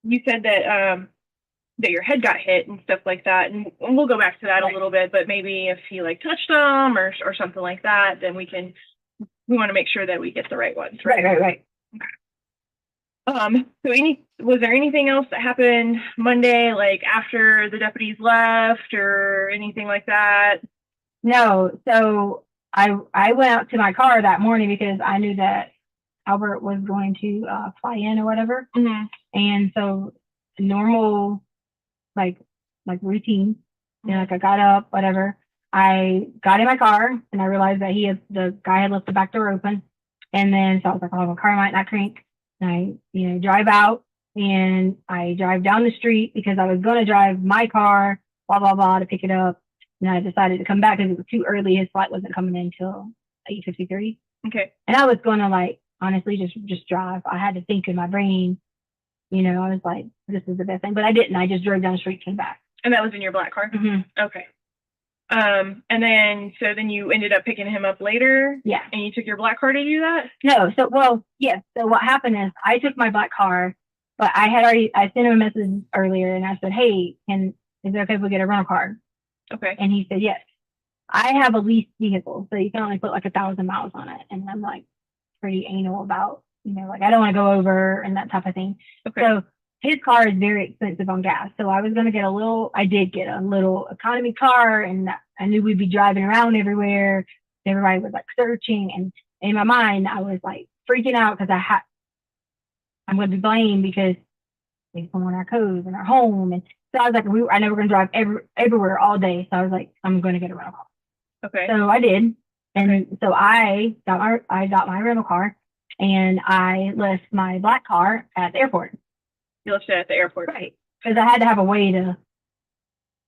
you said that that your head got hit and stuff like that, and we'll go back to that a little bit, but maybe if he like touched them or something like that, then we want to make sure that we get the right ones. Right. Okay. So was there anything else that happened Monday, like after the deputies left or anything like that? No. So I went out to my car that morning because I knew that Albert was going to fly in or whatever. Mm-hmm. And so normal, like routine, like I got up, whatever. I got in my car and I realized that the guy had left the back door open. And then so I was like, oh, my car might not crank. And I, drive out and I drive down the street because I was going to drive my car blah, blah, blah, to pick it up. And I decided to come back because it was too early. His flight wasn't coming in until 8:53. Okay. And I was going to like, honestly, just drive. I had to think in my brain, you know, I was like, this is the best thing. But I didn't. I just drove down the street, came back. And that was in your black car? Mm-hmm. Okay. And then, so then you ended up picking him up later? Yeah. And you took your black car to do that? No. So, well, yes. So what happened is I took my black car, but I sent him a message earlier and I said, hey, is it okay if we get a rental car? Okay. And he said, yes. I have a leased vehicle, so you can only put like 1,000 miles on it. And I'm like pretty anal about, you know, like I don't want to go over and that type of thing. Okay. So his car is very expensive on gas. So I was going to get I did get a little economy car, and I knew we'd be driving around everywhere. Everybody was like searching. And in my mind, I was like freaking out because I'm going to be blamed because they someone our codes and our home. And so I was like, I know we're going to drive everywhere all day. So I was like, I'm going to get a rental car. Okay. So I did. And so I got my rental car and I left my black car at the airport. You left it at the airport. Right. Because I had to have a way to,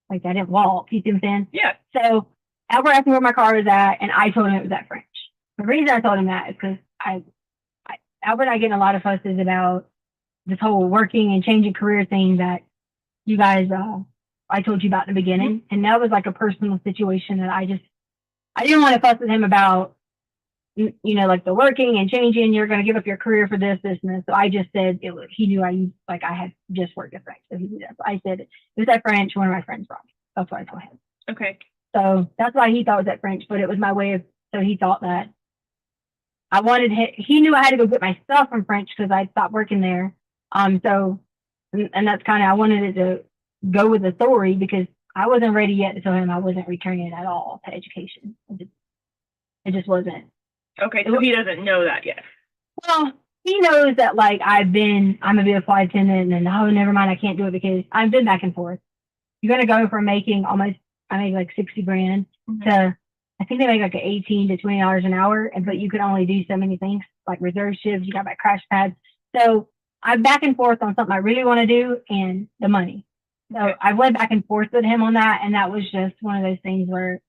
like, I didn't walk. You see what I'm saying? Yeah. So Albert asked me where my car was at, and I told him it was at French. The reason I told him that is because Albert and I get in a lot of fusses about this whole working and changing career thing that you guys, I told you about in the beginning. And that was like a personal situation that I didn't want to fuss with him about, you know, like the working and changing, you're going to give up your career for this, this, and this. So I just said he knew I had just worked at French. So he knew that. So I said, it was at French, one of my friends brought me. That's what I told him. Okay. So that's why he thought it was at French, but it was my way of, so he thought that he knew I had to go get my stuff from French because I stopped working there. So, and that's kind of, I wanted it to go with the story because I wasn't ready yet to tell him I wasn't returning at all to education. It just wasn't. Okay, so he doesn't know that yet. Well, he knows that like I'm gonna be a flight attendant and oh, never mind, I can't do it because I've been back and forth. You're gonna go from making I make like 60 grand to, I think they make like $18 to $20 an hour, but you can only do so many things like reserve shifts. You got my crash pads. So I'm back and forth on something I really want to do and the money. So I went back and forth with him on that, and that was just one of those things where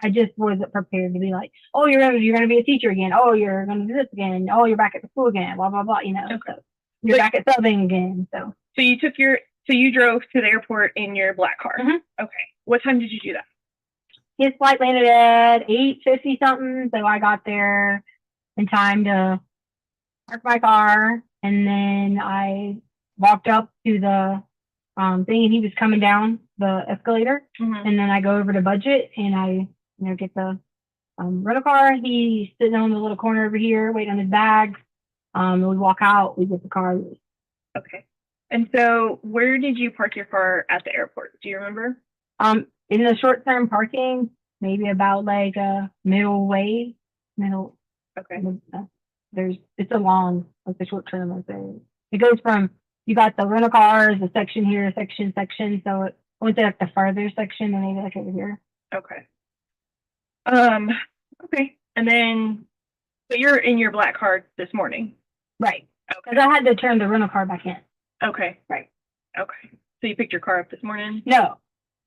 I just wasn't prepared to be like, oh, you're gonna be a teacher again. Oh, you're gonna do this again. Oh, you're back at the school again. Blah blah blah. You know, so you're back at subbing again. So you drove to the airport in your black car. Okay. What time did you do that? His flight landed at 8:50 something, so I got there in time to park my car, and then I walked up to the thing, and he was coming down the escalator, and then I go over to budget, and I get the rental car. He's sitting on the little corner over here, waiting on his bags. We walk out, we get the car. Okay. And so, where did you park your car at the airport? Do you remember? In the short-term parking, maybe about like a middle. Okay. It's a long, like the short-term. It goes from, you got the rental cars, the section here, section. So it went to like the farther section, and maybe like over here. Okay. Okay. And then, so you're in your black car this morning, right? Because I had to turn the rental car back in. Okay. Right. Okay. So you picked your car up this morning? No.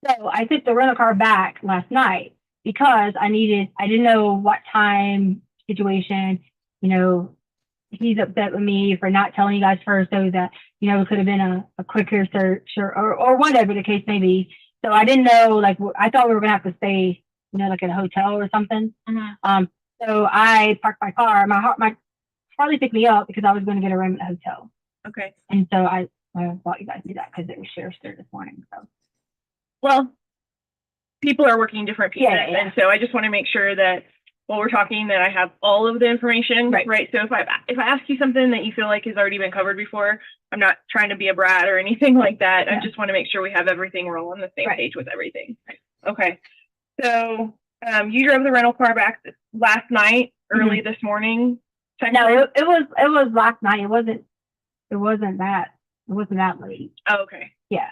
So I took the rental car back last night because I didn't know what time situation, he's upset with me for not telling you guys first, so that, it could have been a quicker search or whatever the case may be. So I didn't know, like, I thought we were going to have to stay, like in a hotel or something. So I parked my car. My Harley picked me up because I was going to get a room at the hotel. Okay. And so I thought you guys knew that because it was sheriff's there this morning. So. Well, people are working different pieces, yeah. And so I just want to make sure that while we're talking that I have all of the information, right? So if I ask you something that you feel like has already been covered before, I'm not trying to be a brat or anything like that. Yeah. I just want to make sure we have everything. We're all on the same page with everything. Okay. So you drove the rental car back last night, early this morning. No, it was last night. It wasn't that late. Oh, okay. Yeah.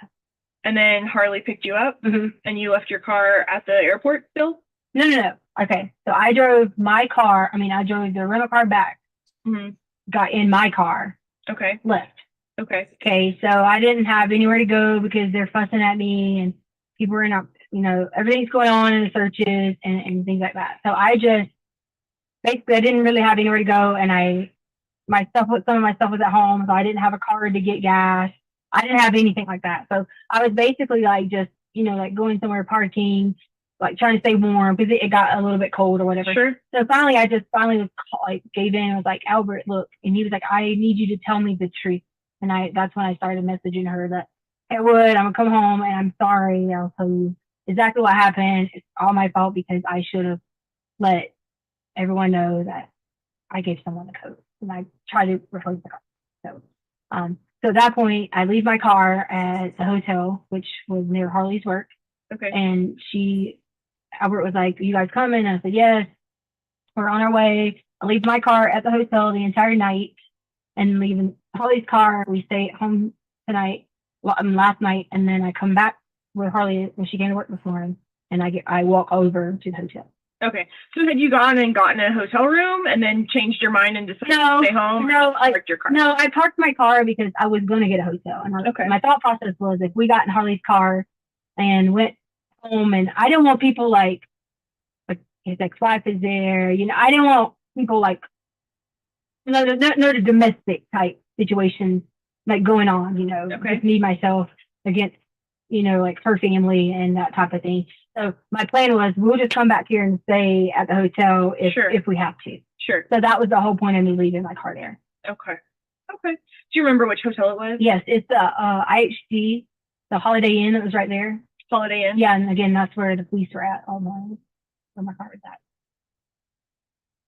And then Harley picked you up, and you left your car at the airport still? No. Okay, so I drove the rental car back, got in my car, left. Okay. Okay, so I didn't have anywhere to go because they're fussing at me, and people were not, everything's going on in the searches and things like that. So I just, basically, I didn't really have anywhere to go, and some of my stuff was at home, so I didn't have a car to get gas. I didn't have anything like that. So I was basically like just, like going somewhere parking, like trying to stay warm because it got a little bit cold or whatever. Sure. So finally, I just was gave in. I was like, Albert, look, and he was like, I need you to tell me the truth. And that's when I started messaging her that, hey, Wood, I'm gonna come home and I'm sorry. I'll tell you exactly what happened. It's all my fault because I should have let everyone know that I gave someone the code and I tried to replace the car. So at that point, I leave my car at the hotel, which was near Harley's work. Okay. And Albert was like, you guys coming? And I said, yes, we're on our way. I leave my car at the hotel the entire night and leaving Harley's car. We stay at home tonight, last night, and then I come back with Harley when she came to work this morning, and I walk over to the hotel. Okay. So had you gone and gotten a hotel room and then changed your mind and decided to stay home? Parked your car? No, I parked my car because I was going to get a hotel. And my thought process was if we got in Harley's car and went home, and I didn't want people like his ex-wife is there, I didn't want people like, the domestic type situations like going on, just me, myself against, like her family and that type of thing. So my plan was we'll just come back here and stay at the hotel if we have to. Sure. So that was the whole point of me leaving my car there. Okay. Do you remember which hotel it was? Yes, it's the IHG, the Holiday Inn that was right there. Holiday Inn? Yeah, and again, that's where the police were at all morning, where my car was at.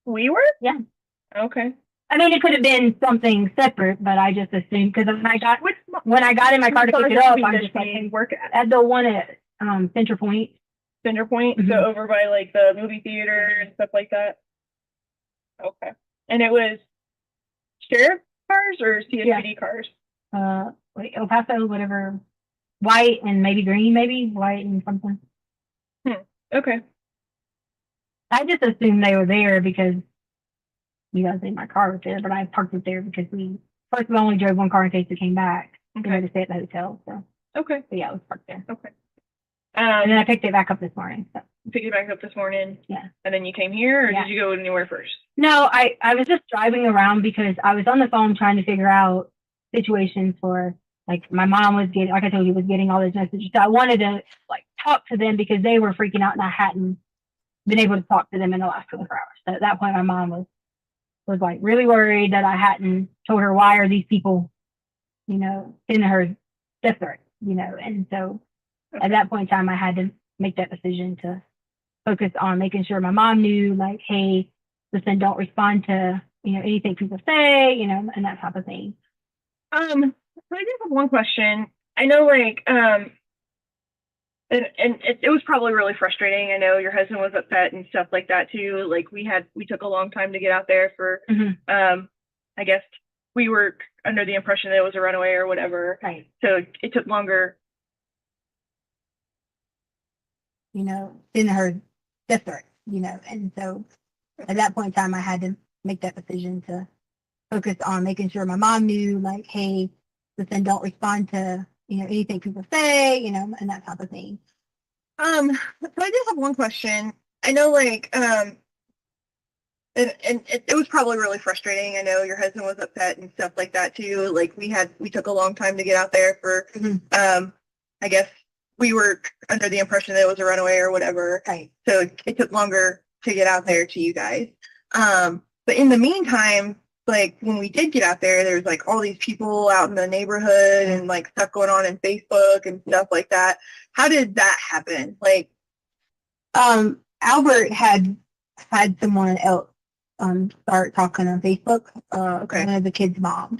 We were? Yeah. Okay. I mean, it could have been something separate, but I just assumed because when I got in my car to pick it up, I'm just like, work at the one at Center Point. Center Point? Mm-hmm. So over by like the movie theater and stuff like that? Okay. And it was sheriff cars or CSPD cars? El Paso, whatever. White and maybe green, white and something. Okay. I just assumed they were there because you guys think my car was there, but I parked it there because we only drove one car in case we came back. We had to stay at the hotel. So okay. So yeah, it was parked there. Okay. And then I picked it back up this morning. So. Picked it back up this morning? Yeah. And then you came here, or did you go anywhere first? No, I was just driving around because I was on the phone trying to figure out situations for, like, my mom was getting, like I told you, was getting all those messages. So I wanted to, like, talk to them because they were freaking out and I hadn't been able to talk to them in the last 24 hours. So at that point, my mom was like really worried that I hadn't told her why are these people, in her death threat, and so at that point in time, I had to make that decision to focus on making sure my mom knew, like, hey, listen, don't respond to, anything people say, and that type of thing. I just have one question. I know, like, and it was probably really frustrating. I know your husband was upset and stuff like that too. Like we took a long time to get out there for, I guess we were under the impression that it was a runaway or whatever. Right. So it took longer. In her death threat, and so at that point in time, I had to make that decision to focus on making sure my mom knew, like, hey, listen, don't respond to, anything people say, and that type of thing. So I just have one question. I know, like, and it was probably really frustrating. I know your husband was upset and stuff like that too. Like we took a long time to get out there for, I guess we were under the impression that it was a runaway or whatever. Right. So it took longer to get out there to you guys. But in the meantime, like when we did get out there, there's like all these people out in the neighborhood and like stuff going on in Facebook and stuff like that. How did that happen? Like, Albert had someone else start talking on Facebook. One of the kids' mom.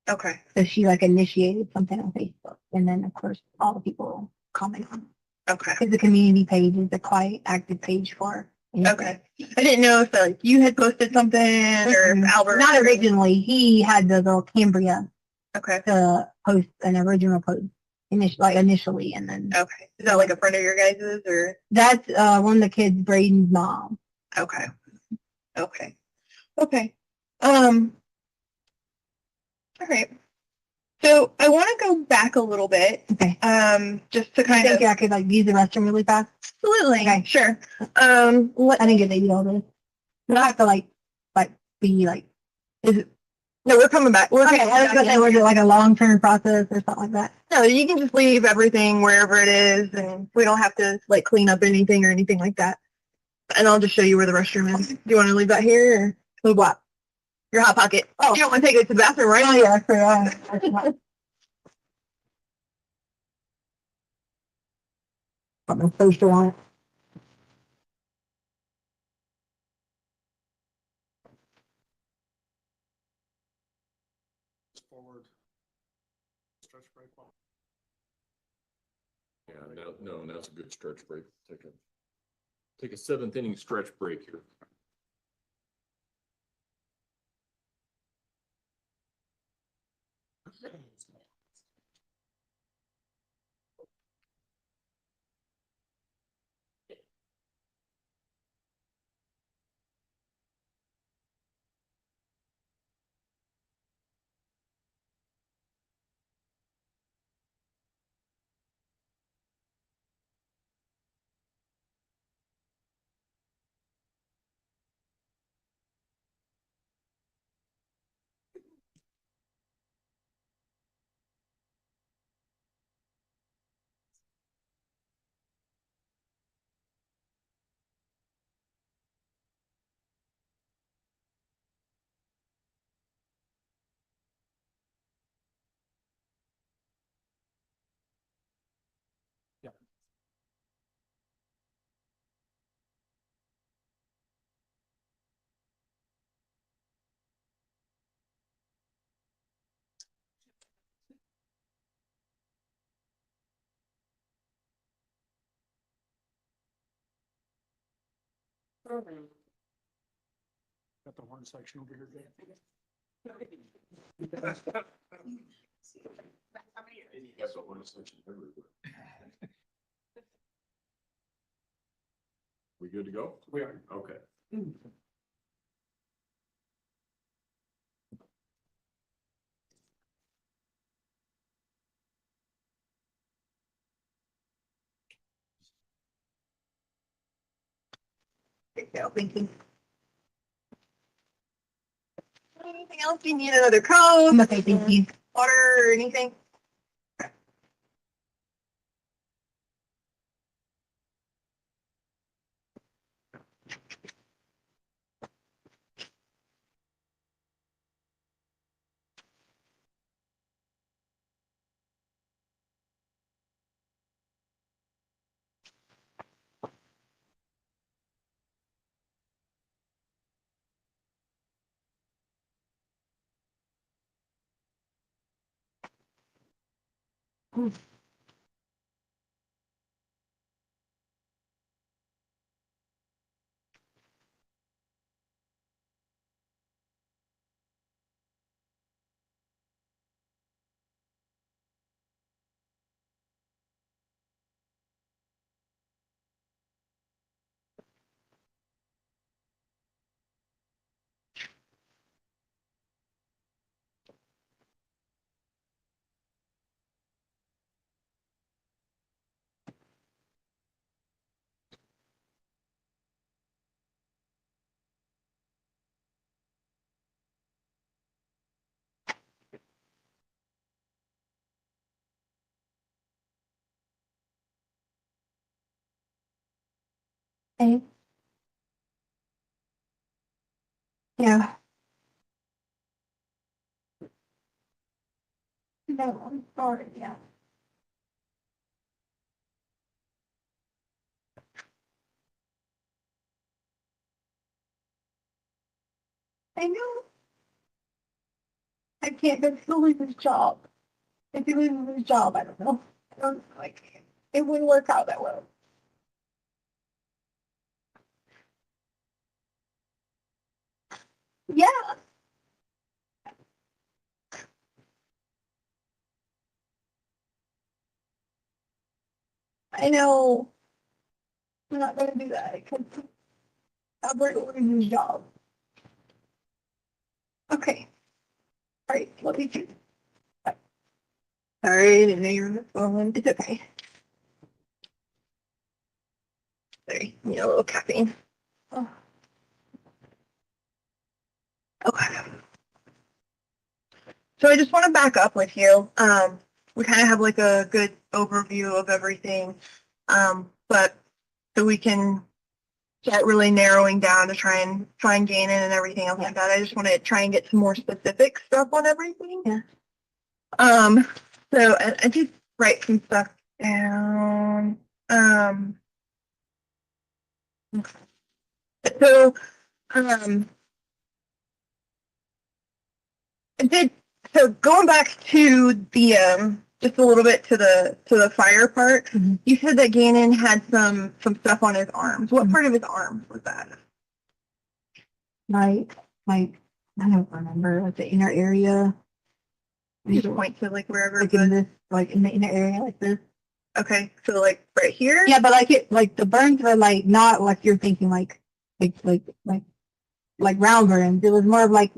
Okay. So she like initiated something on Facebook, and then of course all the people comment on it. Okay. Because the community page is a quite active page for. Okay. I didn't know if like you had posted something or if Albert. Not originally. He had the little Cambria. Okay. To post an original post initially, and then. Okay. Is that like a friend of your guys's or? That's one of the kids, Braden's mom. Okay. Okay. All right. So I want to go back back a little bit. Okay. Just to kind of. I could like use the restroom really fast. Absolutely. Okay. Sure. I didn't get to eat all this. You don't have to like be like. Is it, No, we're coming back. We're okay. I was gonna say, was it like a long-term process or something like that? No, you can just leave everything wherever it is, and we don't have to like clean up anything or anything like that. And I'll just show you where the restroom is. Do you want to leave that here or move what? Your hot pocket. Oh, you don't want to take it to the bathroom, right? Oh yeah, sure. Put my toaster on it. Forward. Stretch break. Yeah, no, that's a good stretch break. Take a seventh inning stretch break here. Got the horn section over here. We good to go? We are. Okay. Thank you. Anything else? Do you need another Coke? Okay, thank you. Water or anything? Hey. Yeah. No, I'm sorry. Yeah. I know. I can't go to lose his job. If he loses his job, I don't know. I don't know. I can't. It wouldn't work out that well. Yeah. I know. I'm not gonna do that because I'm going to lose his job. Okay. All right. Love you too. Sorry, I didn't know you were on the phone. It's okay. Sorry, need a little caffeine. Oh. Okay. So I just want to back up with you. We kind of have like a good overview of everything, but so we can start really narrowing down to try and gain in and everything else like that. I just want to try and get some more specific stuff on everything. Yeah. So I did write some stuff down. Okay. So, I did, so going back to the, just a little bit to the fire part, you said that Gannon had some stuff on his arms. What part of his arms was that? Like, I don't remember, like the inner area. You just point to like wherever Like in this, like in the inner area like this. Okay, so like right here? Yeah, but like the burns were like not like you're thinking like round burns. It was more of like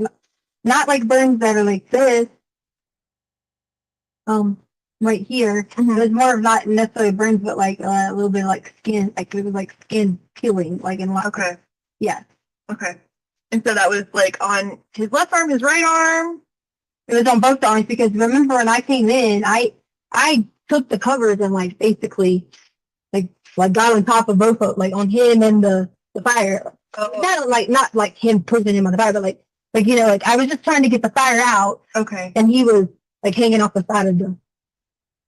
not like burns that are like this. Right here. It was more of not necessarily burns, but like a little bit of like skin, like it was like skin peeling, like in lots. Okay. Yeah. Okay. And so that was like on his left arm, his right arm? It was on both arms because remember when I came in, I took the covers and like basically like got on top of both of like on him and the fire. Not like him pushing him on the fire, but like you know, like I was just trying to get the fire out. Okay. And he was like hanging off the side of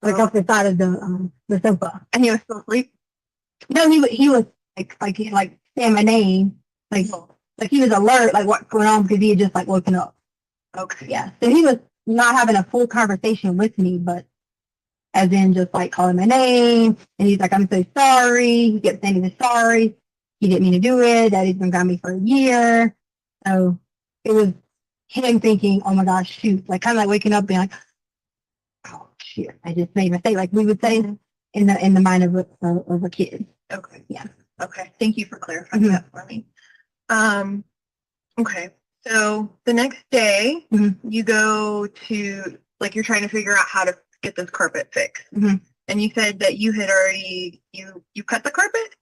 off the side of the sofa. And he was still asleep? No, he was like saying my name. Like he was alert, like what's going on because he had just like woken up. Okay. Yeah. So he was not having a full conversation with me, but as in just like calling my name. And he's like, I'm so sorry. He kept saying he was sorry. He didn't mean to do it. Daddy's been got me for a year. So it was him thinking, oh my gosh, shoot. Like kind of like waking up being like, oh shit, I just made a mistake. Like we would say in the mind of a kid. Okay. Yeah. Okay. Thank you for clarifying that for me. Okay. So the next day you go to, like, you're trying to figure out how to get this carpet fixed. And you said that you had already, you cut the carpet?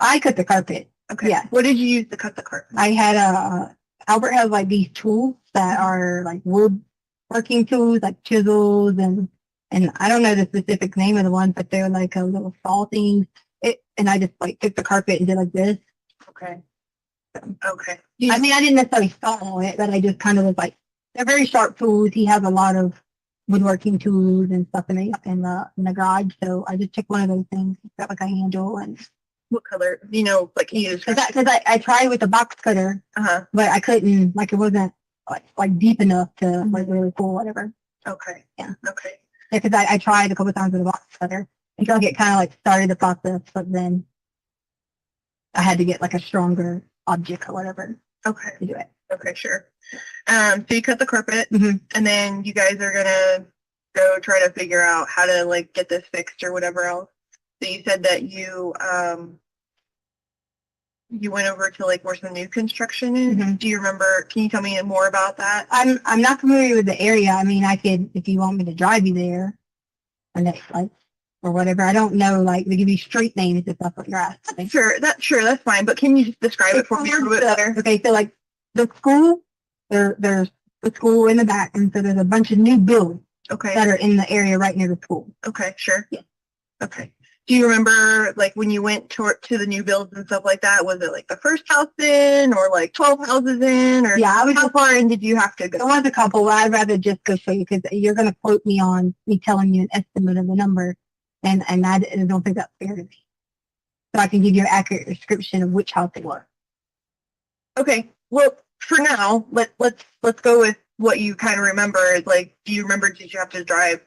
I cut the carpet. Okay. Yeah. What did you use to cut the carpet? I had Albert has like these tools that are like wood working tools, like chisels and I don't know the specific name of the ones, but they're like a little saw things. And I just like took the carpet and did like this. Okay. Okay. I mean, I didn't necessarily saw it, but I just kind of was like, they're very sharp tools. He has a lot of woodworking tools and stuff in the garage. So I just took one of those things, got like a handle and. What color? You know, like he used. Because I tried with the box cutter, but I couldn't. Like it wasn't like deep enough to like really pull whatever. Okay. Yeah. Okay. Yeah, because I tried a couple times with a box cutter until it kind of like started the process, but then I had to get like a stronger object or whatever. Okay. To do it. Okay, sure. So you cut the carpet, and then you guys are gonna go try to figure out how to like get this fixed or whatever else. So you said that you went over to like where some new construction is. Do you remember? Can you tell me more about that? I'm not familiar with the area. I mean, I could if you want me to drive you there, and like or whatever. I don't know. Like they give you street names if that's what you're asking. Sure, that's fine. But can you just describe it for me a little bit better? Okay, so like the school, there's the school in the back, and so there's a bunch of new buildings. Okay. That are in the area right near the school. Okay, sure. Yeah. Okay. Do you remember, like, when you went to the new builds and stuff like that, was it, like, the first house in or, like, 12 houses in? Or yeah, how far in did you have to go? There was a couple. I'd rather just go show you because you're going to quote me on me telling you an estimate of the number, and I don't think that's fair to me. So I can give you an accurate description of which house it was. Okay. Well, for now, let's go with what you kind of remember. Like, do you remember, did you have to drive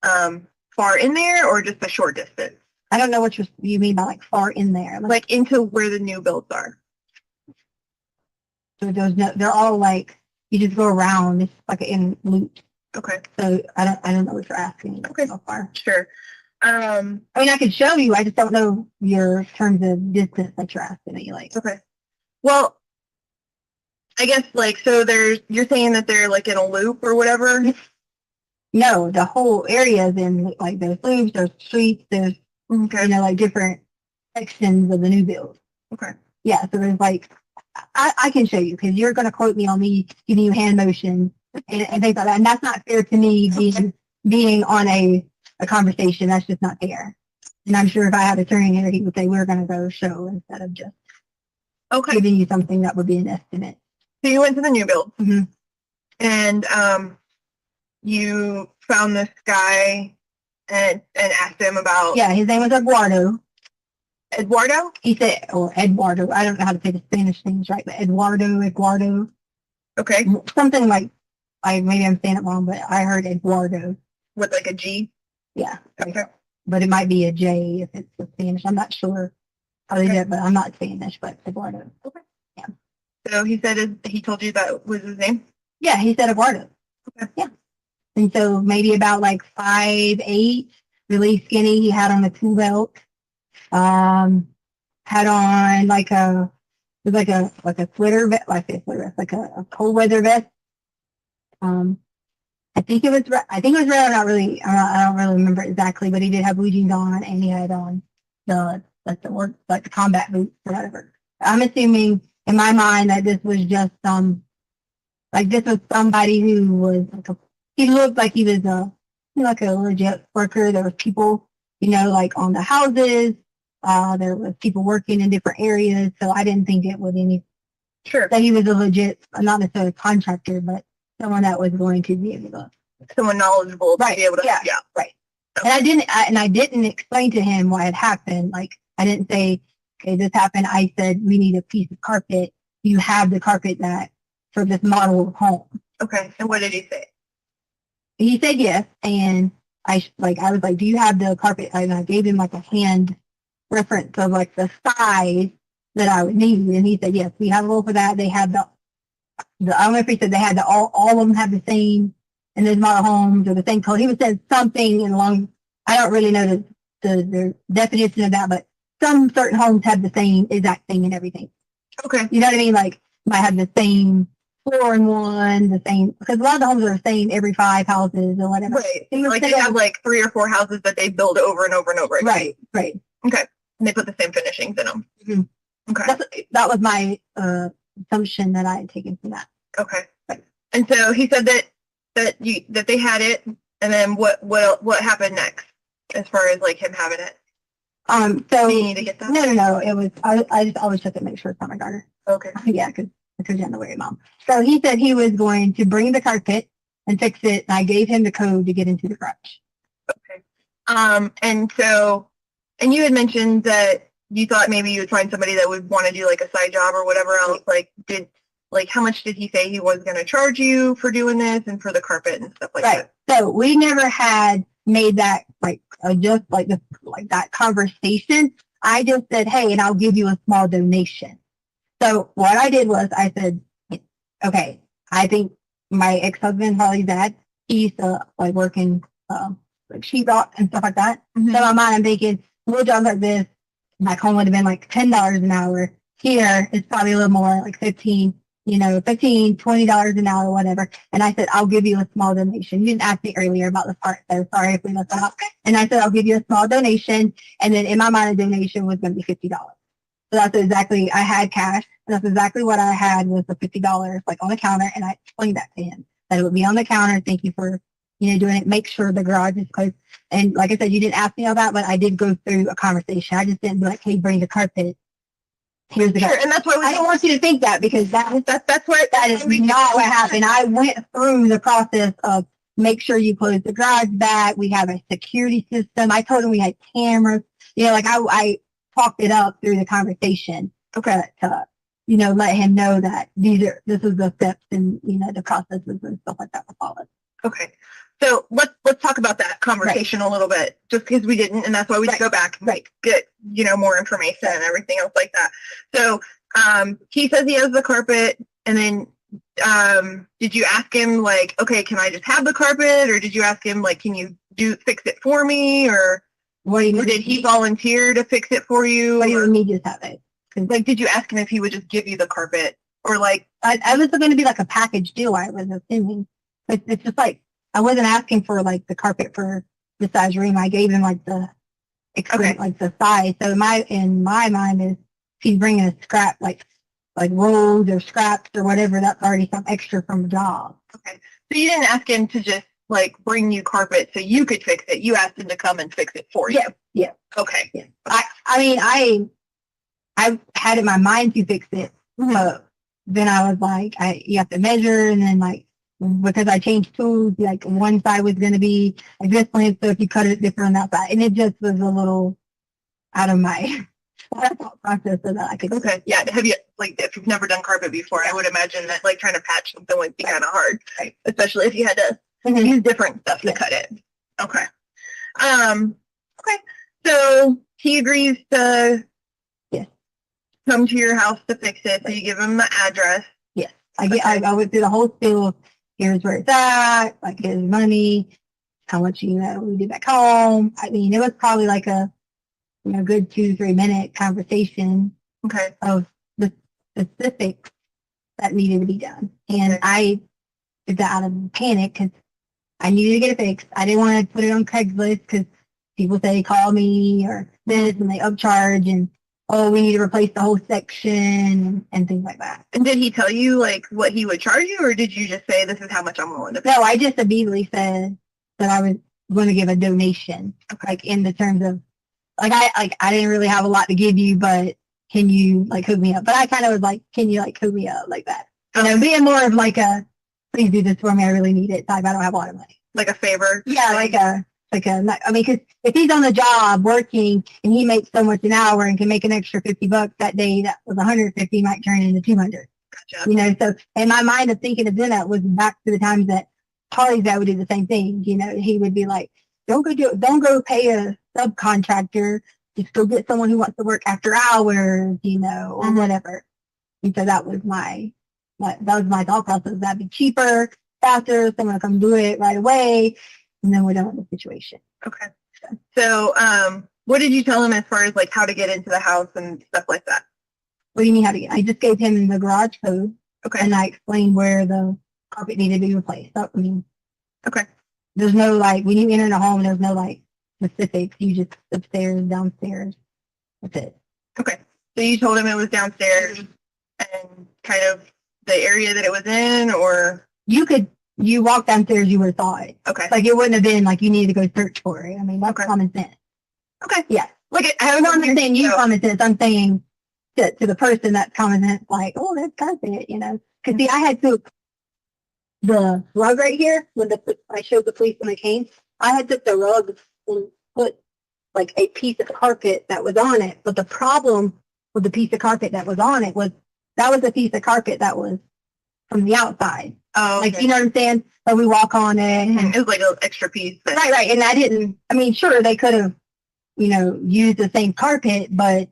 far in there or just a short distance? I don't know what you mean by like far in there. Like into where the new builds are. So they're all like, you just go around. It's like in loop. Okay. So I don't know what you're asking. Okay. So far. Sure. I mean, I could show you. I just don't know your terms of distance that you're asking me. Like. Okay. Well, I guess like, so you're saying that they're like in a loop or whatever? No, the whole area is in like there's loops, there's streets, there's like different sections of the new build. Okay. Yeah, so there's like I can show you because you're going to quote me on me giving you hand motion and things like that, and that's not fair to me being on a conversation. That's just not fair. And I'm sure if I had a attorney here, he would say we're going to go show instead of just giving you something that would be an estimate. So you went to the new build, Mm-hmm. and you found this guy and asked him about. Yeah, his name was Eduardo. Eduardo? He said, or Eduardo. I don't know how to say the Spanish names right, but Eduardo. Okay. Something like maybe I'm saying it wrong, but I heard Eduardo. With like a G? Yeah. Okay. But it might be a J if it's the Spanish. I'm not sure how they do it, but I'm not Spanish, but Eduardo. Okay. Yeah. So he said he told you that was his name? Yeah, he said Eduardo. Okay. Yeah. And so maybe about like 5'8", really skinny. He had on a tool belt. Had on like a sweater vest, like a cold weather vest. I think it was red. I'm not really. I don't really remember exactly, but he did have blue jeans on, and he had on the combat boots or whatever. I'm assuming in my mind that this was just this was somebody who was he looked like he was like a legit worker. There was people, like on the houses. There was people working in different areas, so I didn't think it was that he was a legit, not necessarily contractor, but someone that was going to be able to, someone knowledgeable to be able to, yeah, right. And I didn't explain to him what had happened. Like I didn't say, okay, this happened. I said we need a piece of carpet. You have the carpet that for this model of home. Okay. And what did he say? He said yes, and I was like, do you have the carpet? And I gave him like a hand reference of like the size that I would need, and he said yes, we have a roll for that. They have the I don't know if he said they had all of them have the same, and there's model homes or the same color. He was saying something along. I don't really know the definition of that, but some certain homes have the same exact thing and everything. Okay. You know what I mean? Like might have the same floor in one, the same, because a lot of the homes are the same every 5 houses or whatever. Right. Like they have like 3 or 4 houses that they build over and over and over again. Right. Right. Okay. And they put the same finishings in them. Mm-hmm. Okay. That was my assumption that I had taken from that. Okay. Right. And so he said that they had it, and then what happened next as far as like him having it? So do you need to get that? No. It was I just always check to make sure it's not my daughter. Okay. Yeah, because you're not worried, mom. So he said he was going to bring the carpet and fix it, and I gave him the code to get into the garage. Okay. And you had mentioned that you thought maybe you would find somebody that would want to do like a side job or whatever else. Like, how much did he say he was going to charge you for doing this and for the carpet and stuff like that? So we never had made that that conversation. I just said, hey, and I'll give you a small donation. So what I did was I said, okay, I think my ex-husband, Harley's dad, he used to work in sheetrock and stuff like that. Mm-hmm. So in my mind, I'm thinking, little jobs like this, back home would have been like $10 an hour. Here, it's probably a little more, like $15, $20 an hour, whatever. And I said, I'll give you a small donation. You didn't ask me earlier about the part, so sorry if we messed up. And I said, I'll give you a small donation. And then in my mind, a donation was going to be $50. So that's exactly, I had cash. And that's exactly what I had was the $50 on the counter. And I explained that to him, that it would be on the counter. Thank you for, doing it. Make sure the garage is closed. And like I said, you didn't ask me all that, but I did go through a conversation. I just didn't be like, hey, bring the carpet. Here's the sure, and that's why I don't want you to think that, because that is not what happened. I went through the process of make sure you close the garage back. We have a security system. I told him we had cameras. I talked it up through the conversation. Okay. To let him know that this is the steps and the processes and stuff like that were followed. Okay. So let's talk about that conversation a little bit, just because we didn't, and that's why we should go back and get more information and everything else like that. So he says he has the carpet, and then did you ask him okay, can I just have the carpet, or did you ask him can you fix it for me, or did he volunteer to fix it for you? What do you mean just have it? Did you ask him if he would just give you the carpet, or I was going to be like a package deal, I was assuming. It's just I wasn't asking for like the carpet for the size room. I gave him like the like the size. So in my mind is if he's bringing a scrap like rolls or scraps or whatever, that's already some extra from the job. Okay. So you didn't ask him to just like bring you carpet so you could fix it. You asked him to come and fix it for you. Yeah. Yeah. Okay. Yeah. I mean, I had in my mind to fix it, but then I was like, you have to measure, and then like because I changed tools, like one side was going to be like this length, so if you cut it different on that side, and it just was a little out of my thought process so that I could. Okay. Yeah. Have you like if you've never done carpet before, I would imagine that like trying to patch something would be kind of hard, right? Especially if you had to use different stuff to cut it. Okay. Okay. So he agrees to come to your house to fix it. So you give him the address. Yes. I went through the whole spiel of here's where it's at, like here's money, how much we did back home. I mean, it was probably like a good 2-3 minute conversation. Okay. Of the specifics that needed to be done, and I did that out of panic because I needed to get it fixed. I didn't want to put it on Craigslist because people say call me or this and they upcharge and we need to replace the whole section and things like that. And did he tell you like what he would charge you, or did you just say this is how much I'm willing to pay? No, I just immediately said that I was going to give a donation, like in the terms of I didn't really have a lot to give you, but can you like hook me up? But I kind of was like, can you like hook me up like that? Being more of like a please do this for me. I really need it. Type. I don't have a lot of money. Like a favor. Yeah, I mean, because if he's on the job working and he makes so much an hour and can make an extra $50 that day, that was 150 might turn into 200. Gotcha. So in my mind of thinking of that was back to the times that Harley's dad would do the same thing. He would be like, don't go pay a subcontractor. Just go get someone who wants to work after hours, or whatever. And so that was my thought process. That'd be cheaper, faster. Someone will come do it right away. And then we're done with the situation. Okay. So, what did you tell him as far as like how to get into the house and stuff like that? What do you mean how to get? I just gave him the garage code. Okay. And I explained where the carpet needed to be replaced. So, I mean, okay. There's no like when you enter the home, there's no like specifics. You just upstairs, downstairs. That's it. Okay. So you told him it was downstairs and kind of the area that it was in, or you walk downstairs, you would have saw it. Okay. Like it wouldn't have been like you needed to go search for it. I mean, that's common sense. Okay. Yeah. I'm not saying you common sense. I'm saying to the person that's common sense, like, oh, that's carpet, Because see, I had took the rug right here when I showed the police when they came. I had took the rug and put like a piece of carpet that was on it. But the problem with the piece of carpet that was on it was that was a piece of carpet that was from the outside. Oh, okay. Like, you know what I'm saying? But we walk on it. And it was like an extra piece. Right. And I mean, sure, they could have, used the same carpet, but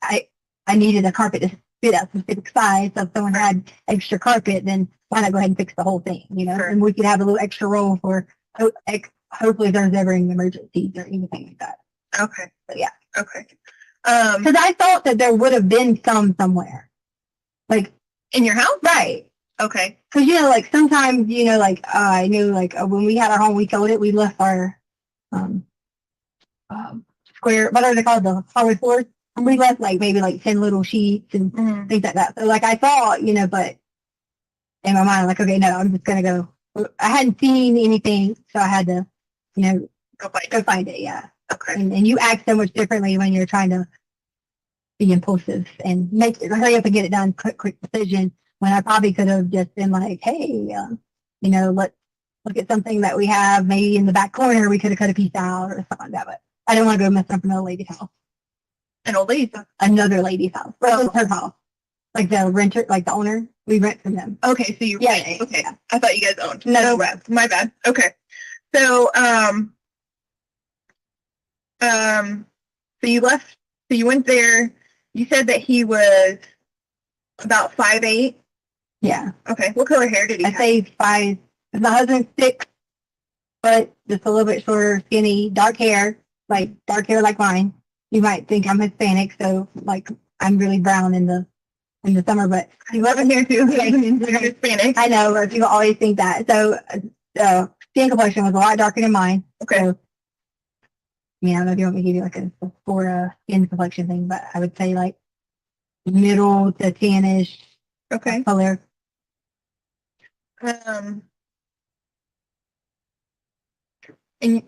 I needed a carpet to fit a specific size. So if someone had extra carpet, then why not go ahead and fix the whole thing, Sure. And we could have a little extra roll for hopefully if there's ever any emergencies or anything like that. Okay. But yeah. Okay. Because I thought that there would have been some somewhere. Like in your house? Right. Okay. Because, like sometimes, I knew like when we had our home, we sold it, we left our square, what are they called? The hardwood floors. And we left like maybe like 10 little sheets and things like that. So like I thought, but in my mind, like, okay, no, I'm just going to go. I hadn't seen anything, so I had to, go find it. Yeah. Okay. And you act so much differently when you're trying to be impulsive and hurry up and get it done, quick decision. When I probably could have just been like, hey, let's look at something that we have maybe in the back corner. We could have cut a piece out or something like that. But I didn't want to go mess up another lady's house. An old lady's house? Another lady's house. Well, her house. Like the renter, like the owner. We rent from them. Okay, so you rent. Yeah. Okay. Yeah. I thought you guys owned. No. My bad. Okay. So, so you left, so you went there. You said that he was about 5'8". Yeah. Okay. What color hair did he have? I say 5. My husband's 6, but just a little bit shorter, skinny, dark hair like mine. You might think I'm Hispanic, so like I'm really brown in the summer, but you love it here too. You're Hispanic. I know, but people always think that. So skin complexion was a lot darker than mine. Okay. So, I don't know if you want me to give you like a before skin complexion thing, but I would say like middle to tannish color. And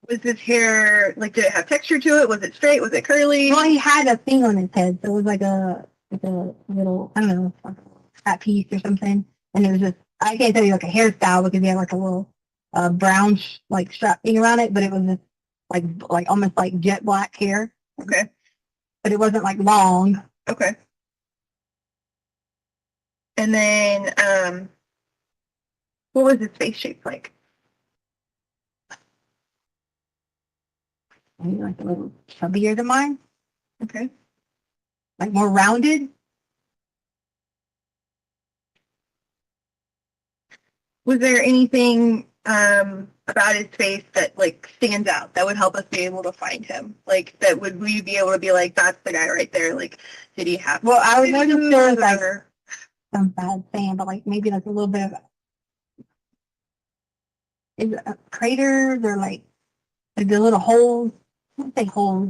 was his hair like, did it have texture to it? Was it straight? Was it curly? Well, he had a thing on his head, so it was like a little, I don't know, like a fat piece or something. And it was just, I can't tell you like a hairstyle because he had like a little brown like strap thing around it, but it was just like almost like jet black hair. Okay. But it wasn't like long. Okay. And then, what was his face shape like? Maybe like a little chubbier than mine. Okay. Like more rounded. Was there anything about his face that like stands out that would help us be able to find him? Like that would we be able to be like, that's the guy right there? Like, did he have? Well, I was noticing there was like or- some bad saying, but like maybe like a little bit of is it craters or like the little holes. I don't say holes.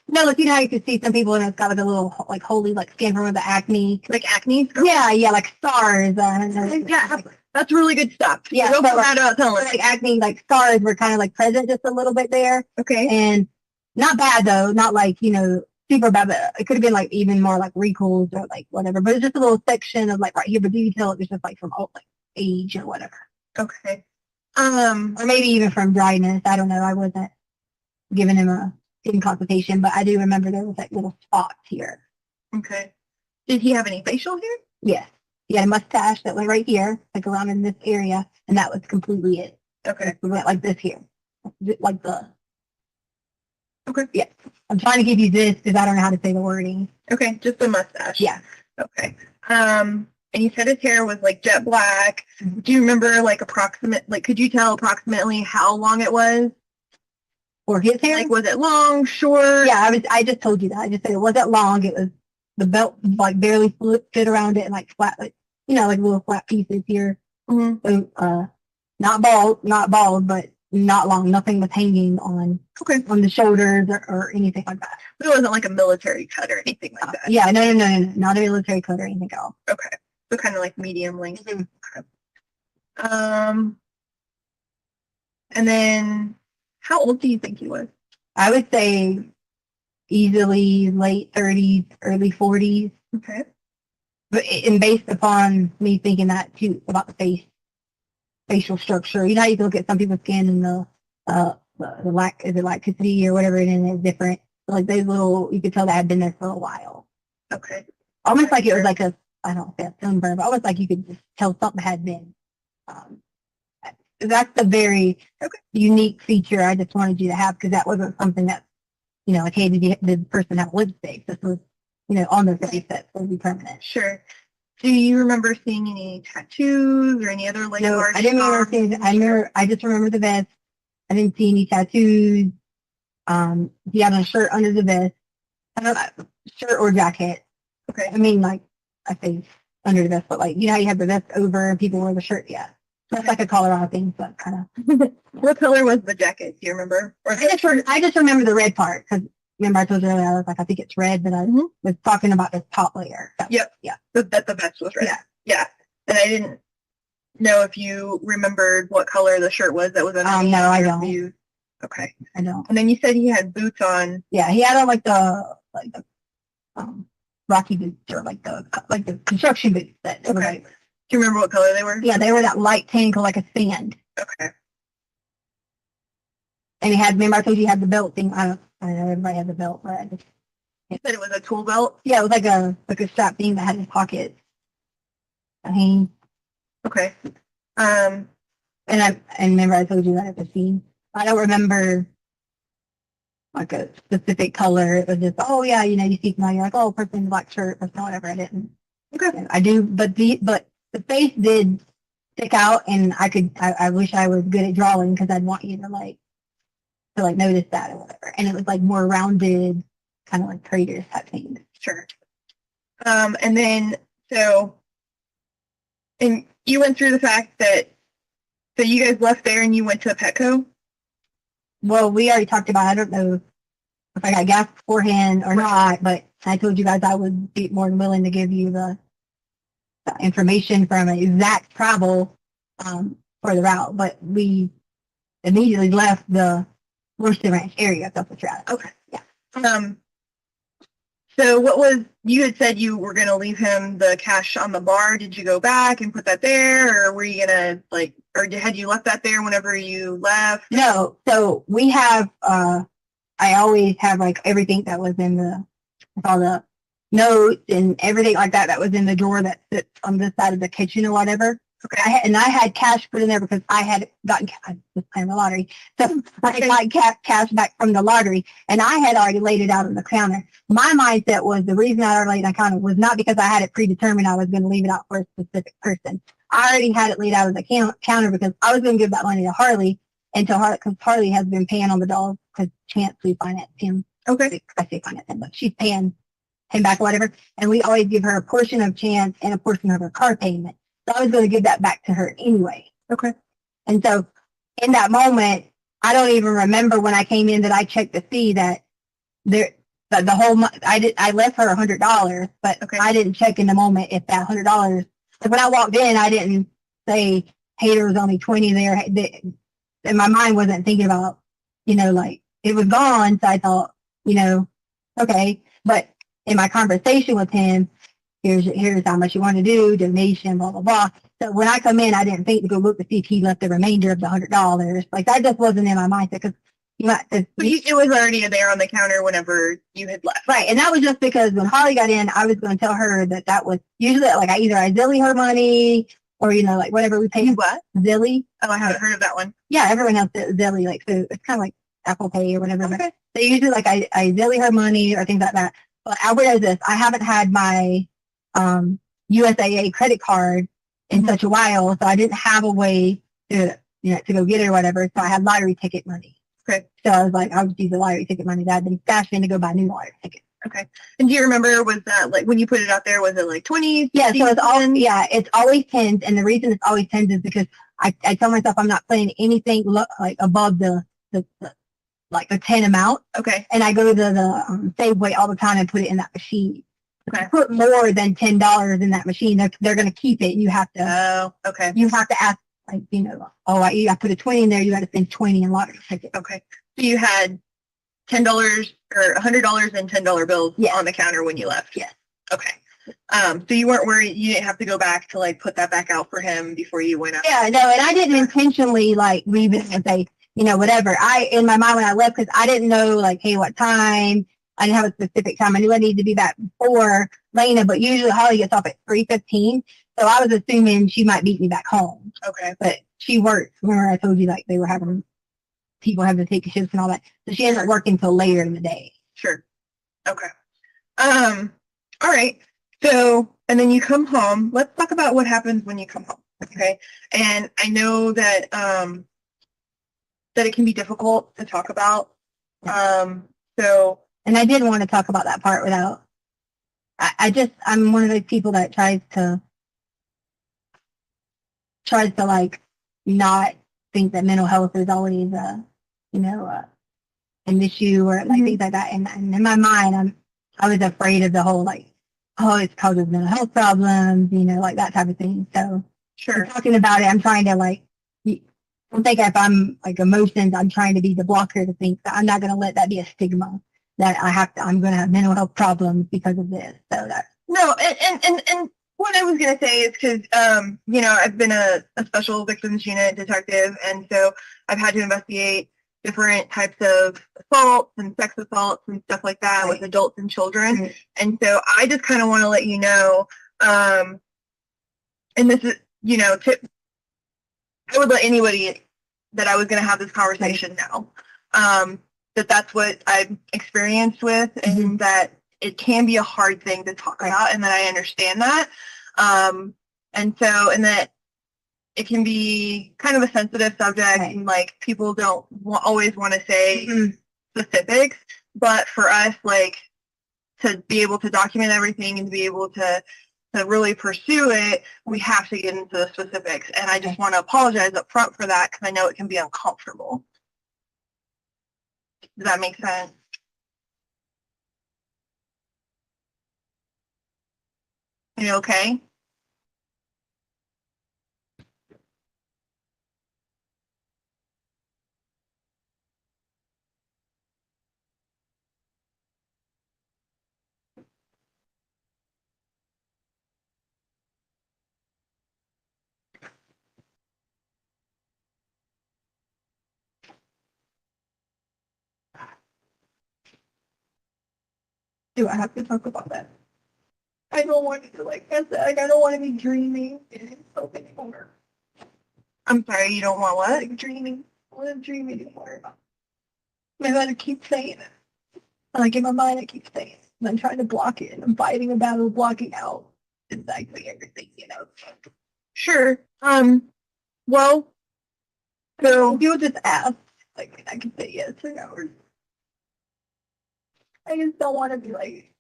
No, like you know how you can see some people and it's got like a little like holy like skin from the acne. Like acne? Yeah, like stars. Yeah, that's really good stuff. Yeah, Don't so put that out. Tell us. like acne, like stars were kind of like present just a little bit there. Okay. And not bad though, not like, super bad, but it could have been like even more like wrinkles or like whatever. But it's just a little section of like right here, but you can tell it was just like from like age or whatever. Okay. Or maybe even from dryness. I don't know. I wasn't giving him a skin consultation, but I do remember there was like little spots here. Okay. Did he have any facial hair? Yes. He had a mustache that went right here, like around in this area, and that was completely it. Okay. It went like this here. Like the. Okay. Yeah. I'm trying to give you this because I don't know how to say the wording. Okay, just the mustache. Yeah. Okay. And you said his hair was like jet black. Do you remember like could you tell approximately how long it was? Or his hair? Like, was it long, short? Yeah, I just told you that. I just said it wasn't long. It was the belt like barely fit around it and like flat, like little flat pieces here. Mm-hmm. So not bald, but not long. Nothing was hanging on the shoulders or anything like that. It wasn't like a military cut or anything like that. Yeah, no, not a military cut or anything else. Okay, so kind of like medium length. Mm-hmm. Okay. And then how old do you think he was? I would say easily late 30s, early 40s. Okay. But and based upon me thinking that too about the facial structure, you know how you can look at some people's skin and the elasticity or whatever, and it's different. So like those little, you could tell that had been there for a while. Okay. Almost like it was like I don't know if that's sunburn, but almost like you could just tell something had been. That's a very unique feature I just wanted you to have because that wasn't something that, like, hey, did the person have lipstick? This was, on their face that would be permanent. Sure. Do you remember seeing any tattoos or any other like No, large I didn't remember seeing. I just remember the vest. I didn't see any tattoos. He had a shirt under the vest. I don't know, shirt or jacket. Okay. I mean, like, I say under the vest, but like, how you have the vest over and people wear the shirt? Yeah. That's like a Colorado thing, but kind of. What color was the jacket? Do you remember? Or I just remember the red part because remember I told you earlier I was like, I think it's red, but I was talking about the top layer. Yep. Yeah. That the vest was red. Yeah. And I didn't know if you remembered what color the shirt was that was underneath. No, I don't. Okay. I don't. And then you said he had boots on. Yeah, he had on like the Rocky boots or like the construction boots that. Okay. Do you remember what color they were? Yeah, they were that light tank like a sand. Okay. And he had, remember I told you he had the belt thing. I don't know, everybody had the belt, but I just. You said it was a tool belt? Yeah, it was like a strap thing that had a pocket. Okay. And remember I told you that at the scene. I don't remember like a specific color. It was just, oh yeah, you see somebody, you're like, oh, person in a black shirt, or whatever. I didn't. Okay. I do, but the face did stick out, and I wish I was good at drawing because I'd want you to notice that or whatever. And it was like more rounded, kind of like craters type thing. Sure. And then, so, and you went through the fact that So you guys left there and you went to a Petco? Well, we already talked about, I don't know if I got gas beforehand or not, but I told you guys I would be more than willing to give you the information from an exact travel for the route, but we immediately left the Worsted Ranch area. That's what you're at. Okay. Yeah. So what was, you had said you were going to leave him the cash on the bar. Did you go back and put that there, or were you going to like, or had you left that there whenever you left? No. So we have, I always have like everything that was in the, all the notes and everything like that was in the drawer that sits on this side of the kitchen or whatever. Okay. I had cash put in there because I had gotten, I was playing the lottery. So I had gotten cash back from the lottery and I had already laid it out on the counter. My mindset was the reason I already laid it on the counter was not because I had it predetermined I was going to leave it out for a specific person. I already had it laid out on the counter because I was going to give that money to Harley until Harley, because Harley has been paying on the dog because Chance, we financed him. Okay. I say finance him, but she's paying him back or whatever. And we always give her a portion of Chance and a portion of her car payment. So I was going to give that back to her anyway. Okay. And so in that moment, I don't even remember when I came in that I checked to see that there, that the whole month, I left her $100, but I didn't check in the moment if that $100, so when I walked in, I didn't say, hey, there was only 20 there. And my mind wasn't thinking about, like it was gone. So I thought, okay. But in my conversation with him, here's how much you want to do, donation, blah, blah, blah. So when I come in, I didn't think to go look to see if he left the remainder of the $100. Like that just wasn't in my mindset because it was already there on the counter whenever you had left. Right. And that was just because when Holly got in, I was going to tell her that was usually like I Zilly her money or, like whatever we pay. What? Zilly. Oh, I haven't heard of that one. Yeah, everyone else does Zilly, like, so it's kind of like Apple Pay or whatever. Okay. So usually like I Zilly her money or things like that. But I realized this, I haven't had my USAA credit card in such a while, so I didn't have a way to, to go get it or whatever. So I had lottery ticket money. Okay. So I was like, I would use the lottery ticket money that I'd been stashed in to go buy new lottery tickets. Okay. And do you remember, was that like when you put it out there, was it like 20? Yeah, so it's always 10s. And the reason it's always 10s is because I tell myself I'm not playing anything like above the 10 amount. Okay. And I go to the Safeway all the time and put it in that machine. Okay. Put more than $10 in that machine, they're going to keep it. You have to. Oh, okay. You have to ask, like, I put a 20 in there. You got to spend 20 in lottery ticket. Okay. So you had $10 or $100 and $10 bills on the counter when you left. Yes. Okay. So you weren't worried. You didn't have to go back to like put that back out for him before you went out. Yeah. No. And I didn't intentionally like leave it and say, whatever. In my mind when I left, because I didn't know like, hey, what time. I didn't have a specific time. I knew I needed to be back before Lena, but usually Holly gets off at 3:15. So I was assuming she might meet me back home. Okay. But she works. Remember I told you like they were having people having to take shifts and all that. So she ended up working till later in the day. Sure. Okay. All right. So, and then you come home. Let's talk about what happens when you come home. Okay. And I know that, that it can be difficult to talk about. And I didn't want to talk about that part without, I'm one of those people that tries to like not think that mental health is always an issue or like things like that. And in my mind, I was afraid of the whole like, oh, it's causes mental health problems, like that type of thing. So sure, talking about it, I'm trying to like, I don't think if I'm like emotions, I'm trying to be the blocker to think that I'm not going to let that be a stigma that I'm going to have mental health problems because of this. So that. No, and what I was going to say is because, I've been a special victims unit detective, and so I've had to investigate different types of assaults and sex assaults and stuff like that with adults and children. Right. And so I just kind of want to let you know, and this is, I would let anybody that I was going to have this conversation know. That's what I've experienced with, and that it can be a hard thing to talk about, and that I understand that. And that it can be kind of a sensitive subject, and like people don't always want to say specifics, but for us, like to be able to document everything and to be able to to really pursue it, we have to get into the specifics. And I just want to apologize up front for that because I know it can be uncomfortable. Does that make sense? Are you okay? Do I have to talk about that? I don't want to, like I said, I don't want to be dreaming so anymore. I'm sorry, you don't want what? Like dreaming. I want to dream anymore. Maybe I keep saying it. Like in my mind, I keep saying it. And I'm trying to block it. And I'm fighting a battle, blocking out exactly everything, you know. Sure. Well, so if you'll just ask, like I can say yes or no. Or I just don't want to be like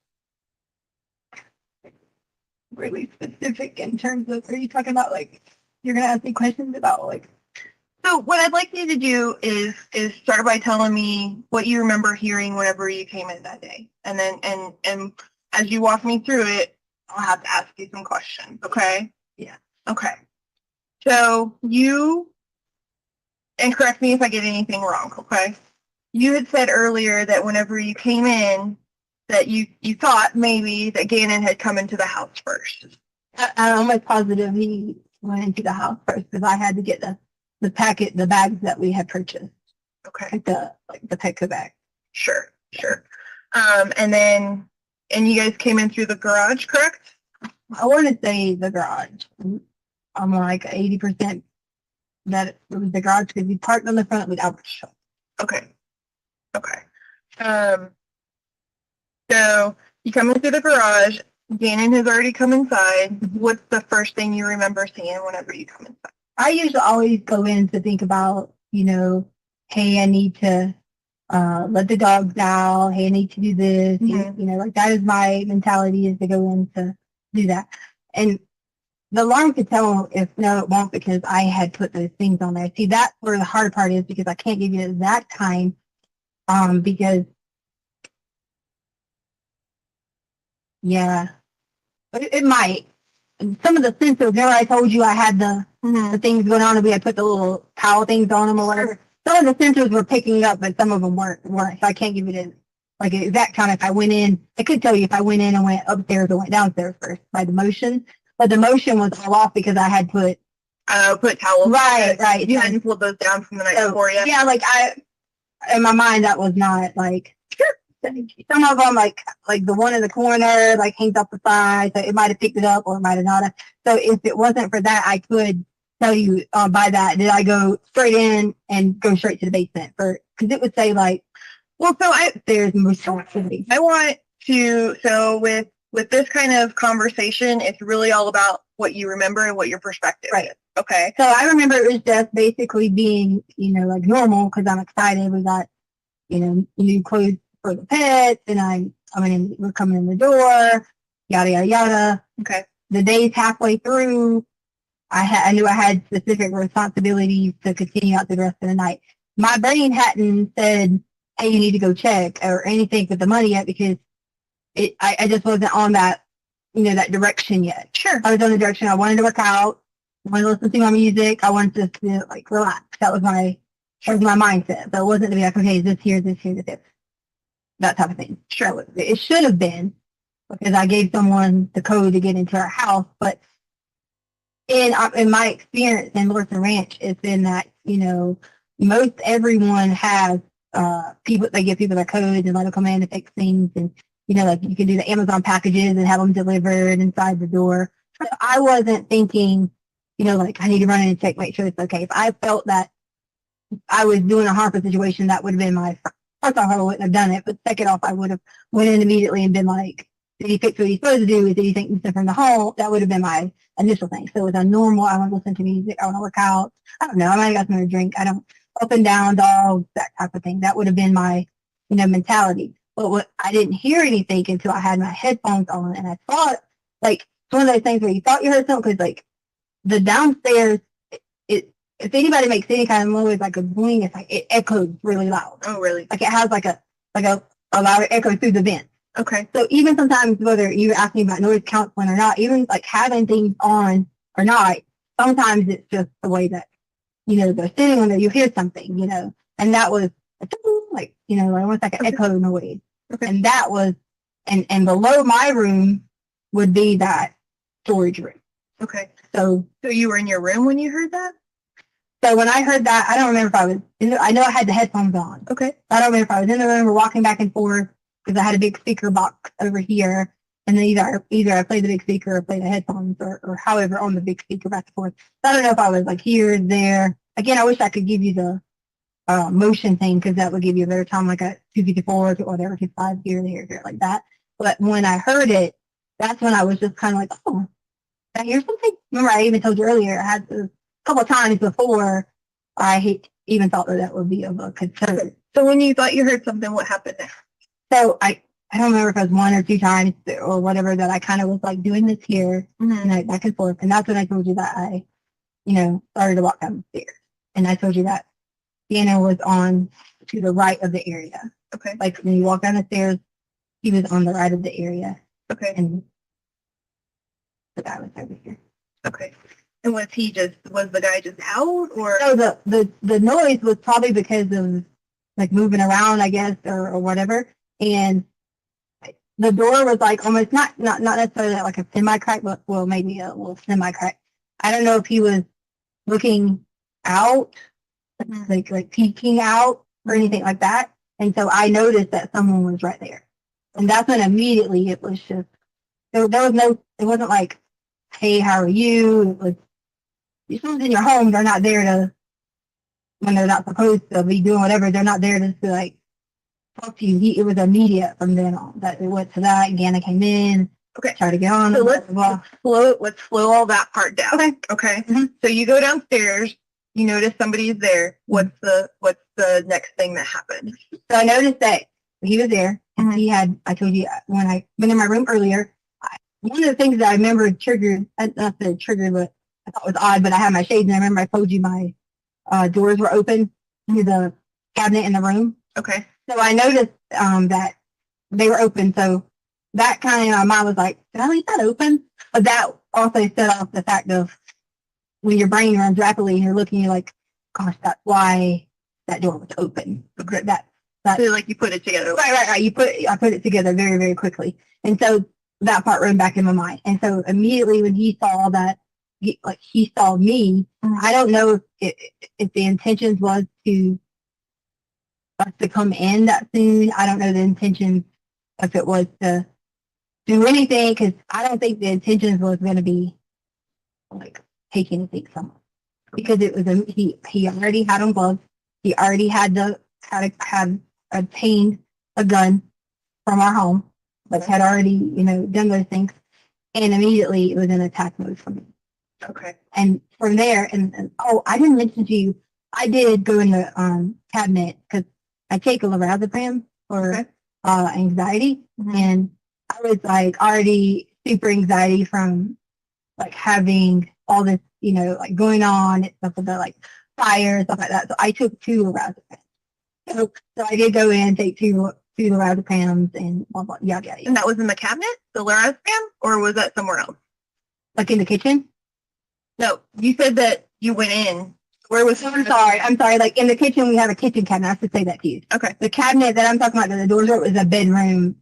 really specific in terms of, are you talking about like, you're going to ask me questions about like, so what I'd like you to do is start by telling me what you remember hearing whenever you came in that day. And then, and as you walk me through it, I'll have to ask you some questions. Okay? Yeah. Okay. So you, and correct me if I get anything wrong. Okay? You had said earlier that whenever you came in, that you thought maybe that Gannon had come into the house first. I'm almost positive he went into the house first because I had to get the bags that we had purchased. Okay. Like the Petco bag. Sure, sure. And you guys came in through the garage, correct? I want to say the garage. I'm like 80% that it was the garage because we parked on the front without the shop. Okay. Okay. So you come in through the garage. Gannon has already come inside. What's the first thing you remember seeing whenever you come inside? I usually always go in to think about, you know, hey, I need to let the dogs out. Hey, I need to do this. You know, like that is my mentality, is to go in to do that. And the alarm could tell if no, it won't, because I had put those things on there. See, that's where the hard part is, because I can't give you the exact time, because yeah, but it might. And some of the sensors, remember I told you I had the things going on and we had put the little towel things on them or whatever. Some of the sensors were picking up, but some of them weren't. So I can't give you the like exact time. If I went in, I could tell you if I went in and went upstairs or went downstairs first by the motion. But the motion was all off because I had put towels. Right. You hadn't pulled those down from the night before yet. Yeah, like in my mind that was not like. Some of them, like the one in the corner, like hangs off the side, so it might have picked it up or it might have not. So if it wasn't for that, I could tell you by that, did I go straight in and go straight to the basement? Because it would say like, well, so there's most activity. I want to, so with this kind of conversation, it's really all about what you remember and what your perspective is. Okay. So I remember it was just basically being, you know, like normal because I'm excited. We got, you know, new clothes for the pets, and we're coming in the door, yada yada yada. Okay. The day's halfway through. I knew I had specific responsibilities to continue out the rest of the night. My brain hadn't said, "Hey, you need to go check" or anything with the money yet, because I just wasn't on that, you know, that direction yet. Sure. I was on the direction I wanted to work out, I wanted to listen to my music, I wanted to like relax. That was my mindset. So it wasn't to be like, okay, this here, this here, this here. That type of thing. Sure, it should have been, because I gave someone the code to get into our house. But in my experience in Lorton Ranch, it's been that, you know, most everyone has people. They give people their codes and let them come in and fix things, and you know, like you can do the Amazon packages and have them delivered inside the door. So I wasn't thinking, you know, like I need to run in and check, make sure it's okay. If I felt that I was doing a harmful situation, that would have been my first off, I wouldn't have done it, but second off, I would have went in immediately and been like, did he fix what he's supposed to do? Did he think something from the home? That would have been my initial thing. So it was a normal, I want to listen to music, I want to work out. I don't know, I might have got something to drink. I don't, up and down dogs, that type of thing. That would have been my, you know, mentality. But I didn't hear anything until I had my headphones on, and I thought, like, one of those things where you thought you heard something because like the downstairs, if anybody makes any kind of noise like a boing, it's like it echoes really loud. Oh, really? Like it has like a louder echo through the vent. Okay. So even sometimes whether you're asking about noise counseling or not, even like having things on or not, sometimes it's just the way that, they're sitting on there, you hear something, and that was like, almost like an echo noise. Okay. And that was, and below my room would be that storage room. Okay. So you were in your room when you heard that? So when I heard that, I don't remember if I was I know I had the headphones on. Okay. I don't remember if I was in the room or walking back and forth because I had a big speaker box over here. And then either I played the big speaker or played the headphones or however on the big speaker back and forth. So I don't know if I was like here, there. Again, I wish I could give you the motion thing because that would give you a better time, like a 254 or whatever, 255 here, like that. But when I heard it, that's when I was just kind of like, oh, did I hear something? Remember, I even told you earlier, I had a couple of times before I even thought that would be of a concern. So when you thought you heard something, what happened there? So I don't remember if it was one or two times or whatever that I kind of was like doing this here and like back and forth. And that's when I told you that I, started to walk down the stairs. And I told you that piano was on to the right of the area. Okay. Like when you walk down the stairs, he was on the right of the area. Okay. And the guy was over here. Okay. And was the guy just out or? No, the noise was probably because of like moving around, I guess, or whatever. And the door was like almost not necessarily like a semi-crack, but well, maybe a little semi-crack. I don't know if he was looking out, like peeking out or anything like that. And so I noticed that someone was right there. And that's when immediately it was just, there was it wasn't like, hey, how are you? It was, if someone's in your home, they're not there to, when they're not supposed to be doing whatever, they're not there to like talk to you. It was immediate from then on that it went to that. Again, I came in, tried to get on. So let's slow all that part down. Okay. Okay. Mm-hmm. So you go downstairs, you notice somebody's there. What's the next thing that happened? So I noticed that he was there and he had, I told you when I went in my room earlier, one of the things that I remember triggered, not that it triggered, but I thought was odd, but I had my shades and I remember I told you my doors were open to the cabinet in the room. Okay. So I noticed that they were open. So that kind of, my mind was like, did I leave that open? But that also set off the fact of when your brain runs rapidly and you're looking, you're like, gosh, that's why that door was open. Okay. So like you put it together. Right. I put it together very, very quickly. And so that part ran back in my mind. And so immediately when he saw that, he saw me, I don't know if the intentions was to us to come in that soon. I don't know the intention if it was to do anything because I don't think the intentions was going to be like take anything from him because it was he already had on gloves. He already had obtained a gun from our home, but had already done those things, and immediately it was in attack mode for me. Okay. And from there, and I didn't mention to you, I did go in the cabinet because I take a lorazepam for anxiety, and I was like already super anxiety from like having all this, like going on and stuff with the like fire and stuff like that. So I took 2 lorazepams. So I did go in, take two lorazepams and blah, blah, yada, yada. And that was in the cabinet, the lorazepam, or was that somewhere else? Like in the kitchen? No, you said that you went in. Where was? I'm sorry. Like in the kitchen, we have a kitchen cabinet. I should say that to you. Okay. The cabinet that I'm talking about, that the doors are, is a bedroom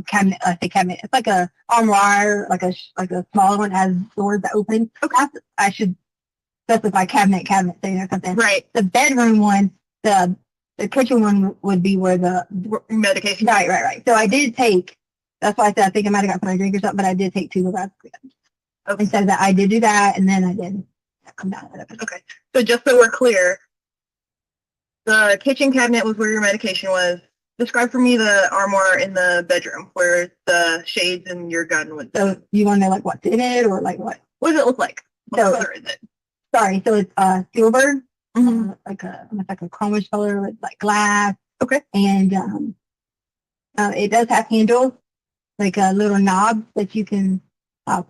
cabinet. Cabinet. It's like a armoire, like a smaller one has doors that open. Okay. I should specify cabinet thing or something. Right. The bedroom one, the kitchen one would be where the medication. Right. So I did take. That's why I said I think I might have got some drink or something, but I did take 2 of that. Okay. And so that I did do that, and then I did come down with it. Okay. So just so we're clear, the kitchen cabinet was where your medication was. Describe for me the armoire in the bedroom where the shades and your gun was. So you want to know like what's in it or like what? What does it look like? What So, color is it? Sorry. So it's silver, like a chromish color with like glass. Okay. And it does have handles, like a little knob that you can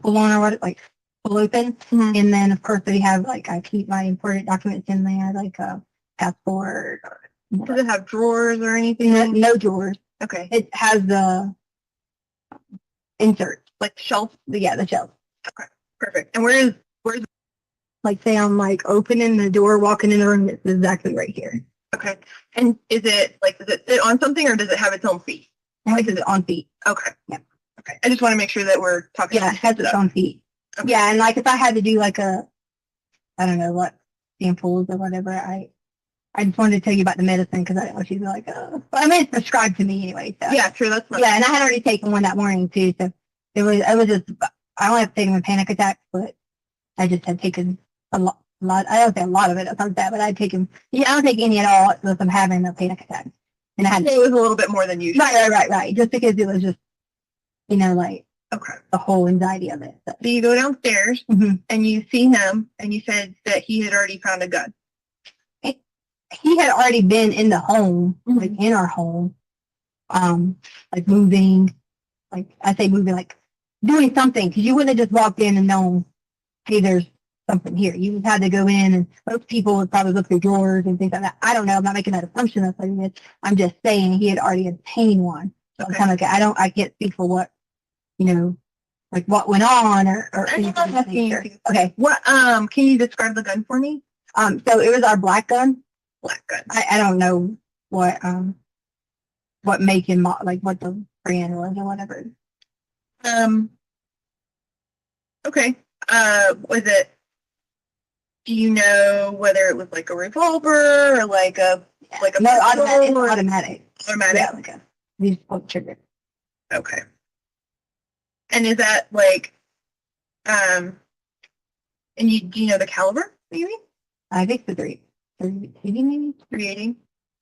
full on or what, like full open. And then of course they have like, I keep my important documents in there, like a passport. Does it have drawers or anything? No drawers. Okay. It has the insert, Like shelf? yeah, the shelf. Okay. Perfect. And where's Like say I'm like opening the door, walking in the room, it's exactly right here. okay. And does it sit on something or does it have its own feet? Like is it on feet? Okay. Yeah. Okay. I just want to make sure that we're talking. Yeah, it has its own feet. Okay. Yeah, and like if I had to do like I don't know what samples or whatever, I just wanted to tell you about the medicine because I didn't want you to be like, but I mean it's prescribed to me anyway. So. Yeah, true. That's Yeah, and I had already taken one that morning too, so it was just I only have taken a panic attack, but I just had taken a lot. I don't say a lot of it. It's not that, but I'd taken. Yeah, I don't take any at all if I'm having a panic attack, and I had. It was a little bit more than usual. Right. Just because it was just, like Okay. the whole anxiety of it. So. So you go downstairs and you see him and you said that he had already found a gun. He had already been in the home, like in our home, like moving, like I say moving, like doing something, because you wouldn't have just walked in and known, hey, there's something here. You just had to go in, and most people would probably look through drawers and things like that. I don't know. I'm not making that assumption. That's what it is. I'm just saying he had already obtained one. So I'm kind of like, I can't speak for what, like what went on or anything of that nature. Okay. What can you describe the gun for me? So it was our black gun. Black gun. I don't know what make and like what the brand was or whatever. Okay. Was it? Do you know whether it was like a revolver or like a no automatic? Automatic. Yeah, like a you just pull the trigger. Okay. And is that like and do you know the caliber maybe? I think the 380 maybe 380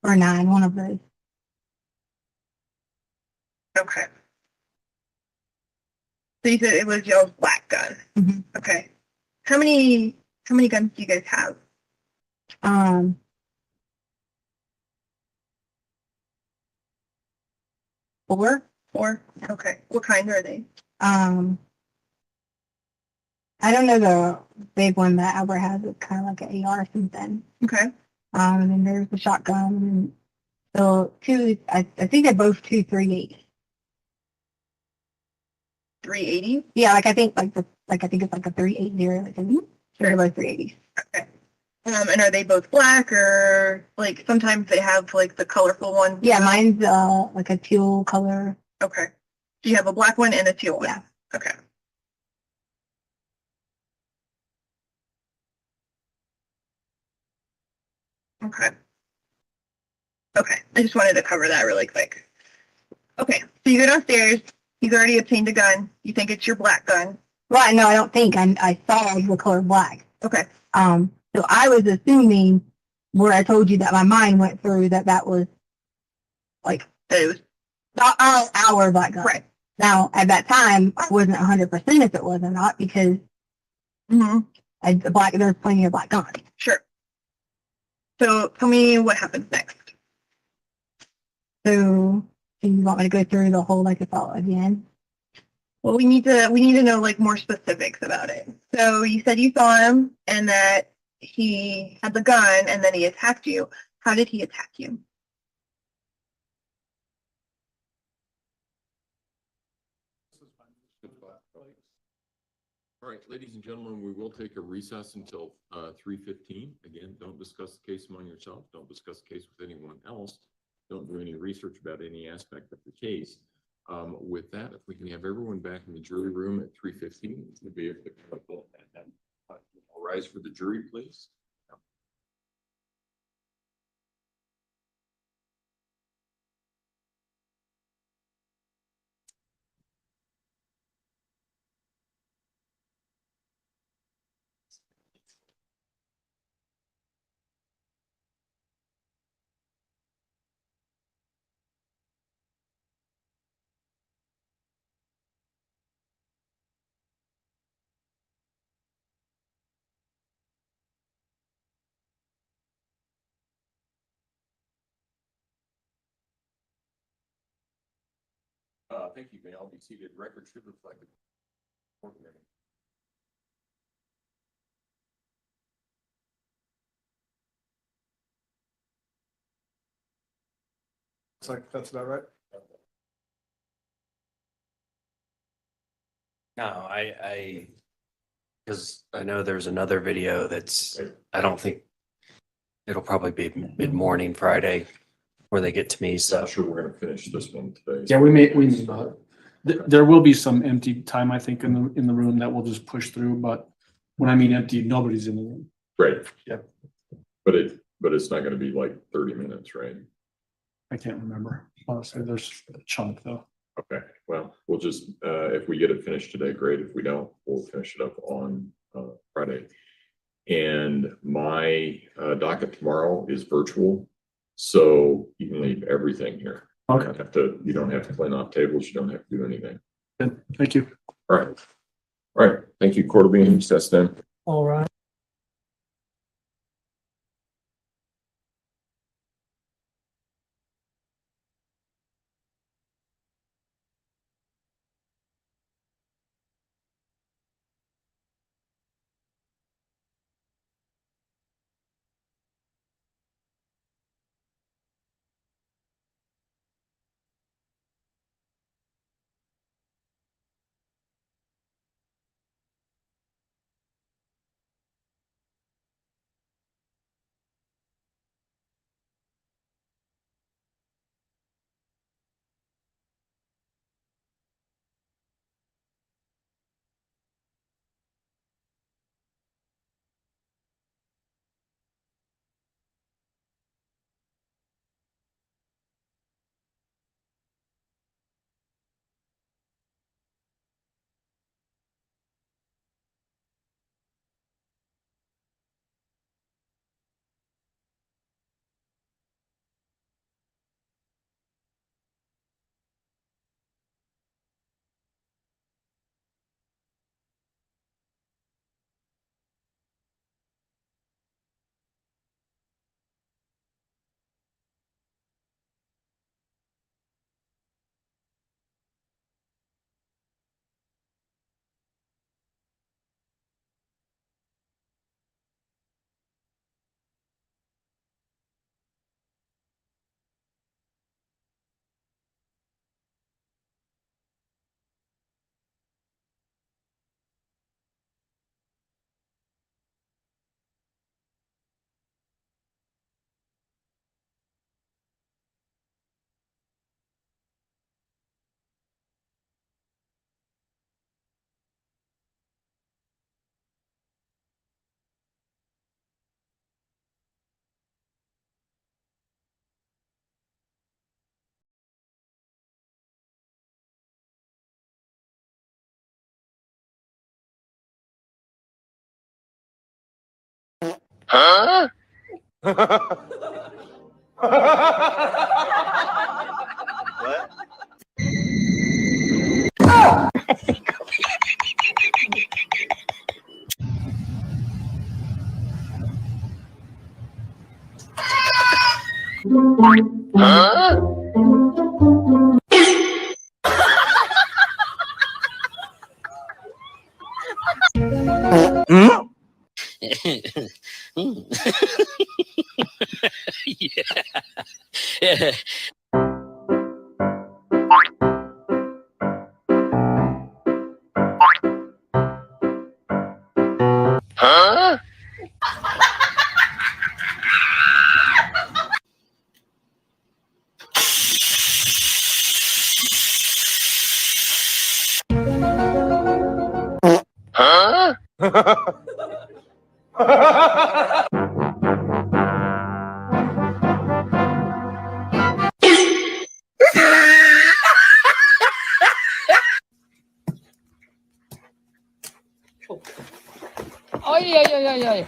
or 9, one of those. Okay. So you said it was y'all's black gun. Mm-hmm. Okay. How many guns do you guys have? 4. 4. Okay. What kind are they? I don't know the big one that Albert has. It's kind of like an AR something. Okay. And then there's the shotgun. And so I think they're both 2 3/8. 380? Yeah, like I think I think it's like a 380. Like they're both 380s. Okay. And are they both black or like sometimes they have like the colorful one? Yeah, mine's like a teal color. Okay. Do you have a black one and a teal one? Yeah. Okay. Okay. Okay. I just wanted to cover that really quick. Okay. So you go downstairs. You've already obtained a gun. You think it's your black gun. Right. No, I don't think. I saw the color black. Okay. So I was assuming where I told you that my mind went through that was like that it was our black gun. Right. Now at that time I wasn't 100% if it was or not because there's plenty of black guns. Sure. So tell me what happens next. So do you want me to go through the whole like assault again? Well, we need to know like more specifics about it. So you said you saw him and that he had the gun and then he attacked you. How did he attack you? All right, ladies and gentlemen, we will take a recess until 3:15. Again, don't discuss the case among yourself. Don't discuss the case with anyone else. Don't do any research about any aspect of the case. With that, if we can have everyone back in the jury room at 3:15, we'll be able to I'll rise for the jury, please. Thank you. May all be seated. Record should reflect It's like, that's about right. No, because I know there's another video that's, I don't think it'll probably be mid-morning Friday where they get to me, so. I'm sure we're gonna finish this one today. Yeah, we may not. There will be some empty time, I think, in the room that we'll just push through, but when I mean empty, nobody's in the room. Right. Yep. But it's not gonna be like 30 minutes, right? I can't remember. Honestly, there's a chunk though. Okay, well, we'll just, if we get it finished today, great. If we don't, we'll finish it up on Friday. And my docket tomorrow is virtual, so you can leave everything here. Okay. You don't have to clean off tables, you don't have to do anything. Good. Thank you. All right. All right, thank you, Court will be in recess then. All right. Huh? What? Huh? Hmm? Yeah. Huh? Huh? Ay, ay, ay, ay, ay.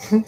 Huh?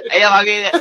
Ella makanya.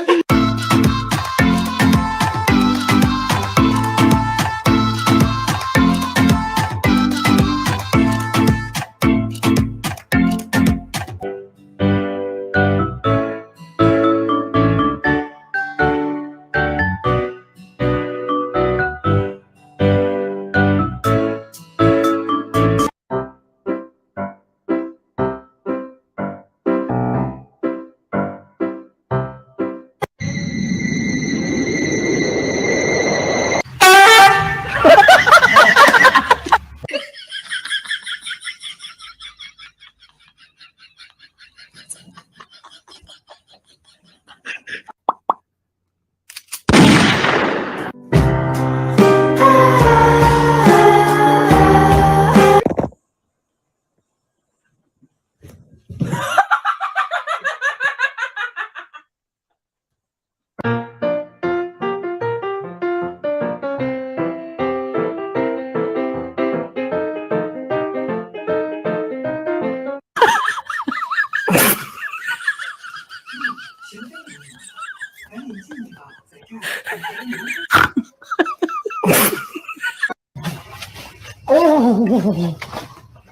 Oh,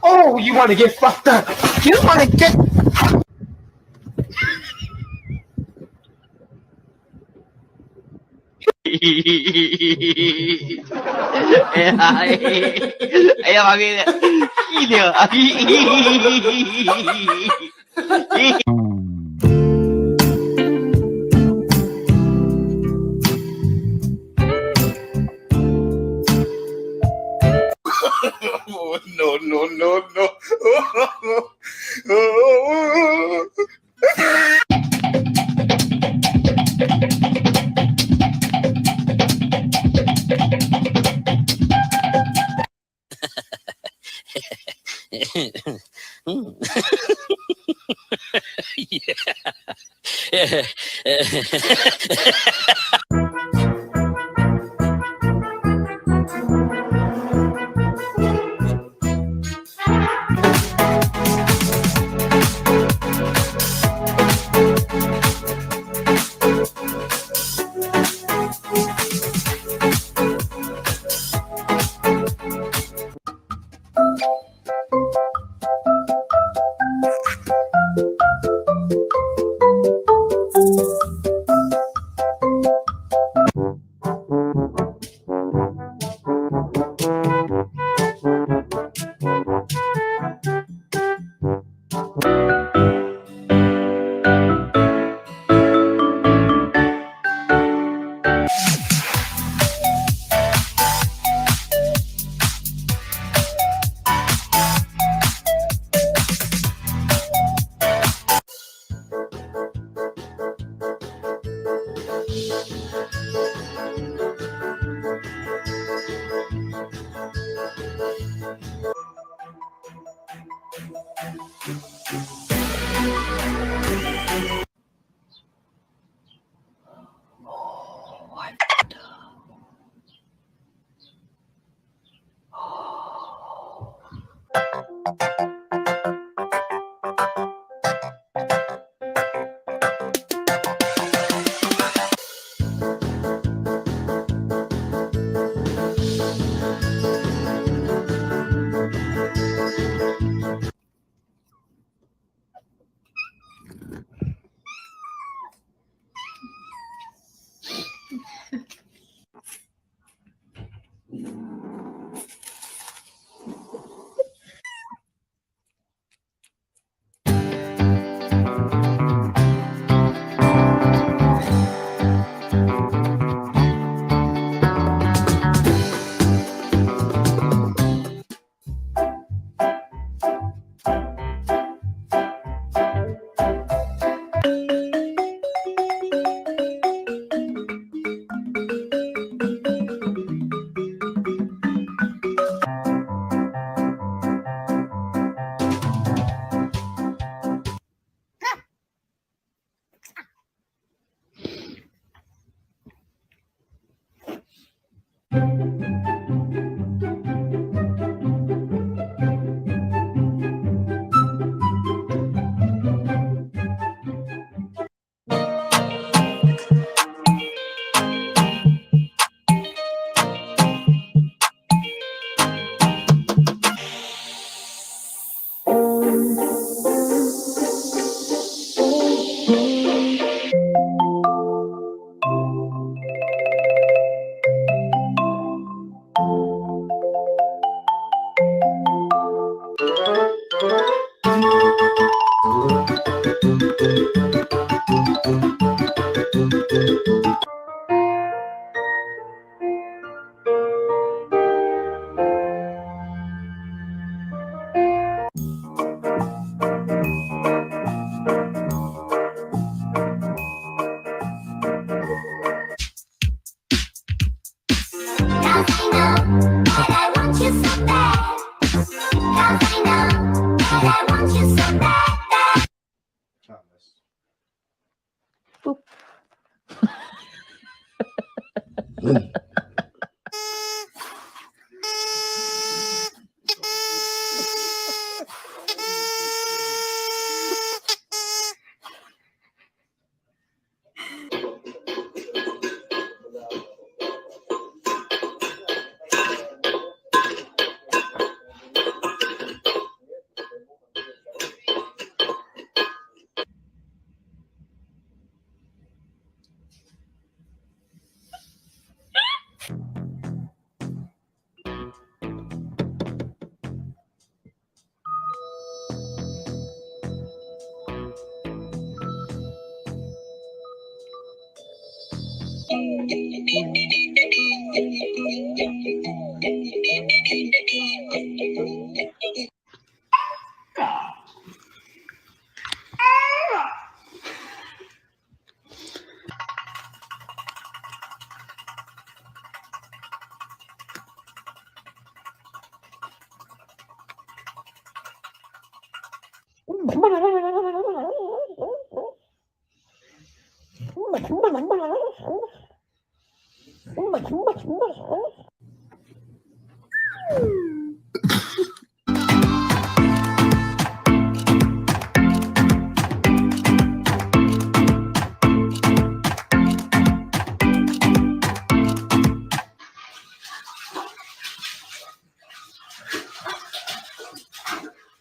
oh, you want to get fucked up? You want to get? Ella makanya. Gini ya. Oh, no, no, no, no.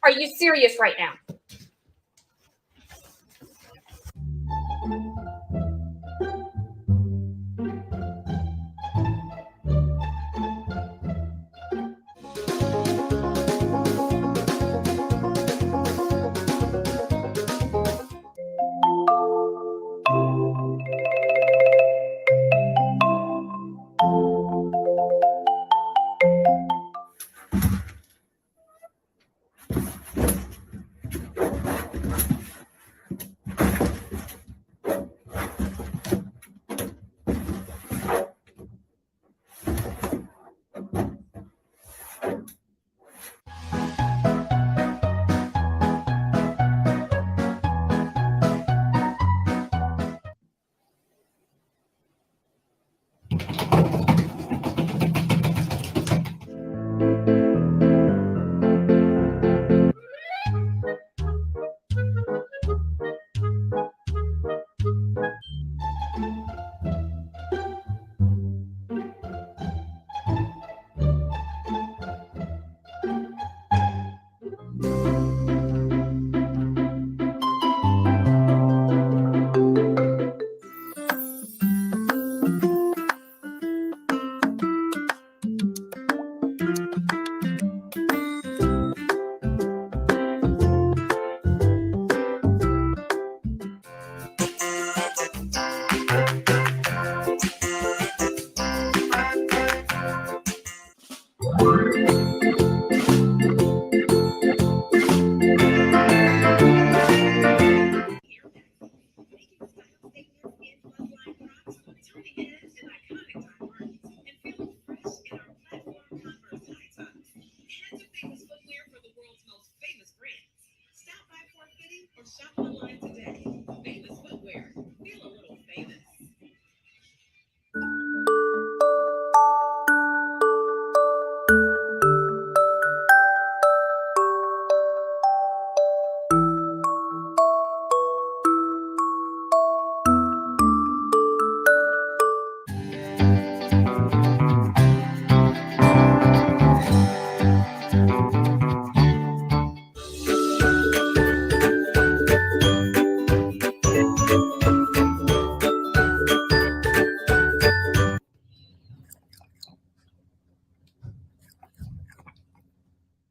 Are you serious right now?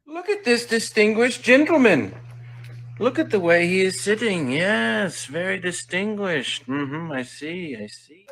Look at this distinguished gentleman. Look at the way he is sitting. Yes, very distinguished. I see, I see.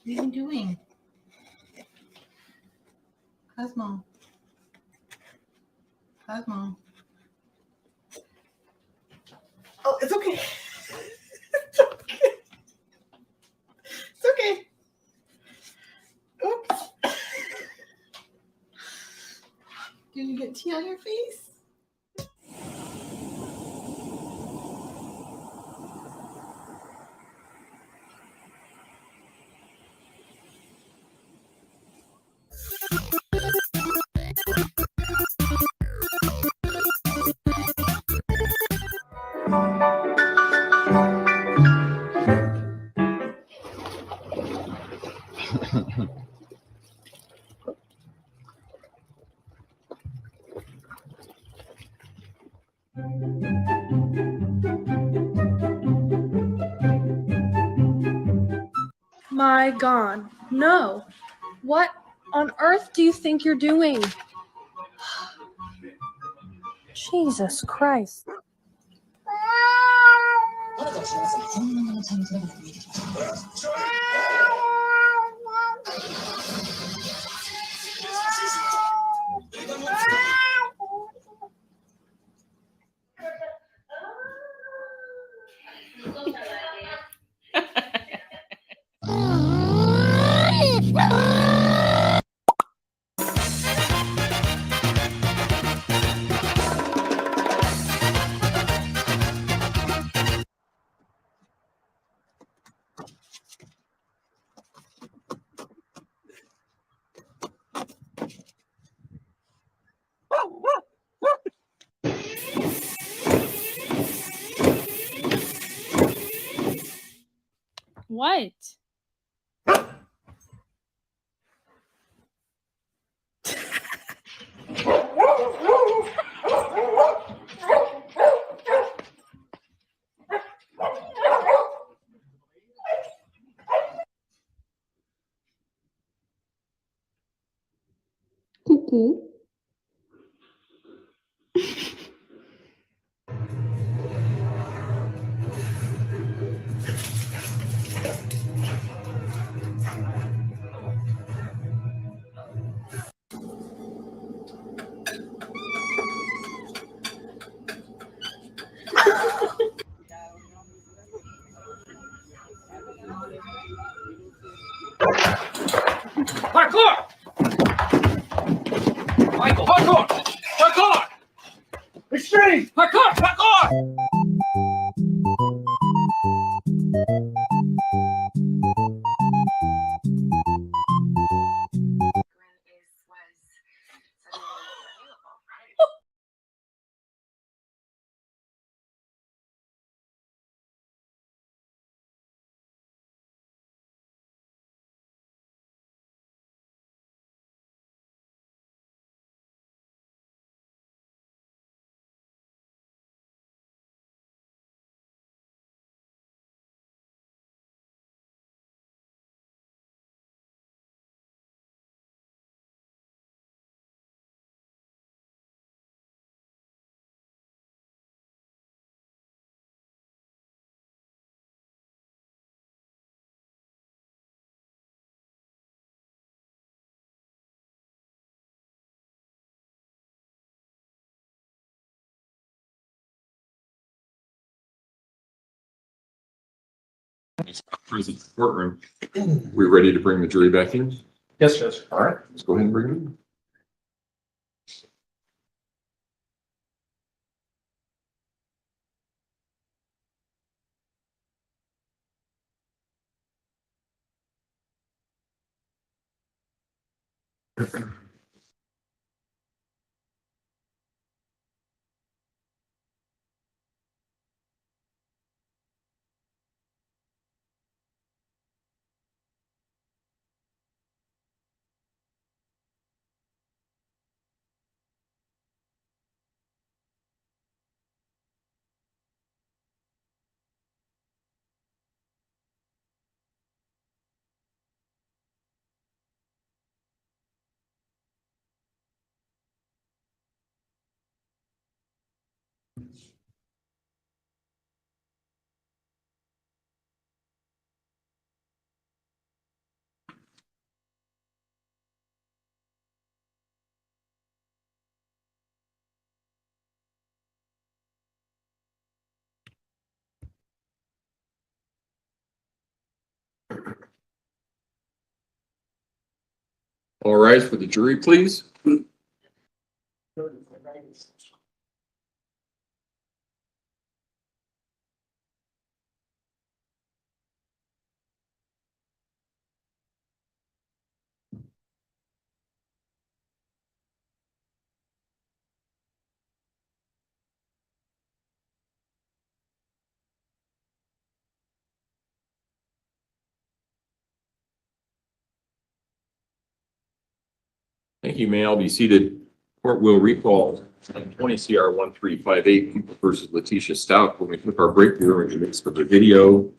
What are you doing? Cosmo. Cosmo. Oh, it's okay. It's okay. It's okay. Oops. Did you get tea on your face? My God, no. What on earth do you think you're doing? Jesus Christ. What? Cuckoo. Parkour! Present courtroom. We're ready to bring the jury back in? Yes, Judge. All right, let's go ahead and bring them in. All right, for the jury, please. Thank you. May all be seated. Court will recall 20 CR 1358 people versus Letecia Stauch. When we took our break, we were in the midst of the video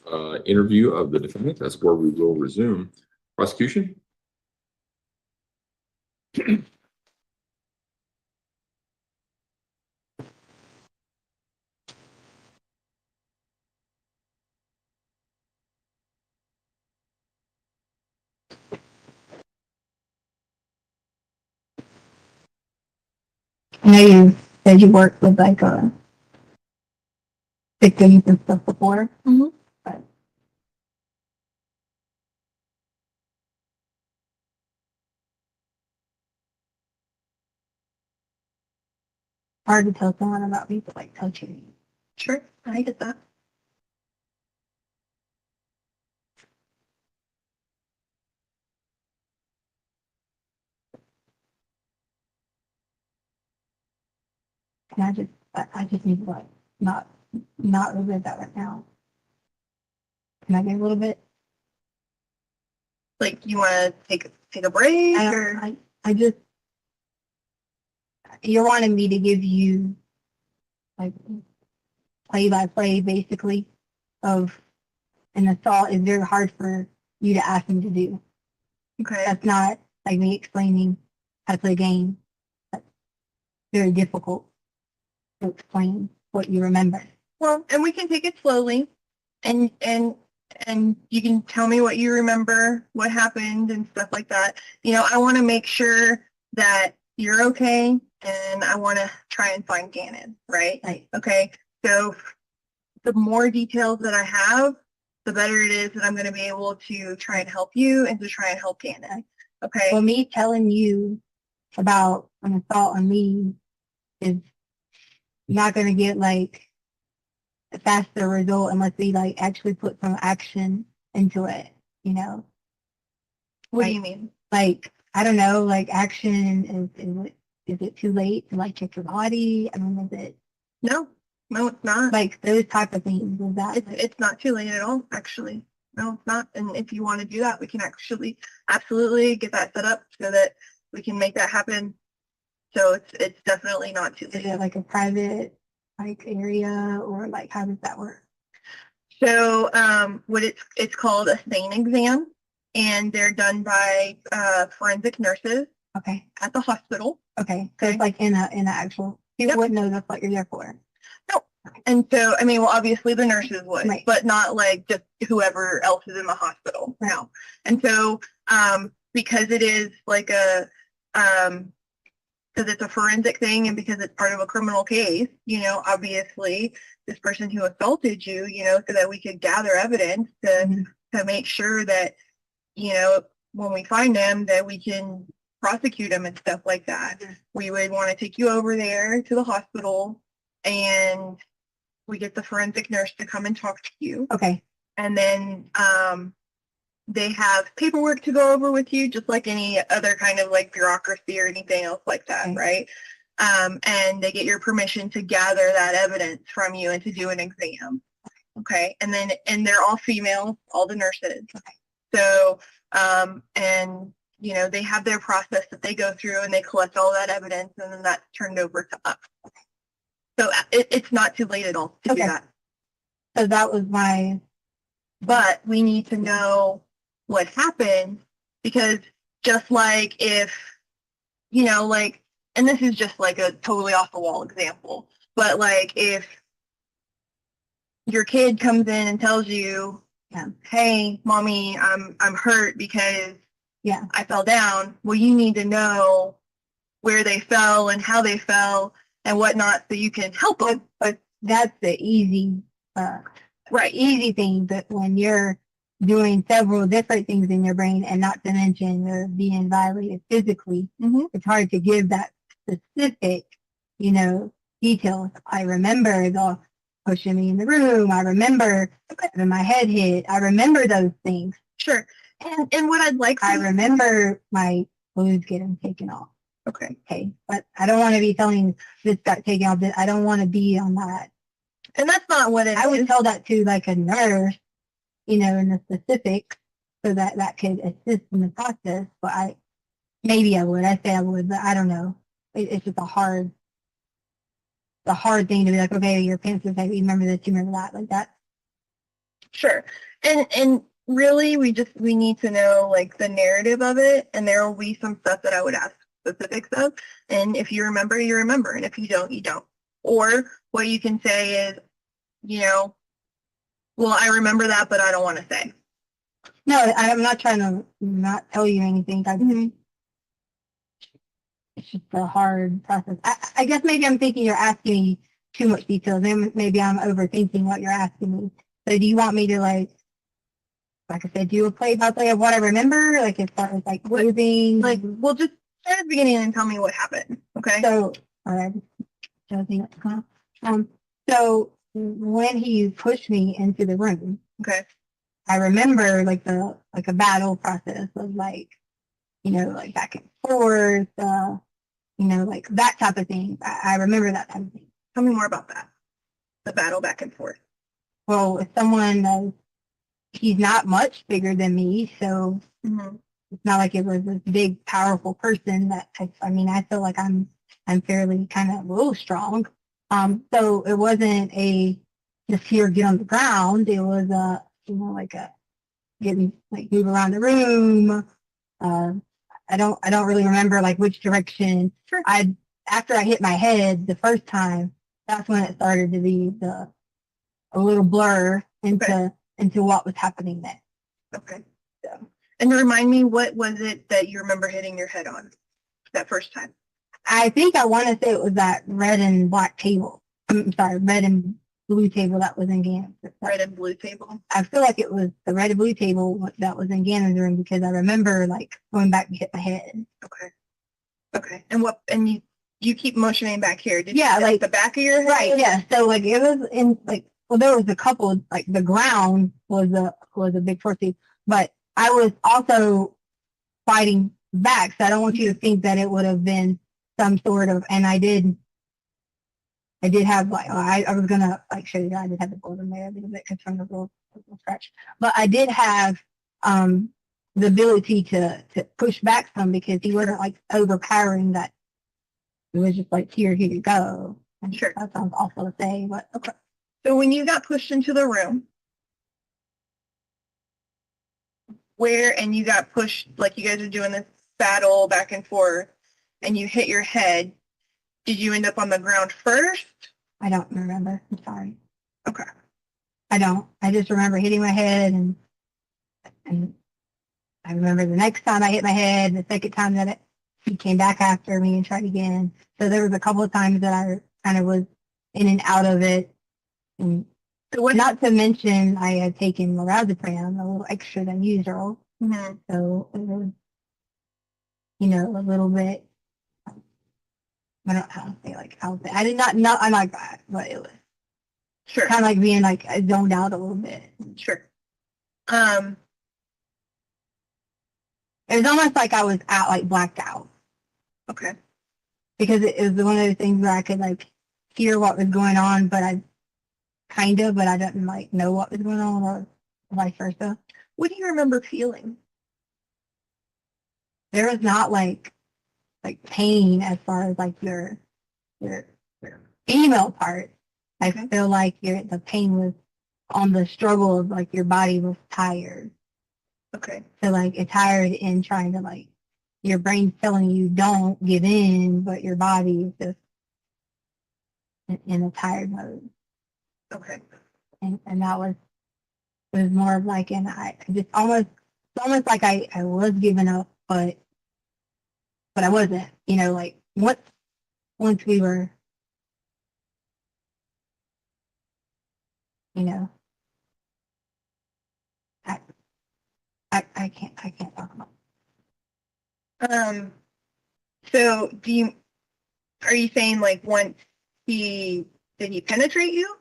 interview of the defendant. That's where we will resume. Prosecution. I know you said you worked with like victims and stuff before. Mm-hmm. But hard to tell someone about people like touching you. Sure, I get that. And I just need to like not relive that right now. Can I get a little bit? Like you want to take a break, I just you're wanting me to give you like play by play basically of an assault is very hard for you to ask him to do. Okay. That's not like me explaining how to play a game. That's very difficult to explain what you remember. Well, and we can take it slowly and you can tell me what you remember, what happened and stuff like that. You know, I want to make sure that you're okay and I want to try and find Gannon, right? Right. Okay. So the more details that I have, the better it is that I'm going to be able to try and help you and to try and help Gannon. Okay. Well, me telling you about an assault on me is not going to get like a faster result unless we like actually put some action into it, you know? What do you mean? Like, I don't know, like action is it too late to like check your body? I mean, is it? No, it's not. Like those type of things. Is that it's not too late at all, actually. No, it's not. And if you want to do that, we can actually absolutely get that set up so that we can make that happen. So it's definitely not too late. Is it like a private like area or like how does that work? So what it's called a SANE exam, and they're done by forensic nurses. Okay. At the hospital. Okay. So it's like in a actual. You wouldn't know that's what you're there for. No. And so I mean, well, obviously the nurses would, right, but not like just whoever else is in the hospital. Right. No. And so because it is like a because it's a forensic thing and because it's part of a criminal case, obviously this person who assaulted you, so that we could gather evidence to make sure that, when we find them, that we can prosecute them and stuff like that. We would want to take you over there to the hospital, and we get the forensic nurse to come and talk to you. Okay. And then they have paperwork to go over with you, just like any other kind of like bureaucracy or anything else like that, right? And they get your permission to gather that evidence from you and to do an exam. Okay. And they're all female, all the nurses. Okay. So, and they have their process that they go through, and they collect all that evidence, and then that's turned over to us. So it's not too late at all to do that. So that was But we need to know what happened, because just like if, and this is just like a totally off the wall example, but like if your kid comes in and tells you, hey, mommy, I'm hurt because I fell down. Well, you need to know where they fell and how they fell and whatnot, so you can help them. But that's the easy, easy thing, that when you're doing several different things in your brain, and not to mention you're being violated physically, it's hard to give that specific, details. I remember the pushing me in the room. I remember having my head hit. I remember those things. Sure. And what I'd like, I remember my clothes getting taken off. Okay. Okay. But I don't want to be telling this got taken off. I don't want to be on that. And that's not what it is. I would tell that to like a nurse, in the specific, so that could assist in the process. But maybe I would. I say I would, but I don't know. It's just the hard thing to be like, okay, your pants are tight. You remember this, you remember that, like that. Sure. And really, we need to know like the narrative of it, and there will be some stuff that I would ask specifics of. And if you remember, you remember, and if you don't, you don't. Or what you can say is, well, I remember that, but I don't want to say. No, I'm not trying to not tell you anything. It's just a hard process. I guess maybe I'm thinking you're asking me too much detail. Then maybe I'm overthinking what you're asking me. So do you want me to like I said, do a play-by-play of what I remember, like as far as like clothing? Like, well, just start at the beginning and tell me what happened. Okay. So, all right. So when he pushed me into the room, okay, I remember like a battle process of like, like back and forth, like that type of thing. I remember that type of thing. Tell me more about that. The battle back and forth. Well, if someone he's not much bigger than me, so it's not like it was this big, powerful person that I feel like I'm fairly kind of a little strong. So it wasn't just here, get on the ground. It was getting like move around the room. I don't really remember like which direction. Sure. After I hit my head the first time, that's when it started to be a little blur into what was happening then. Okay. So, and remind me, what was it that you remember hitting your head on that first time? I think I want to say it was that red and black table. I'm sorry, red and blue table that was in Gannon's. Red and blue table? I feel like it was the red and blue table that was in Gannon's room, because I remember like going back to hit my head. Okay. Okay. And you keep motioning back here. Did yeah, you like the back of your head? Right, yeah. So like it was in like, well, there was a couple, like the ground was a big force, but I was also fighting back. So I don't want you to think that it would have been some sort of, and I did have like, I was gonna like show you that I did have the blood in there a little bit because from the little scratch, but I did have the ability to push back some, because he wasn't like overpowering that. It was just like, here you go. And sure, that sounds awful to say, but okay. So when you got pushed into the room, and you got pushed, like you guys are doing this battle back and forth, and you hit your head, did you end up on the ground first? I don't remember. I'm sorry. Okay. I don't. I just remember hitting my head, and I remember the next time I hit my head, the second time that he came back after me and tried again. So there was a couple of times that I kind of was in and out of it. And not to mention I had taken lorazepam, a little extra than usual. So it was, you know, a little bit, I don't say like, I did not, I'm like that, but it was Sure. kind of like being like zoned out a little bit. Sure. It was almost like I was out, like blacked out. Okay. Because it was one of those things where I could like hear what was going on, but I but I didn't like know what was going on or vice versa. What do you remember feeling? There was not like pain as far as like your female part. I feel like the pain was on the struggle of like your body was tired. Okay. So like it's tired in trying to like your brain's telling you don't give in, but your body is just in a tired mode. Okay. And that was more of like I just almost like I was giving up, but I wasn't. You know, like once we were, you know, I can't talk about it. So are you saying like once did he penetrate you?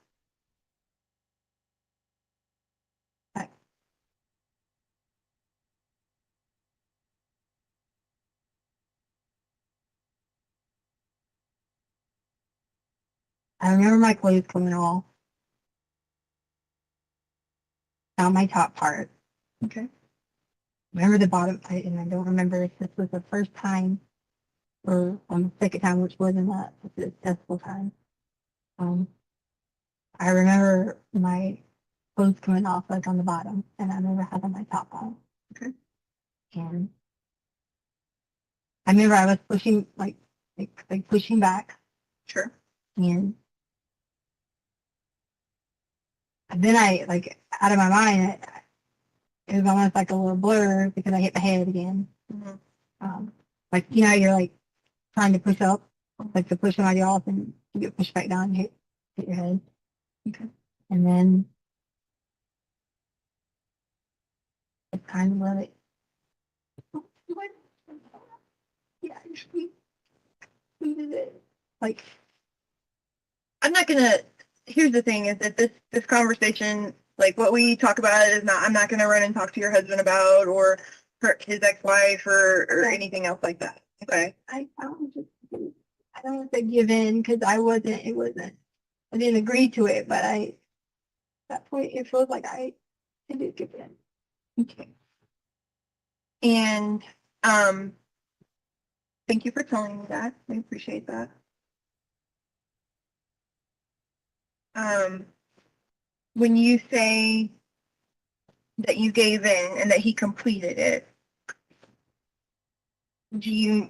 I remember my clothes coming off. Not my top part. Okay. Remember the bottom, and I don't remember if this was the first time or on the second time, which wasn't a successful time. I remember my clothes coming off like on the bottom, and I remember having my top on. Okay. And I remember I was pushing like pushing back. Sure. And then I like out of my mind, it was almost like a little blur because I hit the head again. Like you know, you're like trying to push up, like to push somebody off, and you get pushed back down, and hit your head. Okay. And then it's kind of let it. Yeah, we did it. Like I'm not gonna. Here's the thing: is that this conversation, like what we talk about, is not. I'm not gonna run and talk to your husband about or his ex-wife or anything else like that. Okay. I don't want to give in because I wasn't. It wasn't. I didn't agree to it, but at that point it feels like I did give in. Okay. And thank you for telling me that. I appreciate that. When you say that you gave in and that he completed it, I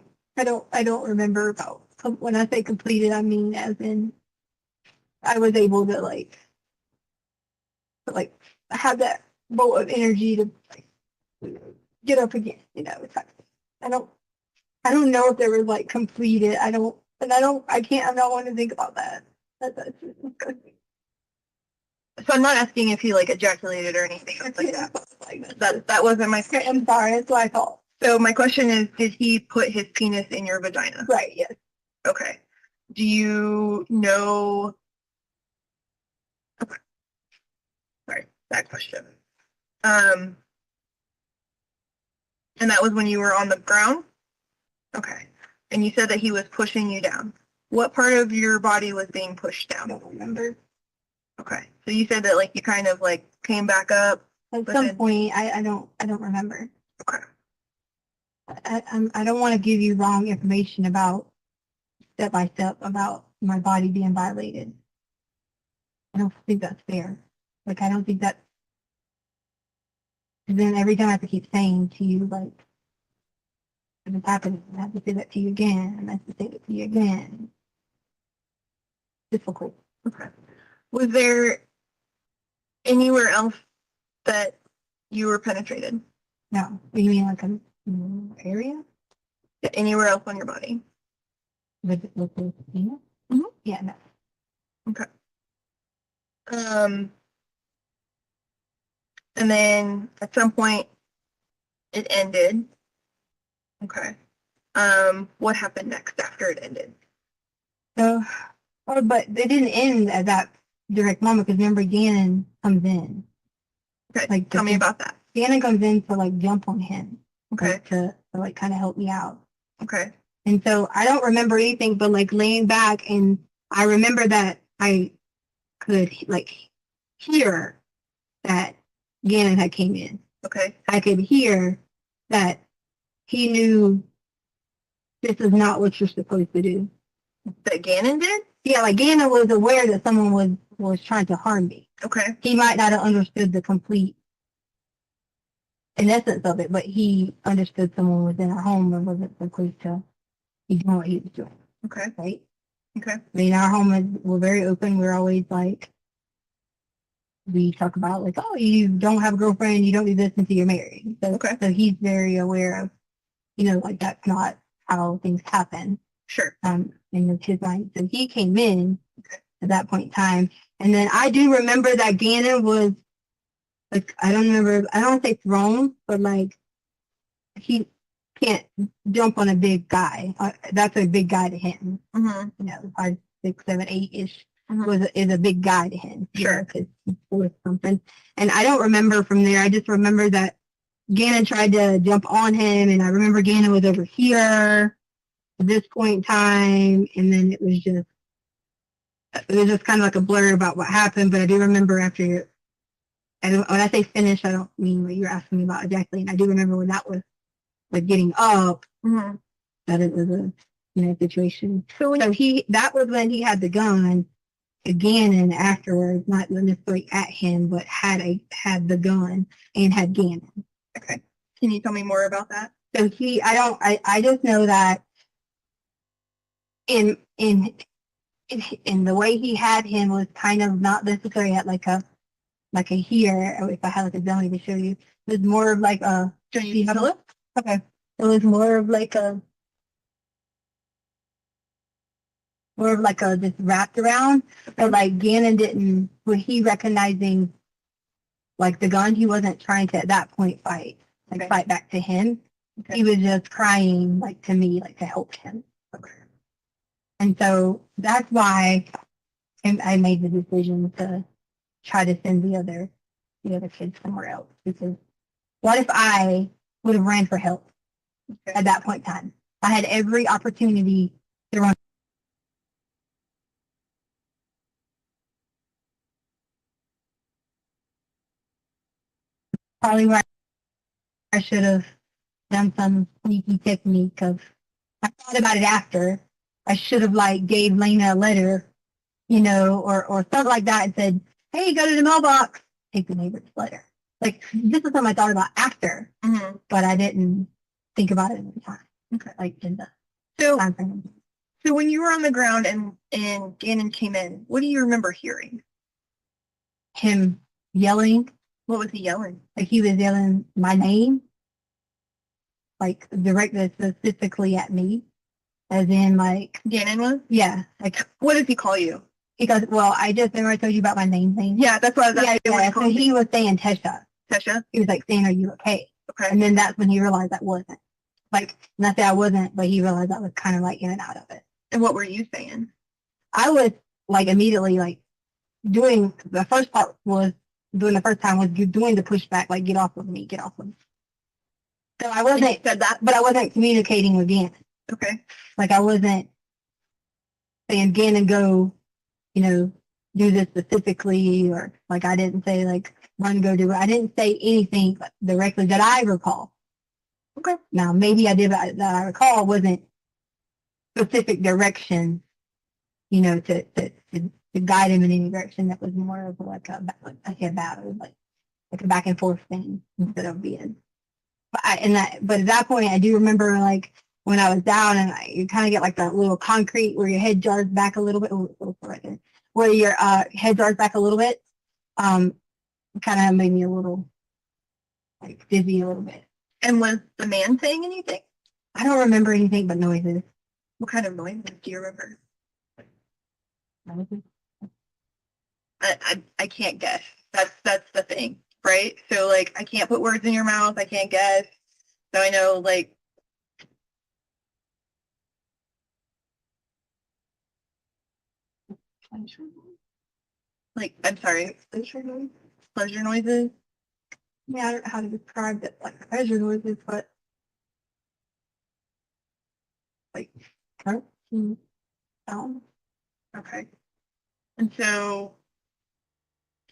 don't remember about when I say completed. I mean as in I was able to like have that bolt of energy to like get up again. You know, it's like, I don't know if there was like completed. I can't. I don't want to think about that. That's just, so I'm not asking if he like ejaculated or anything like that. That wasn't my question. I'm sorry. That's what I thought. So my question is, did he put his penis in your vagina? Right. Yes. Okay. Do you know? Okay. Sorry, that question. And that was when you were on the ground? Okay. And you said that he was pushing you down. What part of your body was being pushed down? I don't remember. Okay. So you said that like you kind of like came back up. At some point, I don't remember. Okay. I don't want to give you wrong information about step by step about my body being violated. I don't think that's fair. Like I don't think that. And then every time I have to keep saying to you like, if it's happening, I have to say that to you again, and I have to say it to you again. Difficult. Okay. Was there anywhere else that you were penetrated? No. You mean like an area? Anywhere else on your body? Yeah, no. Okay. And then at some point it ended. Okay. What happened next after it ended? So, but it didn't end at that direct moment because remember Gannon comes in. Okay. Like Tell me about that. Gannon comes in to like jump on him. Okay. Like, to like kind of help me out. Okay. And so I don't remember anything but like laying back, and I remember that I could like hear that Gannon had came in. Okay. I could hear that he knew this is not what you're supposed to do. That Gannon did? Yeah, like Gannon was aware that someone was trying to harm me. Okay. He might not have understood the complete in essence of it, but he understood someone was in our home and wasn't supposed to be doing what he was doing. Okay. Right? Okay. I mean, our home we're very open. We're always like, we talk about like, oh, you don't have a girlfriend, you don't do this until you're married. So, Okay. so he's very aware of, like that's not how things happen. Sure. In his mind. So he came in at that point in time. And then I do remember that Gannon was like, I don't want to say thrown, but like he can't jump on a big guy. That's a big guy to him. Mm-hmm. 5, 6, 7, 8-ish Mm-hmm. is a big guy to him. Sure. Because he's 4 something. And I don't remember from there. I just remember that Gannon tried to jump on him, and I remember Gannon was over here at this point in time, and then it was just kind of like a blur about what happened. But I do remember after, when I say finish, I don't mean what you're asking me about exactly. And I do remember when that was like getting up, Mm-hmm. that it was a situation. So that was when he had the gun again, and afterwards, not necessarily at him, but had the gun and had Gannon. Okay. Can you tell me more about that? So I just know that in the way he had him was kind of not necessarily at like a here, or if I had like a dummy to show you, it was more of like a, Can you have a look? Okay. It was more of like just wrapped around, but like Gannon when he recognizing like the gun, he wasn't trying to at that point fight back to him. Okay. He was just crying like to me, like to help him. Okay. And so that's why I made the decision to try to send the other kids somewhere else, because what if I would have ran for help at that point in time? I had every opportunity to run. Probably where I should have done some sneaky technique of, I thought about it after. I should have like gave Lena a letter, or something like that, and said, hey, go to the mailbox, take the neighbor's letter. Like, this is something I thought about after, but I didn't think about it at the time. Okay. Like in the time frame. So when you were on the ground and Gannon came in, what do you remember hearing? Him yelling. What was he yelling? Like he was yelling my name, like directed specifically at me, as in like Gannon was? Yeah. Like, what did he call you? He goes, well, I just remember I told you about my name thing. Yeah, that's what I was asking. Yeah. So he was saying Tesha. Tesha? He was like saying, are you okay? Okay. And then that's when he realized that wasn't. Like, not that I wasn't, but he realized I was kind of like in and out of it. And what were you saying? I was like immediately like doing the first part was doing the first time was doing the pushback, like get off of me, get off of me. So I wasn't said that, but I wasn't communicating with Gannon. Okay. Like I wasn't saying Gannon go, do this specifically, or like I didn't say like run go do it. I didn't say anything directly that I recall. Okay. Now maybe I did that I recall wasn't specific direction, to guide him in any direction. That was more of like a battle, like a back and forth thing instead of being. But at that point, I do remember like when I was down and you kind of get like that little concrete where your head jars back a little bit, where your head jars back a little bit. Kind of made me a little like dizzy a little bit. And was the man saying anything? I don't remember anything but noises. What kind of noises do you remember? I can't guess. That's the thing, right? So like I can't put words in your mouth. I can't guess. So I know like I'm sorry, pleasure noises. Yeah, I don't know how to describe it like pleasure noises, but like sound. Okay. And so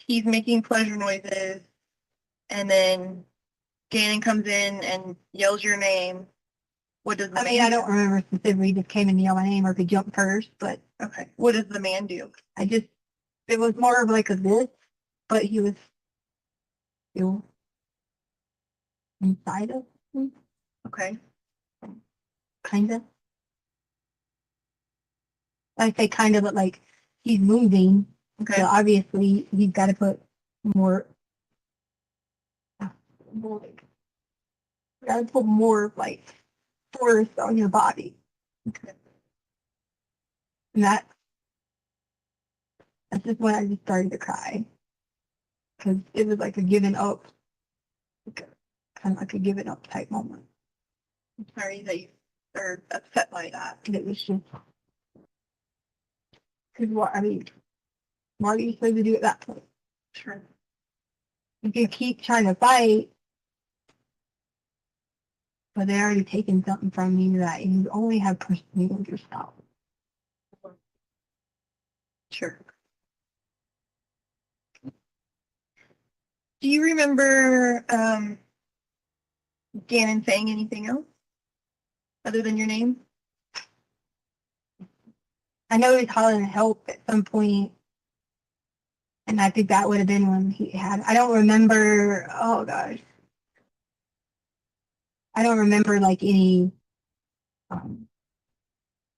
he's making pleasure noises, and then Gannon comes in and yells your name. What does the man I do? don't remember specifically if he just came in to yell my name or if he jumped first, but Okay. What does the man do? it was more of like a this, but he was still inside of me, Okay. kind of. I say kind of, but like he's moving. Okay. So obviously he's got to put more, got to put more like force on your body. Okay. And that's just when I just started to cry. Because it was like a giving up, kind of like a giving up type moment. I'm sorry that you are upset by that. And it was just, because what, what are you supposed to do at that point? Sure. You can keep trying to fight, but they already taken something from you that you only have pursued of yourself. Sure. Do you remember Gannon saying anything else other than your name? I know he was calling help at some point, and I think that would have been when he had. I don't remember. Oh gosh, I don't remember like um,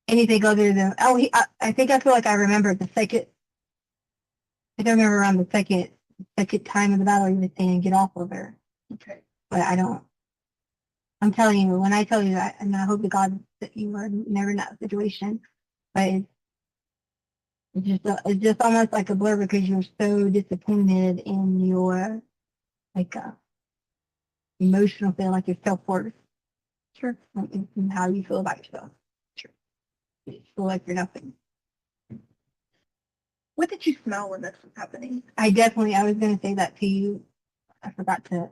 anything other than. Oh, I think I feel like I remember the second. I don't remember around the second time of the battle he was saying get off of her. Okay. But I don't. I'm telling you, when I tell you that, and I hope to God that you were never in that situation, but it's just almost like a blur because you're so disappointed in your like emotional feeling, like your self worth. Sure. And how you feel about yourself. Sure. You feel like you're nothing. What did you smell when this was happening? I was going to say that to you. I forgot to,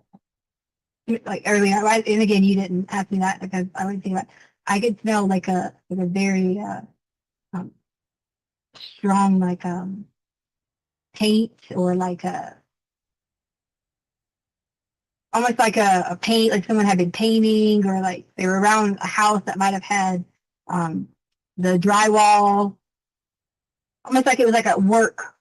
like earlier, and again, you didn't ask me that because I was thinking about, I could smell like a very um, strong, like paint or like almost like a paint, like someone had been painting or like they were around a house that might have had um, the drywall, almost like it was like a work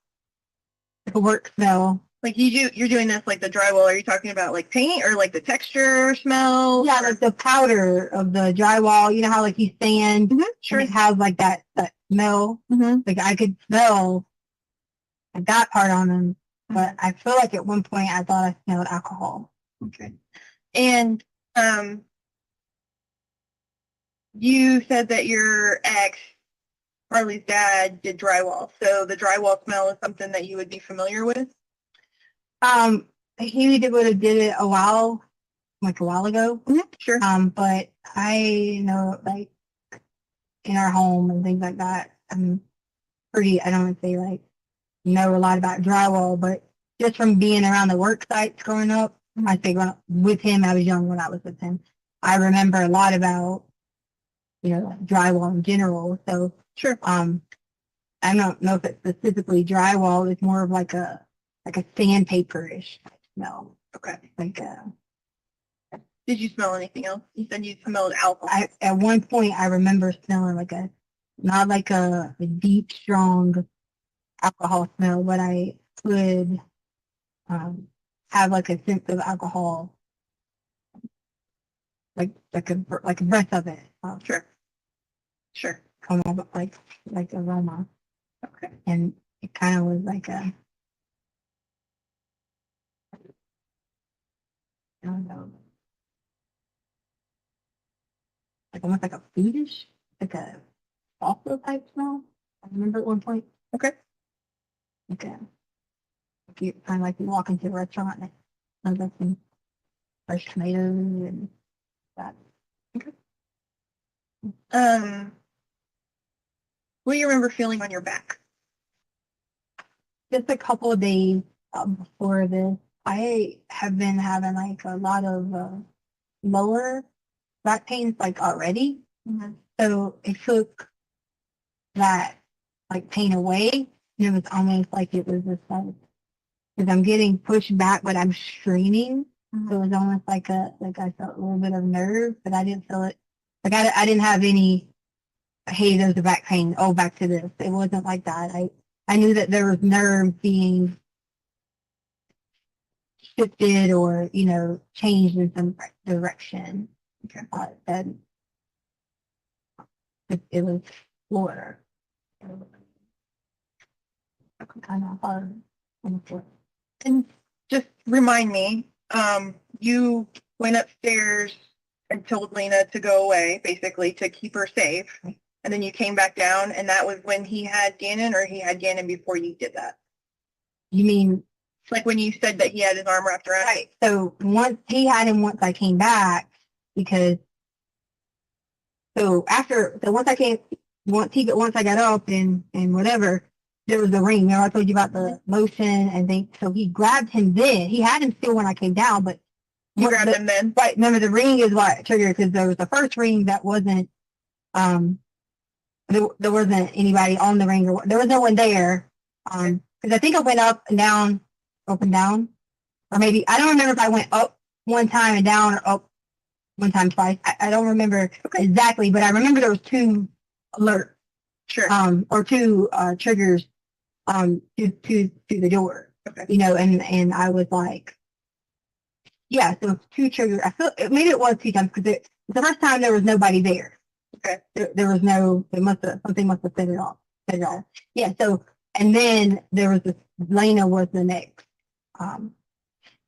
smell. Like you're doing this like the drywall. Are you talking about like paint or like the texture smell? Yeah, like the powder of the drywall. You know how like you sand, sure. and it has like that smell. Like I could smell that part on them, but I feel like at one point I thought I smelled alcohol. Okay. And you said that your ex, Harley's dad, did drywall. So the drywall smell is something that you would be familiar with? He would have did it a while ago. Sure. But I know like in our home and things like that, I'm pretty, I don't want to say like know a lot about drywall, but just from being around the work sites growing up, I think with him, I was young when I was with him. I remember a lot about, drywall in general. So sure. I don't know if it's specifically drywall. It's more of like a sandpaper-ish smell. Okay. Like did you smell anything else? You said you smelled alcohol. At one point, I remember smelling like not like a deep, strong alcohol smell, but I could have like a sense of alcohol, like a breath of it. Sure. Sure. Come on, like aroma. Okay. And it kind of was like I don't know, like almost like a foodish, like a salsa type smell. I remember at one point. Okay. Okay. If you kind of like you walk into a restaurant and there's like some fresh tomatoes and that. What do you remember feeling on your back? Just a couple of days before this, I have been having like a lot of lower back pains like already. So it took that like pain away. And it was almost like it was just like, because I'm getting pushed back, but I'm straining. So it was almost like I felt a little bit of nerve, but I didn't feel it. Like I didn't have any, hey, there's a back pain. Oh, back to this. It wasn't like that. I knew that there was nerve being shifted or, changed in some direction. Okay. And it was Florida. Kind of hard on the floor. And just remind me, you went upstairs and told Lena to go away, basically to keep her safe. And then you came back down, and that was when he had Gannon, or he had Gannon before you did that? You mean like when you said that he had his arm wrapped around? Right. So once he had him, once I came back, because once I got up and whatever, there was a ring. Remember I told you about the motion and so he grabbed him then. He had him still when I came down, but you grabbed him then. Right. Remember the ring is what triggered, because there was the first ring that wasn't there wasn't anybody on the ring, or there was no one there. Because I think I went up and down, or maybe I don't remember if I went up one time and down, or up one time twice. I don't remember exactly, but I remember there was two alerts, or two triggers, to the door. Okay. And I was like, yeah, so two triggers. I feel maybe it was two times, because the first time there was nobody there. Okay. There was no. Something must have set it off. Yeah. So and then there was Lena was the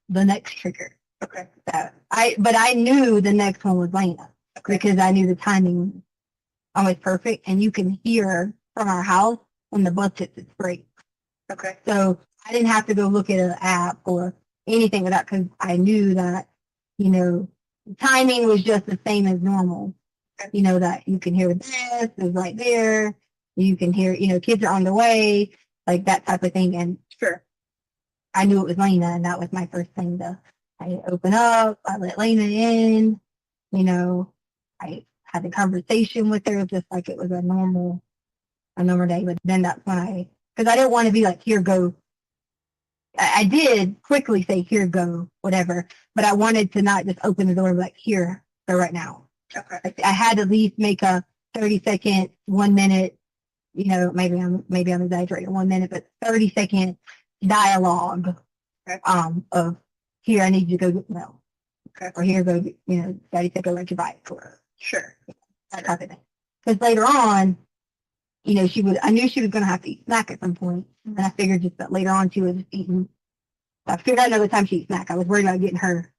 next trigger. Okay. But I knew the next one was Lena, because I knew the timing always perfect, and you can hear from our house when the bus hits its brake. Okay. So I didn't have to go look at an app or anything like that, because I knew that, timing was just the same as normal. That you can hear the bus is right there. You can hear, kids are on the way, like that type of thing. And sure, I knew it was Lena, and that was my first thing I open up, I let Lena in, I had a conversation with her just like it was a normal day. But then that's when because I didn't want to be like, here, go. I did quickly say, here, go, whatever, but I wanted to not just open the door and be like, here, go right now. Okay. I had to at least make a 30-second, 1 minute, maybe I'm exaggerating, 1 minute, but 30-second dialogue, of here, I need you to go get milk. Okay. Or here, go, Daddy said go rent your bike for sure. That type of thing. Because later on, I knew she was going to have to eat snack at some point, and I figured just that later on she was eating. I figured out another time she eat snack. I was worried about getting her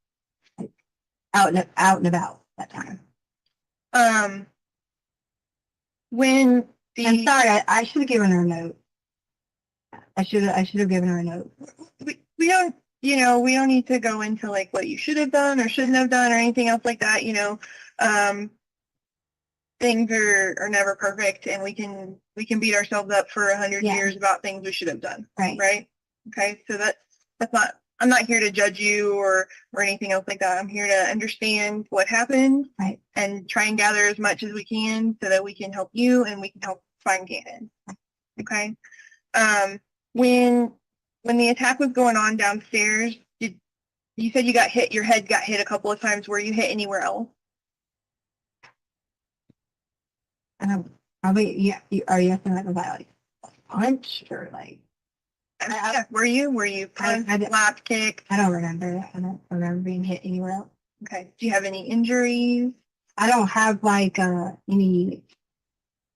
like, out and about that time. When I'm sorry, I should have given her a note. I should have given her a note. We don't, we don't need to go into like what you should have done or shouldn't have done or anything else like that. Things are never perfect, and we can beat ourselves up for 100 years about things we should have done. Right. Okay. So that's not. I'm not here to judge you or anything else like that. I'm here to understand what happened, and try and gather as much as we can so that we can help you and we can help find Gannon. Okay. When the attack was going on downstairs, you said you got hit? Your head got hit a couple of times. Were you hit anywhere else? Probably, yeah. Are you asking about like punch or like? Were you punched, slapped, kicked? I don't remember. I don't remember being hit anywhere else. Okay. Do you have any injuries? I don't have like any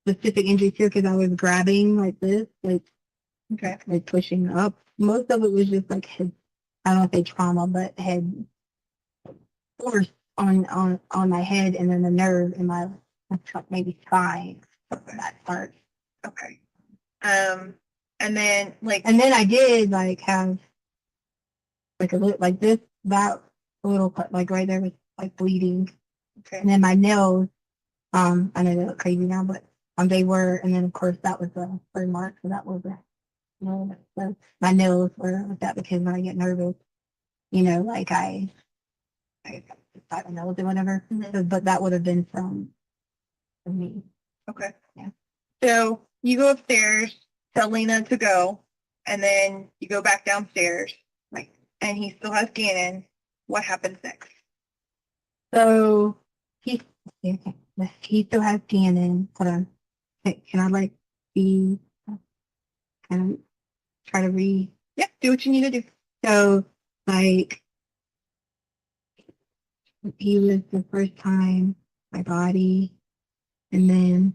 specific injuries here, because I was grabbing like this, like pushing up. Most of it was just like head. I don't say trauma, but head force on my head, and then the nerve in my like maybe 5 for that part. Okay. And then and then I did like have like a little like this that little cut like right there was like bleeding. Okay. And then my nails, I know they look crazy now, but they were, and then of course that was the burn mark, so that was the so my nails were like that because when I get nervous, like I don't know or whatever. So, but that would have been from me. Okay. Yeah. So you go upstairs, tell Lena to go, and then you go back downstairs, and he still has Gannon. What happens next? So he still has Gannon. Hold on. Can I be kind of try to read? Yeah, do what you need to do. So he was the first time my body, and then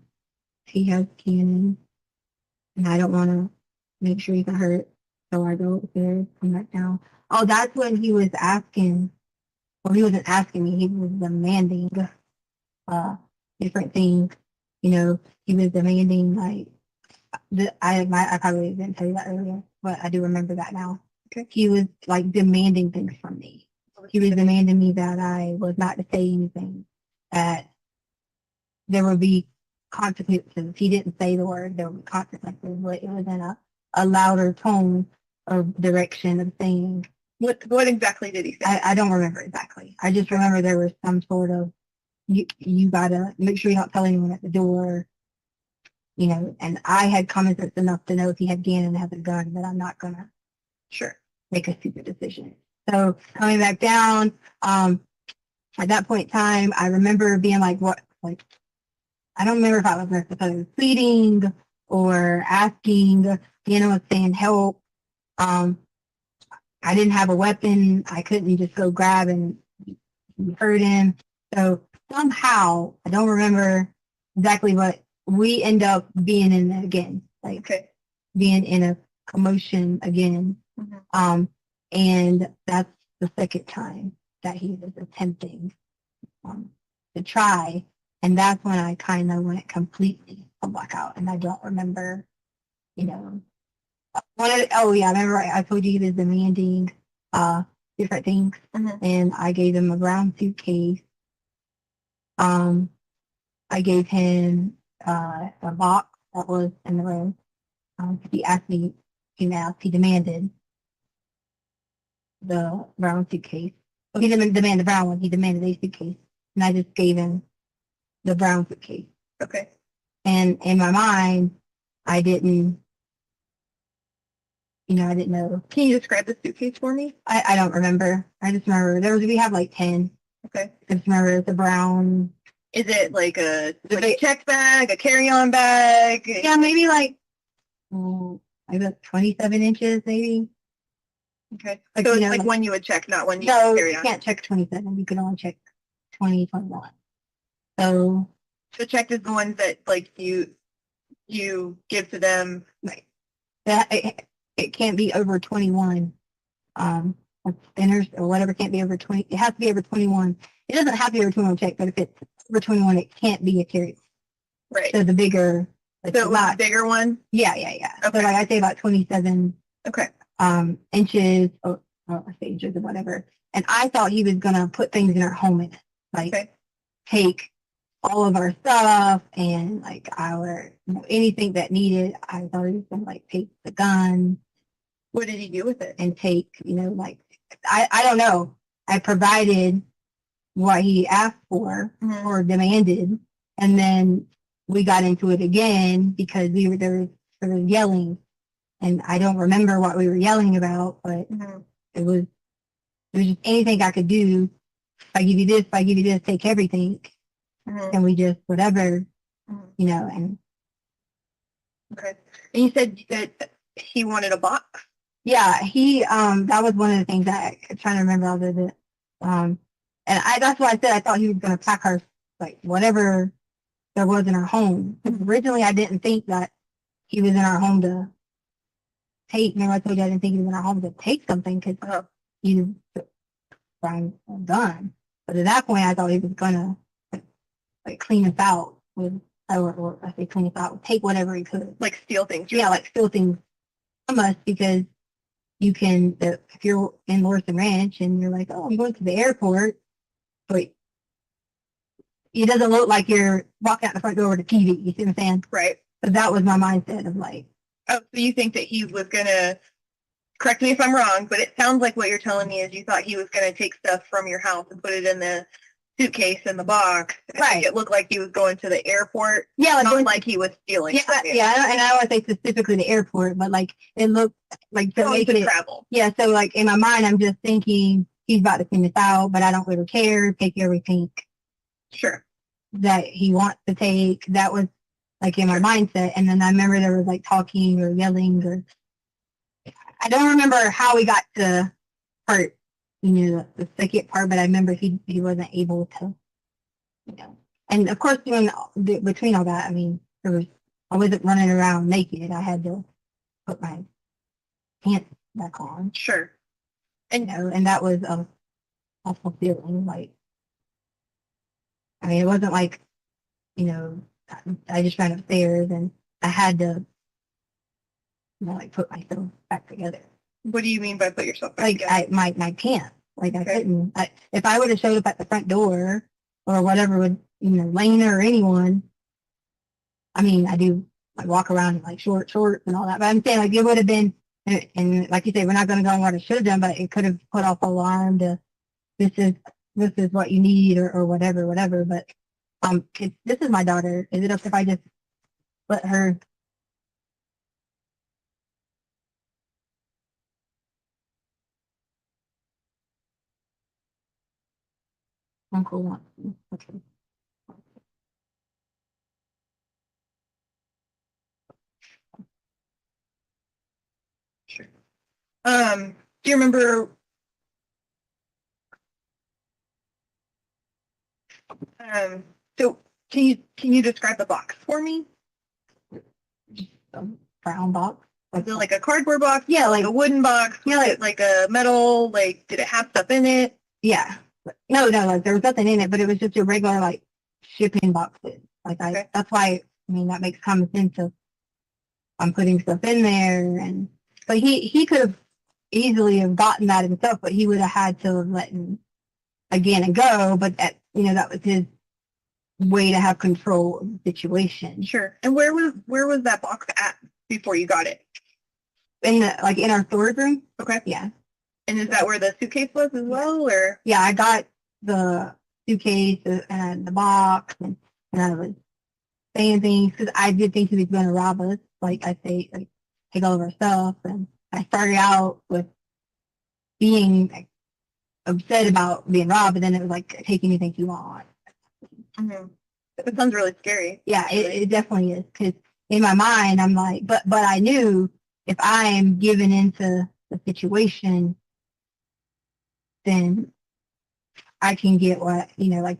he has Gannon, and I don't want to make sure he's not hurt. So I go upstairs, come back down. Oh, that's when he was asking. Well, he wasn't asking me. He was demanding different things. He was demanding I probably didn't tell you that earlier, but I do remember that now. Okay. He was like demanding things from me. He was demanding me that I was not to say anything, that there would be consequences. He didn't say the word, there would be consequences, but it was in a louder tone of direction of saying. What exactly did he say? I don't remember exactly. I just remember there was some sort of, you gotta make sure you don't tell anyone at the door, and I had common sense enough to know if he had Gannon and has a gun that I'm not gonna make a stupid decision. So coming back down, at that point in time, I remember being like, what, I don't remember if I was pleading or asking, Gannon was saying help. I didn't have a weapon. I couldn't just go grab and hurt him. So somehow, I don't remember exactly what, we end up being in it again, being in a commotion again. And that's the second time that he was attempting to try. And that's when I kind of went completely a blackout. And I don't remember, I remember I told you he was demanding different things. And I gave him a brown suitcase. I gave him a box that was in the room. He asked me, he demanded the brown suitcase. Well, he didn't demand the brown one, he demanded a suitcase. And I just gave him the brown suitcase. Okay. And in my mind, I didn't know. Can you describe the suitcase for me? I don't remember. I just remember we have like 10. Okay. I just remember the brown. Is it like a check bag, a carry-on bag? Yeah, maybe like 27 inches, maybe. Okay. So it's like one you would check, not one you carry on. You can't check 27. You can only check 20, 21. So the check is the ones that you give to them. That it can't be over 21. Spinners or whatever can't be over 20. It has to be over 21. It doesn't have to be over 21 check, but if it's over 21, it can't be a carry. Right. So the bigger. So the bigger one? Yeah. Okay. So I say about 27. Okay. Inches or inches or whatever. And I thought he was gonna put things in our home in it, take all of our stuff and our anything that needed. I thought he was gonna take the gun. What did he do with it? And take I don't know. I provided what he asked for or demanded, and then we got into it again because there was yelling. And I don't remember what we were yelling about, but it was just anything I could do. If I give you this, take everything. And we just, whatever, and. Okay. And you said that he wanted a box? Yeah, that was one of the things that I'm trying to remember all of it. And that's why I said I thought he was going to pack our, whatever there was in our home. Originally, I didn't think that he was in our home to take. Remember I told you I didn't think he was in our home to take something because he was buying a gun. But at that point, I thought he was gonna clean us out would, I say clean us out, take whatever he could. Like steal things. Yeah, like steal things from us because you can, if you're in Morrison Ranch and you're like, oh, I'm going to the airport, but it doesn't look like you're walking out the front door with a TV. You see what I'm saying? Right. But that was my mindset of like, oh, so you think that he was gonna, correct me if I'm wrong, but it sounds like what you're telling me is you thought he was gonna take stuff from your house and put it in the suitcase in the box. Right. It looked like he was going to the airport. Yeah, like not like he was stealing. yeah, yeah, and I don't want to say specifically the airport, but like it looked like to make it travel. Yeah, so like in my mind, I'm just thinking he's about to finish out, but I don't really care. Take everything. Sure. That he wants to take. That was like in my mindset, and then I remember there was like talking or yelling, or I don't remember how we got to part, the second part, but I remember he wasn't able to, And of course, between all that, I mean, I wasn't running around naked. I had to put my pants back on. Sure. And and that was a awful feeling. Like, I mean, it wasn't like, I just ran upstairs and I had to, like put myself back together. What do you mean by put yourself back Like together? my pants. Like I couldn't. If I would have showed up at the front door or whatever would, Lena or anyone. I mean, I do like walk around in like shorts and all that, but I'm saying like it would have been, and like you say, we're not going to go on what I should have done, but it could have put off alarm to this is what you need or whatever. But this is my daughter. Is it okay if I just let her? Uncle wants me. Okay. Sure. Do you remember? So can you describe the box for me? Brown box. Was it like a cardboard box? Yeah, like a wooden box? Yeah, like a metal. Like, did it have stuff in it? Yeah. No, like there was nothing in it, but it was just a regular like shipping boxes. Like that's why, I mean, that makes common sense of I'm putting stuff in there, but he could have easily have gotten that himself, but he would have had to have let him again and go. But that that was his way to have control of the situation. Sure. And where was that box at before you got it? In our storage room. Okay. Yeah. And is that where the suitcase was as well, or? Yeah, I got the suitcase and the box, and I was saying things because I did think he was going to rob us. Like I say, like take all of our stuff, and I started out with being like, upset about being robbed, and then it was like take anything you want. Mm-hmm. It sounds really scary. Yeah, it definitely is. Because in my mind, I'm like, but I knew if I am given into the situation, then I can get what like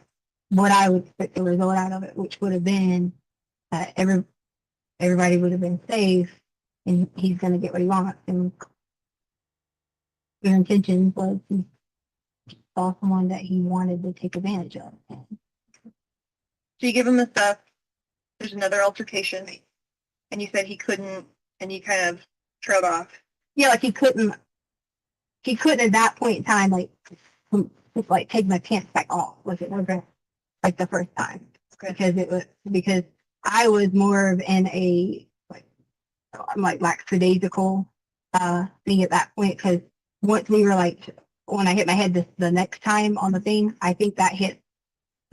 what I would expect the result out of it, which would have been that everybody would have been safe, and he's going to get what he wants. And your intention was he saw someone that he wanted to take advantage of. So you give him the stuff. There's another altercation, and you said he couldn't, and you kind of trailed off. Yeah, like he couldn't at that point in time just like take my pants back off. Like it wasn't like the first time. Because I was more of in a like lackadaisical thing at that point, because once we were like when I hit my head the next time on the thing, I think that hit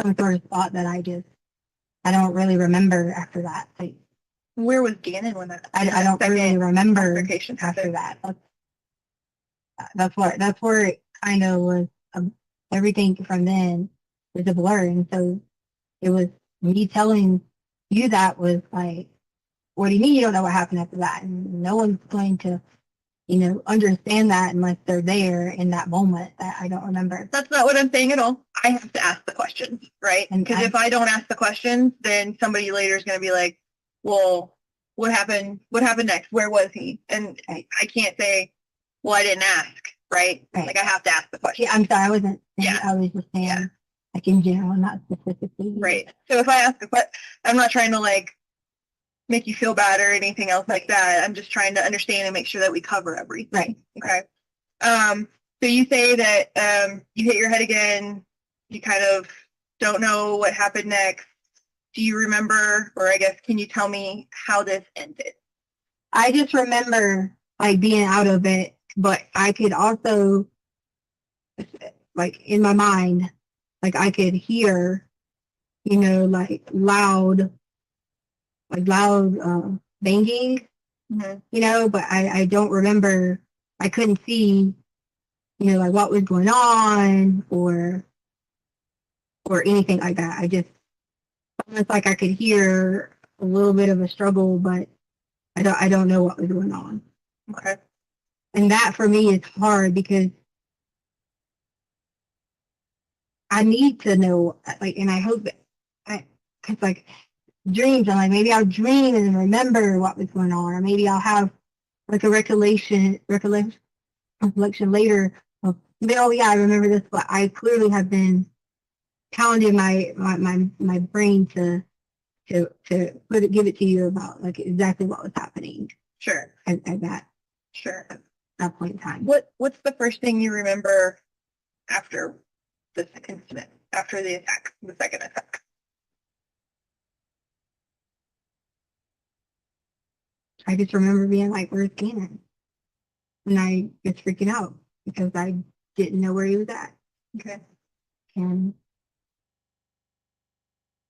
some sort of spot that I don't really remember after that. Like, where was Gannon when that? I don't really remember after that. That's where it kind of was. Everything from then was a blur, and so it was me telling you that was like, what do you mean you don't know what happened after that? And no one's going to, understand that unless they're there in that moment. That I don't remember. That's not what I'm saying at all. I have to ask the questions, right? Because if I don't ask the questions, then somebody later is going to be like, well, what happened? What happened next? Where was he? And I can't say, well, I didn't ask, right? Like I have to ask the question. Yeah, I'm sorry, I wasn't. Yeah, I was just saying. like in general, not specifically. Right. So if I ask a question, I'm not trying to like make you feel bad or anything else like that. I'm just trying to understand and make sure that we cover everything. Right. Okay. So you say that you hit your head again. You kind of don't know what happened next. Do you remember, or I guess, can you tell me how this ended? I just remember like being out of it, but I could also, like in my mind, like I could hear, you know, like loud banging, you know, but I don't remember, I couldn't see, you know, like what was going on or anything like that. I just, almost like I could hear a little bit of a struggle, but I don't know what was going on. Okay. And that for me is hard because I need to know, like, and I hope that cause like dreams, I'm like, maybe I'll dream and remember what was going on, or maybe I'll have like a recollection later of, oh yeah, I remember this, but I clearly have been pounding my brain to give it to you about like exactly what was happening. Sure. At that point in time. What's the first thing you remember after the incident, after the attack, the second attack? I just remember being like, where's Gannon? And I was freaking out because I didn't know where he was at. Okay. And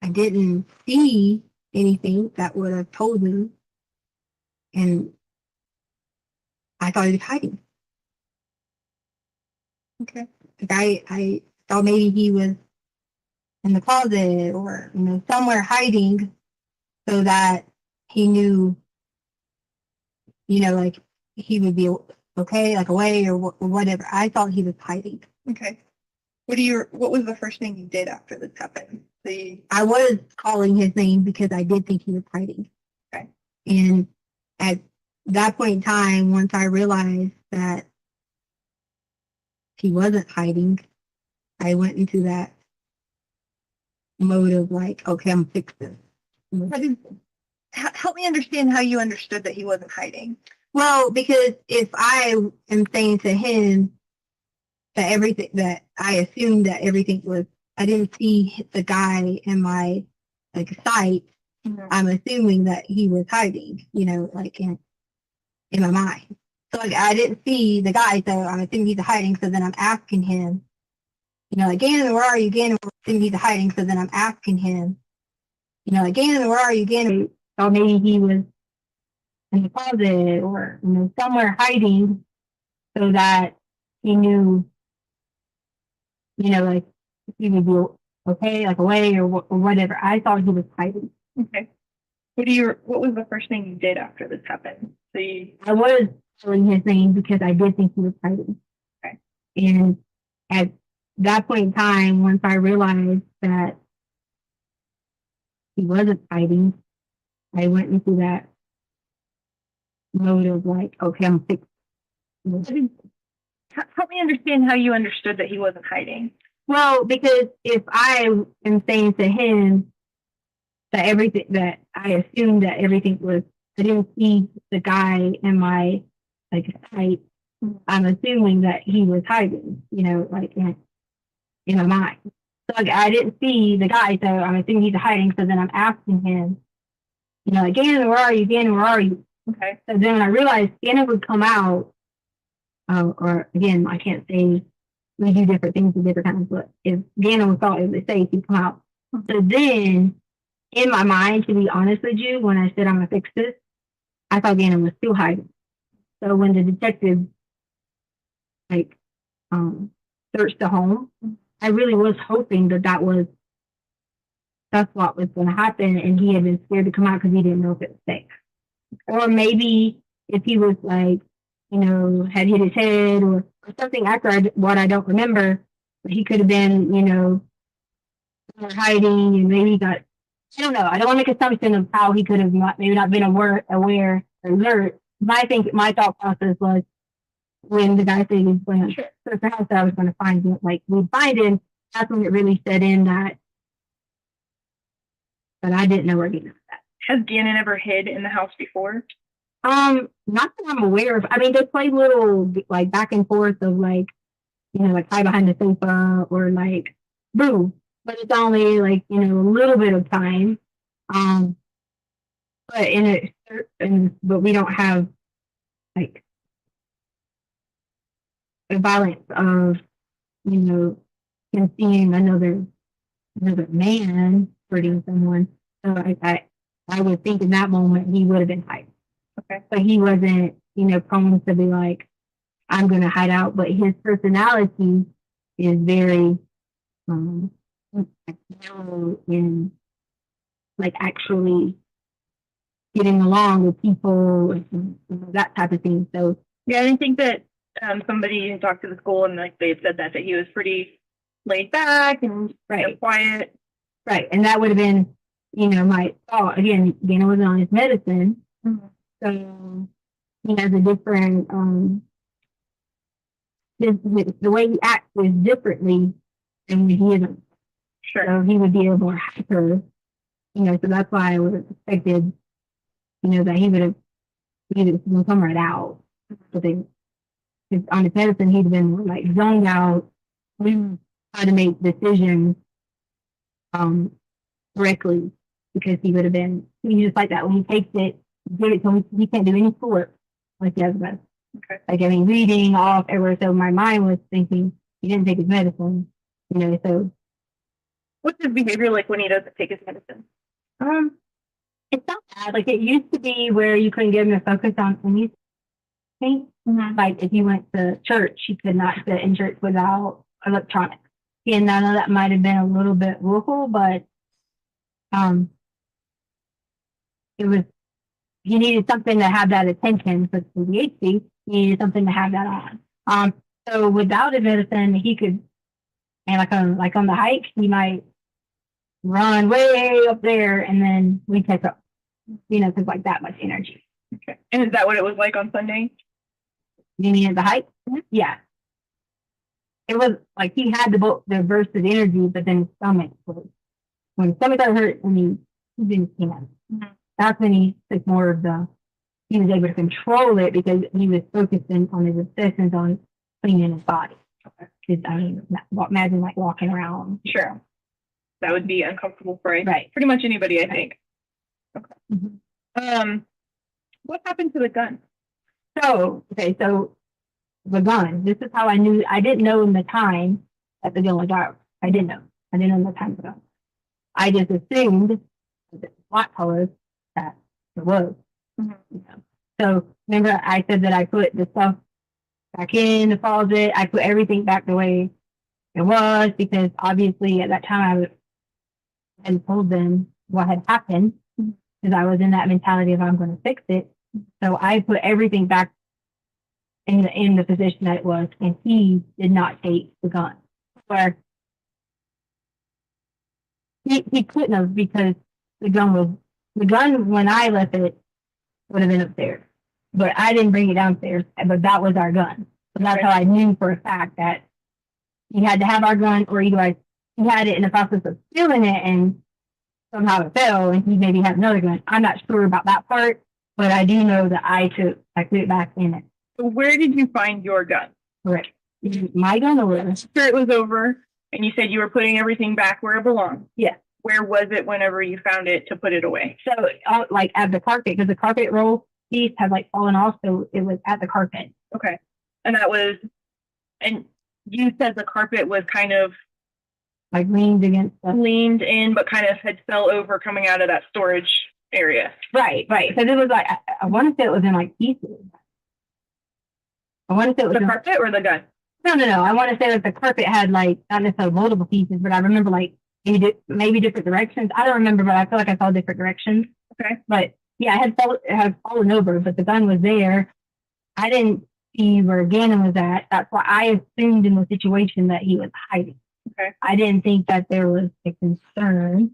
I didn't see anything that would have told me. And I thought he was hiding. Okay. Like I thought maybe he was in the closet or, you know, somewhere hiding so that he knew, you know, like he would be okay, like away or whatever. I thought he was hiding. Okay. What was the first thing you did after this happened? I was calling his name because I did think he was hiding. Okay. And at that point in time, once I realized that he wasn't hiding, I went into that mode of like, okay, I'm fixed this. Help me understand how you understood that he wasn't hiding. Well, because if I am saying to him that I assumed that everything was, I didn't see the guy in my like sight, I'm assuming that he was hiding, you know, like in my mind. So like I didn't see the guy, so I'm assuming he's hiding. So then I'm asking him, you know, like Gannon, where are you? Gannon, I'm assuming he's hiding. So then I'm asking him, you know, like Gannon, where are you? Gannon, or maybe he was in the closet or, you know, somewhere hiding so that he knew, you know, like he would be okay, like away or whatever. I thought he was hiding. Okay. What was the first thing you did after this happened? I was calling his name because I did think he was hiding. Okay. And at that point in time, once I realized that he wasn't hiding, I went into that mode of like, okay, I'm fixed. Help me understand how you understood that he wasn't hiding. Well, because if I am saying to him that I assumed that everything was, I didn't see the guy in my like sight, I'm assuming that he was hiding, you know, like in my mind. So like I didn't see the guy, so I'm assuming he's hiding. So then I'm asking him, you know, like Gannon, where are you? Gannon, where are you? Okay. So then when I realized Gannon would come out, or again, I can't say we do different things at different times, but if Gannon thought it was safe, he'd come out. So then, in my mind, to be honest with you, when I said I'm gonna fix this, I thought Gannon was still hiding. So when the detective like searched the home, I really was hoping that's what was going to happen, and he had been scared to come out because he didn't know if it was safe. Or maybe if he was like, you know, had hit his head or something after what I don't remember, but he could have been, you know, hiding and maybe got, I don't know. I don't want to make assumption of how he could have maybe not been aware or alert. My thought process was when the guy said he was going to search the house that I was going to find him, like we'd find him, that's when it really set in that I didn't know where Gannon was at. Has Gannon ever hid in the house before? Not that I'm aware of. I mean, they play little like back and forth of like, you know, like hide behind the sofa or like boo, but it's only like, you know, a little bit of time. But but we don't have like the violence of, you know, him seeing another man hurting someone. So I would think in that moment he would have been hiding. Okay. But he wasn't, you know, prone to be like, I'm gonna hide out. But his personality is very in like actually getting along with people and that type of thing. So yeah, I didn't think that somebody had talked to the school and like they had said that he was pretty laid back and quiet. Right. And that would have been, you know, my thought. Again, Dana wasn't on his medicine. Mm-hmm. So he has a different, the way he acts is differently than when he isn't. Sure. So he would be a more hyper, you know, so that's why I would have expected, you know, that he would come right out. But then on his medicine, he'd been like zoned out, how to make decisions correctly because he would have been he's just like that when he takes it, give it to him, he can't do any schoolwork like the other guys. Okay. Like I mean reading off everywhere. So my mind was thinking he didn't take his medicine, you know, so what's his behavior like when he doesn't take his medicine? It's not bad. Like it used to be where you couldn't get him to focus on anything. Like if you went to church, you could not sit in church without electronics. And I know that might have been a little bit willful, but it was he needed something to have that attention for the ADHD. He needed something to have that on. So without his medicine, he could, and like on the hike, he might run way up there, and then we take up, you know, because like that much energy. Okay. And is that what it was like on Sunday? You mean at the hike? Yeah. It was like he had the burst of energy, but then his stomach was when his stomach got hurt and he didn't see him. That's when he took more of he was able to control it because he was focusing on his obsessions on cleaning his body. Okay. I mean, imagine like walking around. Sure. That would be uncomfortable for right. pretty much anybody, I think. Okay. Mm-hmm. What happened to the gun? So the gun. This is how I knew. I didn't know in the time that the gun was out. I didn't know. I didn't know the time of the gun. I just assumed that black colors that it was. Mm-hmm. You know? So remember, I said that I put the stuff back in the closet. I put everything back the way it was because obviously at that time I had told them what had happened because I was in that mentality of I'm going to fix it. So I put everything back in the position that it was, and he did not take the gun. Where he couldn't have because the gun when I left it would have been upstairs. But I didn't bring it downstairs, but that was our gun. So that's how I knew for a fact that he had to have our gun or either he had it in the process of stealing it and somehow it fell and he maybe had another gun. I'm not sure about that part, but I do know that I put it back in it. So where did you find your gun? Correct. My gun or after it was over and you said you were putting everything back where it belonged. Yeah. Where was it whenever you found it to put it away? So like at the carpet, because the carpet roll piece had like fallen off, so it was at the carpet. Okay. And and you said the carpet was kind of like leaned in, but kind of had fell over coming out of that storage area. Right. So it was like, I want to say it was in like pieces. I want to say it was the carpet or the gun? No. I want to say that the carpet had like, not necessarily multiple pieces, but I remember like maybe different directions. I don't remember, but I feel like I saw different directions. Okay. But yeah, it had fallen over, but the gun was there. I didn't see where Gannon was at. That's why I assumed in the situation that he was hiding. Okay. I didn't think that there was a concern,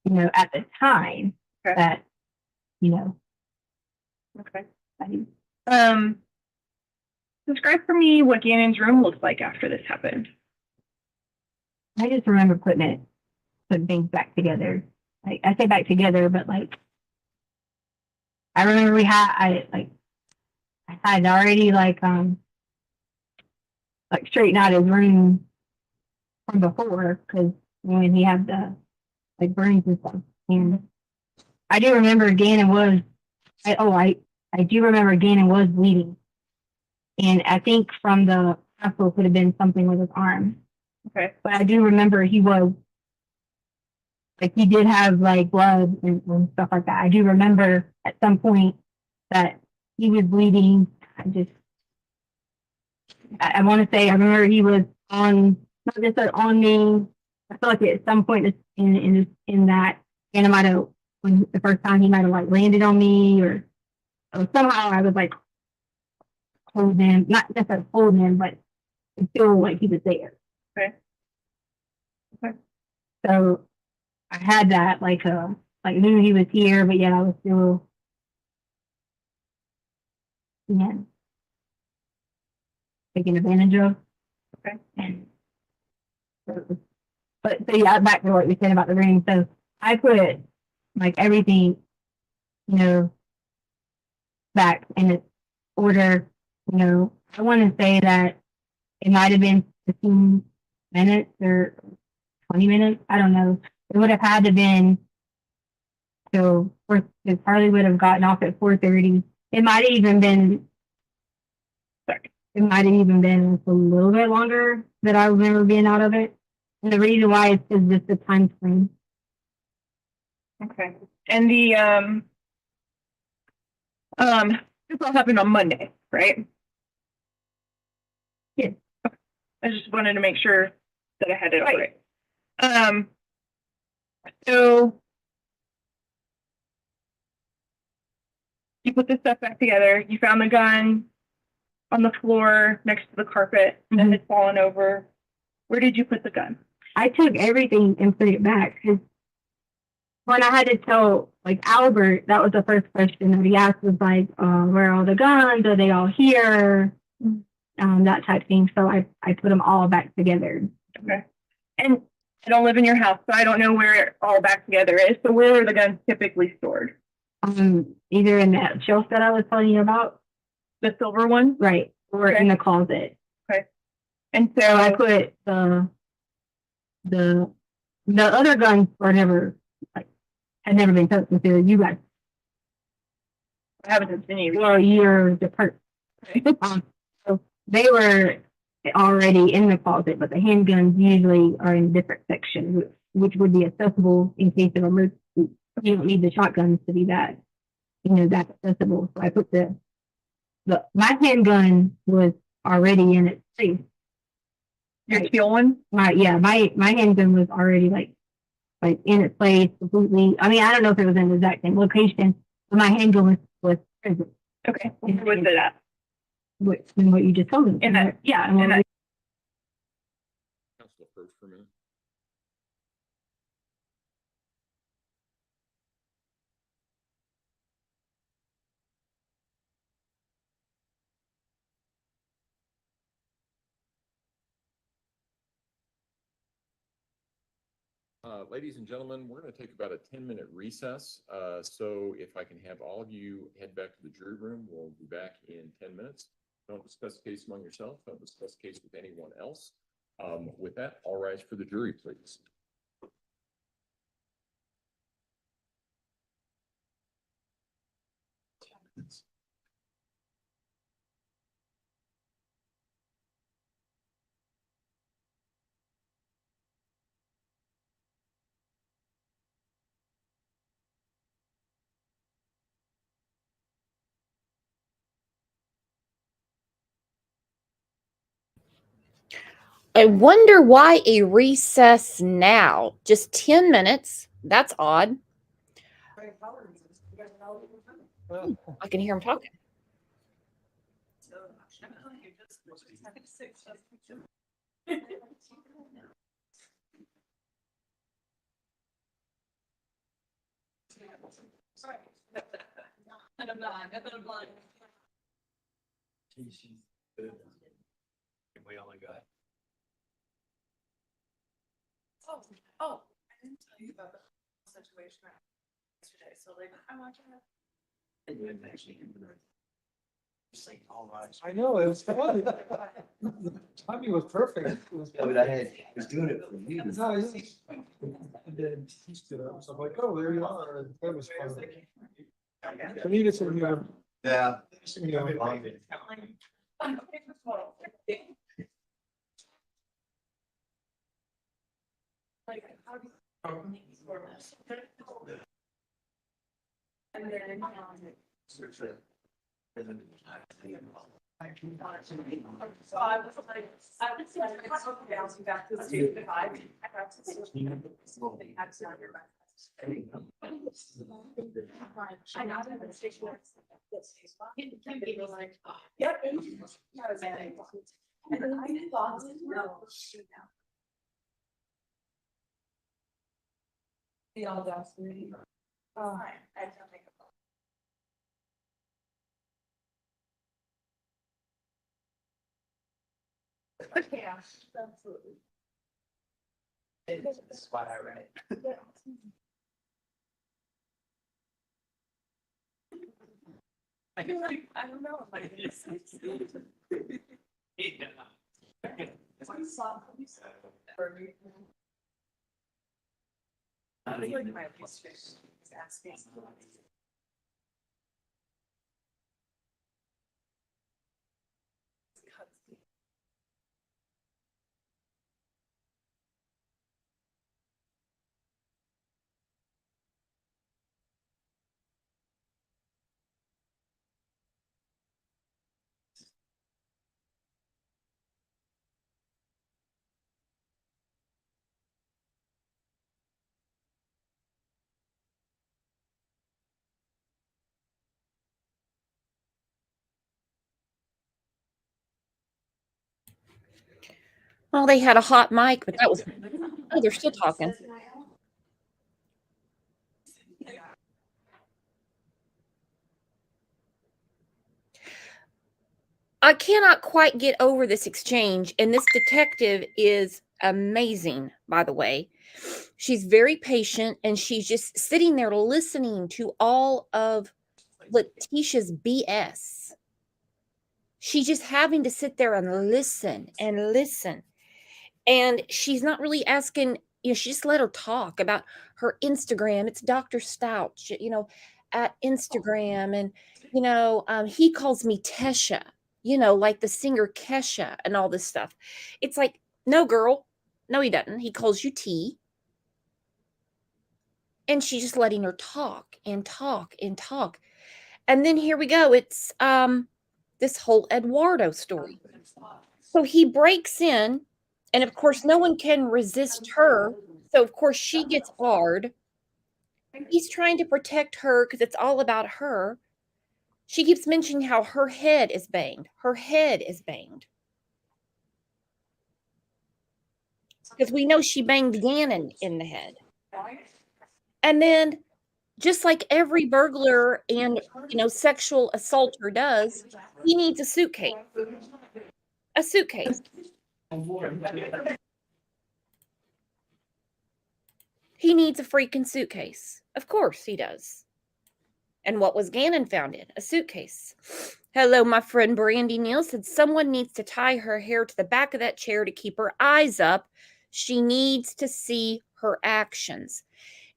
you know, at the time that, you know. Okay. Describe for me what Gannon's room looks like after this happened. I just remember putting things back together. Like I say back together, but like I remember I had already like straightened out his room from before because when he had the like burns and stuff. And I do remember Gannon was I do remember Gannon was bleeding. And I think from the hospital could have been something with his arm. Okay. But I do remember he was like he did have like blood and stuff like that. I do remember at some point that he was bleeding. I want to say I remember he was on not just on me. I feel like at some point in that and it might have when the first time he might have like landed on me or somehow I was like holding him, not necessarily holding him, but feel like he was there. Okay. Okay. So I had that like knew he was here, but yet I was still taken advantage of. Okay. And but so yeah, back to what we said about the ring. So I put like everything, back in its order. I want to say that it might have been 15 minutes or 20 minutes. I don't know. It would have had to been so because Harley would have gotten off at 4:30. It might have even been it might have even been a little bit longer that I remember being out of it. And the reason why is because just the time frame. Okay. And this all happened on Monday, right? Yes. Okay. I just wanted to make sure that I had it all right. So you put this stuff back together. You found the gun on the floor next to the carpet that had fallen over. Where did you put the gun? I took everything and put it back because when I had to tell like Albert, that was the first question that he asked was like, where are all the guns? Are they all here? That type of thing. So I put them all back together. Okay. And I don't live in your house, so I don't know where it all back together is. So where are the guns typically stored? Either in that shelf that I was telling you about. The silver one? Right. Or in the closet. Okay. And so I put the other guns were never had never been touched until you guys. I haven't seen you. Well, you're the person. So they were already in the closet, but the handguns usually are in different sections, which would be accessible in case of emergency. You don't need the shotguns to be that, that accessible. So I put my handgun was already in its place. Your teal one? My handgun was already like in its place completely. I mean, I don't know if it was in the exact same location, but my handgun was present. Okay. Where was it at? What you just told me. In that, yeah. In that. Council first for a minute. Ladies and gentlemen, we're going to take about a 10-minute recess. So if I can have all of you head back to the jury room, we'll be back in 10 minutes. Don't discuss the case among yourself. Don't discuss the case with anyone else. With that, all rise for the jury, please. I wonder why a recess now? Just 10 minutes. That's odd. I can hear him talking. We only got Oh, I didn't tell you about the situation yesterday. So like, I'm watching that. I know, it was funny. Timing was perfect. It was I was doing it for you. No, and then he stood up, so I'm like, oh, there you are. And that was fun. I needed some, Yeah. The audacity. Oh, I don't think about it. Yeah, absolutely. That's why I read it. I feel like, I don't know, like, it's. Like my history is asking. Well, they had a hot mic, but that was, oh, they're still talking. I cannot quite get over this exchange, and this detective is amazing, by the way. She's very patient, and she's just sitting there listening to all of Leticia's BS. She's just having to sit there and listen and listen. And she's not really asking, she just let her talk about her Instagram. It's Dr. Stauch, at Instagram. And, he calls me Tesha, like the singer Kesha and all this stuff. It's like, no, girl. No, he doesn't. He calls you T. And she's just letting her talk and talk and talk. And then here we go. It's this whole Eduardo story. So he breaks in, and of course, no one can resist her. So, of course, she gets barred. He's trying to protect her because it's all about her. She keeps mentioning how her head is banged. Her head is banged. Because we know she banged Gannon in the head. And then, just like every burglar and, sexual assaulter does, he needs a suitcase. A suitcase. He needs a freaking suitcase. Of course he does. And what was Gannon found in? A suitcase. Hello, my friend Brandy Neal said someone needs to tie her hair to the back of that chair to keep her eyes up. She needs to see her actions.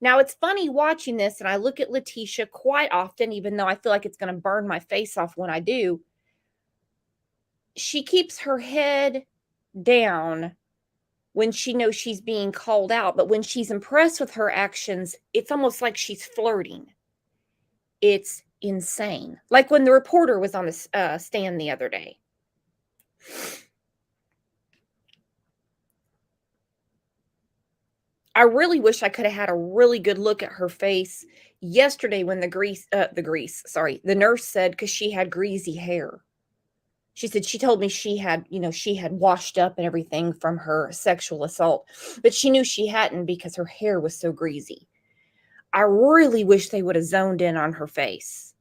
Now, it's funny watching this, and I look at Letecia quite often, even though I feel like it's going to burn my face off when I do. She keeps her head down when she knows she's being called out, but when she's impressed with her actions, it's almost like she's flirting. It's insane. Like when the reporter was on the stand the other day. I really wish I could have had a really good look at her face yesterday when the nurse said, because she had greasy hair. She said she told me she had washed up and everything from her sexual assault, but she knew she hadn't because her hair was so greasy. I really wish they would have zoned in on her face.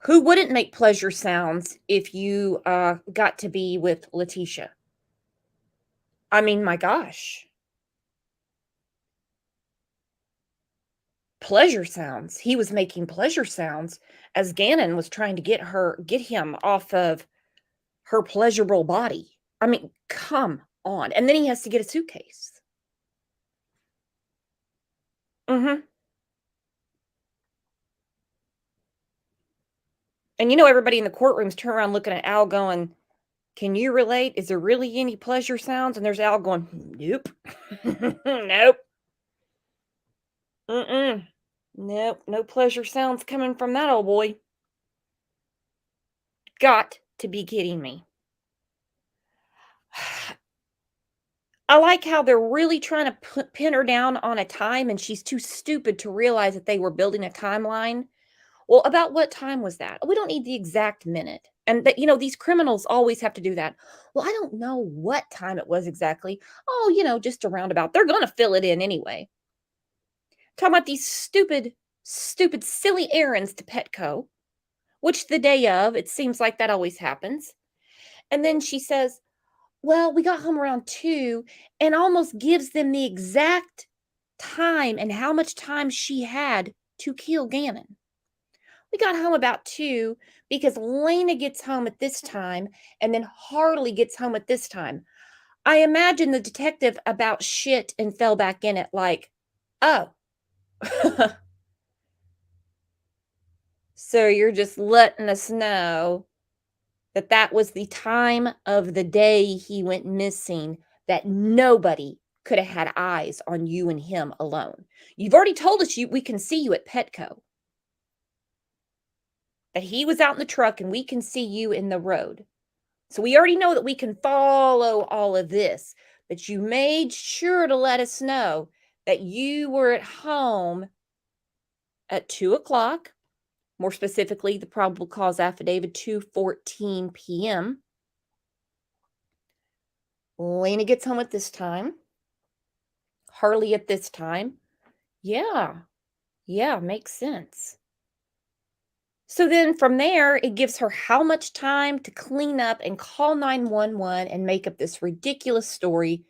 Who wouldn't make pleasure sounds if you got to be with Letecia? I mean, my gosh. Pleasure sounds. He was making pleasure sounds as Gannon was trying to get him off of her pleasurable body. I mean, come on. And then he has to get a suitcase. Mm-hmm. And you know, everybody in the courtroom's turning around looking at Al going, can you relate? Is there really any pleasure sounds? And there's Al going, nope. Nope. Mm-mm. Nope. No pleasure sounds coming from that old boy. Got to be kidding me. I like how they're really trying to pin her down on a time, and she's too stupid to realize that they were building a timeline. Well, about what time was that? We don't need the exact minute. And that, these criminals always have to do that. Well, I don't know what time it was exactly. Oh, just a roundabout. They're going to fill it in anyway. Talking about these stupid, silly errands to Petco, which the day of, it seems like that always happens. And then she says, well, we got home around 2, and almost gives them the exact time and how much time she had to kill Gannon. We got home about 2 because Lena gets home at this time and then Harley gets home at this time. I imagine the detective about shit and fell back in it like, oh. So you're just letting us know that was the time of the day he went missing, that nobody could have had eyes on you and him alone. You've already told us we can see you at Petco. That he was out in the truck and we can see you in the road. So we already know that we can follow all of this. But you made sure to let us know that you were at home at 2 o'clock. More specifically, the probable cause affidavit, 2:14 p.m. Lena gets home at this time. Harley at this time. Yeah, makes sense. So then from there, it gives her how much time to clean up and call 911 and make up this ridiculous story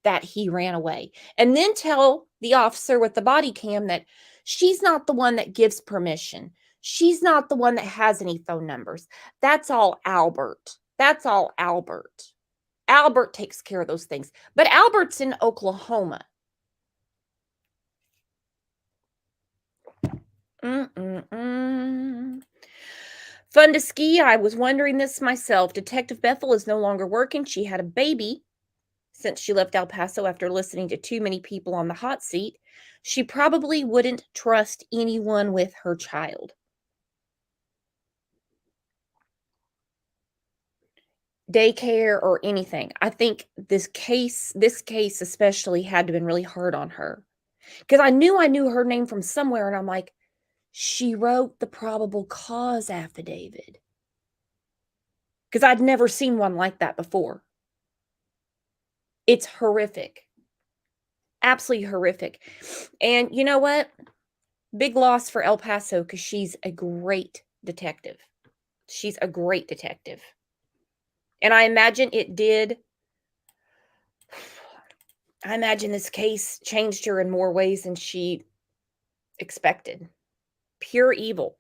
that he ran away. And then tell the officer with the body cam that she's not the one that gives permission. She's not the one that has any phone numbers. That's all Albert. Albert takes care of those things. But Albert's in Oklahoma. Fun to ski. I was wondering this myself. Detective Bethel is no longer working. She had a baby since she left El Paso after listening to too many people on the hot seat. She probably wouldn't trust anyone with her child. Daycare or anything. I think this case especially had to have been really hard on her. Because I knew her name from somewhere, and I'm like, she wrote the probable cause affidavit. Because I'd never seen one like that before. It's horrific. Absolutely horrific. And you know what? Big loss for El Paso because she's a great detective. She's a great detective. And I imagine I imagine this case changed her in more ways than she expected. Pure evil.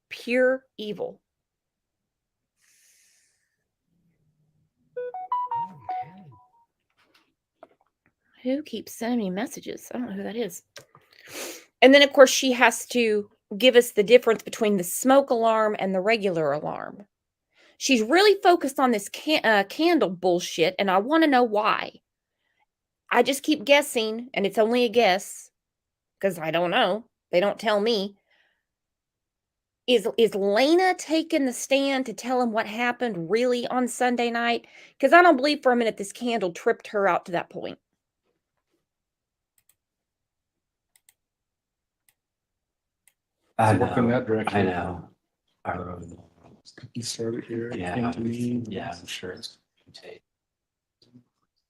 Pure evil. Who keeps sending me messages? I don't know who that is. And then, of course, she has to give us the difference between the smoke alarm and the regular alarm. She's really focused on this candle bullshit, and I want to know why. I just keep guessing, and it's only a guess, because I don't know. They don't tell me. Is Lena taking the stand to tell him what happened really on Sunday night? Because I don't believe for a minute this candle tripped her out to that point. I Look in know. that direction. I know. You started here. Yeah, came to me. yeah, I'm sure it's tape.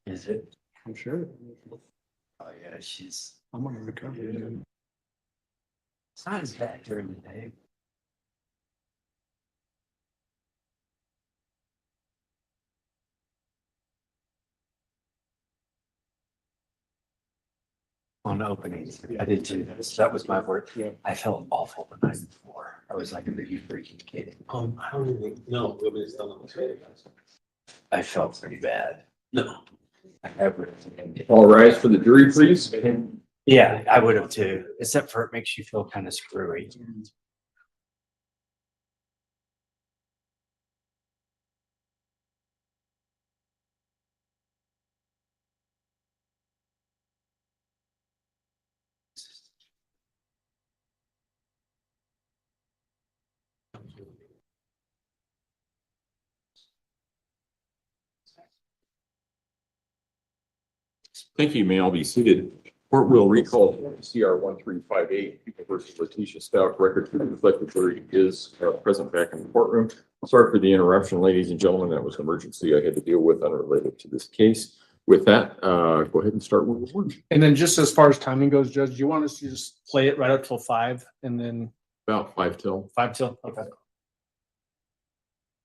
Is it? I'm sure. Oh yeah, she's. I'm gonna recover. It's not as bad during the day. On openings. I did too. That was my word. I felt awful the night before. I was like, are you freaking kidding? I don't even know. It's done on the trade. I felt pretty bad. No. All rise for the jury, please. Yeah, I would have too, except for it makes you feel kind of screwy. Thank you. May all be seated. Court will recall CR 1358, people versus Letecia Stauch. Record to reflect the jury is present back in the courtroom. Sorry for the interruption, ladies and gentlemen. That was an emergency I had to deal with unrelated to this case. With that, go ahead and start with the word. And then just as far as timing goes, Judge, do you want us to just play it right up till 5 and then? About 5 till. 5 till, okay.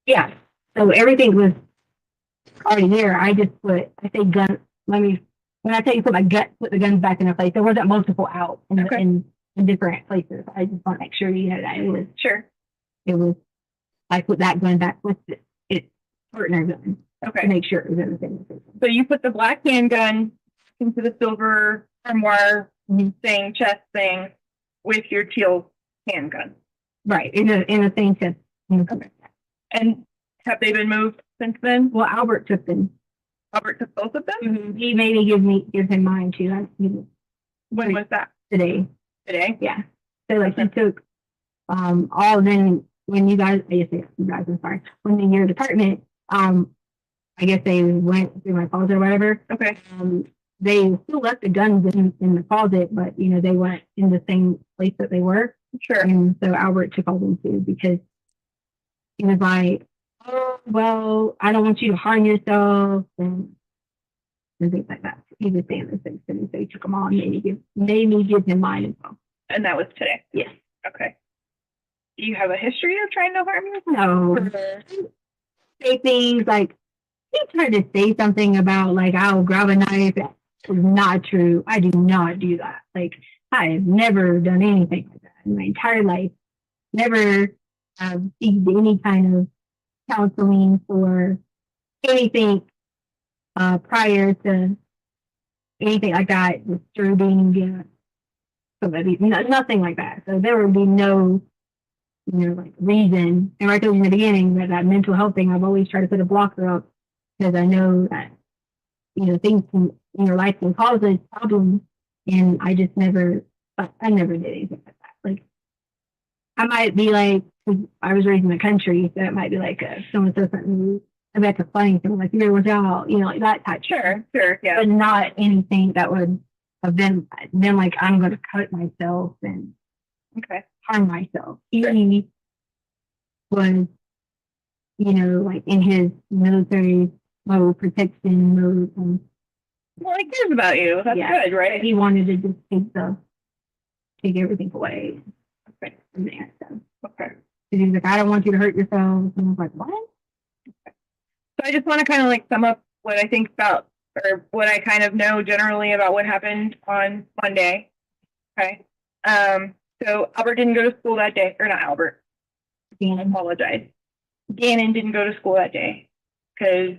Yeah. So everything was already there. I just I say gun, when I tell you put the guns back in their place, there wasn't multiple out in different places. I just want to make sure you know that it was it was I put that gun back with its partner gun. Okay. To make sure it was in the same place. So you put the black handgun into the silver armoire thing, chest thing, with your teal handgun. Right, in the same chest. Okay. And have they been moved since then? Well, Albert took them. Albert took both of them? Mm-hmm. He made me give him mine too. When was that? Today. Today? Yeah. So like he took all then when you guys I'm sorry. When in your department, I guess they went through my closet or whatever. Okay. They still left the guns in the closet, but you know, they weren't in the same place that they were. Sure. And so Albert took all them too because he was like, oh, well, I don't want you to harm yourself and things like that. He was saying those things to me, so he took them all and made me give him mine as well. And that was today? Yes. Okay. Do you have a history of trying to harm yourself? No. Say things like, he tried to say something about like, I'll grab a knife. That is not true. I do not do that. Like, I have never done anything like that in my entire life. Never received any kind of counseling for anything prior to anything like that, disturbing somebody, nothing like that. So there would be no, like reason. And right there in the beginning, that mental health thing, I've always tried to put a blocker up because I know that, things in your life can cause a problem. And I just I never did anything like that. Like, I might be like, 'cause I was raised in the country, so it might be like someone says something, I bet to funny something like, you're watch out, like that type. Sure, yeah. But not anything that would have been like, I'm going to cut myself and harm myself. He was, like in his military mode, protection mode. And, well, he cares about you. That's good, right? He wanted to just take everything away. Okay. From there, so. Okay. He was like, I don't want you to hurt yourself. And I was like, what? Okay. So I just want to kind of like sum up what I think about, or what I kind of know generally about what happened on Monday. Okay. So Albert didn't go to school that day, or not Albert. I apologize. Gannon didn't go to school that day because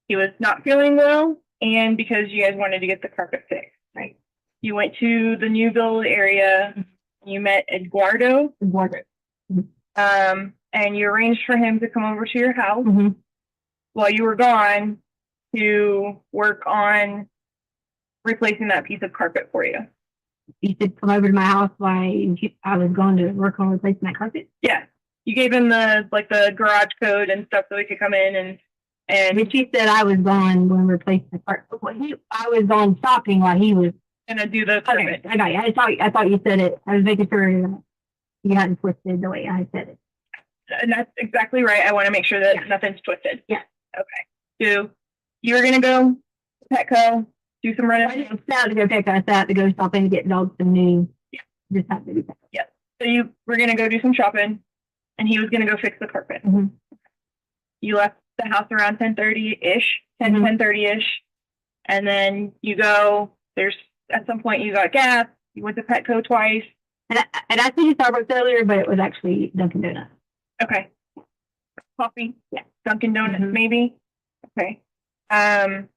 he was not feeling well and because you guys wanted to get the carpet fixed. Right. You went to the new build area. You met Eduardo. And you arranged for him to come over to your house while you were gone to work on replacing that piece of carpet for you. You said come over to my house while I was going to work on replacing that carpet? Yeah. You gave him the garage code and stuff so he could come in and but she said I was gone when replacing the carpet. I was on shopping while he was gonna do the carpet. Okay, I got you. I thought you said it. I was making sure you hadn't twisted the way I said it. And that's exactly right. I want to make sure that nothing's twisted. Yeah. Okay. So you were gonna go to Petco, do some running. I didn't have to go Petco. I had to go shopping to get dogs some new. Yeah. Just have to do that. Yeah. So you were gonna go do some shopping, and he was gonna go fix the carpet. You left the house around 10:30-ish, 10:30-ish, and then you go. There's at some point you got gas, you went to Petco twice. And I asked you Starbucks earlier, but it was actually Dunkin' Donuts. Okay. Coffee? Yeah. Dunkin' Donuts, Mhm. maybe? Okay. And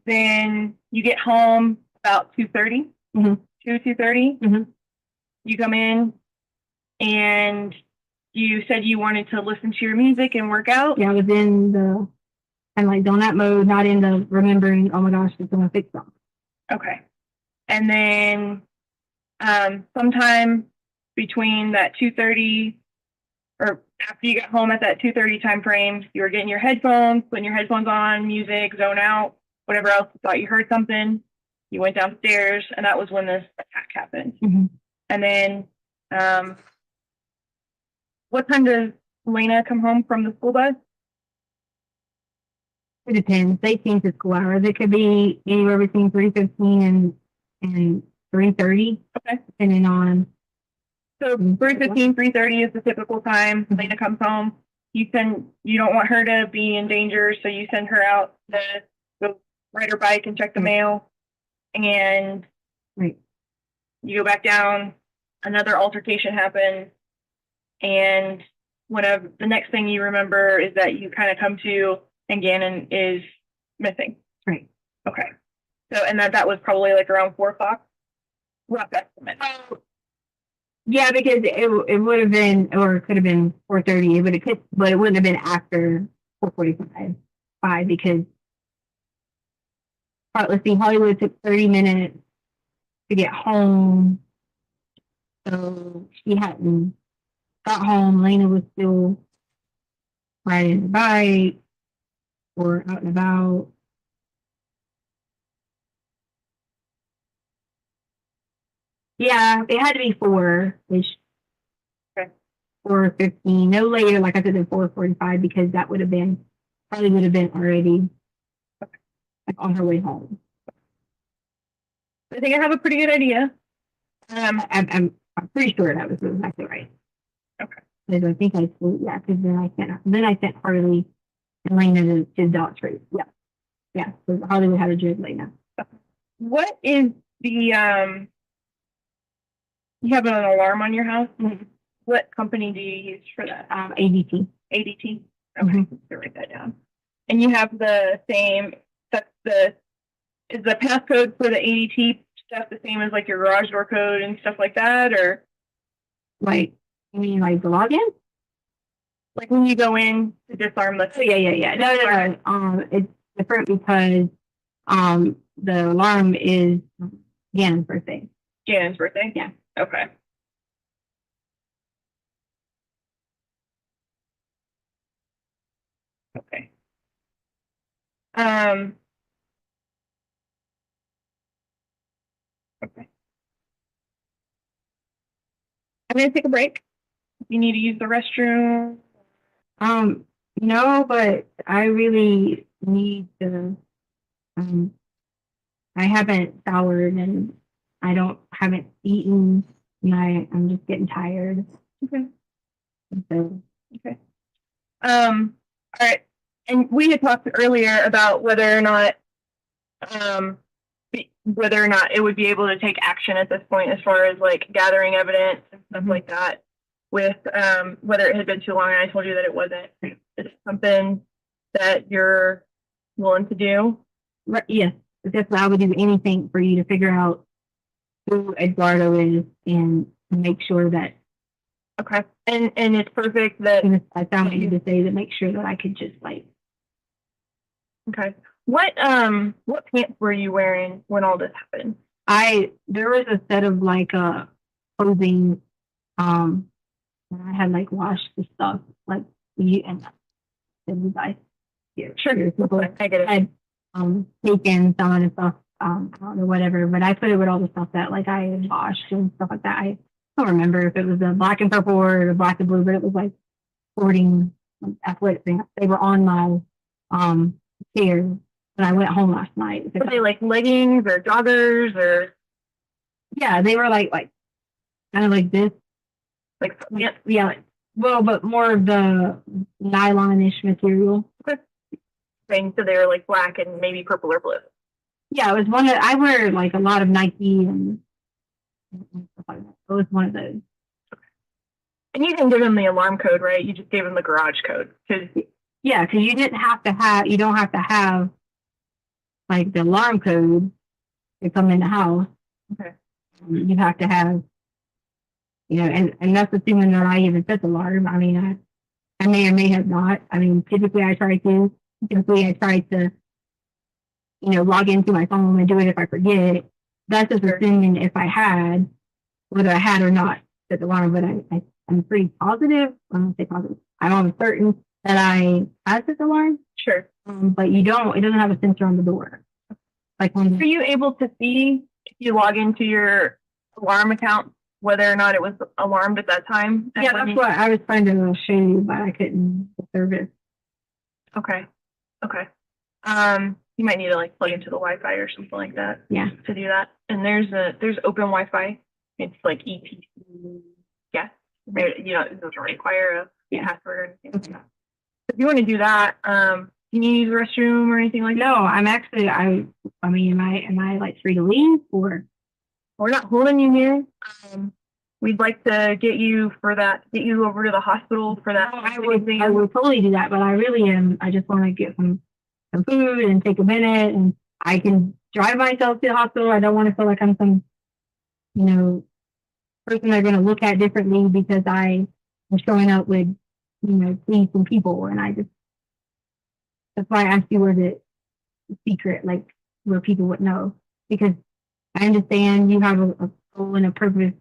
then you get home about 2:30, Mm-hmm. 2:30. Mm-hmm. You come in and you said you wanted to listen to your music and work out. Yeah, I was in the kind of like donut mode, not in the remembering, oh my gosh, it's gonna fix something. Okay. And then sometime between that 2:30 or after you got home at that 2:30 time frame, you were getting your headphones, putting your headphones on, music, zone out, whatever else you thought you heard something. You went downstairs, and that was when this attack happened. Mm-hmm. And then, what time does Lena come home from the school bus? It depends. They change the school hours. It could be anywhere between 3:15 and 3:30. Okay. Depending on. So 3:15, 3:30 is the typical time Lena comes home. You don't want her to be in danger, so you send her out to go ride her bike and check the mail. And right. You go back down, another altercation happens, and whenever the next thing you remember is that you kind of come to and Gannon is missing. Right. Okay. So, and that was probably like around 4 o'clock. Rough estimate. Yeah, because it would have been, or it could have been 4:30, but it wouldn't have been after 4:45, because let's see, Hollywood took 30 minutes to get home, so she hadn't got home. Lena was still riding the bike or out and about. Yeah, it had to be 4-ish. Okay. 4:15, no later, like I said, than 4:45, because that would have been already like on her way home. I think I have a pretty good idea. I'm pretty sure that was exactly right. Okay. Because I think because then I sent Harley and Lena to Dot Street. Yeah. Yeah. So Harley would have a judge Lena. What is the you have an alarm on your house? Mm-hmm. What company do you use for that? ADT. ADT. Okay, so write that down. And you have the same. Is the passcode for the ADT stuff the same as like your garage door code and stuff like that, or like you mean like the login? Like when you go in to disarm the. Oh, yeah. No. It's different because the alarm is Gannon's birthday. Gannon's birthday. Yeah. Okay. Okay. Okay. I'm gonna take a break. If you need to use the restroom. No, but I really need to. I haven't showered and haven't eaten, and I'm just getting tired. Okay. So. Okay. All right. And we had talked earlier about whether or not it would be able to take action at this point as far as like gathering evidence and stuff like that, with whether it had been too long, and I told you that it wasn't. Is it something that you're willing to do? Right, yes. That's why I would do anything for you to figure out who Eduardo is and make sure that. Okay. And it's perfect that I found you to say that, make sure that I could just like. Okay. What pants were you wearing when all this happened? There was a set of like clothing, and I had like washed the stuff like you and you guys here. Sure. People I get it. had taken some of the stuff or whatever, but I put it with all the stuff that like I had washed and stuff like that. I don't remember if it was the black and purple or the black and blue, but it was like sporting athletic things. They were on my chair when I went home last night. Were they like leggings or joggers or? Yeah, they were like kind of like this. Like yeah. Well, but more of the nylon-ish material. Okay. So they were like black and maybe purple or blue. Yeah, it was one that I wear like a lot of Nike and stuff like that. It was one of those. And you can give him the alarm code, right? You just gave him the garage code. Yeah, because you don't have to have like the alarm code to come in the house. Okay. You have to have, and that's assuming that I even set the alarm. I mean, I may or may have not. I mean, typically I try to, log into my phone and do it if I forget. That's just assuming if I had, whether I had or not set the alarm, but I'm pretty positive. I don't say positive. I'm almost certain that I had set the alarm. Sure. But it doesn't have a sensor on the door. Like when Are you able to see if you log into your alarm account whether or not it was alarmed at that time? Yeah, that's what I was trying to show you, but I couldn't serve it. Okay. Okay. You might need to like plug into the Wi-Fi or something like that. Yeah. To do that. And there's open Wi-Fi. It's like EPC. Yeah. It doesn't require a password or anything like that. If you want to do that, can you use the restroom or anything like that? No, I'm actually I mean, am I like free to leave or? We're not holding you here. We'd like to get you over to the hospital for that. I would totally do that, but I really am. I just want to get some food and take a minute, and I can drive myself to the hospital. I don't want to feel like I'm some, person they're going to look at differently because I am showing up with, police and people, and that's why I asked you where the secret, like where people would know, because I understand you have a goal and a purpose,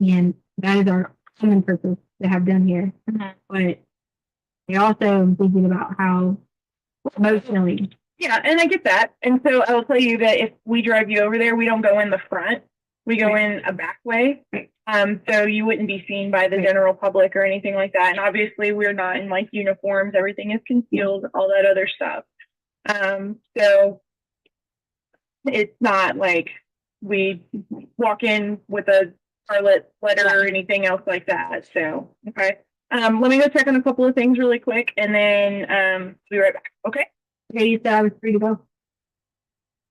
and that is our common purpose to have done here. Mm-hmm. But I also am thinking about how emotionally. Yeah, and I get that. And so I will tell you that if we drive you over there, we don't go in the front. We go in a back way. So you wouldn't be seen by the general public or anything like that. And obviously we're not in like uniforms. Everything is concealed, all that other stuff. So it's not like we walk in with a scarlet letter or anything else like that. So, okay. Let me go check on a couple of things really quick and then be right back. Okay. Okay, you said I was free to go.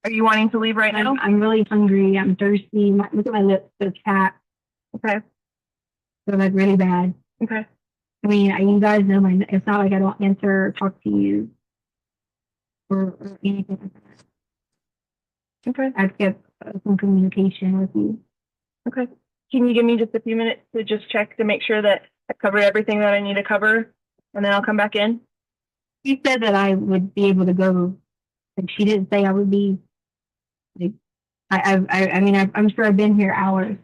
Are you wanting to leave right now? I'm really hungry. I'm thirsty. Look at my lips. They're chapped. Okay. They're like really bad. Okay. I mean, you guys know it's not like I don't answer or talk to you or anything like that. Okay. I've kept some communication with you. Okay. Can you give me just a few minutes to just check to make sure that I covered everything that I need to cover and then I'll come back in? She said that I would be able to go. Like she didn't say I would be. Like, I mean, I'm sure I've been here hours.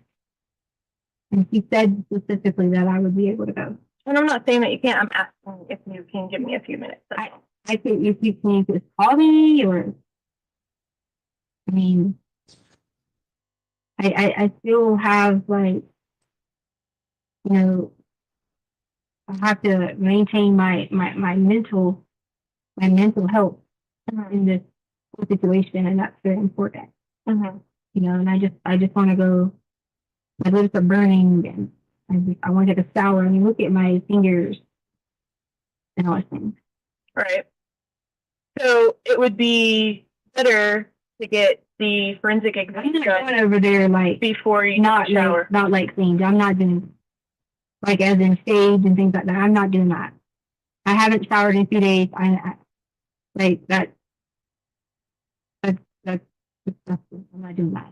And she said specifically that I would be able to go. And I'm not saying that you can't. I'm asking if you can give me a few minutes. I think if you can just call me or, I mean, I still have like, I have to maintain my mental health in this situation, and that's very important. Mm-hmm. And I just want to go. My lips are burning, and I want to take a shower. I mean, look at my fingers and all those things. Right. So it would be better to get the forensic exam done over there, like before you take a shower. Not like cleaned. I'm not doing like as in shaved and things like that. I'm not doing that. I haven't showered in 2 days. I like that. That's disgusting. I'm not doing that.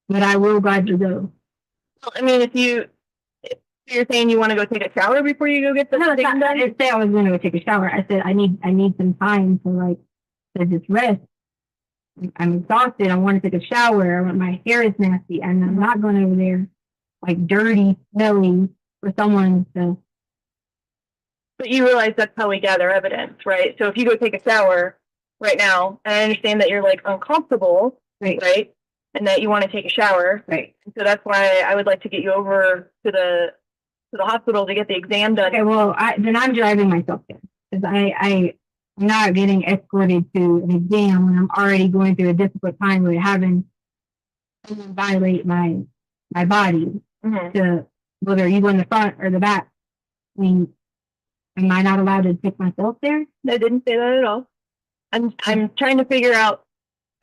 But I will gladly go. Well, I mean, if you're saying you want to go take a shower before you go get the thing done? I didn't say I was going to go take a shower. I said I need some time to just rest. I'm exhausted. I want to take a shower. My hair is nasty, and I'm not going over there like dirty, smelly for someone to. But you realize that's how we gather evidence, right? So if you go take a shower right now, and I understand that you're like uncomfortable, right? And that you want to take a shower, right? So that's why I would like to get you over to the hospital to get the exam done. Okay, well, then I'm driving myself there because I'm not getting escorted to an exam when I'm already going through a difficult time with having someone violate my body. To whether you go in the front or the back. I mean, am I not allowed to take myself there? I didn't say that at all. I'm trying to figure out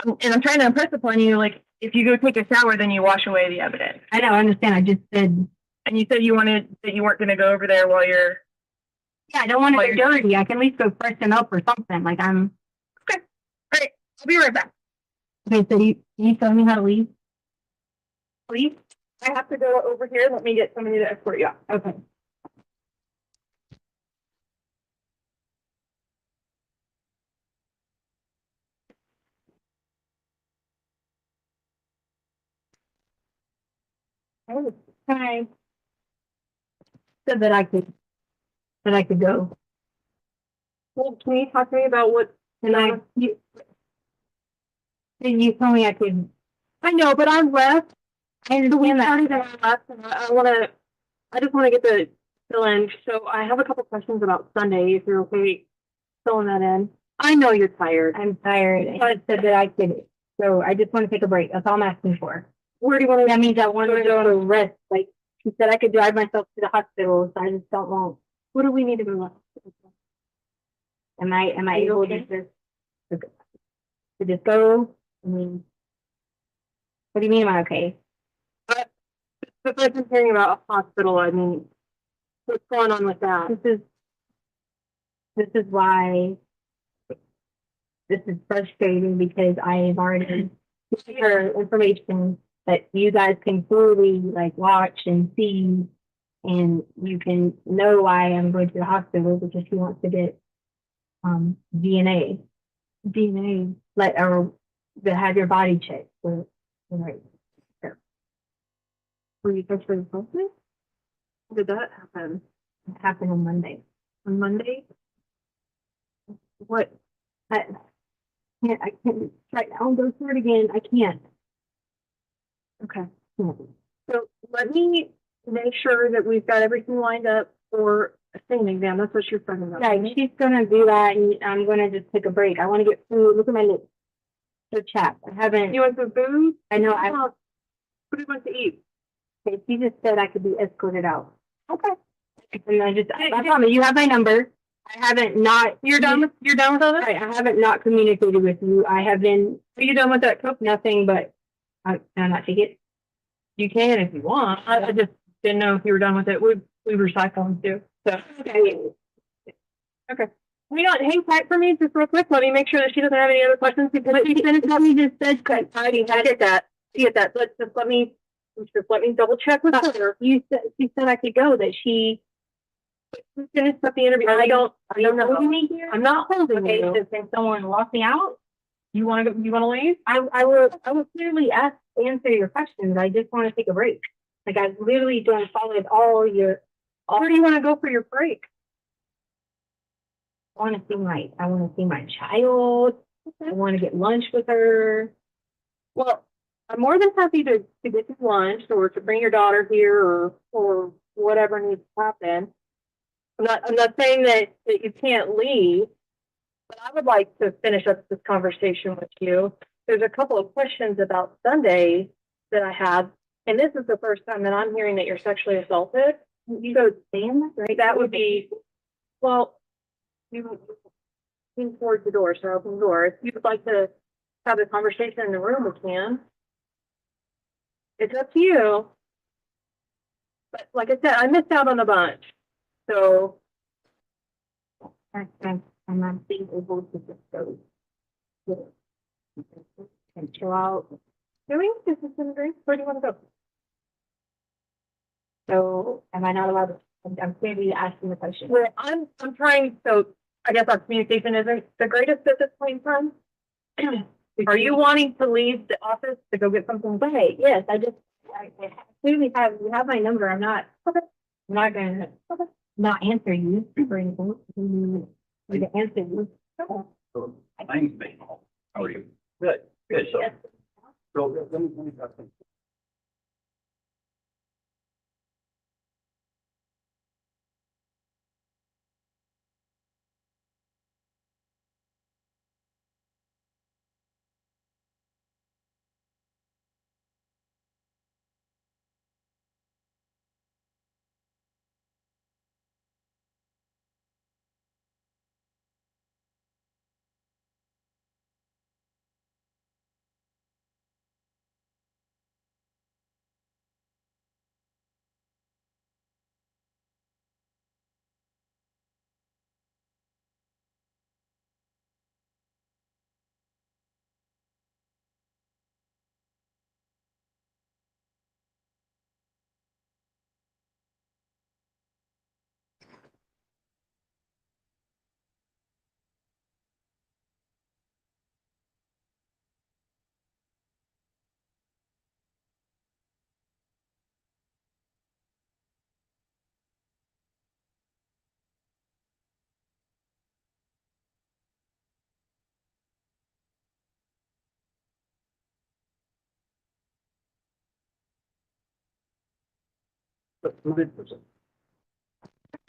And I'm trying to impress upon you, like, if you go take a shower, then you wash away the evidence. I know, I understand. I just said, And you said you weren't going to go over there while you're. yeah, I don't want to get dirty. I can at least go freshen up or something. Like I'm. Okay. All right. I'll be right back. Okay, so you tell me how to leave? Please. I have to go over here. Let me get somebody to escort you out. Okay. Oh, hi. Said that I could go. Well, can you talk to me about what? And you told me I could. I know, but I'm left. I understand that. Started and I left, and I just want to get the fill in. So I have a couple questions about Sunday, if you're okay filling that in. I know you're tired. I'm tired. I said that I could. So I just want to take a break. That's all I'm asking for. Where do you want to? That means I want to go to rest. Like she said, I could drive myself to the hospital. So I just don't want. What do we need to go? Am I able to just go? I mean, what do you mean? Am I okay? But I've been hearing about a hospital. I mean, what's going on with that? This is why this is frustrating because I've already given her information that you guys can fully like watch and see, and you can know why I'm going to the hospital because she wants to get DNA, like or to have your body checked for right. Were you touching something? Did that happen? It happened on Monday. On Monday? What? I can't right now go through it again. I can't. Okay. So let me make sure that we've got everything lined up for a singing exam. That's what you're talking about. Yeah, she's gonna do that, and I'm gonna just take a break. I want to get food. Look at my lips. They're chapped. I haven't. You want some food? I know. What do you want to eat? Okay, she just said I could be escorted out. Okay. And I promise you have my number. I haven't not. You're done with all this? Right, I haven't not communicated with you. I have been. Are you done with that cup? Nothing, but can I not take it? You can if you want. I just didn't know if you were done with it. We recycle them too. So okay. We don't hang tight for me just real quick. Let me make sure that she doesn't have any other questions. But she finished what you just said. I get that. Let's just let me double check with her. She said I could go. That she finished up the interview. I don't know. Holding me here? I'm not holding Okay, you. so can someone lock me out? You want to leave? I will clearly answer your questions. I just want to take a break. Like I've literally done followed all your. Where do you want to go for your break? I want to see my child. I want to get lunch with her. Well, I'm more than happy to get you lunch or to bring your daughter here or whatever needs to happen. I'm not saying that you can't leave, but I would like to finish up this conversation with you. There's a couple of questions about Sunday that I have, and this is the first time that I'm hearing that you're sexually assaulted. You go stand, right? That would be, well, you lean towards the door, so open the door. If you would like to have a conversation in the room, we can. It's up to you. But like I said, I missed out on a bunch. So I'm not being able to just go and chill out. doing this is in drink. Where do you want to go? So am I not allowed to? I'm clearly asking the question. Well, I'm trying. So I guess our communication isn't the greatest at this point in time. Are you wanting to leave the office to go get something? Right. Yes. I clearly you have my number. I'm not going to not answer you for anything. I need to answer you. Mine's been. How are you? Good. So let me talk to you.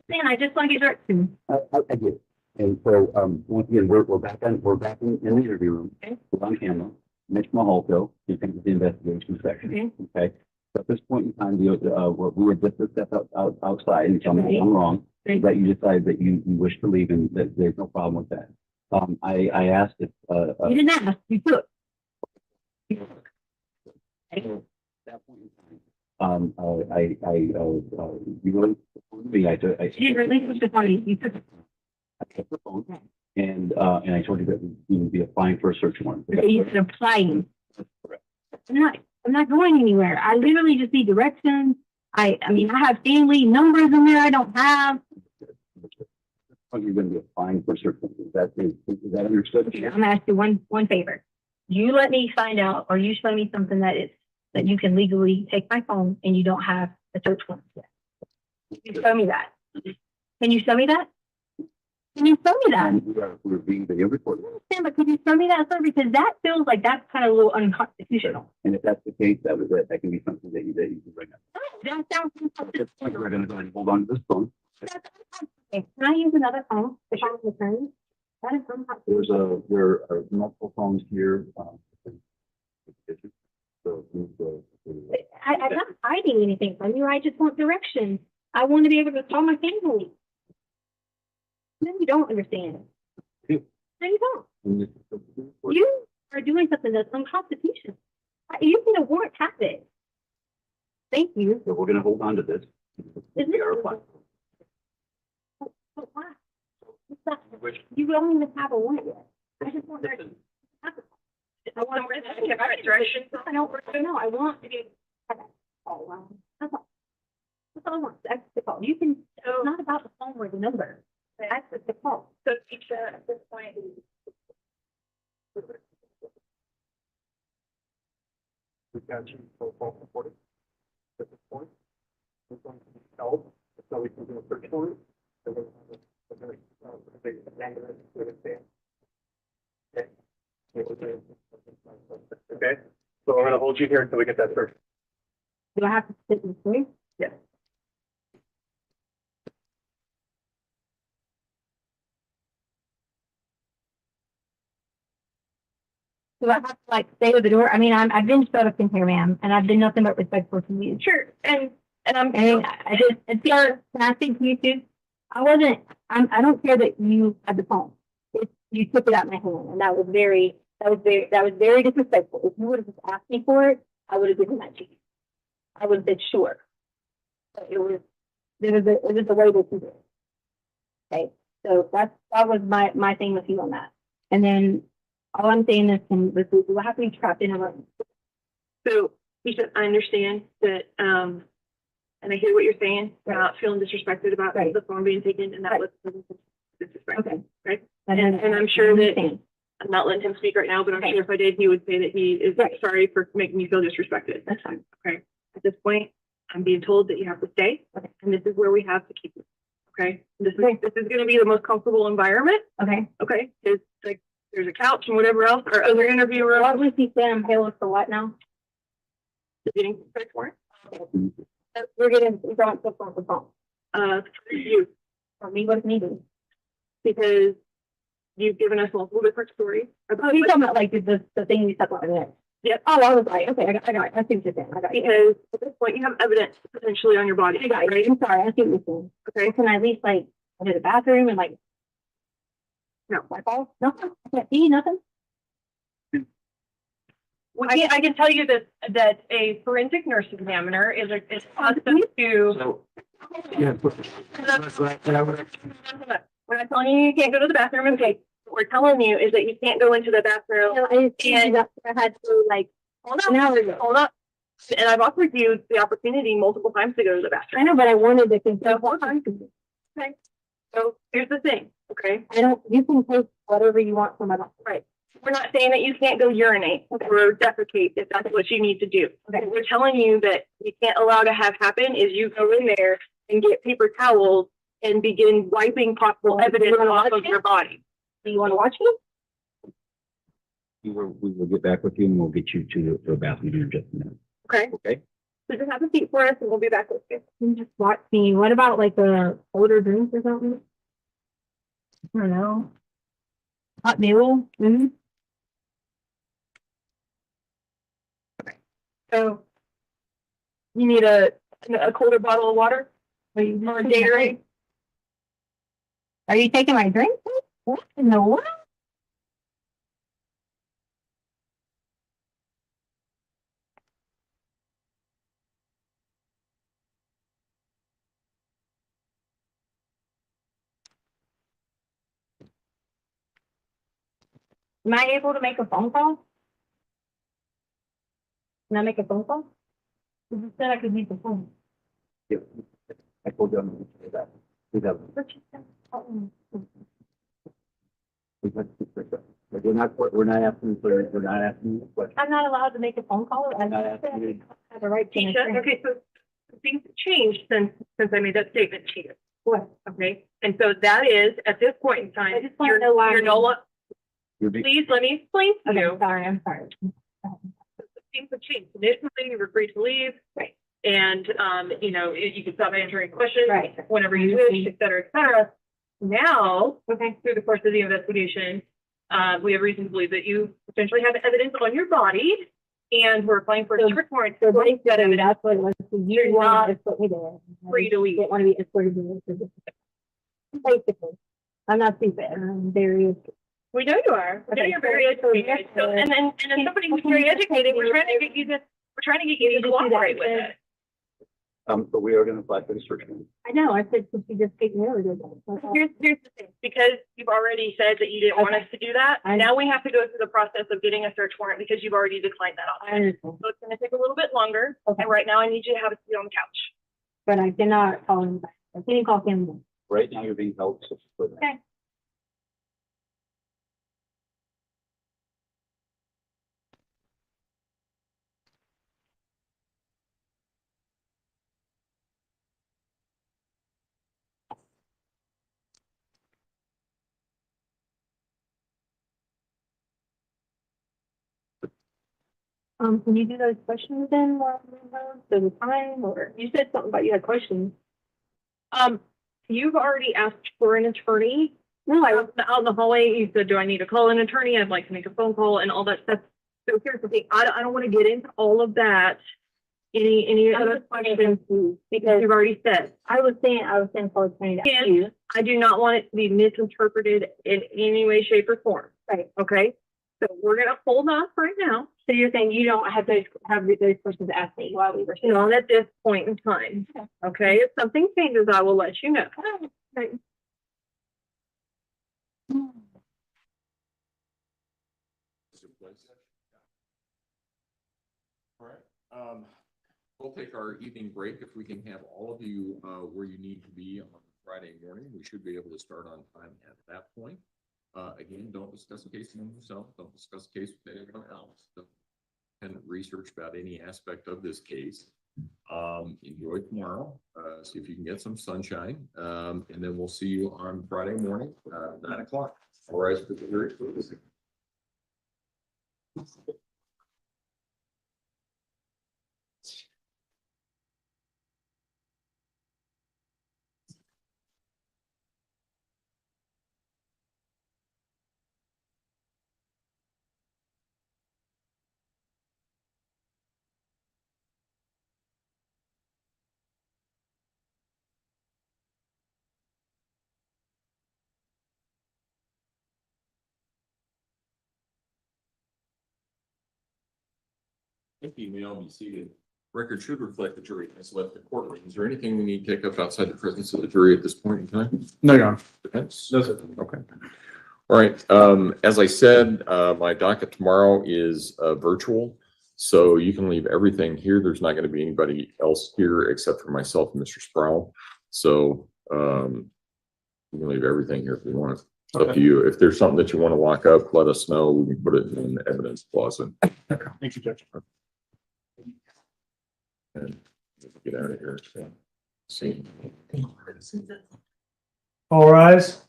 Man, I just want to get directions. I get it. And so, once again, we're back in the interview room. We're on camera. Mitch Mahalto, you think of the investigation section. Okay. So at this point in time, what we were just a step outside and tell me if I'm wrong, that you decided that you wish to leave and that there's no problem with that. I asked if, You didn't ask, you took. that point in time, you really, me, I You relinquished the party, you took. I kept the phone and I told you that you would be applying for a search warrant. You said applying. I'm not going anywhere. I literally just need directions. I mean, I have family numbers in there I don't have. You're going to be applying for a search warrant. Is that understood? I'm gonna ask you one favor. You let me find out, or you show me something that you can legally take my phone and you don't have a search warrant yet. You show me that. Can you show me that? Can you show me that? We're being video recorded. I understand, but can you show me that, sir? Because that feels like that's kind of a little unconstitutional. And if that's the case, that can be something that you can bring up. That sounds At this point, we're going to go ahead and hold on to this phone. okay. Can I use another phone to find the attorney? That is unconstitutional. There are multiple phones here. So I'm not hiding anything from you. I just want directions. I want to be able to call my family. No, you don't understand. No, you don't. You are doing something that's unconstitutional. You need a warrant, have it. Thank you. So we're going to hold on to this. But why? You don't even have a warrant yet. I just want directions. I want directions. I don't know. I want to get. Oh, wow. That's all I want. That's the call. You can. It's not about the phone or the number. That's the call. So teacher, at this point. We've got you for phone recording. At this point, we're going to be held so we can do a search warrant. Okay, so I'm gonna hold you here until we get that search. Do I have to sit in place? Yes. Do I have to like stay with the door? I mean, I've been shut up in here, ma'am, and I've been nothing but respectful to you. Sure, and I just, it's your, can I speak to you too? I don't care that you had the phone. You took it out of my hand, and that was very disrespectful. If you would have just asked me for it, I would have given that to you. I would have been sure. But it was the way that you did it. Okay, so that was my thing with you on that. And then all I'm saying is, do I have to be trapped in a room? So, Keisha, I understand that, and I hear what you're saying, about feeling disrespected about the phone being taken, and that was disrespect. Okay. Right? And I'm sure that, I'm not letting him speak right now, but I'm sure if I did, he would say that he is sorry for making you feel disrespected. That's fine. Okay. At this point, I'm being told that you have to stay, and this is where we have to keep you. Okay. This is going to be the most comfortable environment. Okay. Okay. It's like there's a couch and whatever else, or other interview room. What was he saying? Halo for what now? Getting search warrant. We're getting going to the phone. For you. For me, what's needed? Because you've given us multiple different stories. Oh, you're talking about like the thing you said about it. Yep. Oh, I was like, okay, I got it. I see what you're saying. I got it. Because at this point, you have evidence potentially on your body. I got it. Right? I'm sorry. I see what you're saying. Okay. Can I at least like go to the bathroom and like? No. Wipe off? Nothing. I can't see nothing. Well, I can tell you that a forensic nurse examiner is accustomed to. Yeah. We're not telling you can't go to the bathroom. Okay. What we're telling you is that you can't go into the bathroom. No, I had to like hold up. And I've offered you the opportunity multiple times to go to the bathroom. I know, but I wanted to consider. Okay. So here's the thing. Okay. You can take whatever you want from my body. Right. We're not saying that you can't go urinate or defecate if that's what you need to do. Okay. We're telling you that you can't allow to have happen is you go in there and get paper towels and begin wiping possible evidence off of your body. Do you want to watch me? We will get back with you and we'll get you to the bathroom here in just a minute. Okay. Okay. So just have a seat for us and we'll be back with you. You just watch me. What about like a older drinks or something? I don't know. Hot meal? Mm-hmm. So you need a colder bottle of water or a Gatorade. Are you taking my drink? What in the world? Am I able to make a phone call? Can I make a phone call? You said I could make the phone. Yeah. I told you I'm going to say that. We have, we're not asking you a question. I'm not allowed to make a phone call. I'm not asking you. have the right to. Tisha, okay, so things have changed since I made that statement to you. What? Okay, and so that is, at this point in time, I just want to know why. you're no longer, You're being, please let me explain to Okay, you. I'm sorry. Things have changed. Initially, you were free to leave. Right. And, you know, you could stop answering questions. Right. Whenever you wish, et cetera, et cetera. Now, Okay. through the course of the investigation, we have reason to believe that you potentially have evidence on your body, and we're applying for a search warrant. So to look at basically, evidence. that's what it was. You're You not want to put me there. free to leave. Didn't want to be escorted there. Basically, I'm not stupid. I'm very. We know you are. We know Okay, you're very so- educated. So, and then somebody who's very educated, we're trying to get you to cooperate with it. but we are going to apply for the search warrant. I know. I said, could you just take me over there? Here's the thing, because you've already said that you didn't want us to do that, now we have to go through the process of getting a search warrant because you've already declined that I option. understand. So it's gonna take a little bit longer, Okay. and right now I need you to have a seat on the couch. But I cannot call him back. I can't call him. Right now, you're being held. Okay. Can you do those questions then while we have the time, or you said something about you had questions? You've already asked for an attorney. No, I was Out in the hallway, you said, do I need to call an attorney? I'd like to make a phone call and all that stuff. So here's the thing, I don't want to get into all of that. Any other questions? Because you've already said. I was saying for attorney to ask you. I do not want it to be misinterpreted in any way, shape, or form. Right. Okay? So we're gonna hold off right now. So you're saying you don't have those questions asked me while we were sitting Not at this point in time. Okay? If something changes, I will let you know. Okay. All right, we'll take our evening break. If we can have all of you, where you need to be on Friday morning, we should be able to start on time at that point. Again, don't discuss the case among yourself, don't discuss the case with anyone else. And research about any aspect of this case. Enjoy tomorrow, see if you can get some sunshine, and then we'll see you on Friday morning, 9 o'clock. All right, for the hearing, please. Thank you. May all be seated. Record should reflect the jury has left the courtroom. Is there anything we need to take up outside the presence of the jury at this point in time? No, Your Honor. Defense? No, sir. Okay. All right. As I said, my docket tomorrow is virtual, so you can leave everything here. There's not going to be anybody else here except for myself and Mr. Sproul. So you can leave everything here if you want. It's up to you. If there's something that you want to lock up, let us know. We can put it in the evidence closet. Thank you, Judge. And get out of here. So, see. All rise.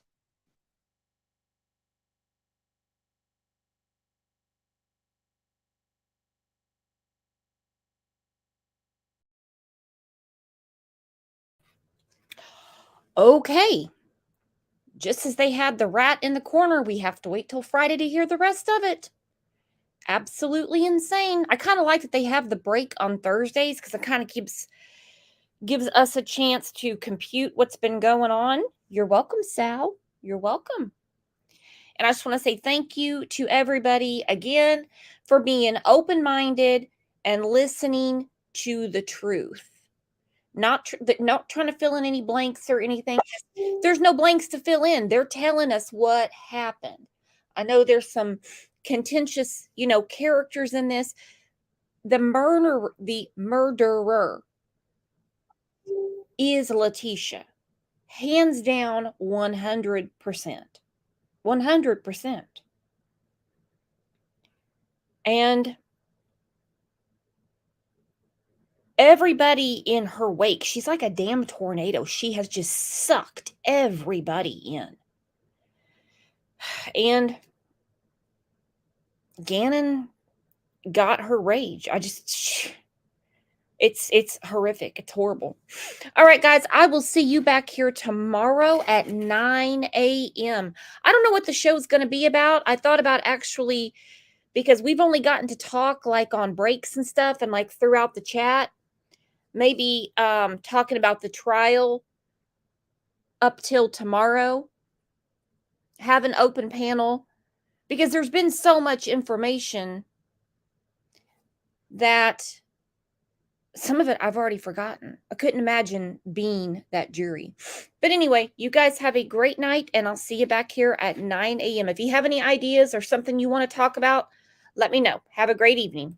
Okay. Just as they had the rat in the corner, we have to wait till Friday to hear the rest of it. Absolutely insane. I kind of like that they have the break on Thursdays because it kind of gives us a chance to compute what's been going on. You're welcome, Sal. You're welcome. And I just want to say thank you to everybody again for being open-minded and listening to the truth. Not trying to fill in any blanks or anything. There's no blanks to fill in. They're telling us what happened. I know there's some contentious, characters in this. The murderer is Letecia. Hands down, 100%. 100%. And everybody in her wake, she's like a damn tornado. She has just sucked everybody in. And Gannon got her rage. It's horrific. It's horrible. All right, guys, I will see you back here tomorrow at 9 a.m. I don't know what the show's going to be about. I thought about actually, because we've only gotten to talk like on breaks and stuff and like throughout the chat, maybe talking about the trial up till tomorrow, have an open panel, because there's been so much information that some of it I've already forgotten. I couldn't imagine being that jury. But anyway, you guys have a great night, and I'll see you back here at 9 a.m. If you have any ideas or something you want to talk about, let me know. Have a great evening.